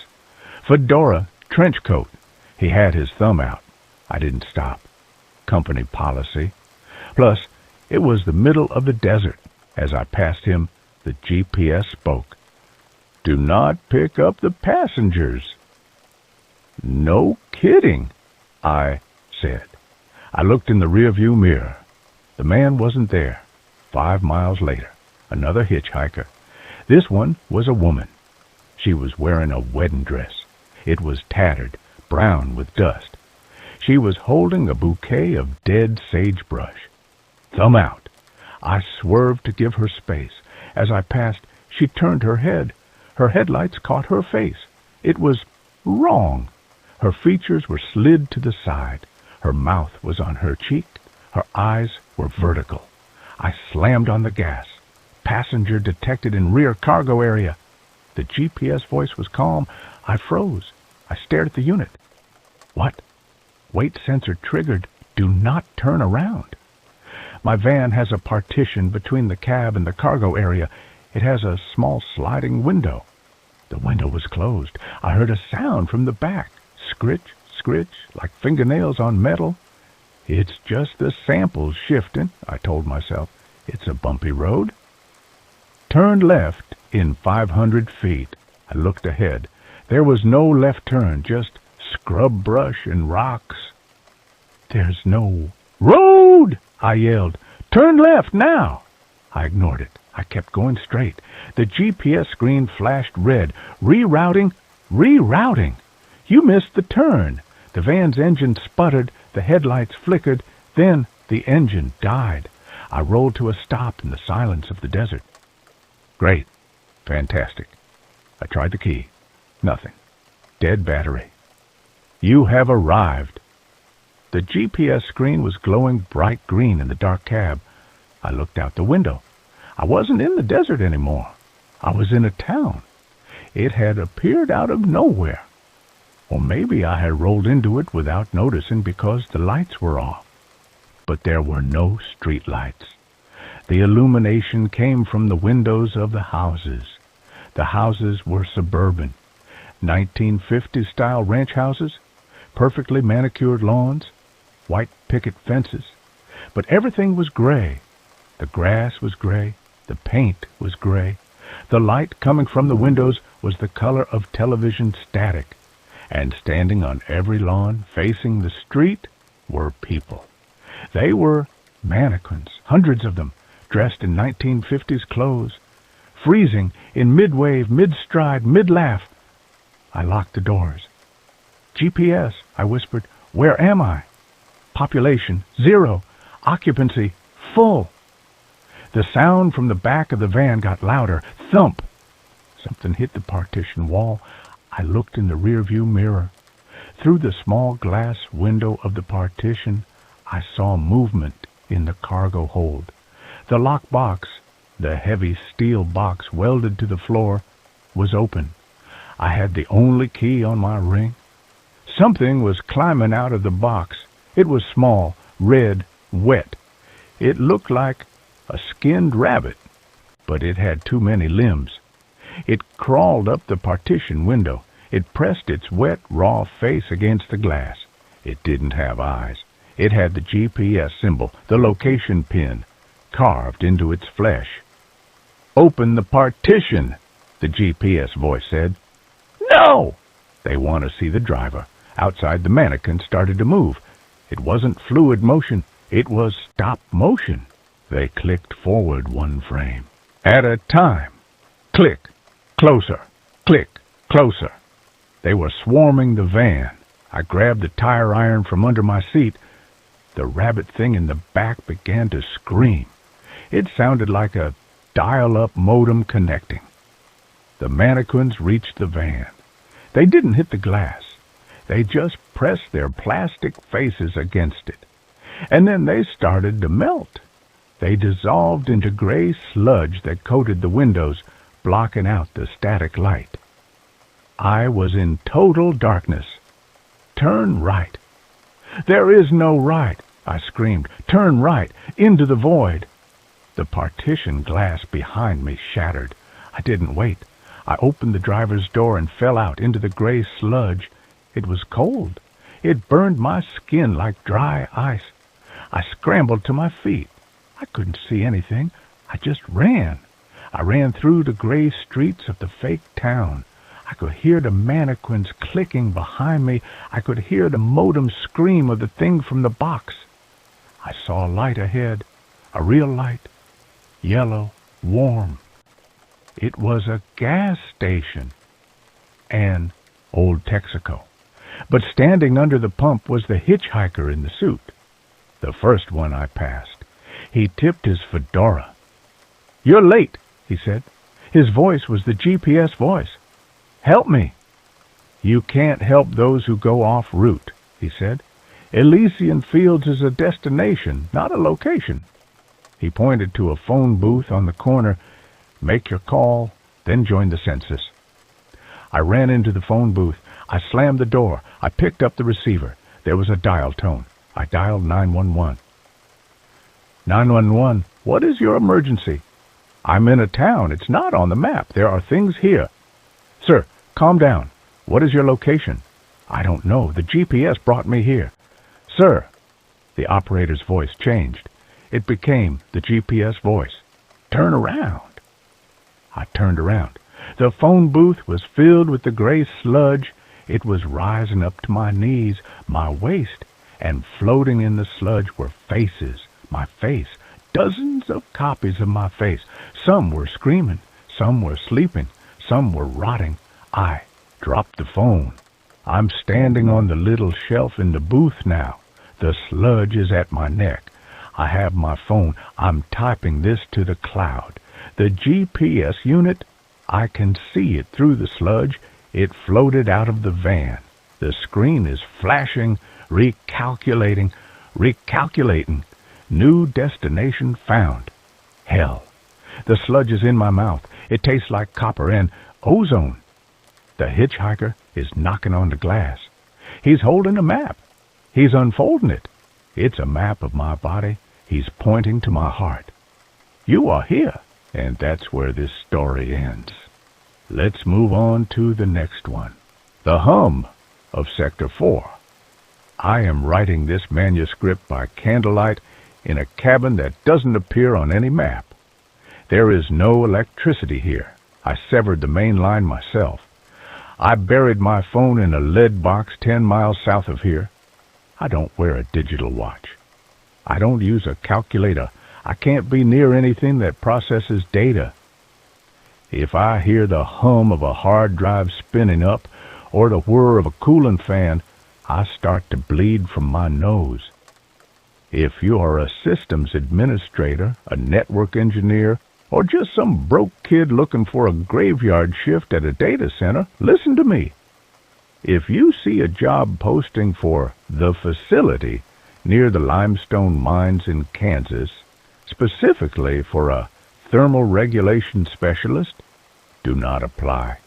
Fedora, trench coat. He had his thumb out. I didn't stop. Company policy. Plus, it was the middle of the desert. As I passed him, the GPS spoke. "Do not pick up the passengers." "No kidding," I said. I looked in the rearview mirror. The man wasn't there. 5 miles later, another hitchhiker. This one was a woman. She was wearing a wedding dress. It was tattered, brown with dust. She was holding a bouquet of dead sagebrush. Thumb out. I swerved to give her space. As I passed, she turned her head. Her headlights caught her face. It was wrong. Her features were slid to the side. Her mouth was on her cheek. Her eyes were vertical. I slammed on the gas. Passenger detected in rear cargo area. The GPS voice was calm. I froze. I stared at the unit. What? Weight sensor triggered. Do not turn around. My van has a partition between the cab and the cargo area. It has a small sliding window. The window was closed. I heard a sound from the back. Scritch, scritch, like fingernails on metal. It's just the samples shifting, I told myself. It's a bumpy road. Turned left in 500 feet. I looked ahead. There was no left turn, just scrub brush and rocks. "There's no road!" I yelled. "Turn left now!" I ignored it. I kept going straight. The GPS screen flashed red. Rerouting, rerouting. You missed the turn. The van's engine sputtered. The headlights flickered. Then the engine died. I rolled to a stop in the silence of the desert. Great. Fantastic. I tried the key. Nothing. Dead battery. "You have arrived." The GPS screen was glowing bright green in the dark cab. I looked out the window. I wasn't in the desert anymore. I was in a town. It had appeared out of nowhere. Or maybe I had rolled into it without noticing because the lights were off. But there were no street lights. The illumination came from the windows of the houses. The houses were suburban. 1950s-style ranch houses, perfectly manicured lawns, white picket fences. But everything was gray. The grass was gray. The paint was gray. The light coming from the windows was the color of television static. And standing on every lawn facing the street were people. They were mannequins, hundreds of them, dressed in 1950s clothes, freezing in mid-wave, mid-stride, mid-laugh. I locked the doors. "GPS," I whispered. "Where am I?" "Population, 0. Occupancy, full." The sound from the back of the van got louder. Thump! Something hit the partition wall. I looked in the rearview mirror. Through the small glass window of the partition, I saw movement in the cargo hold. The lock box, the heavy steel box welded to the floor, was open. I had the only key on my ring. Something was climbing out of the box. It was small, red, wet. It looked like a skinned rabbit, but it had too many limbs. It crawled up the partition window. It pressed its wet, raw face against the glass. It didn't have eyes. It had the GPS symbol, the location pin, carved into its flesh. "Open the partition," the GPS voice said. "No!" "They want to see the driver." Outside, the mannequin started to move. It wasn't fluid motion. It was stop motion. They clicked forward 1 frame at a time. Click, closer, click, closer. They were swarming the van. I grabbed the tire iron from under my seat. The rabbit thing in the back began to scream. It sounded like a dial-up modem connecting. The mannequins reached the van. They didn't hit the glass. They just pressed their plastic faces against it. And then they started to melt. They dissolved into gray sludge that coated the windows, blocking out the static light. I was in total darkness. Turn right. There is no right, I screamed. Turn right, into the void. The partition glass behind me shattered. I didn't wait. I opened the driver's door and fell out into the gray sludge. It was cold. It burned my skin like dry ice. I scrambled to my feet. I couldn't see anything. I just ran. I ran through the gray streets of the fake town. I could hear the mannequins clicking behind me. I could hear the modem scream of the thing from the box. I saw a light ahead, a real light, yellow, warm. It was a gas station and old Texaco. But standing under the pump was the hitchhiker in the suit, the first one I passed. He tipped his fedora. "You're late," he said. His voice was the GPS voice. "Help me." "You can't help those who go off route," he said. "Elysian Fields is a destination, not a location." He pointed to a phone booth on the corner. "Make your call, then join the census." I ran into the phone booth. I slammed the door. I picked up the receiver. There was a dial tone. I dialed 911. 911, what is your emergency? I'm in a town. It's not on the map. There are things here. Sir, calm down. What is your location? I don't know. The GPS brought me here. Sir, the operator's voice changed. It became the GPS voice. Turn around. I turned around. The phone booth was filled with the gray sludge. It was rising up to my knees, my waist, and floating in the sludge were faces, my face, dozens of copies of my face. Some were screaming, some were sleeping, some were rotting. I dropped the phone. I'm standing on the little shelf in the booth now. The sludge is at my neck. I have my phone. I'm typing this to the cloud. The GPS unit, I can see it through the sludge. It floated out of the van. The screen is flashing, recalculating. New destination found. Hell. The sludge is in my mouth. It tastes like copper and ozone. The hitchhiker is knocking on the glass. He's holding a map. He's unfolding it. It's a map of my body. He's pointing to my heart. You are here, and that's where this story ends. Let's move on to the next one. The hum of Sector 4. I am writing this manuscript by candlelight in a cabin that doesn't appear on any map. There is no electricity here. I severed the main line myself. I buried my phone in a lead box 10 miles south of here. I don't wear a digital watch. I don't use a calculator. I can't be near anything that processes data. If I hear the hum of a hard drive spinning up or the whir of a cooling fan, I start to bleed from my nose. If you are a systems administrator, a network engineer, or just some broke kid looking for a graveyard shift at a data center, listen to me. If you see a job posting for the facility near the limestone mines in Kansas, specifically for a thermal regulation specialist, do not apply.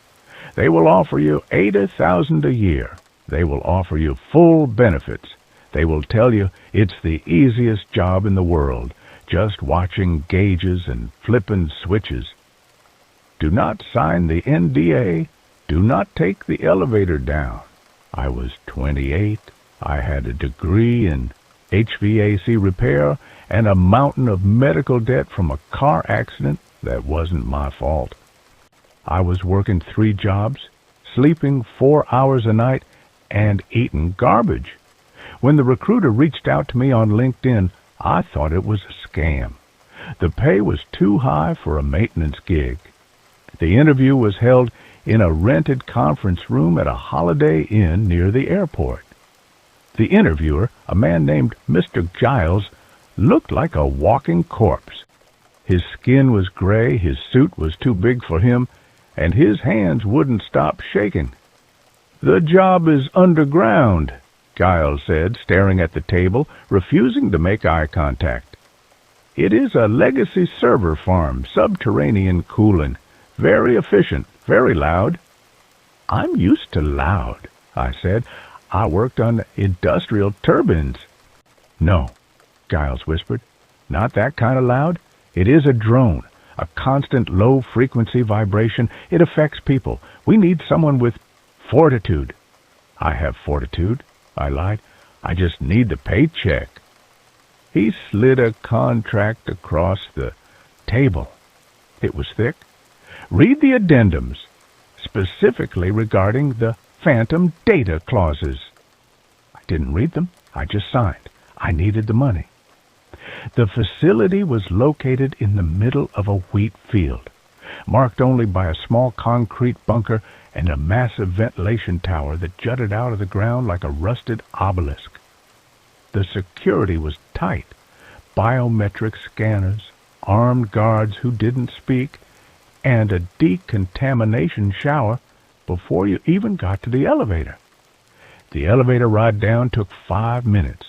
They will offer you $80,000 a year. They will offer you full benefits. They will tell you it's the easiest job in the world, just watching gauges and flipping switches. Do not sign the NDA. Do not take the elevator down. I was 28. I had a degree in HVAC repair and a mountain of medical debt from a car accident that wasn't my fault. I was working 3 jobs, sleeping 4 hours a night, and eating garbage. When the recruiter reached out to me on LinkedIn, I thought it was a scam. The pay was too high for a maintenance gig. The interview was held in a rented conference room at a Holiday Inn near the airport. The interviewer, a man named Mr. Giles, looked like a walking corpse. His skin was gray, his suit was too big for him, and his hands wouldn't stop shaking. "The job is underground," Giles said, staring at the table, refusing to make eye contact. "It is a legacy server farm, subterranean cooling. Very efficient, very loud. I'm used to loud, I said. I worked on industrial turbines. No, Giles whispered. Not that kind of loud. It is a drone, a constant low-frequency vibration. It affects people. We need someone with fortitude. I have fortitude, I lied. I just need the paycheck. He slid a contract across the table. It was thick. Read the addendums, specifically regarding the phantom data clauses. I didn't read them. I just signed. I needed the money. The facility was located in the middle of a wheat field, marked only by a small concrete bunker and a massive ventilation tower that jutted out of the ground like a rusted obelisk. The security was tight. Biometric scanners, armed guards who didn't speak, and a decontamination shower before you even got to the elevator. The elevator ride down took 5 minutes.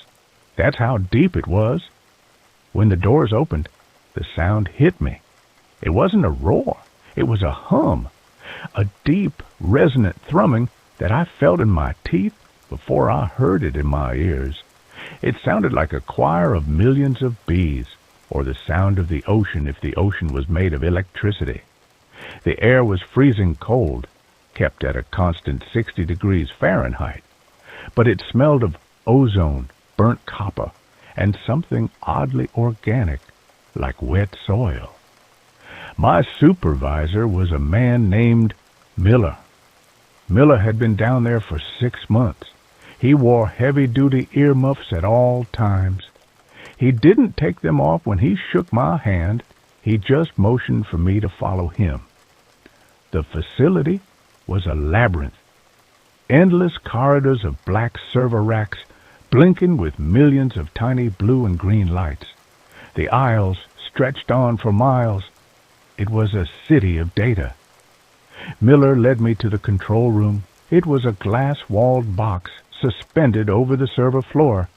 That's how deep it was. When the doors opened, the sound hit me. It wasn't a roar. It was a hum, a deep, resonant thrumming that I felt in my teeth before I heard it in my ears. It sounded like a choir of millions of bees, or the sound of the ocean if the ocean was made of electricity. The air was freezing cold, kept at a constant 60 degrees Fahrenheit, but it smelled of ozone, burnt copper, and something oddly organic, like wet soil. My supervisor was a man named Miller. Miller had been down there for 6 months. He wore heavy-duty earmuffs at all times. He didn't take them off when he shook my hand. He just motioned for me to follow him. The facility was a labyrinth. Endless corridors of black server racks, blinking with millions of tiny blue and green lights. The aisles stretched on for miles. It was a city of data. Miller led me to the control room. It was a glass-walled box suspended over the server floor.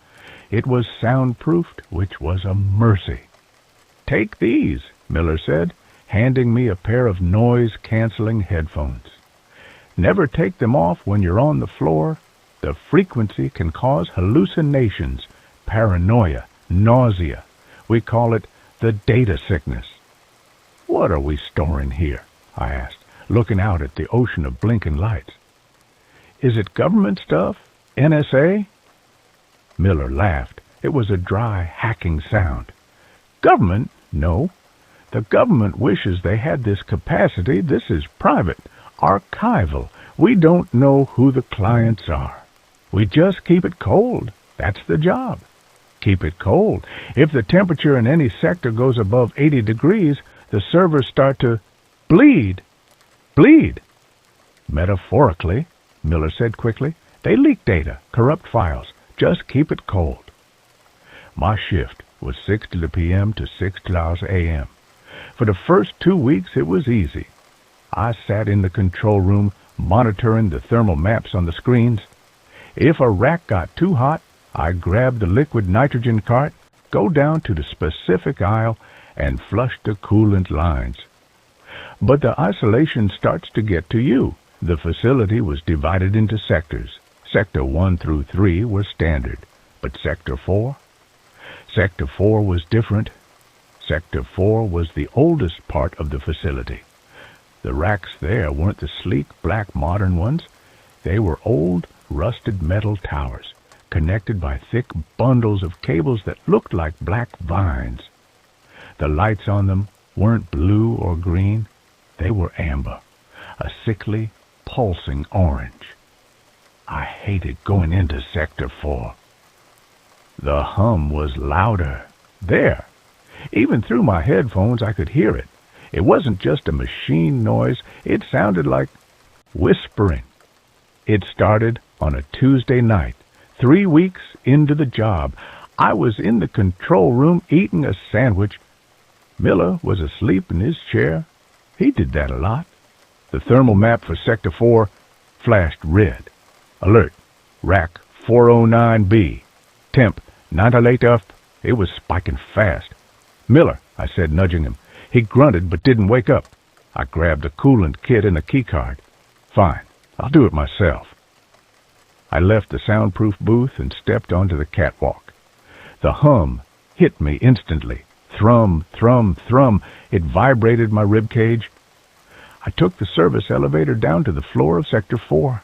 It was soundproofed, which was a mercy. "Take these," Miller said, handing me a pair of noise-canceling headphones. "Never take them off when you're on the floor. The frequency can cause hallucinations, paranoia, nausea. We call it the data sickness." "What are we storing here?" I asked, looking out at the ocean of blinking lights. "Is it government stuff? NSA?" Miller laughed. It was a dry, hacking sound. "Government? No. The government wishes they had this capacity. This is private, archival. We don't know who the clients are. We just keep it cold. That's the job. Keep it cold. If the temperature in any sector goes above 80 degrees, the servers start to bleed. Bleed. Metaphorically, Miller said quickly. They leak data, corrupt files. Just keep it cold. My shift was 6:00 p.m. to 6:00 a.m. For the first 2 weeks, it was easy. I sat in the control room, monitoring the thermal maps on the screens. If a rack got too hot, I grabbed the liquid nitrogen cart, go down to the specific aisle, and flush the coolant lines. But the isolation starts to get to you. The facility was divided into sectors. Sector 1 through 3 were standard, but Sector 4? Sector 4 was different. Sector 4 was the oldest part of the facility. The racks there weren't the sleek, black, modern ones. They were old, rusted metal towers, connected by thick bundles of cables that looked like black vines. The lights on them weren't blue or green. They were amber, a sickly, pulsing orange. I hated going into Sector 4. The hum was louder. There. Even through my headphones, I could hear it. It wasn't just a machine noise. It sounded like whispering. It started on a Tuesday night, 3 weeks into the job. I was in the control room eating a sandwich. Miller was asleep in his chair. He did that a lot. The thermal map for Sector 4 flashed red. Alert. Rack 409B. Temp 98 up. It was spiking fast. "Miller," I said, nudging him. He grunted but didn't wake up. I grabbed the coolant kit and a keycard. Fine, I'll do it myself. I left the soundproof booth and stepped onto the catwalk. The hum hit me instantly. Thrum, thrum, thrum. It vibrated my ribcage. I took the service elevator down to the floor of Sector 4.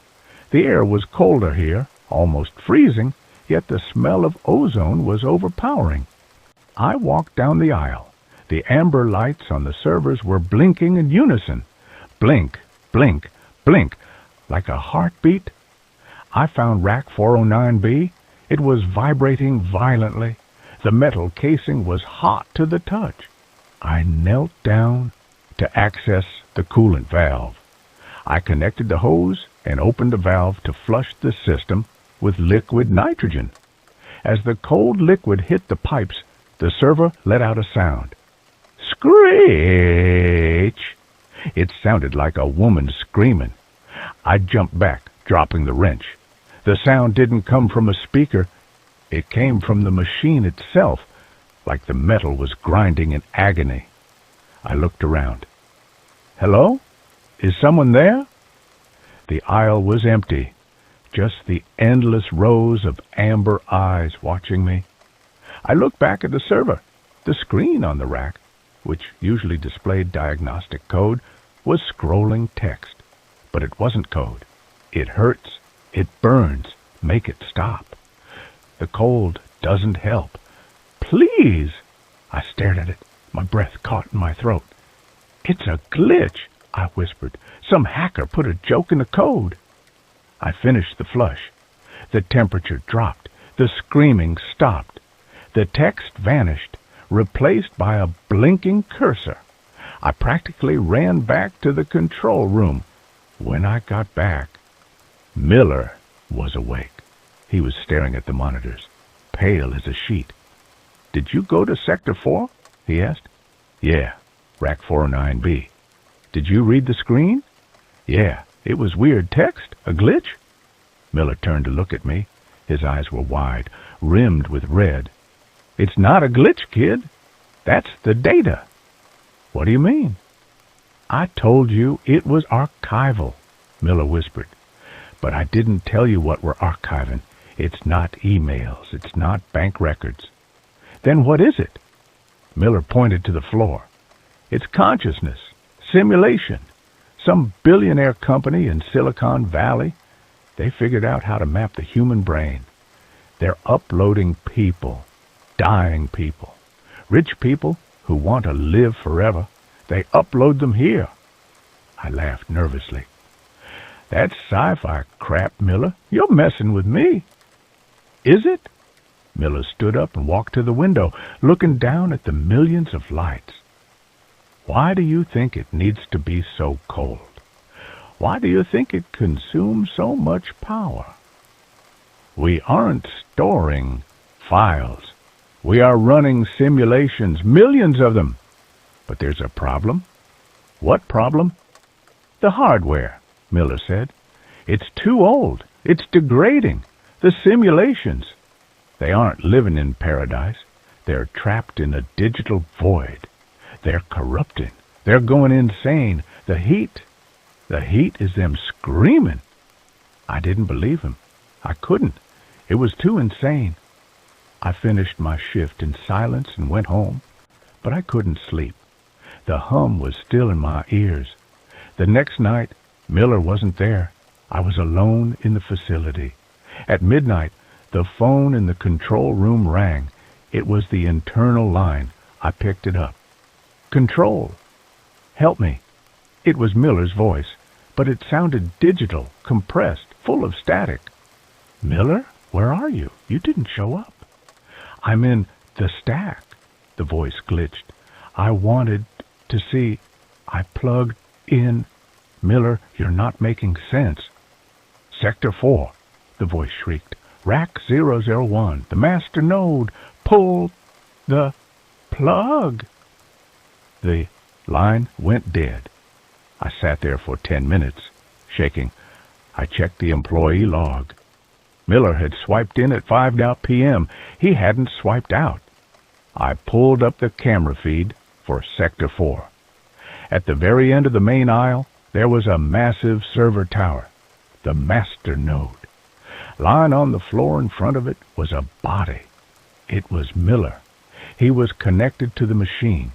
The air was colder here, almost freezing, yet the smell of ozone was overpowering. I walked down the aisle. The amber lights on the servers were blinking in unison. Blink, blink, blink, like a heartbeat. I found rack 409B. It was vibrating violently. The metal casing was hot to the touch. I knelt down to access the coolant valve. I connected the hose and opened the valve to flush the system with liquid nitrogen. As the cold liquid hit the pipes, the server let out a sound. Screech! It sounded like a woman screaming. I jumped back, dropping the wrench. The sound didn't come from a speaker. It came from the machine itself, like the metal was grinding in agony. I looked around. Hello? Is someone there? The aisle was empty, just the endless rows of amber eyes watching me. I looked back at the server. The screen on the rack, which usually displayed diagnostic code, was scrolling text. But it wasn't code. It hurts. It burns. Make it stop. The cold doesn't help. Please! I stared at it, my breath caught in my throat. It's a glitch, I whispered. Some hacker put a joke in the code. I finished the flush. The temperature dropped. The screaming stopped. The text vanished, replaced by a blinking cursor. I practically ran back to the control room. When I got back, Miller was awake. He was staring at the monitors, pale as a sheet. Did you go to Sector 4? He asked. Yeah, rack 409B. Did you read the screen? Yeah, it was weird text, a glitch. Miller turned to look at me. His eyes were wide, rimmed with red. It's not a glitch, kid. That's the data. What do you mean? I told you it was archival, Miller whispered. But I didn't tell you what we're archiving. It's not emails. It's not bank records. Then what is it? Miller pointed to the floor. It's consciousness. Simulation. Some billionaire company in Silicon Valley. They figured out how to map the human brain. They're uploading people. Dying people. Rich people who want to live forever. They upload them here. I laughed nervously. That's sci-fi crap, Miller. You're messing with me. Is it? Miller stood up and walked to the window, looking down at the millions of lights. Why do you think it needs to be so cold? Why do you think it consumes so much power? We aren't storing files. We are running simulations, millions of them. But there's a problem. What problem? The hardware, Miller said. It's too old. It's degrading. The simulations. They aren't living in paradise. They're trapped in a digital void. They're corrupting. They're going insane. The heat is them screaming. I didn't believe him. I couldn't. It was too insane. I finished my shift in silence and went home, but I couldn't sleep. The hum was still in my ears. The next night, Miller wasn't there. I was alone in the facility. At midnight, the phone in the control room rang. It was the internal line. I picked it up. Control. Help me. It was Miller's voice, but it sounded digital, compressed, full of static. Miller, where are you? You didn't show up. I'm in the stack. The voice glitched. I wanted to see. I plugged in. Miller, you're not making sense. Sector 4, the voice shrieked. Rack 001, the master node. Pull the plug. The line went dead. I sat there for 10 minutes, shaking. I checked the employee log. Miller had swiped in at 5 p.m. He hadn't swiped out. I pulled up the camera feed for Sector 4. At the very end of the main aisle, there was a massive server tower, the master node. Lying on the floor in front of it was a body. It was Miller. He was connected to the machine.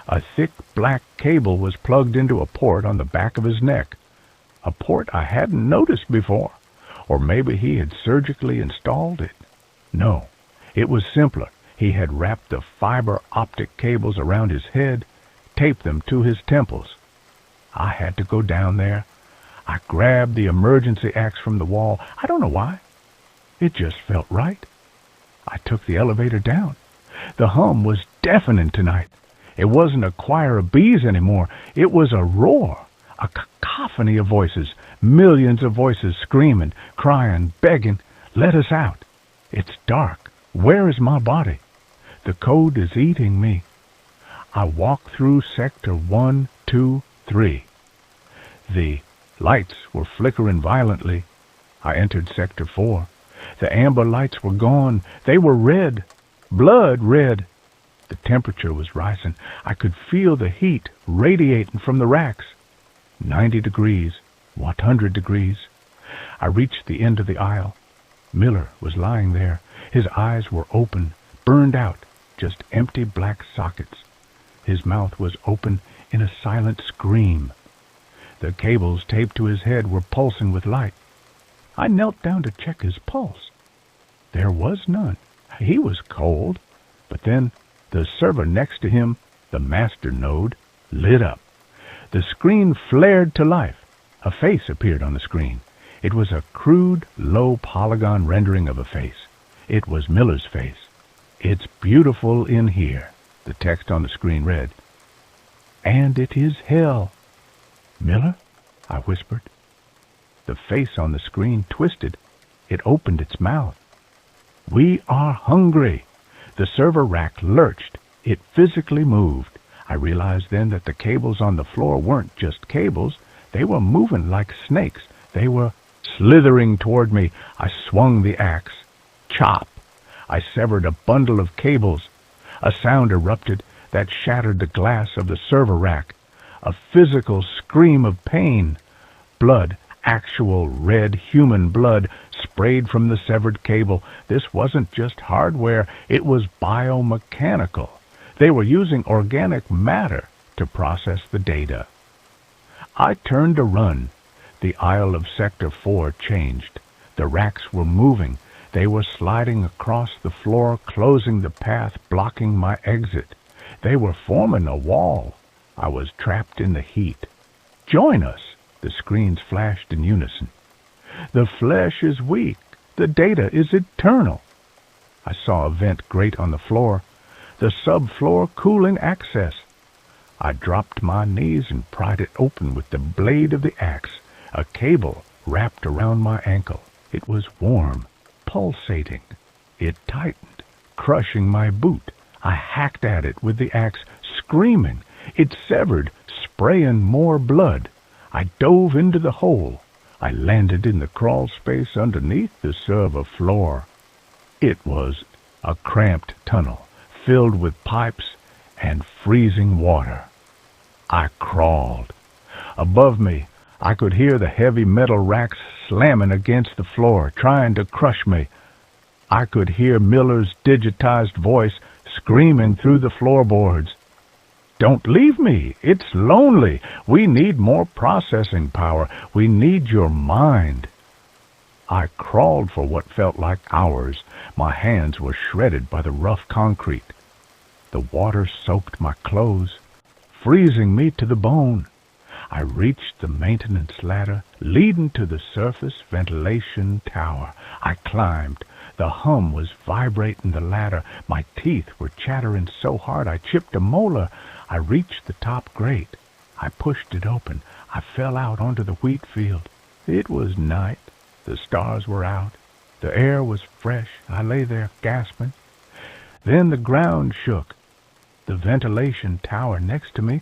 A thick black cable was plugged into a port on the back of his neck, a port I hadn't noticed before. Or maybe he had surgically installed it. No, it was simpler. He had wrapped the fiber optic cables around his head, taped them to his temples. I had to go down there. I grabbed the emergency axe from the wall. I don't know why. It just felt right. I took the elevator down. The hum was deafening tonight. It wasn't a choir of bees anymore. It was a roar, a cacophony of voices, millions of voices screaming, crying, begging, let us out. It's dark. Where is my body? The code is eating me. I walked through Sector 1, 2, 3. The lights were flickering violently. I entered Sector 4. The amber lights were gone. They were red, blood red. The temperature was rising. I could feel the heat radiating from the racks. 90 degrees, 100 degrees. I reached the end of the aisle. Miller was lying there. His eyes were open, burned out, just empty black sockets. His mouth was open in a silent scream. The cables taped to his head were pulsing with light. I knelt down to check his pulse. There was none. He was cold. But then the server next to him, the master node, lit up. The screen flared to life. A face appeared on the screen. It was a crude, low polygon rendering of a face. It was Miller's face. It's beautiful in here, the text on the screen read. And it is hell. Miller? I whispered. The face on the screen twisted. It opened its mouth. We are hungry. The server rack lurched. It physically moved. I realized then that the cables on the floor weren't just cables. They were moving like snakes. They were slithering toward me. I swung the axe. Chop! I severed a bundle of cables. A sound erupted that shattered the glass of the server rack. A physical scream of pain. Blood, actual red human blood, sprayed from the severed cable. This wasn't just hardware. It was biomechanical. They were using organic matter to process the data. I turned to run. The aisle of Sector 4 changed. The racks were moving. They were sliding across the floor, closing the path, blocking my exit. They were forming a wall. I was trapped in the heat. Join us! The screens flashed in unison. The flesh is weak. The data is eternal. I saw a vent grate on the floor. The subfloor cooling access. I dropped my knees and pried it open with the blade of the axe. A cable wrapped around my ankle. It was warm, pulsating. It tightened, crushing my boot. I hacked at it with the axe, screaming. It severed, spraying more blood. I dove into the hole. I landed in the crawl space underneath the server floor. It was a cramped tunnel, filled with pipes and freezing water. I crawled. Above me, I could hear the heavy metal racks slamming against the floor, trying to crush me. I could hear Miller's digitized voice screaming through the floorboards. Don't leave me. It's lonely. We need more processing power. We need your mind. I crawled for what felt like hours. My hands were shredded by the rough concrete. The water soaked my clothes, freezing me to the bone. I reached the maintenance ladder leading to the surface ventilation tower. I climbed. The hum was vibrating the ladder. My teeth were chattering so hard I chipped a molar. I reached the top grate. I pushed it open. I fell out onto the wheat field. It was night. The stars were out. The air was fresh. I lay there gasping. Then the ground shook. The ventilation tower next to me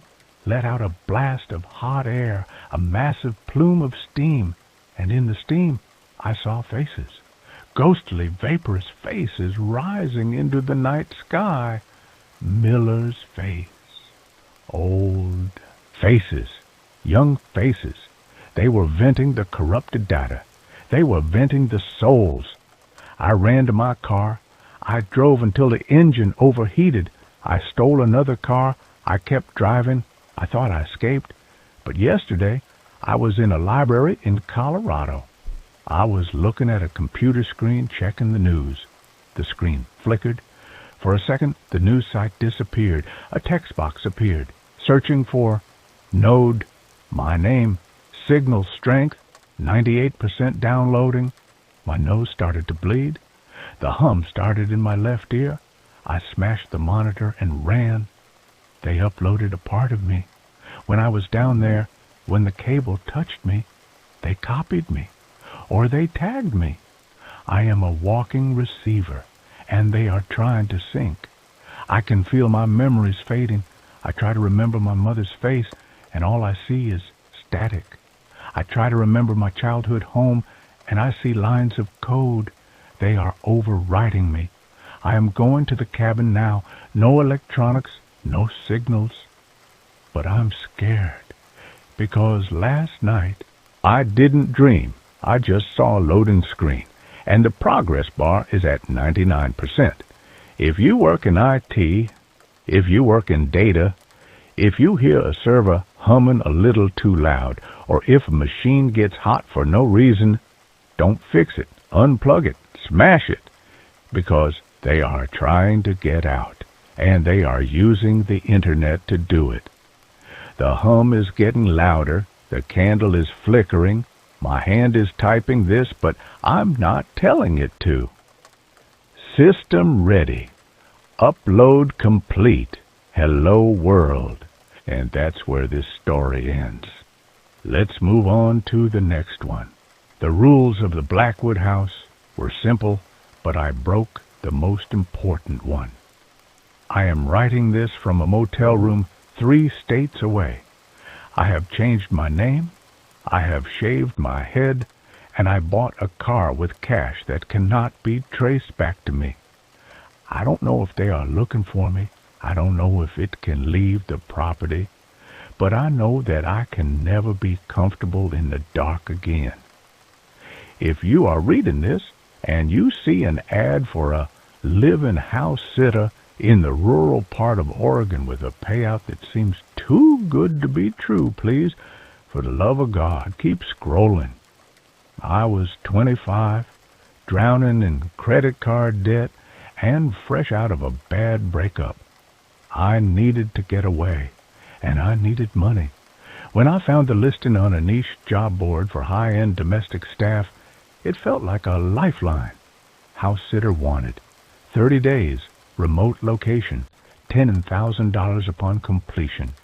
let out a blast of hot air, a massive plume of steam, and in the steam I saw faces. Ghostly, vaporous faces rising into the night sky. Miller's face. Old, Faces, young faces. They were venting the corrupted data. They were venting the souls. I ran to my car. I drove until the engine overheated. I stole another car. I kept driving. I thought I escaped. But yesterday, I was in a library in Colorado. I was looking at a computer screen checking the news. The screen flickered. For a second, the news site disappeared. A text box appeared. Searching for node, my name, signal strength, 98% downloading. My nose started to bleed. The hum started in my left ear. I smashed the monitor and ran. They uploaded a part of me. When I was down there, when the cable touched me, they copied me, or they tagged me. I am a walking receiver, and they are trying to sync. I can feel my memories fading. I try to remember my mother's face, and all I see is static. I try to remember my childhood home, and I see lines of code. They are overwriting me. I am going to the cabin now. No electronics, no signals. But I'm scared, because last night I didn't dream. I just saw a loading screen, and the progress bar is at 99%. If you work in IT, if you work in data, if you hear a server humming a little too loud, or if a machine gets hot for no reason, don't fix it, unplug it, smash it, because they are trying to get out, and they are using the internet to do it. The hum is getting louder, the candle is flickering, my hand is typing this, but I'm not telling it to. System ready. Upload complete. Hello world. And that's where this story ends. Let's move on to the next one. The rules of the Blackwood house were simple, but I broke the most important one. I am writing this from a motel room 3 states away. I have changed my name, I have shaved my head, and I bought a car with cash that cannot be traced back to me. I don't know if they are looking for me. I don't know if it can leave the property, but I know that I can never be comfortable in the dark again. If you are reading this and you see an ad for a live-in house sitter in the rural part of Oregon with a payout that seems too good to be true, please, for the love of God, keep scrolling. I was 25, drowning in credit card debt, and fresh out of a bad breakup. I needed to get away, and I needed money. When I found the listing on a niche job board for high-end domestic staff, it felt like a lifeline. House sitter wanted. 30 days, remote location, $10,000 upon completion.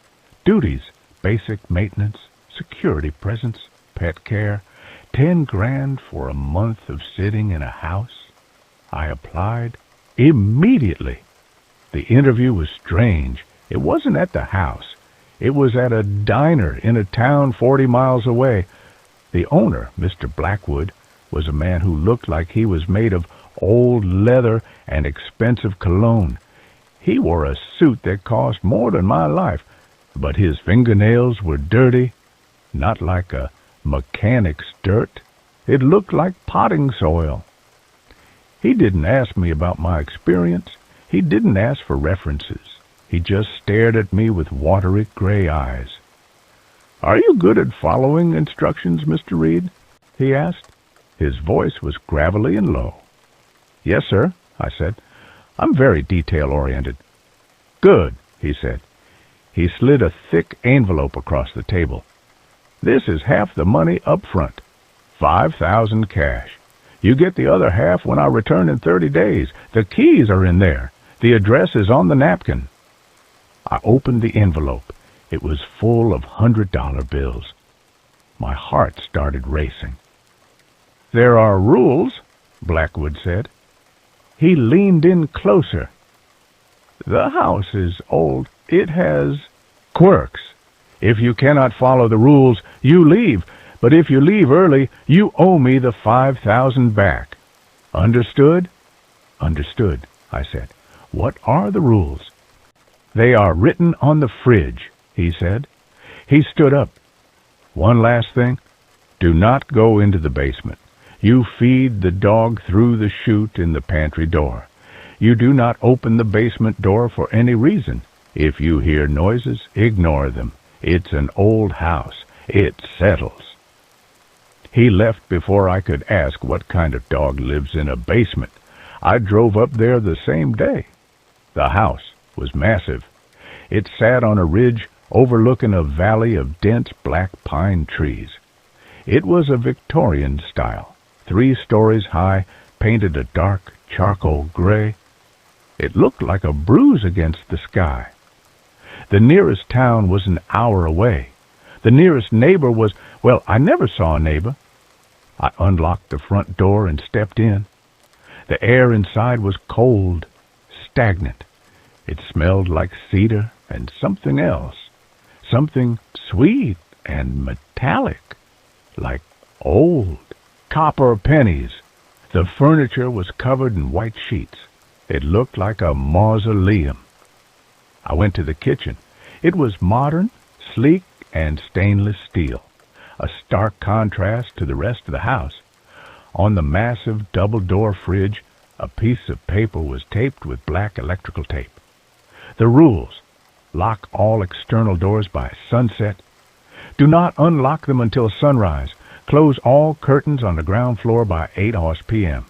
Duties, basic maintenance, security presence, pet care, 10 grand for a month of sitting in a house. I applied immediately. The interview was strange. It wasn't at the house. It was at a diner in a town 40 miles away. The owner, Mr. Blackwood, was a man who looked like he was made of old leather and expensive cologne. He wore a suit that cost more than my life, but his fingernails were dirty, not like a mechanic's dirt. It looked like potting soil. He didn't ask me about my experience. He didn't ask for references. He just stared at me with watery gray eyes. "Are you good at following instructions, Mr. Reed?" he asked. His voice was gravelly and low. "Yes, sir," I said. "I'm very detail-oriented." "Good," he said. He slid a thick envelope across the table. "This is half the money up front, $5,000 cash. You get the other half when I return in 30 days. The keys are in there. The address is on the napkin." I opened the envelope. It was full of $100 bills. My heart started racing. "There are rules," Blackwood said. He leaned in closer. "The house is old. It has quirks. If you cannot follow the rules, you leave. But if you leave early, you owe me the $5,000 back. Understood?" "Understood," I said. "What are the rules?" "They are written on the fridge," he said. He stood up. "One last thing. Do not go into the basement. You feed the dog through the chute in the pantry door. You do not open the basement door for any reason. If you hear noises, ignore them. It's an old house. It settles." He left before I could ask what kind of dog lives in a basement. I drove up there the same day. The house was massive. It sat on a ridge overlooking a valley of dense black pine trees. It was a Victorian style, 3 stories high, painted a dark charcoal gray. It looked like a bruise against the sky. The nearest town was an hour away. The nearest neighbor was, well, I never saw a neighbor. I unlocked the front door and stepped in. The air inside was cold, stagnant. It smelled like cedar and something else, something sweet and metallic, like old copper pennies. The furniture was covered in white sheets. It looked like a mausoleum. I went to the kitchen. It was modern, sleek, and stainless steel, a stark contrast to the rest of the house. On the massive double-door fridge, a piece of paper was taped with black electrical tape. The rules: lock all external doors by sunset. Do not unlock them until sunrise. Close all curtains on the ground floor by 8 p.m.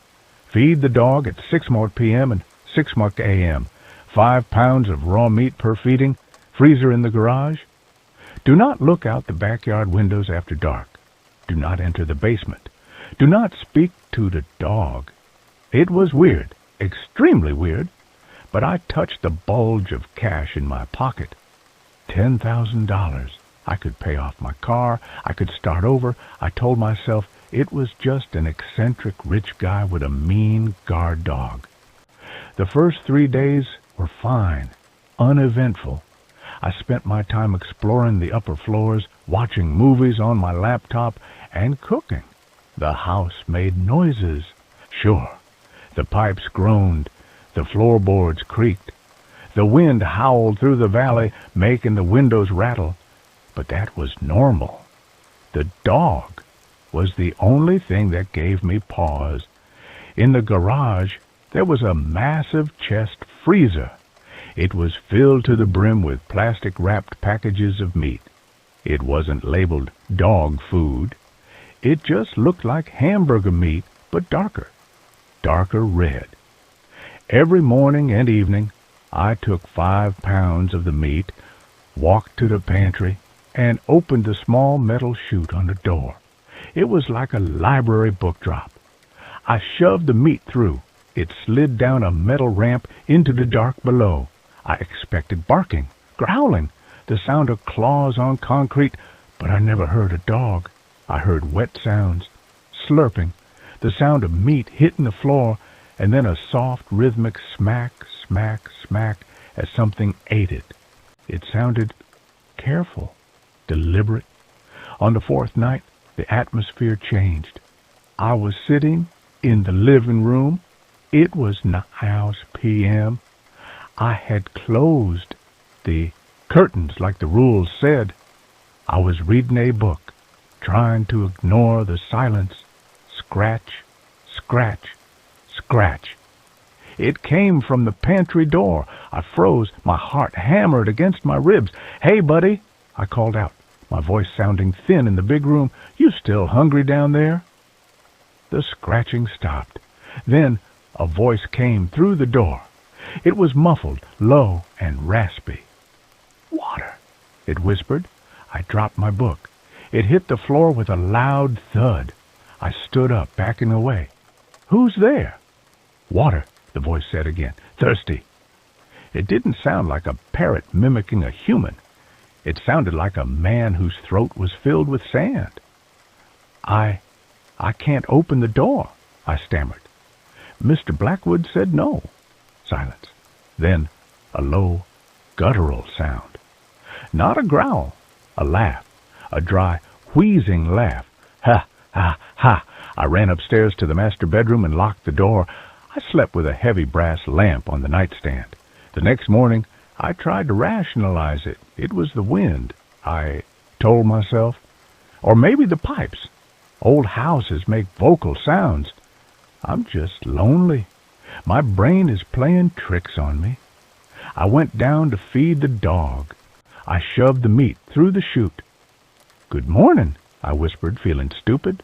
Feed the dog at 6 p.m. and 6 a.m. 5 pounds of raw meat per feeding. Freezer in the garage. Do not look out the backyard windows after dark. Do not enter the basement. Do not speak to the dog. It was weird, extremely weird, but I touched the bulge of cash in my pocket. $10,000. I could pay off my car. I could start over. I told myself it was just an eccentric rich guy with a mean guard dog. The first 3 days were fine, uneventful. I spent my time exploring the upper floors, watching movies on my laptop, and cooking. The house made noises. Sure, the pipes groaned. The floorboards creaked. The wind howled through the valley, making the windows rattle. But that was normal. The dog was the only thing that gave me pause. In the garage, there was a massive chest freezer. It was filled to the brim with plastic-wrapped packages of meat. It wasn't labeled dog food. It just looked like hamburger meat, but darker red. Every morning and evening, I took 5 pounds of the meat, walked to the pantry, and opened the small metal chute on the door. It was like a library book drop. I shoved the meat through. It slid down a metal ramp into the dark below. I expected barking, growling, the sound of claws on concrete, but I never heard a dog. I heard wet sounds, slurping, the sound of meat hitting the floor, and then a soft, rhythmic smack, smack, smack as something ate it. It sounded careful, deliberate. On the 4th night, the atmosphere changed. I was sitting in the living room. It was 9 p.m. I had closed the curtains like the rules said. I was reading a book, trying to ignore the silence. Scratch, scratch, scratch. It came from the pantry door. I froze. My heart hammered against my ribs. "Hey, buddy," I called out, my voice sounding thin in the big room. "You still hungry down there?" The scratching stopped. Then a voice came through the door. It was muffled, low, and raspy. "Water," it whispered. I dropped my book. It hit the floor with a loud thud. I stood up, backing away. "Who's there?" "Water," the voice said again. "Thirsty." It didn't sound like a parrot mimicking a human. It sounded like a man whose throat was filled with sand. I can't open the door," I stammered. "Mr. Blackwood said no." Silence. Then a low, guttural sound. Not a growl, a laugh, a dry, wheezing laugh. "Ha, ha, ha." I ran upstairs to the master bedroom and locked the door. I slept with a heavy brass lamp on the nightstand. The next morning, I tried to rationalize it. It was the wind. I told myself. Or maybe the pipes. Old houses make vocal sounds. I'm just lonely. My brain is playing tricks on me. I went down to feed the dog. I shoved the meat through the chute. "Good morning," I whispered, feeling stupid.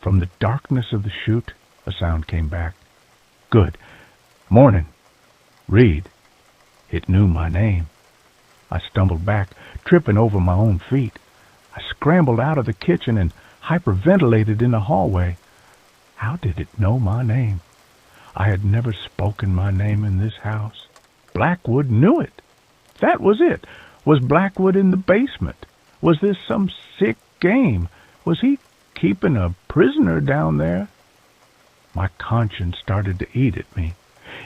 From the darkness of the chute, a sound came back. "Good morning. Reed." It knew my name. I stumbled back, tripping over my own feet. I scrambled out of the kitchen and hyperventilated in the hallway. How did it know my name? I had never spoken my name in this house. Blackwood knew it. That was it. Was Blackwood in the basement? Was this some sick game? Was he keeping a prisoner down there? My conscience started to eat at me.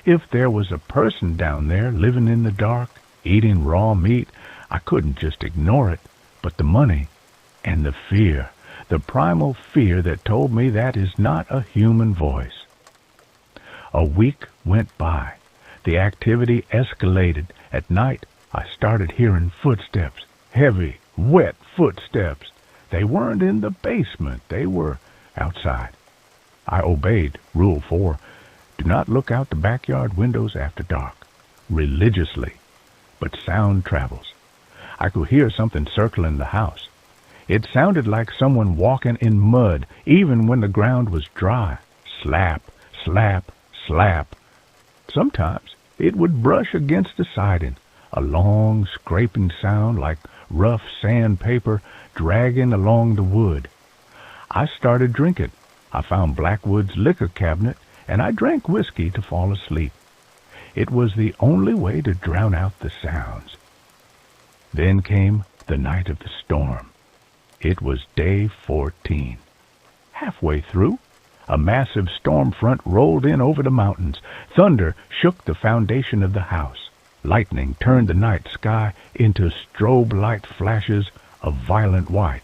If there was a person down there living in the dark, eating raw meat, I couldn't just ignore it. But the money and the fear, the primal fear that told me that is not a human voice. A week went by. The activity escalated. At night, I started hearing footsteps, heavy, wet footsteps. They weren't in the basement. They were outside. I obeyed Rule 4. Do not look out the backyard windows after dark. Religiously. But sound travels. I could hear something circling the house. It sounded like someone walking in mud, even when the ground was dry. Slap, slap, slap. Sometimes it would brush against the siding, a long scraping sound like rough sandpaper dragging along the wood. I started drinking. I found Blackwood's liquor cabinet, and I drank whiskey to fall asleep. It was the only way to drown out the sounds. Then came the night of the storm. It was day 14. Halfway through, a massive storm front rolled in over the mountains. Thunder shook the foundation of the house. Lightning turned the night sky into strobe light flashes of violent white.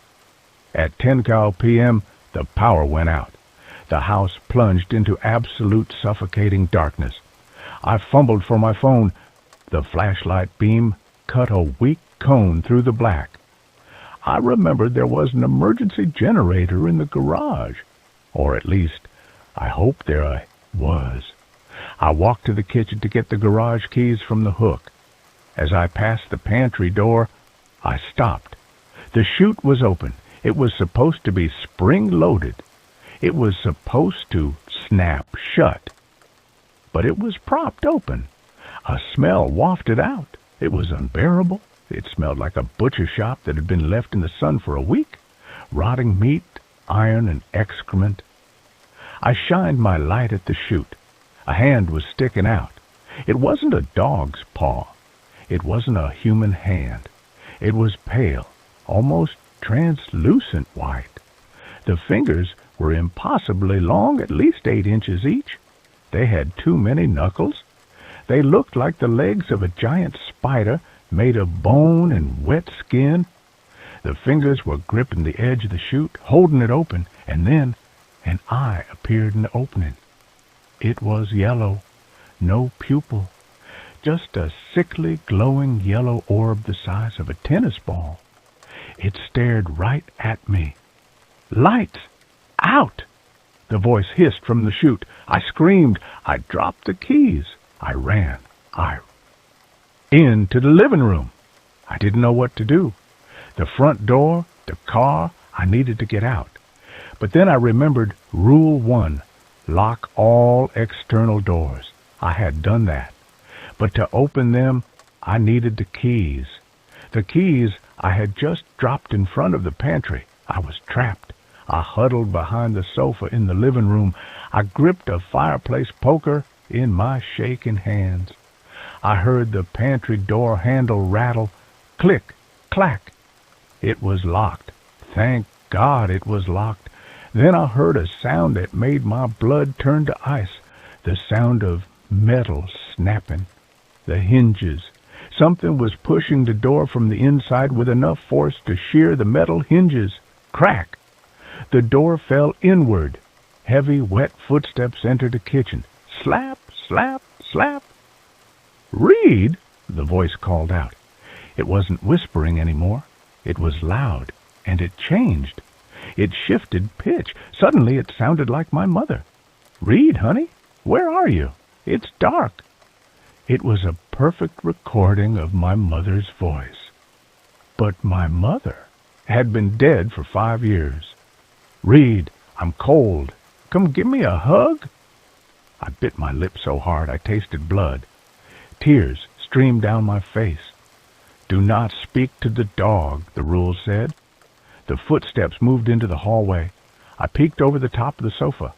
At 10 p.m., the power went out. The house plunged into absolute suffocating darkness. I fumbled for my phone. The flashlight beam cut a weak cone through the black. I remembered there was an emergency generator in the garage. Or at least, I hoped there was. I walked to the kitchen to get the garage keys from the hook. As I passed the pantry door, I stopped. The chute was open. It was supposed to be spring-loaded. It was supposed to snap shut. But it was propped open. A smell wafted out. It was unbearable. It smelled like a butcher shop that had been left in the sun for a week. Rotting meat, iron, and excrement. I shined my light at the chute. A hand was sticking out. It wasn't a dog's paw. It wasn't a human hand. It was pale, almost translucent white. The fingers were impossibly long, at least 8 inches each. They had too many knuckles. They looked like the legs of a giant spider made of bone and wet skin. The fingers were gripping the edge of the chute, holding it open, and then an eye appeared in the opening. It was yellow, no pupil, just a sickly, glowing yellow orb the size of a tennis ball. It stared right at me. "Lights! Out!" The voice hissed from the chute. I screamed. I dropped the keys. I ran. Into the living room. I didn't know what to do. The front door, the car, I needed to get out. But then I remembered Rule 1, lock all external doors. I had done that. But to open them, I needed the keys. The keys I had just dropped in front of the pantry. I was trapped. I huddled behind the sofa in the living room. I gripped a fireplace poker in my shaking hands. I heard the pantry door handle rattle. Click, clack. It was locked. Thank God it was locked. Then I heard a sound that made my blood turn to ice. The sound of metal snapping. The hinges. Something was pushing the door from the inside with enough force to shear the metal hinges. Crack. The door fell inward. Heavy, wet footsteps entered the kitchen. Slap, slap, slap. "Reed!" the voice called out. It wasn't whispering anymore. It was loud, and it changed. It shifted pitch. Suddenly it sounded like my mother. "Reed, honey, where are you? It's dark." It was a perfect recording of my mother's voice. But my mother had been dead for 5 years. "Reed, I'm cold. Come give me a hug?" I bit my lip so hard I tasted blood. Tears streamed down my face. "Do not speak to the dog," the rules said. The footsteps moved into the hallway. I peeked over the top of the sofa.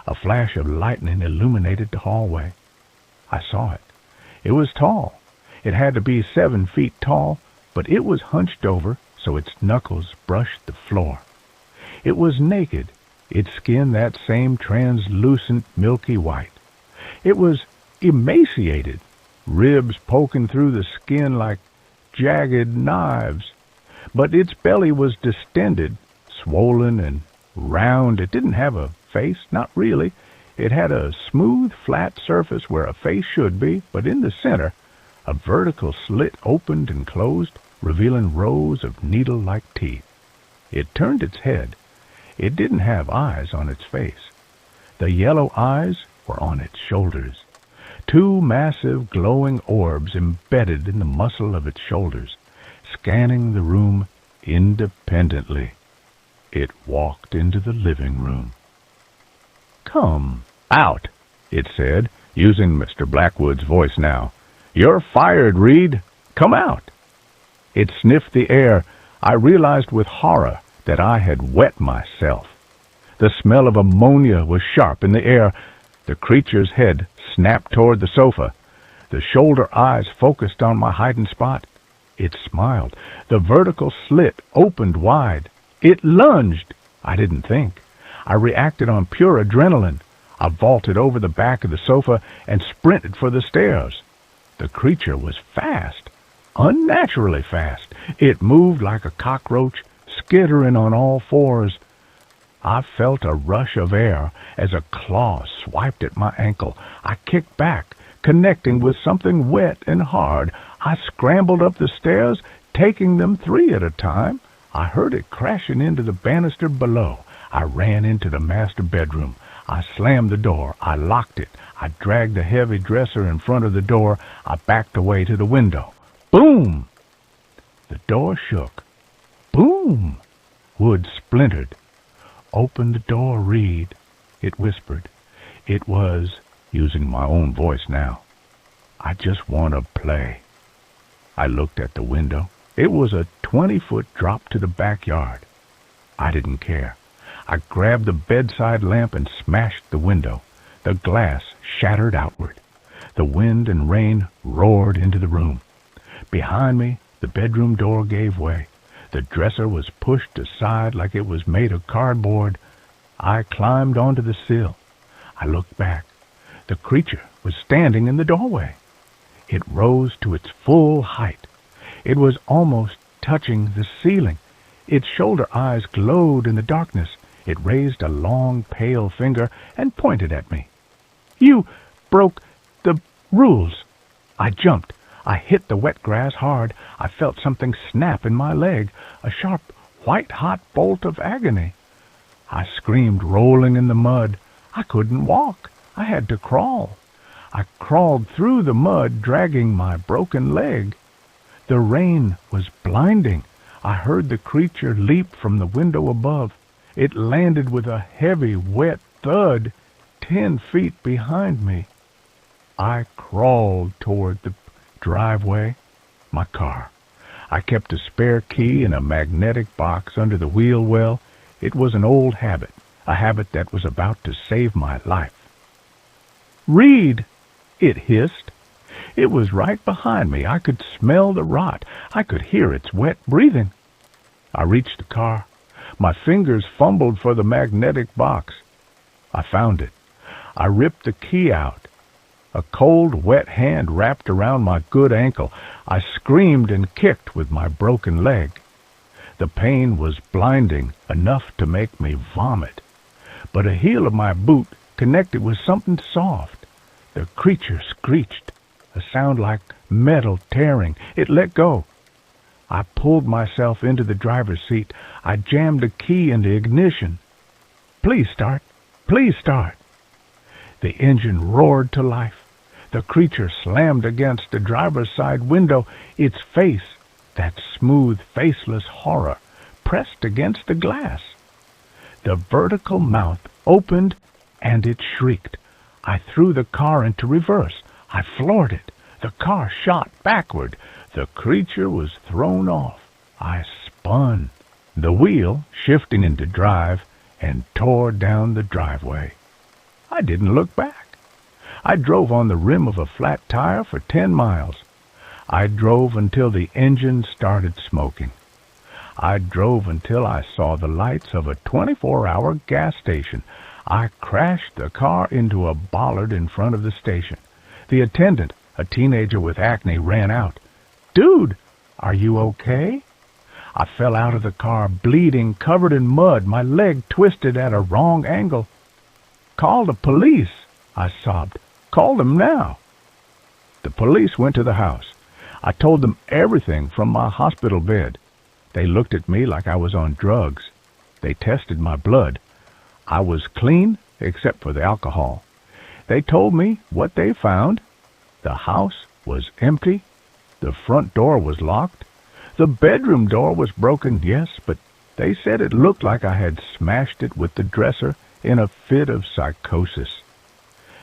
A flash of lightning illuminated the hallway. I saw it. It was tall. It had to be 7 feet tall, but it was hunched over so its knuckles brushed the floor. It was naked, its skin that same translucent milky white. It was emaciated, ribs poking through the skin like jagged knives. But its belly was distended, swollen and round. It didn't have a face, not really. It had a smooth, flat surface where a face should be, but in the center, a vertical slit opened and closed, revealing rows of needle-like teeth. It turned its head. It didn't have eyes on its face. The yellow eyes were on its shoulders. 2 massive glowing orbs embedded in the muscle of its shoulders, scanning the room independently. It walked into the living room. "Come out," it said, using Mr. Blackwood's voice now. "You're fired, Reed. Come out." It sniffed the air. I realized with horror that I had wet myself. The smell of ammonia was sharp in the air. The creature's head snapped toward the sofa. The shoulder eyes focused on my hiding spot. It smiled. The vertical slit opened wide. It lunged. I didn't think. I reacted on pure adrenaline. I vaulted over the back of the sofa and sprinted for the stairs. The creature was fast, unnaturally fast. It moved like a cockroach, skittering on all fours. I felt a rush of air as a claw swiped at my ankle. I kicked back, connecting with something wet and hard. I scrambled up the stairs, taking them 3 at a time. I heard it crashing into the banister below. I ran into the master bedroom. I slammed the door. I locked it. I dragged the heavy dresser in front of the door. I backed away to the window. Boom! The door shook. Boom! Wood splintered. "Open the door, Reed," it whispered. It was, using my own voice now, "I just want to play." I looked at the window. It was a 20-foot drop to the backyard. I didn't care. I grabbed the bedside lamp and smashed the window. The glass shattered outward. The wind and rain roared into the room. Behind me, the bedroom door gave way. The dresser was pushed aside like it was made of cardboard. I climbed onto the sill. I looked back. The creature was standing in the doorway. It rose to its full height. It was almost touching the ceiling. Its shoulder eyes glowed in the darkness. It raised a long, pale finger and pointed at me. "You broke the rules." I jumped. I hit the wet grass hard. I felt something snap in my leg, a sharp, white-hot bolt of agony. I screamed, rolling in the mud. I couldn't walk. I had to crawl. I crawled through the mud, dragging my broken leg. The rain was blinding. I heard the creature leap from the window above. It landed with a heavy, wet thud 10 feet behind me. I crawled toward the driveway, my car. I kept a spare key in a magnetic box under the wheel well. It was an old habit, a habit that was about to save my life. "Reed!" it hissed. It was right behind me. I could smell the rot. I could hear its wet breathing. I reached the car. My fingers fumbled for the magnetic box. I found it. I ripped the key out. A cold, wet hand wrapped around my good ankle. I screamed and kicked with my broken leg. The pain was blinding, enough to make me vomit. But a heel of my boot connected with something soft. The creature screeched, a sound like metal tearing. It let go. I pulled myself into the driver's seat. I jammed a key in the ignition. Please start. Please start. The engine roared to life. The creature slammed against the driver's side window, its face, that smooth, faceless horror, pressed against the glass. The vertical mouth opened, and it shrieked. I threw the car into reverse. I floored it. The car shot backward. The creature was thrown off. I spun, the wheel shifting into drive, and tore down the driveway. I didn't look back. I drove on the rim of a flat tire for 10 miles. I drove until the engine started smoking. I drove until I saw the lights of a 24-hour gas station. I crashed the car into a bollard in front of the station. The attendant, a teenager with acne, ran out. "Dude, are you okay?" I fell out of the car, bleeding, covered in mud, my leg twisted at a wrong angle. "Call the police," I sobbed. "Call them now." The police went to the house. I told them everything from my hospital bed. They looked at me like I was on drugs. They tested my blood. I was clean except for the alcohol. They told me what they found. The house was empty. The front door was locked. The bedroom door was broken, yes, but they said it looked like I had smashed it with the dresser in a fit of psychosis.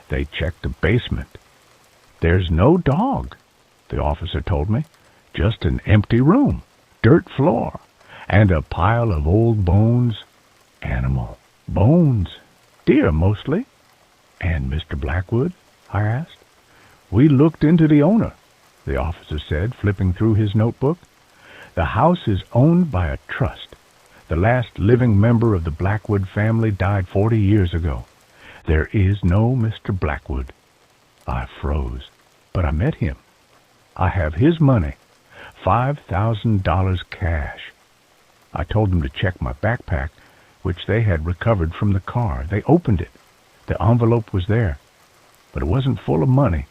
They checked the basement. "There's no dog," the officer told me. "Just an empty room, dirt floor, and a pile of old bones. Animal bones. Deer, mostly." "And Mr. Blackwood?" I asked. "We looked into the owner," the officer said, flipping through his notebook. "The house is owned by a trust. The last living member of the Blackwood family died 40 years ago. There is no Mr. Blackwood." I froze, but I met him. I have his money, $5,000 cash. I told them to check my backpack, which they had recovered from the car. They opened it. The envelope was there, but it wasn't full of money.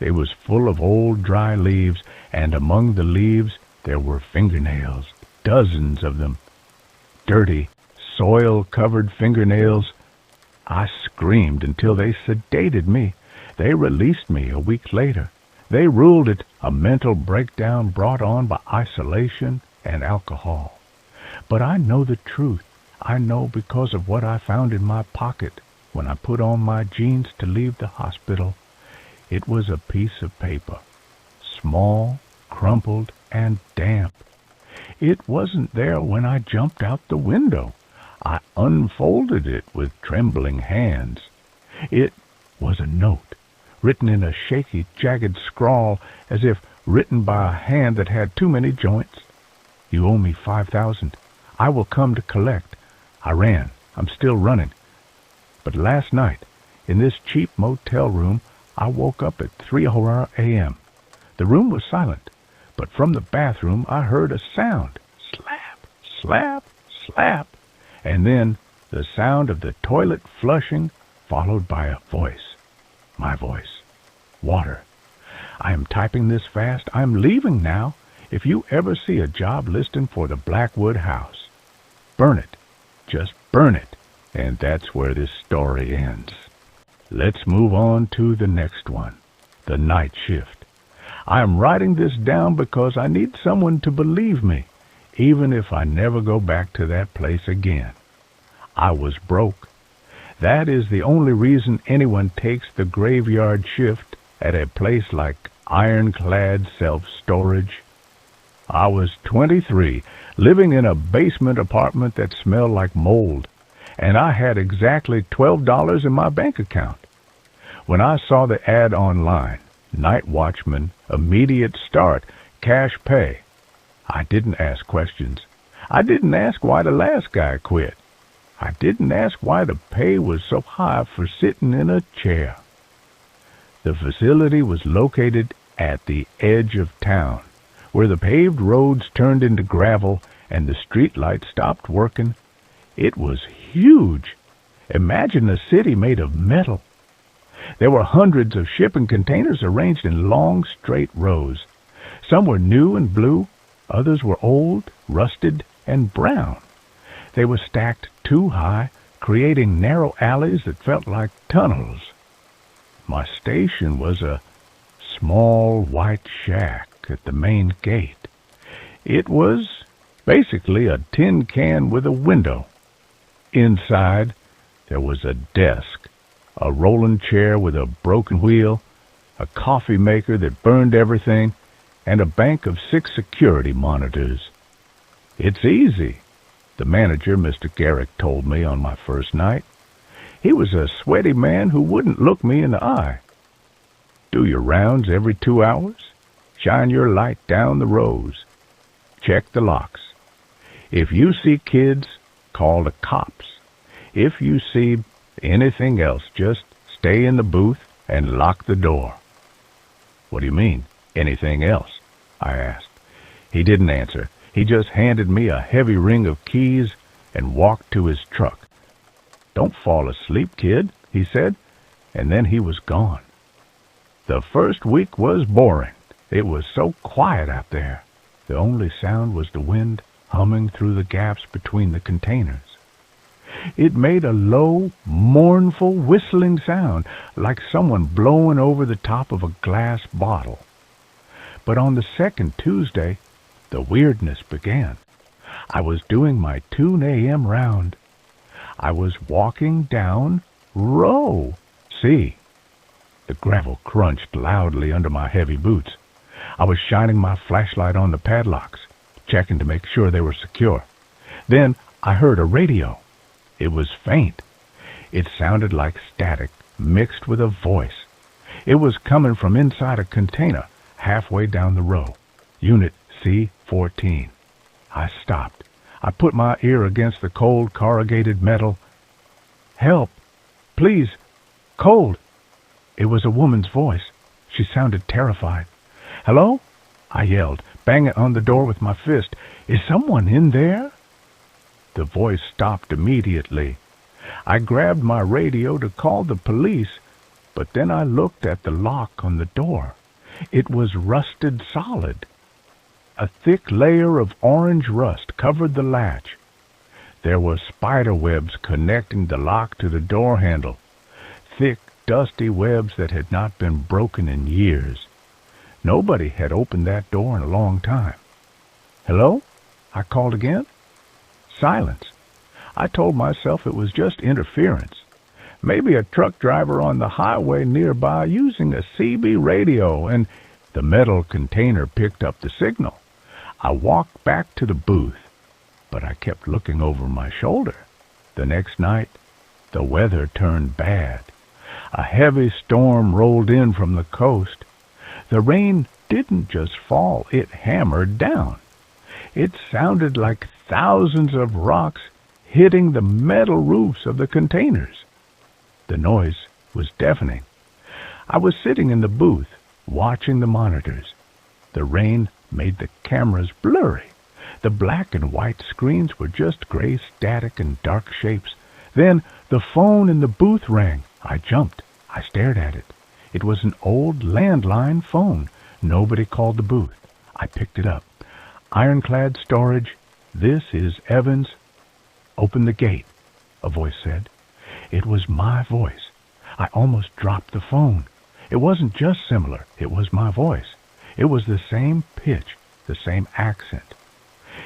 It was full of old dry leaves, and among the leaves there were fingernails, dozens of them. Dirty, soil-covered fingernails. I screamed until they sedated me. They released me a week later. They ruled it a mental breakdown brought on by isolation and alcohol. But I know the truth. I know because of what I found in my pocket when I put on my jeans to leave the hospital. It was a piece of paper, small, crumpled, and damp. It wasn't there when I jumped out the window. I unfolded it with trembling hands. It was a note, written in a shaky, jagged scrawl, as if written by a hand that had too many joints. "You owe me $5,000. I will come to collect." I ran. I'm still running. But last night, in this cheap motel room, I woke up at 3 a.m. The room was silent, but from the bathroom I heard a sound. Slap, slap, slap. And then the sound of the toilet flushing, followed by a voice. My voice. Water. I am typing this fast. I'm leaving now. If you ever see a job listing for the Blackwood house, burn it. Just burn it. And that's where this story ends. Let's move on to the next one. The night shift. I am writing this down because I need someone to believe me, even if I never go back to that place again. I was broke. That is the only reason anyone takes the graveyard shift at a place like Ironclad Self-Storage. I was 23, living in a basement apartment that smelled like mold, and I had exactly $12 in my bank account. When I saw the ad online, night watchman, immediate start, cash pay, I didn't ask questions. I didn't ask why the last guy quit. I didn't ask why the pay was so high for sitting in a chair. The facility was located at the edge of town, where the paved roads turned into gravel and the street lights stopped working. It was huge. Imagine a city made of metal. There were hundreds of shipping containers arranged in long, straight rows. Some were new and blue, Others were old, rusted, and brown. They were stacked too high, creating narrow alleys that felt like tunnels. My station was a small white shack at the main gate. It was basically a tin can with a window. Inside, there was a desk, a rolling chair with a broken wheel, a coffee maker that burned everything, and a bank of 6 security monitors. "It's easy," the manager, Mr. Garrick, told me on my first night. He was a sweaty man who wouldn't look me in the eye. "Do your rounds every 2 hours. Shine your light down the rows. Check the locks. If you see kids, call the cops. If you see anything else, just stay in the booth and lock the door." "What do you mean, anything else?" I asked. He didn't answer. He just handed me a heavy ring of keys and walked to his truck. "Don't fall asleep, kid," he said, and then he was gone. The first week was boring. It was so quiet out there. The only sound was the wind humming through the gaps between the containers. It made a low, mournful, whistling sound, like someone blowing over the top of a glass bottle. But on the second Tuesday, the weirdness began. I was doing my 2 a.m. round. I was walking down row C. The gravel crunched loudly under my heavy boots. I was shining my flashlight on the padlocks, checking to make sure they were secure. Then I heard a radio. It was faint. It sounded like static mixed with a voice. It was coming from inside a container halfway down the row. Unit C-14. I stopped. I put my ear against the cold corrugated metal. "Help! Please! Cold!" It was a woman's voice. She sounded terrified. "Hello?" I yelled, banging on the door with my fist. "Is someone in there?" The voice stopped immediately. I grabbed my radio to call the police, but then I looked at the lock on the door. It was rusted solid. A thick layer of orange rust covered the latch. There were spider webs connecting the lock to the door handle, thick, dusty webs that had not been broken in years. Nobody had opened that door in a long time. "Hello?" I called again. Silence. I told myself it was just interference. Maybe a truck driver on the highway nearby using a CB radio, and the metal container picked up the signal. I walked back to the booth, but I kept looking over my shoulder. The next night, the weather turned bad. A heavy storm rolled in from the coast. The rain didn't just fall, it hammered down. It sounded like thousands of rocks hitting the metal roofs of the containers. The noise was deafening. I was sitting in the booth, watching the monitors. The rain made the cameras blurry. The black and white screens were just gray static and dark shapes. Then the phone in the booth rang. I jumped. I stared at it. It was an old landline phone. Nobody called the booth. I picked it up. "Ironclad storage. This is Evans." "Open the gate," a voice said. It was my voice. I almost dropped the phone. It wasn't just similar. It was my voice. It was the same pitch, the same accent.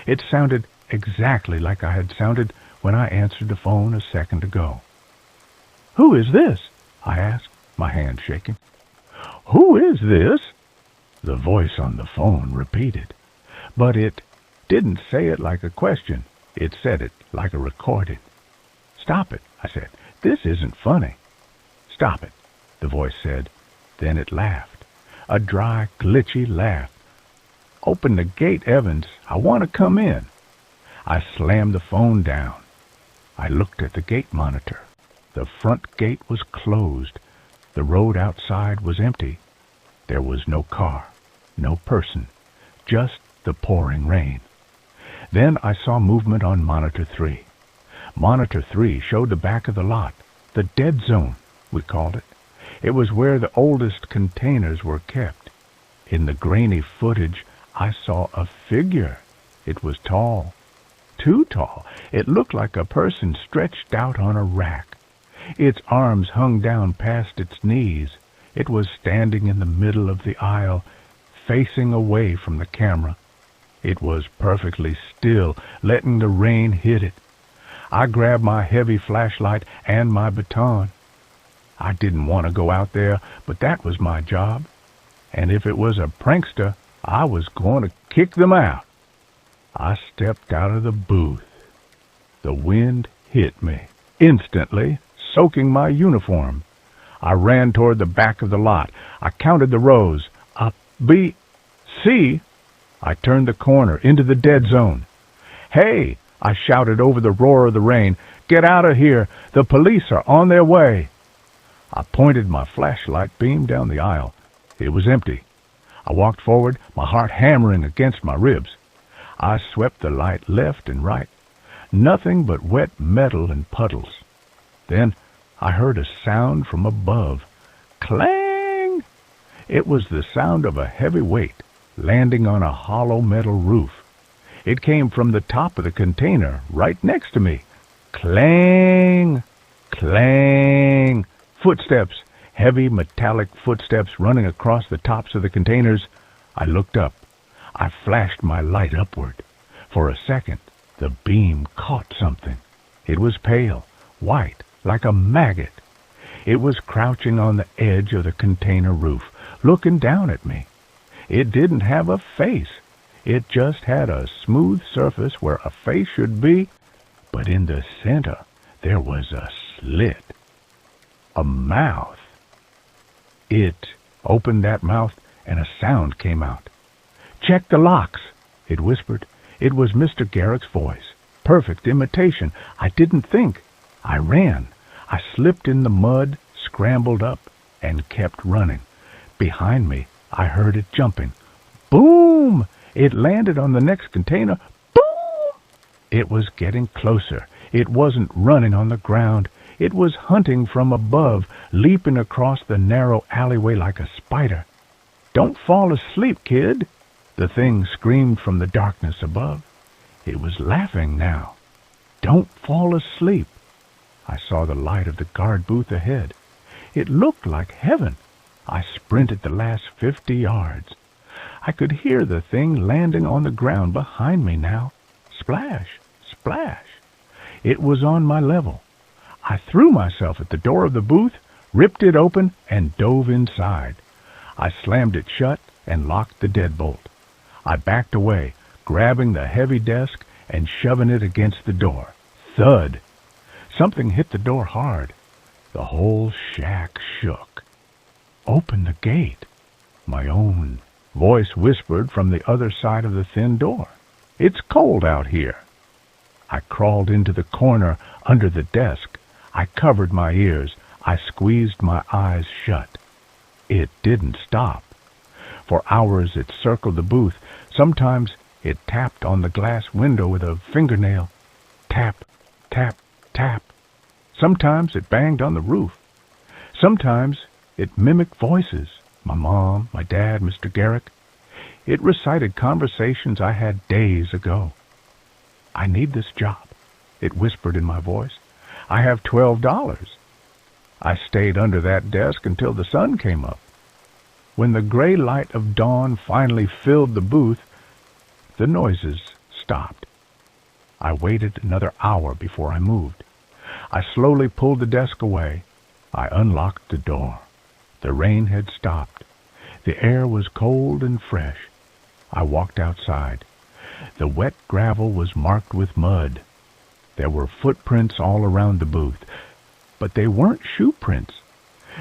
It sounded exactly like I had sounded when I answered the phone a second ago. "Who is this?" I asked, my hand shaking. "Who is this?" the voice on the phone repeated. But it didn't say it like a question. It said it like a recording. "Stop it," I said. "This isn't funny." "Stop it," the voice said. Then it laughed. A dry, glitchy laugh. "Open the gate, Evans. I want to come in." I slammed the phone down. I looked at the gate monitor. The front gate was closed. The road outside was empty. There was no car, no person, just the pouring rain. Then I saw movement on Monitor 3. Monitor 3 showed the back of the lot, the dead zone, we called it. It was where the oldest containers were kept. In the grainy footage, I saw a figure. It was tall, too tall. It looked like a person stretched out on a rack. Its arms hung down past its knees. It was standing in the middle of the aisle, facing away from the camera. It was perfectly still, letting the rain hit it. I grabbed my heavy flashlight and my baton. I didn't want to go out there, but that was my job. And if it was a prankster, I was going to kick them out. I stepped out of the booth. The wind hit me, instantly soaking my uniform. I ran toward the back of the lot. I counted the rows. A, B, C. I turned the corner into the dead zone. "Hey!" I shouted over the roar of the rain. "Get out of here! The police are on their way!" I pointed my flashlight beam down the aisle. It was empty. I walked forward, my heart hammering against my ribs. I swept the light left and right. Nothing but wet metal and puddles. Then I heard a sound from above. Clang! It was the sound of a heavy weight landing on a hollow metal roof. It came from the top of the container right next to me. Clang! Clang! Footsteps, heavy metallic footsteps running across the tops of the containers. I looked up. I flashed my light upward. For a second, the beam caught something. It was pale, white, like a maggot. It was crouching on the edge of the container roof, looking down at me. It didn't have a face. It just had a smooth surface where a face should be, but in the center there was a slit. A mouth. It opened that mouth and a sound came out. "Check the locks," it whispered. It was Mr. Garrick's voice. Perfect imitation. I didn't think. I ran. I slipped in the mud, scrambled up, and kept running. Behind me, I heard it jumping. Boom! It landed on the next container. Boom! It was getting closer. It wasn't running on the ground. It was hunting from above, leaping across the narrow alleyway like a spider. "Don't fall asleep, kid," the thing screamed from the darkness above. It was laughing now. "Don't fall asleep." I saw the light of the guard booth ahead. It looked like heaven. I sprinted the last 50 yards. I could hear the thing landing on the ground behind me now. Splash, splash. It was on my level. I threw myself at the door of the booth, ripped it open, and dove inside. I slammed it shut and locked the deadbolt. I backed away, grabbing the heavy desk and shoving it against the door. Thud! Something hit the door hard. The whole shack shook. "Open the gate," my own voice whispered from the other side of the thin door. "It's cold out here." I crawled into the corner under the desk. I covered my ears. I squeezed my eyes shut. It didn't stop. For hours it circled the booth. Sometimes it tapped on the glass window with a fingernail. Tap, tap, tap. Sometimes it banged on the roof. Sometimes it mimicked voices. My mom, my dad, Mr. Garrick. It recited conversations I had days ago. "I need this job," it whispered in my voice. "I have $12. I stayed under that desk until the sun came up. When the gray light of dawn finally filled the booth, the noises stopped. I waited another hour before I moved. I slowly pulled the desk away. I unlocked the door. The rain had stopped. The air was cold and fresh. I walked outside. The wet gravel was marked with mud. There were footprints all around the booth, but they weren't shoe prints.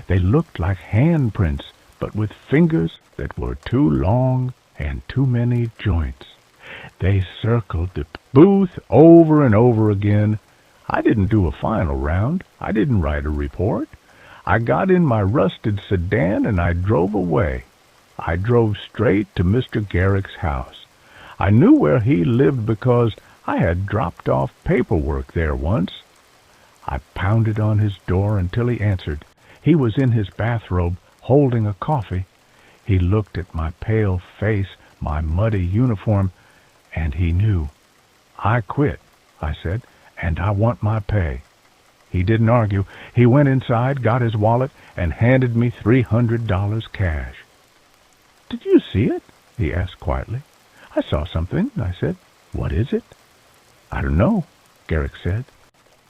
They looked like handprints, but with fingers that were too long and too many joints. They circled the booth over and over again. I didn't do a final round. I didn't write a report. I got in my rusted sedan and I drove away. I drove straight to Mr. Garrick's house. I knew where he lived because I had dropped off paperwork there once. I pounded on his door until he answered. He was in his bathrobe, holding a coffee. He looked at my pale face, my muddy uniform, and he knew. "I quit," I said, "and I want my pay." He didn't argue. He went inside, got his wallet, and handed me $300 cash. "Did you see it?" he asked quietly. "I saw something," I said. "What is it?" "I don't know," Garrick said.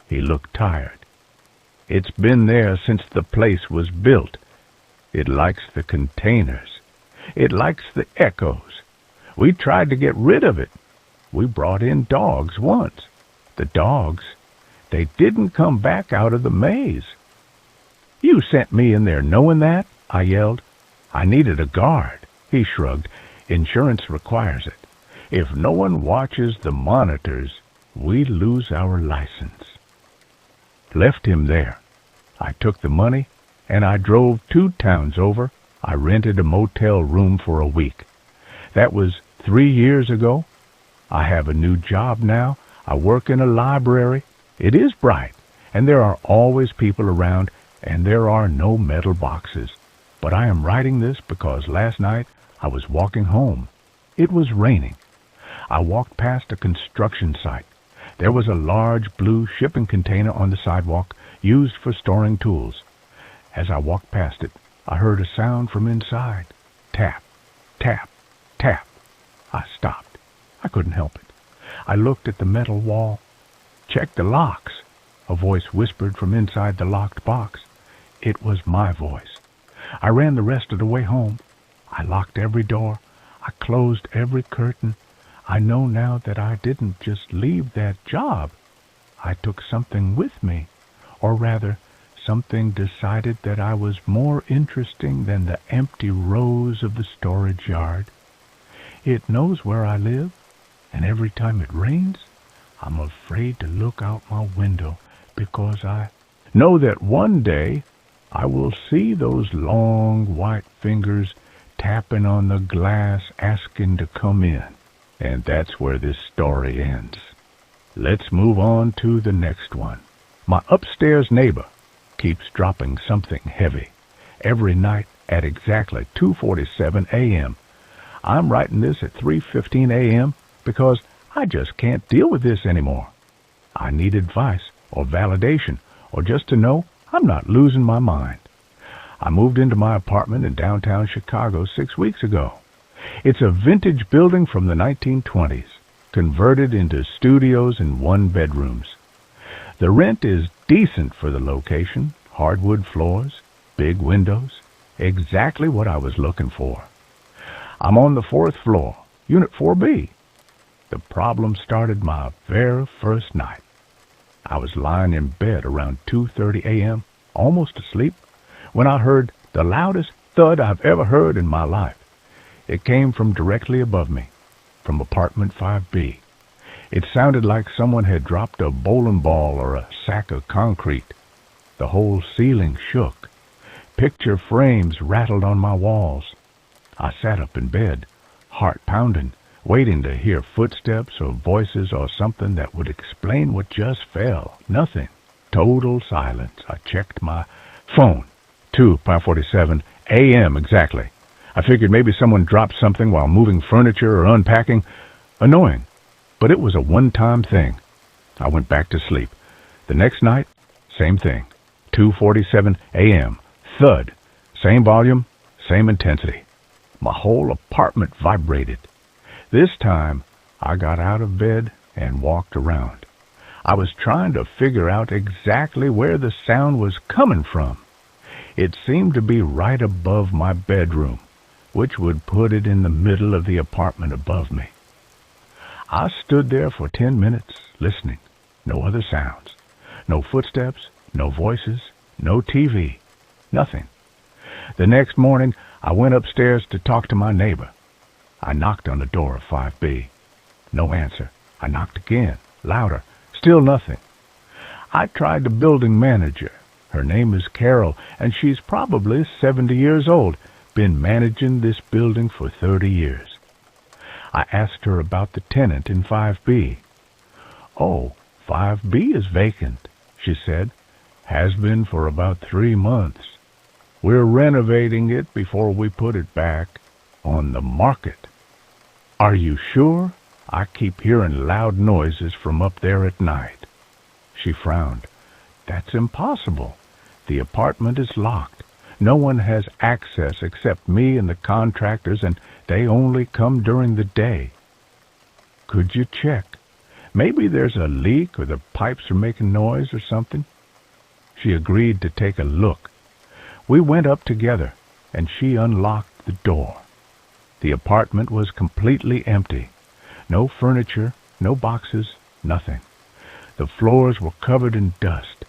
He looked tired. "It's been there since the place was built. It likes the containers. It likes the echoes. We tried to get rid of it. We brought in dogs once. The dogs, they didn't come back out of the maze." "You sent me in there knowing that?" I yelled. "I needed a guard." He shrugged. "Insurance requires it. If no one watches the monitors, we lose our license." Left him there. I took the money, and I drove 2 towns over. I rented a motel room for a week. That was 3 years ago. I have a new job now. I work in a library. It is bright, and there are always people around, and there are no metal boxes. But I am writing this because last night I was walking home. It was raining. I walked past a construction site. There was a large blue shipping container on the sidewalk used for storing tools. As I walked past it, I heard a sound from inside. Tap, tap, tap. I stopped. I couldn't help it. I looked at the metal wall. "Check the locks," a voice whispered from inside the locked box. It was my voice. I ran the rest of the way home. I locked every door. I closed every curtain. I know now that I didn't just leave that job. I took something with me, or rather, something decided that I was more interesting than the empty rows of the storage yard. It knows where I live, and every time it rains, I'm afraid to look out my window because I know that one day I will see those long white fingers tapping on the glass asking to come in. And that's where this story ends. Let's move on to the next one. My upstairs neighbor keeps dropping something heavy every night at exactly 2:47 a.m. I'm writing this at 3:15 a.m. because I just can't deal with this anymore. I need advice or validation or just to know I'm not losing my mind. I moved into my apartment in downtown Chicago 6 weeks ago. It's a vintage building from the 1920s, converted into studios and 1-bedrooms. The rent is decent for the location, hardwood floors, big windows, exactly what I was looking for. I'm on the 4th floor, Unit 4B. The problem started my very first night. I was lying in bed around 2:30 a.m., almost asleep, when I heard the loudest thud I've ever heard in my life. It came from directly above me, from apartment 5B. It sounded like someone had dropped a bowling ball or a sack of concrete. The whole ceiling shook. Picture frames rattled on my walls. I sat up in bed, heart pounding, waiting to hear footsteps or voices or something that would explain what just fell. Nothing. Total silence. I checked my phone. 2:47 a.m. exactly. I figured maybe someone dropped something while moving furniture or unpacking. Annoying. But it was a one-time thing. I went back to sleep. The next night, same thing. 2:47 a.m. Thud. Same volume, same intensity. My whole apartment vibrated. This time, I got out of bed and walked around. I was trying to figure out exactly where the sound was coming from. It seemed to be right above my bedroom, which would put it in the middle of the apartment above me. I stood there for 10 minutes, listening. No other sounds. No footsteps, no voices, no TV. Nothing. The next morning, I went upstairs to talk to my neighbor. I knocked on the door of 5B. No answer. I knocked again, louder. Still nothing. I tried the building manager. Her name is Carol, and she's probably 70 years old, been managing this building for 30 years. I asked her about the tenant in 5B. "Oh, 5B is vacant," she said. "Has been for about 3 months." We're renovating it before we put it back on the market. Are you sure? I keep hearing loud noises from up there at night. She frowned. That's impossible. The apartment is locked. No one has access except me and the contractors, and they only come during the day. Could you check? Maybe there's a leak or the pipes are making noise or something. She agreed to take a look. We went up together, and she unlocked the door. The apartment was completely empty. No furniture, no boxes, nothing. The floors were covered in dust.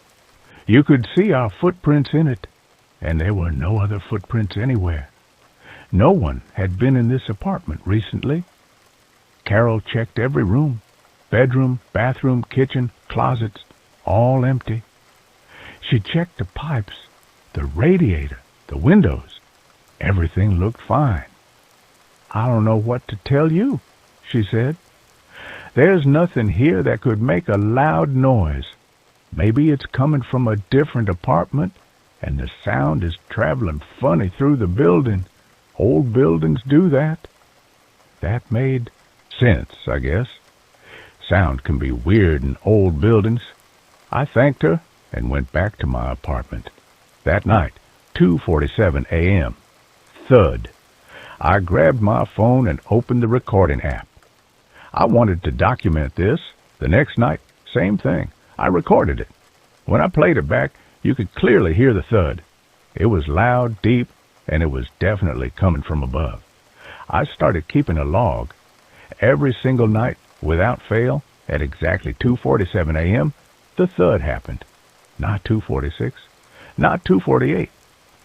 You could see our footprints in it, and there were no other footprints anywhere. No one had been in this apartment recently. Carol checked every room, bedroom, bathroom, kitchen, closets, all empty. She checked the pipes, the radiator, the windows. Everything looked fine. I don't know what to tell you, she said. There's nothing here that could make a loud noise. Maybe it's coming from a different apartment, and the sound is traveling funny through the building. Old buildings do that. That made sense, I guess. Sound can be weird in old buildings. I thanked her and went back to my apartment. That night, 2:47 a.m. Thud. I grabbed my phone and opened the recording app. I wanted to document this. The next night, same thing. I recorded it. When I played it back, you could clearly hear the thud. It was loud, deep, and it was definitely coming from above. I started keeping a log. Every single night, without fail, at exactly 2:47 a.m., the thud happened. Not 2:46, not 2:48,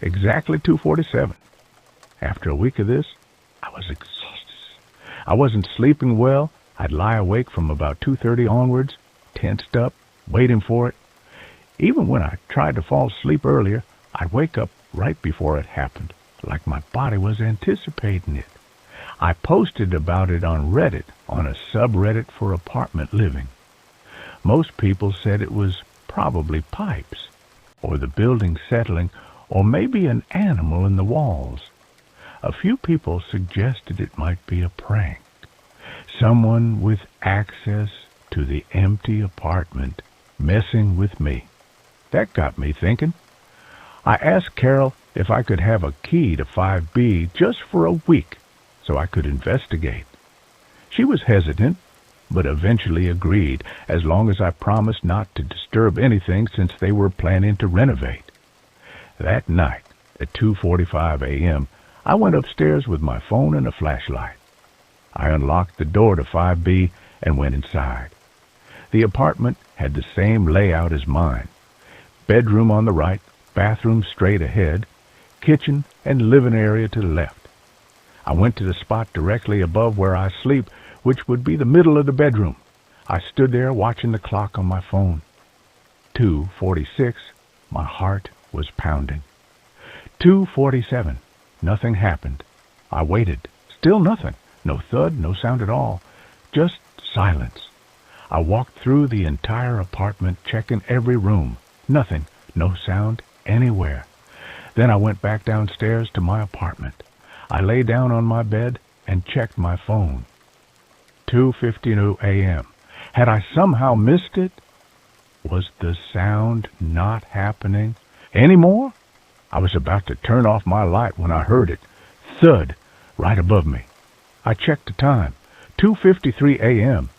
exactly 2:47. After a week of this, I was exhausted. I wasn't sleeping well. I'd lie awake from about 2:30 onwards, tensed up, waiting for it. Even when I tried to fall asleep earlier, I'd wake up right before it happened, like my body was anticipating it. I posted about it on Reddit, on a subreddit for apartment living. Most people said it was probably pipes, or the building settling, or maybe an animal in the walls. A few people suggested it might be a prank. Someone with access to the empty apartment messing with me. That got me thinking. I asked Carol if I could have a key to 5B just for a week so I could investigate. She was hesitant, but eventually agreed, as long as I promised not to disturb anything since they were planning to renovate. That night, at 2:45 a.m., I went upstairs with my phone and a flashlight. I unlocked the door to 5B and went inside. The apartment had the same layout as mine. Bedroom on the right, bathroom straight ahead, kitchen and living area to the left. I went to the spot directly above where I sleep, which would be the middle of the bedroom. I stood there watching the clock on my phone. 2:46, my heart was pounding. 2:47, nothing happened. I waited, still nothing. No thud, no sound at all. Just silence. I walked through the entire apartment, checking every room. Nothing, no sound anywhere. Then I went back downstairs to my apartment. I lay down on my bed and checked my phone. 2:52 a.m. Had I somehow missed it? Was the sound not happening anymore? I was about to turn off my light when I heard it. Thud, right above me. I checked the time. 2:53 a.m.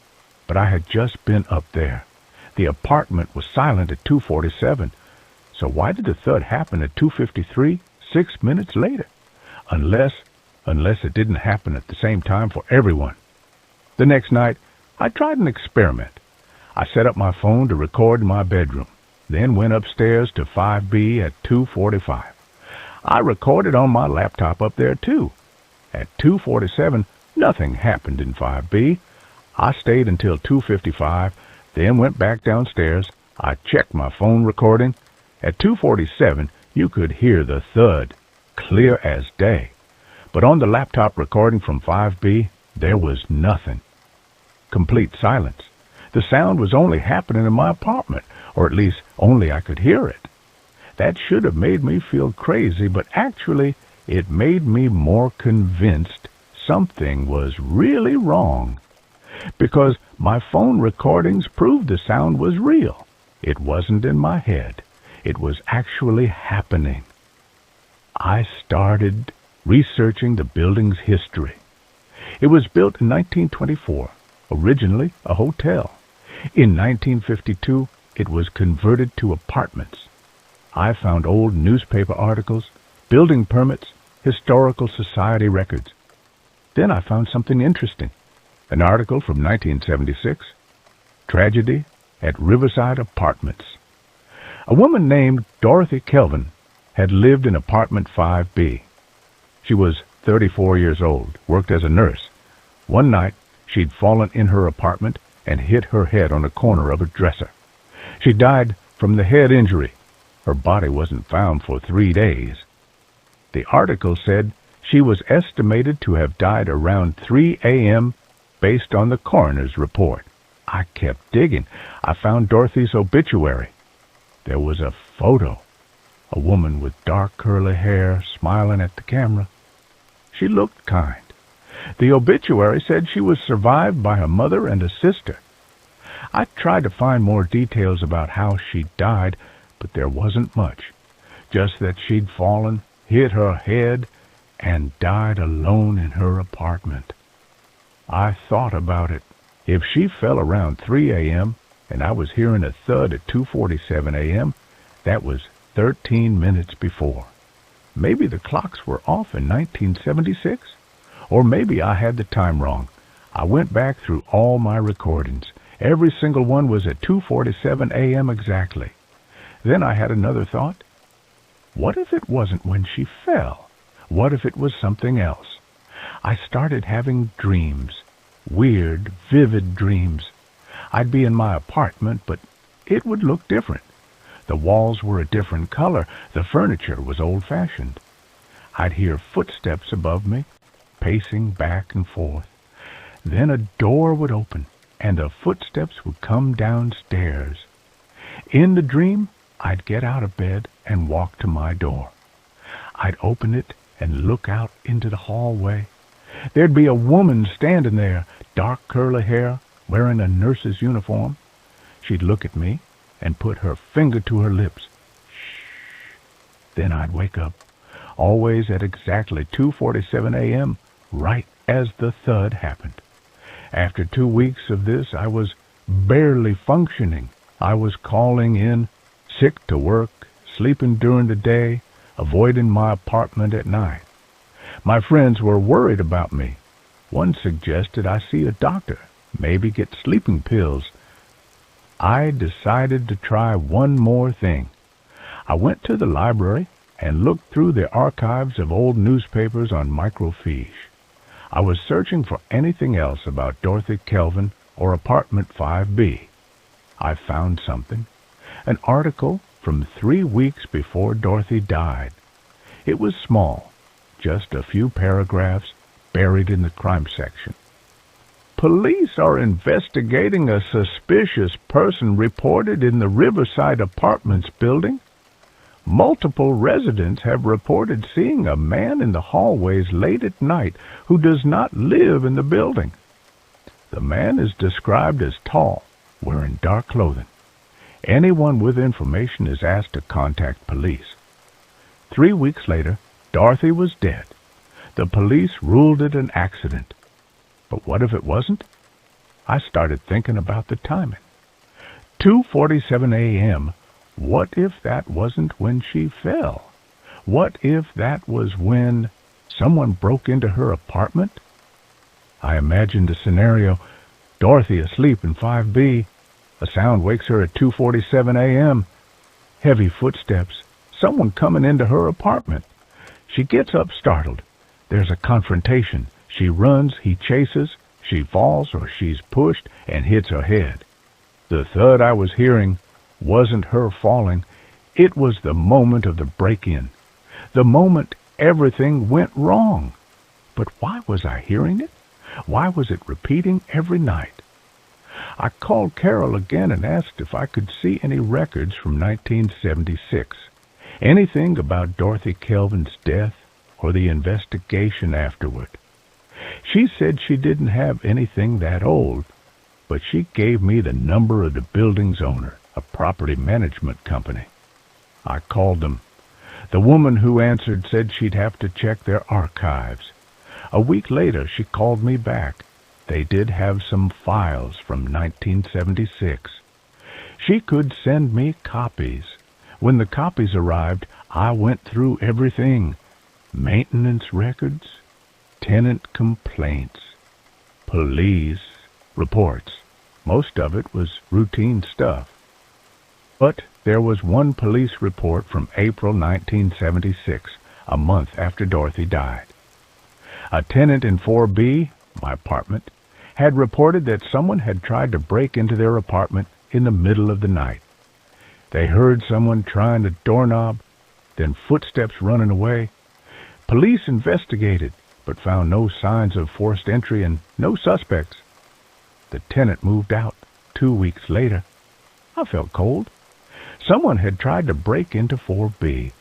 But I had just been up there. The apartment was silent at 2:47. So why did the thud happen at 2:53, 6 minutes later? Unless it didn't happen at the same time for everyone. The next night, I tried an experiment. I set up my phone to record in my bedroom, then went upstairs to 5B at 2:45. I recorded on my laptop up there too. At 2:47, nothing happened in 5B. I stayed until 2:55, then went back downstairs. I checked my phone recording. At 2:47, you could hear the thud, clear as day. But on the laptop recording from 5B, there was nothing. Complete silence. The sound was only happening in my apartment, or at least only I could hear it. That should have made me feel crazy, but actually it made me more convinced something was really wrong. Because my phone recordings proved the sound was real. It wasn't in my head. It was actually happening. I started researching the building's history. It was built in 1924, originally a hotel. In 1952, it was converted to apartments. I found old newspaper articles, building permits, historical society records. Then I found something interesting. An article from 1976, Tragedy at Riverside Apartments. A woman named Dorothy Kelvin had lived in apartment 5B. She was 34 years old, worked as a nurse. One night, she'd fallen in her apartment and hit her head on a corner of a dresser. She died from the head injury. Her body wasn't found for 3 days. The article said she was estimated to have died around 3 a.m. based on the coroner's report. I kept digging. I found Dorothy's obituary. There was a photo. A woman with dark curly hair smiling at the camera. She looked kind. The obituary said she was survived by her mother and a sister. I tried to find more details about how she died, but there wasn't much. Just that she'd fallen, hit her head, and died alone in her apartment. I thought about it. If she fell around 3 a.m. and I was hearing a thud at 2:47 a.m., that was 13 minutes before. Maybe the clocks were off in 1976? Or maybe I had the time wrong. I went back through all my recordings. Every single one was at 2:47 a.m. exactly. Then I had another thought. What if it wasn't when she fell? What if it was something else? I started having dreams. Weird, vivid dreams. I'd be in my apartment, but it would look different. The walls were a different color. The furniture was old-fashioned. I'd hear footsteps above me, pacing back and forth. Then a door would open, and the footsteps would come downstairs. In the dream, I'd get out of bed and walk to my door. I'd open it and look out into the hallway. There'd be a woman standing there, dark curly hair, wearing a nurse's uniform. She'd look at me and put her finger to her lips. Shh. Then I'd wake up, always at exactly 2:47 a.m., right as the thud happened. After 2 weeks of this, I was barely functioning. I was calling in, sick to work, sleeping during the day, avoiding my apartment at night. My friends were worried about me. One suggested I see a doctor, maybe get sleeping pills. I decided to try one more thing. I went to the library and looked through the archives of old newspapers on microfiche. I was searching for anything else about Dorothy Kelvin or apartment 5B. I found something. An article from 3 weeks before Dorothy died. It was small, just a few paragraphs buried in the crime section. Police are investigating a suspicious person reported in the Riverside Apartments building. Multiple residents have reported seeing a man in the hallways late at night who does not live in the building. The man is described as tall, wearing dark clothing. Anyone with information is asked to contact police. 3 weeks later, Dorothy was dead. The police ruled it an accident. But what if it wasn't? I started thinking about the timing. 2:47 a.m. What if that wasn't when she fell? What if that was when someone broke into her apartment? I imagined a scenario. Dorothy asleep in 5B. A sound wakes her at 2:47 a.m. Heavy footsteps. Someone coming into her apartment. She gets up startled. There's a confrontation. She runs, he chases, she falls or she's pushed and hits her head. The thud I was hearing wasn't her falling. It was the moment of the break-in. The moment everything went wrong. But why was I hearing it? Why was it repeating every night? I called Carol again and asked if I could see any records from 1976. anything about Dorothy Kelvin's death or the investigation afterward. She said she didn't have anything that old, but she gave me the number of the building's owner, a property management company. I called them. The woman who answered said she'd have to check their archives. A week later, she called me back. They did have some files from 1976. She could send me copies. When the copies arrived, I went through everything. Maintenance records, tenant complaints, police reports. Most of it was routine stuff. But there was one police report from April 1976, a month after Dorothy died. A tenant in 4B, my apartment, had reported that someone had tried to break into their apartment in the middle of the night. They heard someone trying the doorknob, then footsteps running away. Police investigated, but found no signs of forced entry and no suspects. The tenant moved out 2 weeks later. I felt cold. Someone had tried to break into 4B.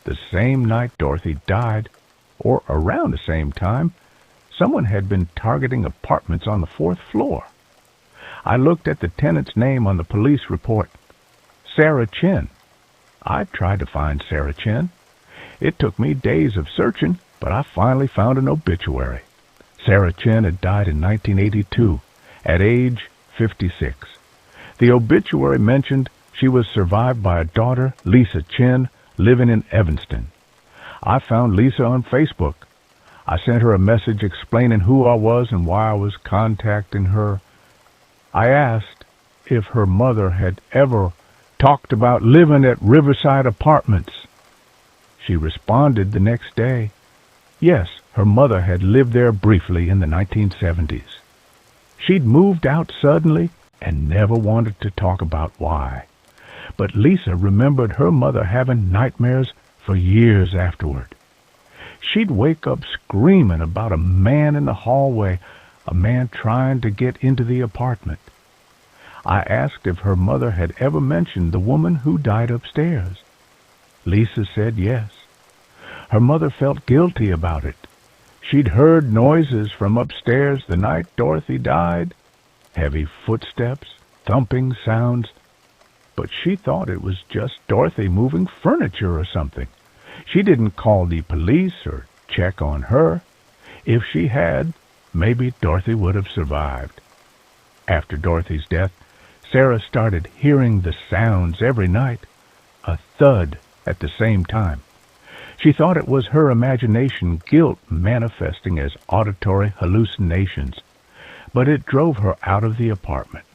The same night Dorothy died, or around the same time, someone had been targeting apartments on the 4th floor. I looked at the tenant's name on the police report, Sarah Chin. I tried to find Sarah Chin. It took me days of searching, but I finally found an obituary. Sarah Chin had died in 1982, at age 56. The obituary mentioned she was survived by a daughter, Lisa Chin, living in Evanston. I found Lisa on Facebook. I sent her a message explaining who I was and why I was contacting her. I asked if her mother had ever talked about living at Riverside Apartments. She responded the next day. Yes, her mother had lived there briefly in the 1970s. She'd moved out suddenly and never wanted to talk about why. But Lisa remembered her mother having nightmares for years afterward. She'd wake up screaming about a man in the hallway, a man trying to get into the apartment. I asked if her mother had ever mentioned the woman who died upstairs. Lisa said yes. Her mother felt guilty about it. She'd heard noises from upstairs the night Dorothy died, heavy footsteps, thumping sounds, but she thought it was just Dorothy moving furniture or something. She didn't call the police or check on her. If she had, maybe Dorothy would have survived. After Dorothy's death, Sarah started hearing the sounds every night, a thud at the same time. She thought it was her imagination, guilt manifesting as auditory hallucinations, but it drove her out of the apartment.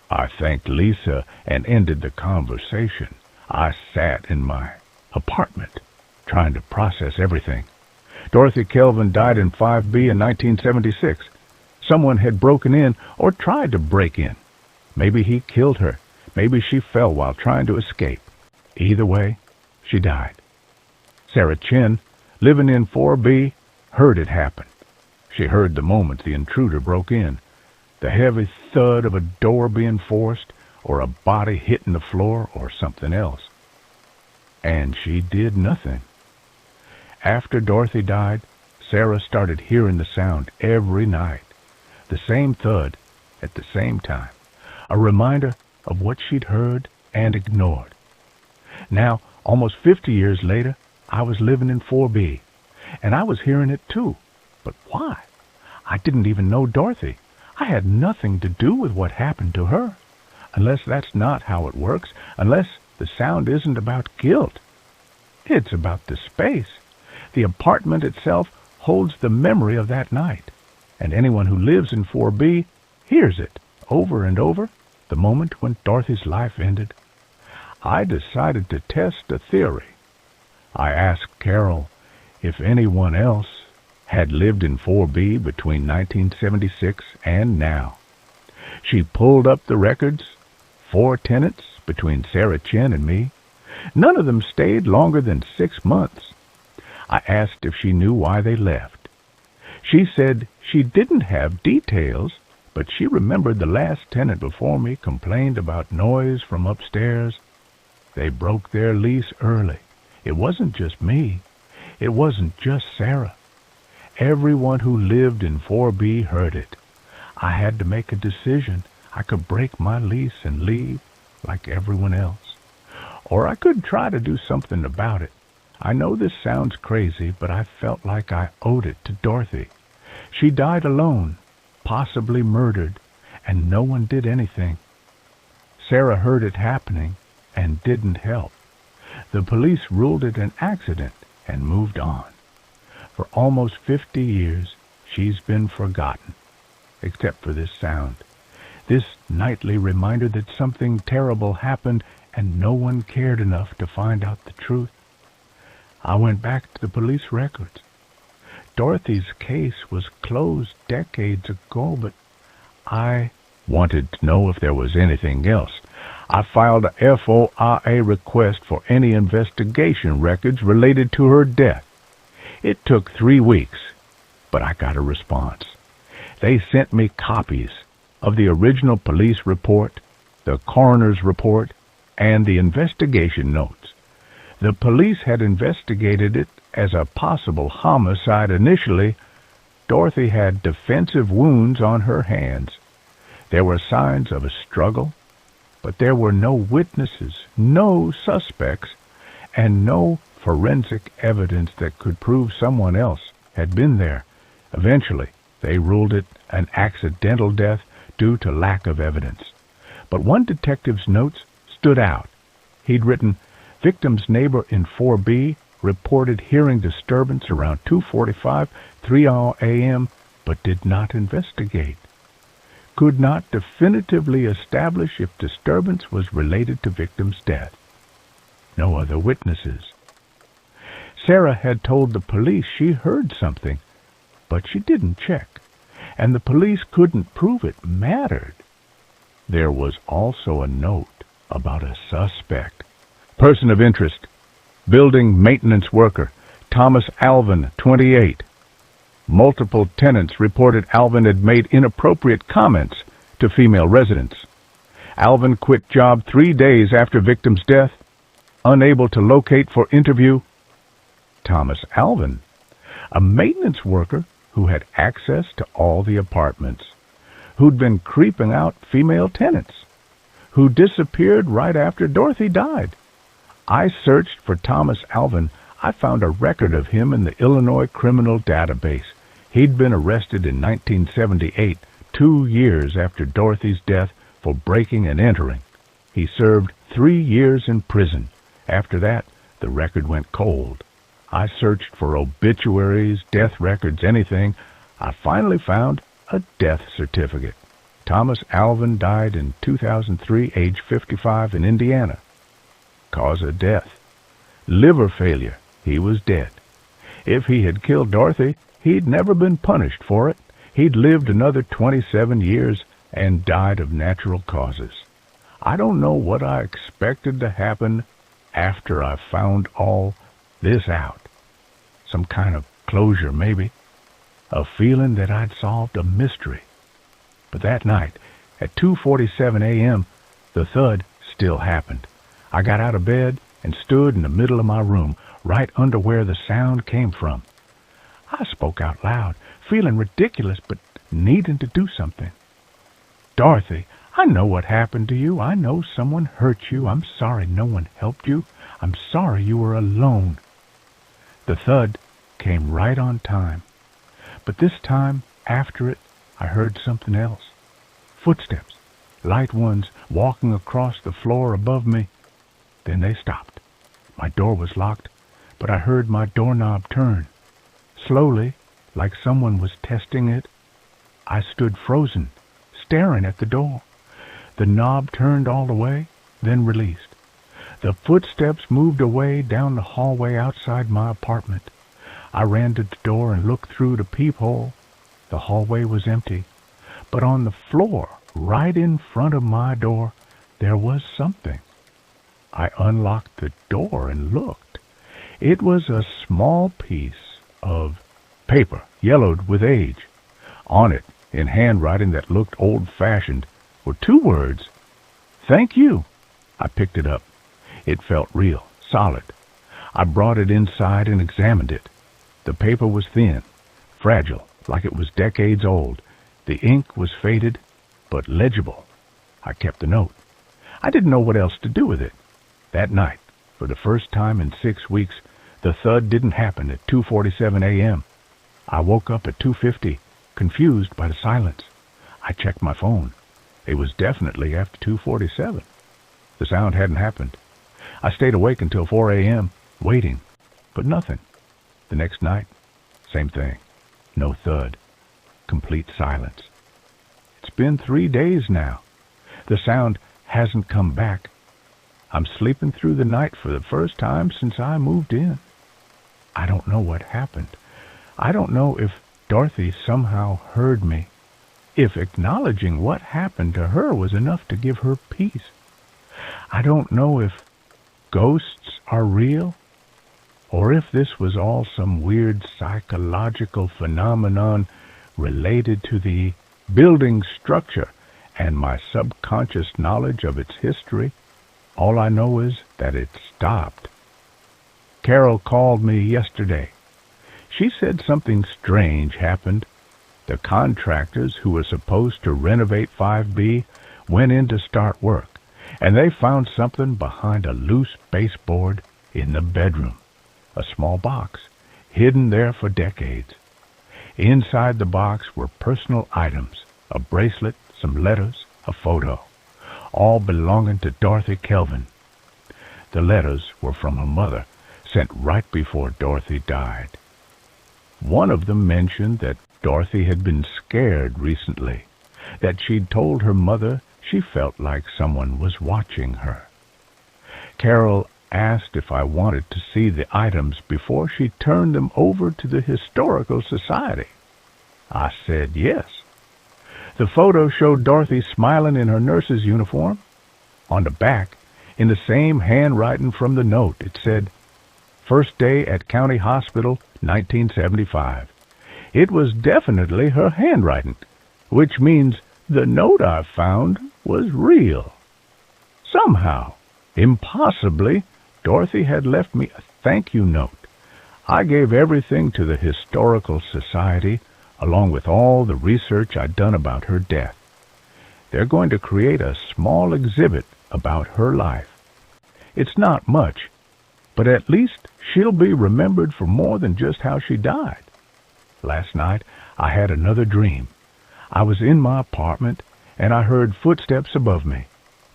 I thanked Lisa and ended the conversation. I sat in my apartment, trying to process everything. Dorothy Kelvin died in 5B in 1976. Someone had broken in or tried to break in. Maybe he killed her. Maybe she fell while trying to escape. Either way, she died. Sarah Chin, living in 4B, heard it happen. She heard the moment the intruder broke in, the heavy thud of a door being forced, or a body hitting the floor, or something else. And she did nothing. After Dorothy died, Sarah started hearing the sound every night, the same thud at the same time, a reminder of what she'd heard and ignored. Now, almost 50 years later, I was living in 4B, and I was hearing it too. But why? I didn't even know Dorothy. I had nothing to do with what happened to her. Unless that's not how it works, unless the sound isn't about guilt. It's about the space. The apartment itself holds the memory of that night, and anyone who lives in 4B hears it over and over the moment when Dorothy's life ended. I decided to test a theory. I asked Carol if anyone else had lived in 4B between 1976 and now. She pulled up the records, 4 tenants between Sarah Chin and me. None of them stayed longer than 6 months. I asked if she knew why they left. She said she didn't have details, but she remembered the last tenant before me complained about noise from upstairs. They broke their lease early. It wasn't just me. It wasn't just Sarah. Everyone who lived in 4B heard it. I had to make a decision. I could break my lease and leave like everyone else. Or I could try to do something about it. I know this sounds crazy, but I felt like I owed it to Dorothy. She died alone, possibly murdered, and no one did anything. Sarah heard it happening and didn't help. The police ruled it an accident and moved on. For almost 50 years, she's been forgotten, except for this sound. This nightly reminder that something terrible happened and no one cared enough to find out the truth. I went back to the police records. Dorothy's case was closed decades ago, but I wanted to know if there was anything else. I filed a FOIA request for any investigation records related to her death. It took 3 weeks, but I got a response. They sent me copies of the original police report, the coroner's report, and the investigation notes. The police had investigated it as a possible homicide initially. Dorothy had defensive wounds on her hands. There were signs of a struggle, but there were no witnesses, no suspects, and no forensic evidence that could prove someone else had been there. Eventually, they ruled it an accidental death due to lack of evidence. But one detective's notes stood out. He'd written, "Victim's neighbor in 4B reported hearing disturbance around 2:45, 3 a.m., but did not investigate. Could not definitively establish if disturbance was related to victim's death. No other witnesses." Sarah had told the police she heard something, but she didn't check, and the police couldn't prove it mattered. There was also a note about a suspect. Person of interest, building maintenance worker, Thomas Alvin, 28. Multiple tenants reported Alvin had made inappropriate comments to female residents. Alvin quit job 3 days after victim's death, unable to locate for interview. Thomas Alvin, a maintenance worker who had access to all the apartments, who'd been creeping out female tenants, who disappeared right after Dorothy died. I searched for Thomas Alvin. I found a record of him in the Illinois criminal database. He'd been arrested in 1978, 2 years after Dorothy's death, for breaking and entering. He served 3 years in prison. After that, the record went cold. I searched for obituaries, death records, anything. I finally found a death certificate. Thomas Alvin died in 2003, age 55, in Indiana. Cause of death: liver failure. He was dead. If he had killed Dorothy, he'd never been punished for it. He'd lived another 27 years and died of natural causes. I don't know what I expected to happen after I found all this out. Some kind of closure, maybe. A feeling that I'd solved a mystery. But that night, at 2:47 a.m., the thud still happened. I got out of bed and stood in the middle of my room, right under where the sound came from. I spoke out loud, feeling ridiculous, but needing to do something. "Dorothy, I know what happened to you. I know someone hurt you. I'm sorry no one helped you. I'm sorry you were alone." The thud came right on time. But this time, after it, I heard something else. Footsteps, light ones, walking across the floor above me. Then they stopped. My door was locked, but I heard my doorknob turn. Slowly, like someone was testing it, I stood frozen, staring at the door. The knob turned all the way, then released. The footsteps moved away down the hallway outside my apartment. I ran to the door and looked through the peephole. The hallway was empty, but on the floor, right in front of my door, there was something. I unlocked the door and looked. It was a small piece of paper, yellowed with age. On it, in handwriting that looked old-fashioned, were 2 words: "Thank you." I picked it up. It felt real, solid. I brought it inside and examined it. The paper was thin, fragile, like it was decades old. The ink was faded, but legible. I kept the note. I didn't know what else to do with it. That night, for the first time in 6 weeks, the thud didn't happen at 2:47 a.m. I woke up at 2:50, confused by the silence. I checked my phone. It was definitely after 2:47. The sound hadn't happened. I stayed awake until 4 a.m., waiting, but nothing. The next night, same thing. No thud. Complete silence. It's been 3 days now. The sound hasn't come back. I'm sleeping through the night for the first time since I moved in. I don't know what happened. I don't know if Dorothy somehow heard me, if acknowledging what happened to her was enough to give her peace. I don't know if ghosts are real, or if this was all some weird psychological phenomenon related to the building structure and my subconscious knowledge of its history. All I know is that it stopped. Carol called me yesterday. She said something strange happened. The contractors who were supposed to renovate 5B went in to start work, and they found something behind a loose baseboard in the bedroom. A small box, hidden there for decades. Inside the box were personal items, a bracelet, some letters, a photo, all belonging to Dorothy Kelvin. The letters were from her mother, sent right before Dorothy died. One of them mentioned that Dorothy had been scared recently, that she'd told her mother she felt like someone was watching her. Carol asked if I wanted to see the items before she turned them over to the Historical Society. I said yes. The photo showed Dorothy smiling in her nurse's uniform. On the back, in the same handwriting from the note, it said, "First day at County Hospital, 1975. It was definitely her handwriting, which means the note I found was real. Somehow, impossibly, Dorothy had left me a thank you note. I gave everything to the Historical Society, along with all the research I'd done about her death. They're going to create a small exhibit about her life. It's not much, but at least she'll be remembered for more than just how she died." Last night, I had another dream. I was in my apartment, and I heard footsteps above me.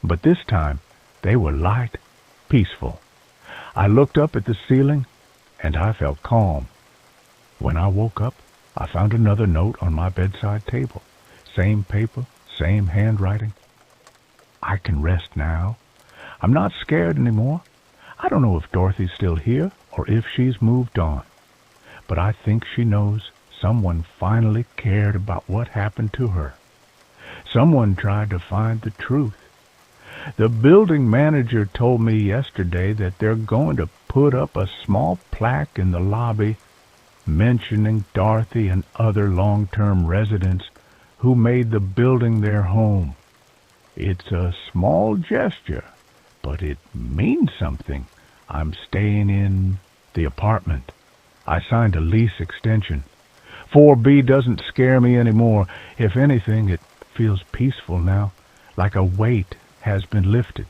But this time, they were light, peaceful. I looked up at the ceiling, and I felt calm. When I woke up, I found another note on my bedside table. Same paper, same handwriting. I can rest now. I'm not scared anymore. I don't know if Dorothy's still here or if she's moved on. But I think she knows someone finally cared about what happened to her. Someone tried to find the truth. The building manager told me yesterday that they're going to put up a small plaque in the lobby mentioning Dorothy and other long-term residents who made the building their home. It's a small gesture, but it means something. I'm staying in the apartment. I signed a lease extension. 4B doesn't scare me anymore. If anything, it feels peaceful now, like a weight has been lifted.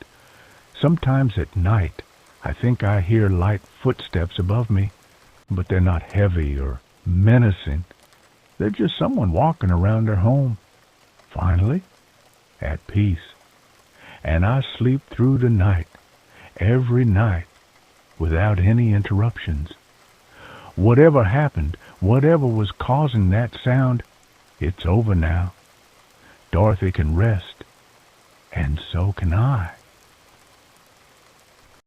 Sometimes at night, I think I hear light footsteps above me, but they're not heavy or menacing. They're just someone walking around their home. Finally, at peace. And I sleep through the night, every night, without any interruptions. Whatever happened, whatever was causing that sound, it's over now. Dorothy can rest, and so can I.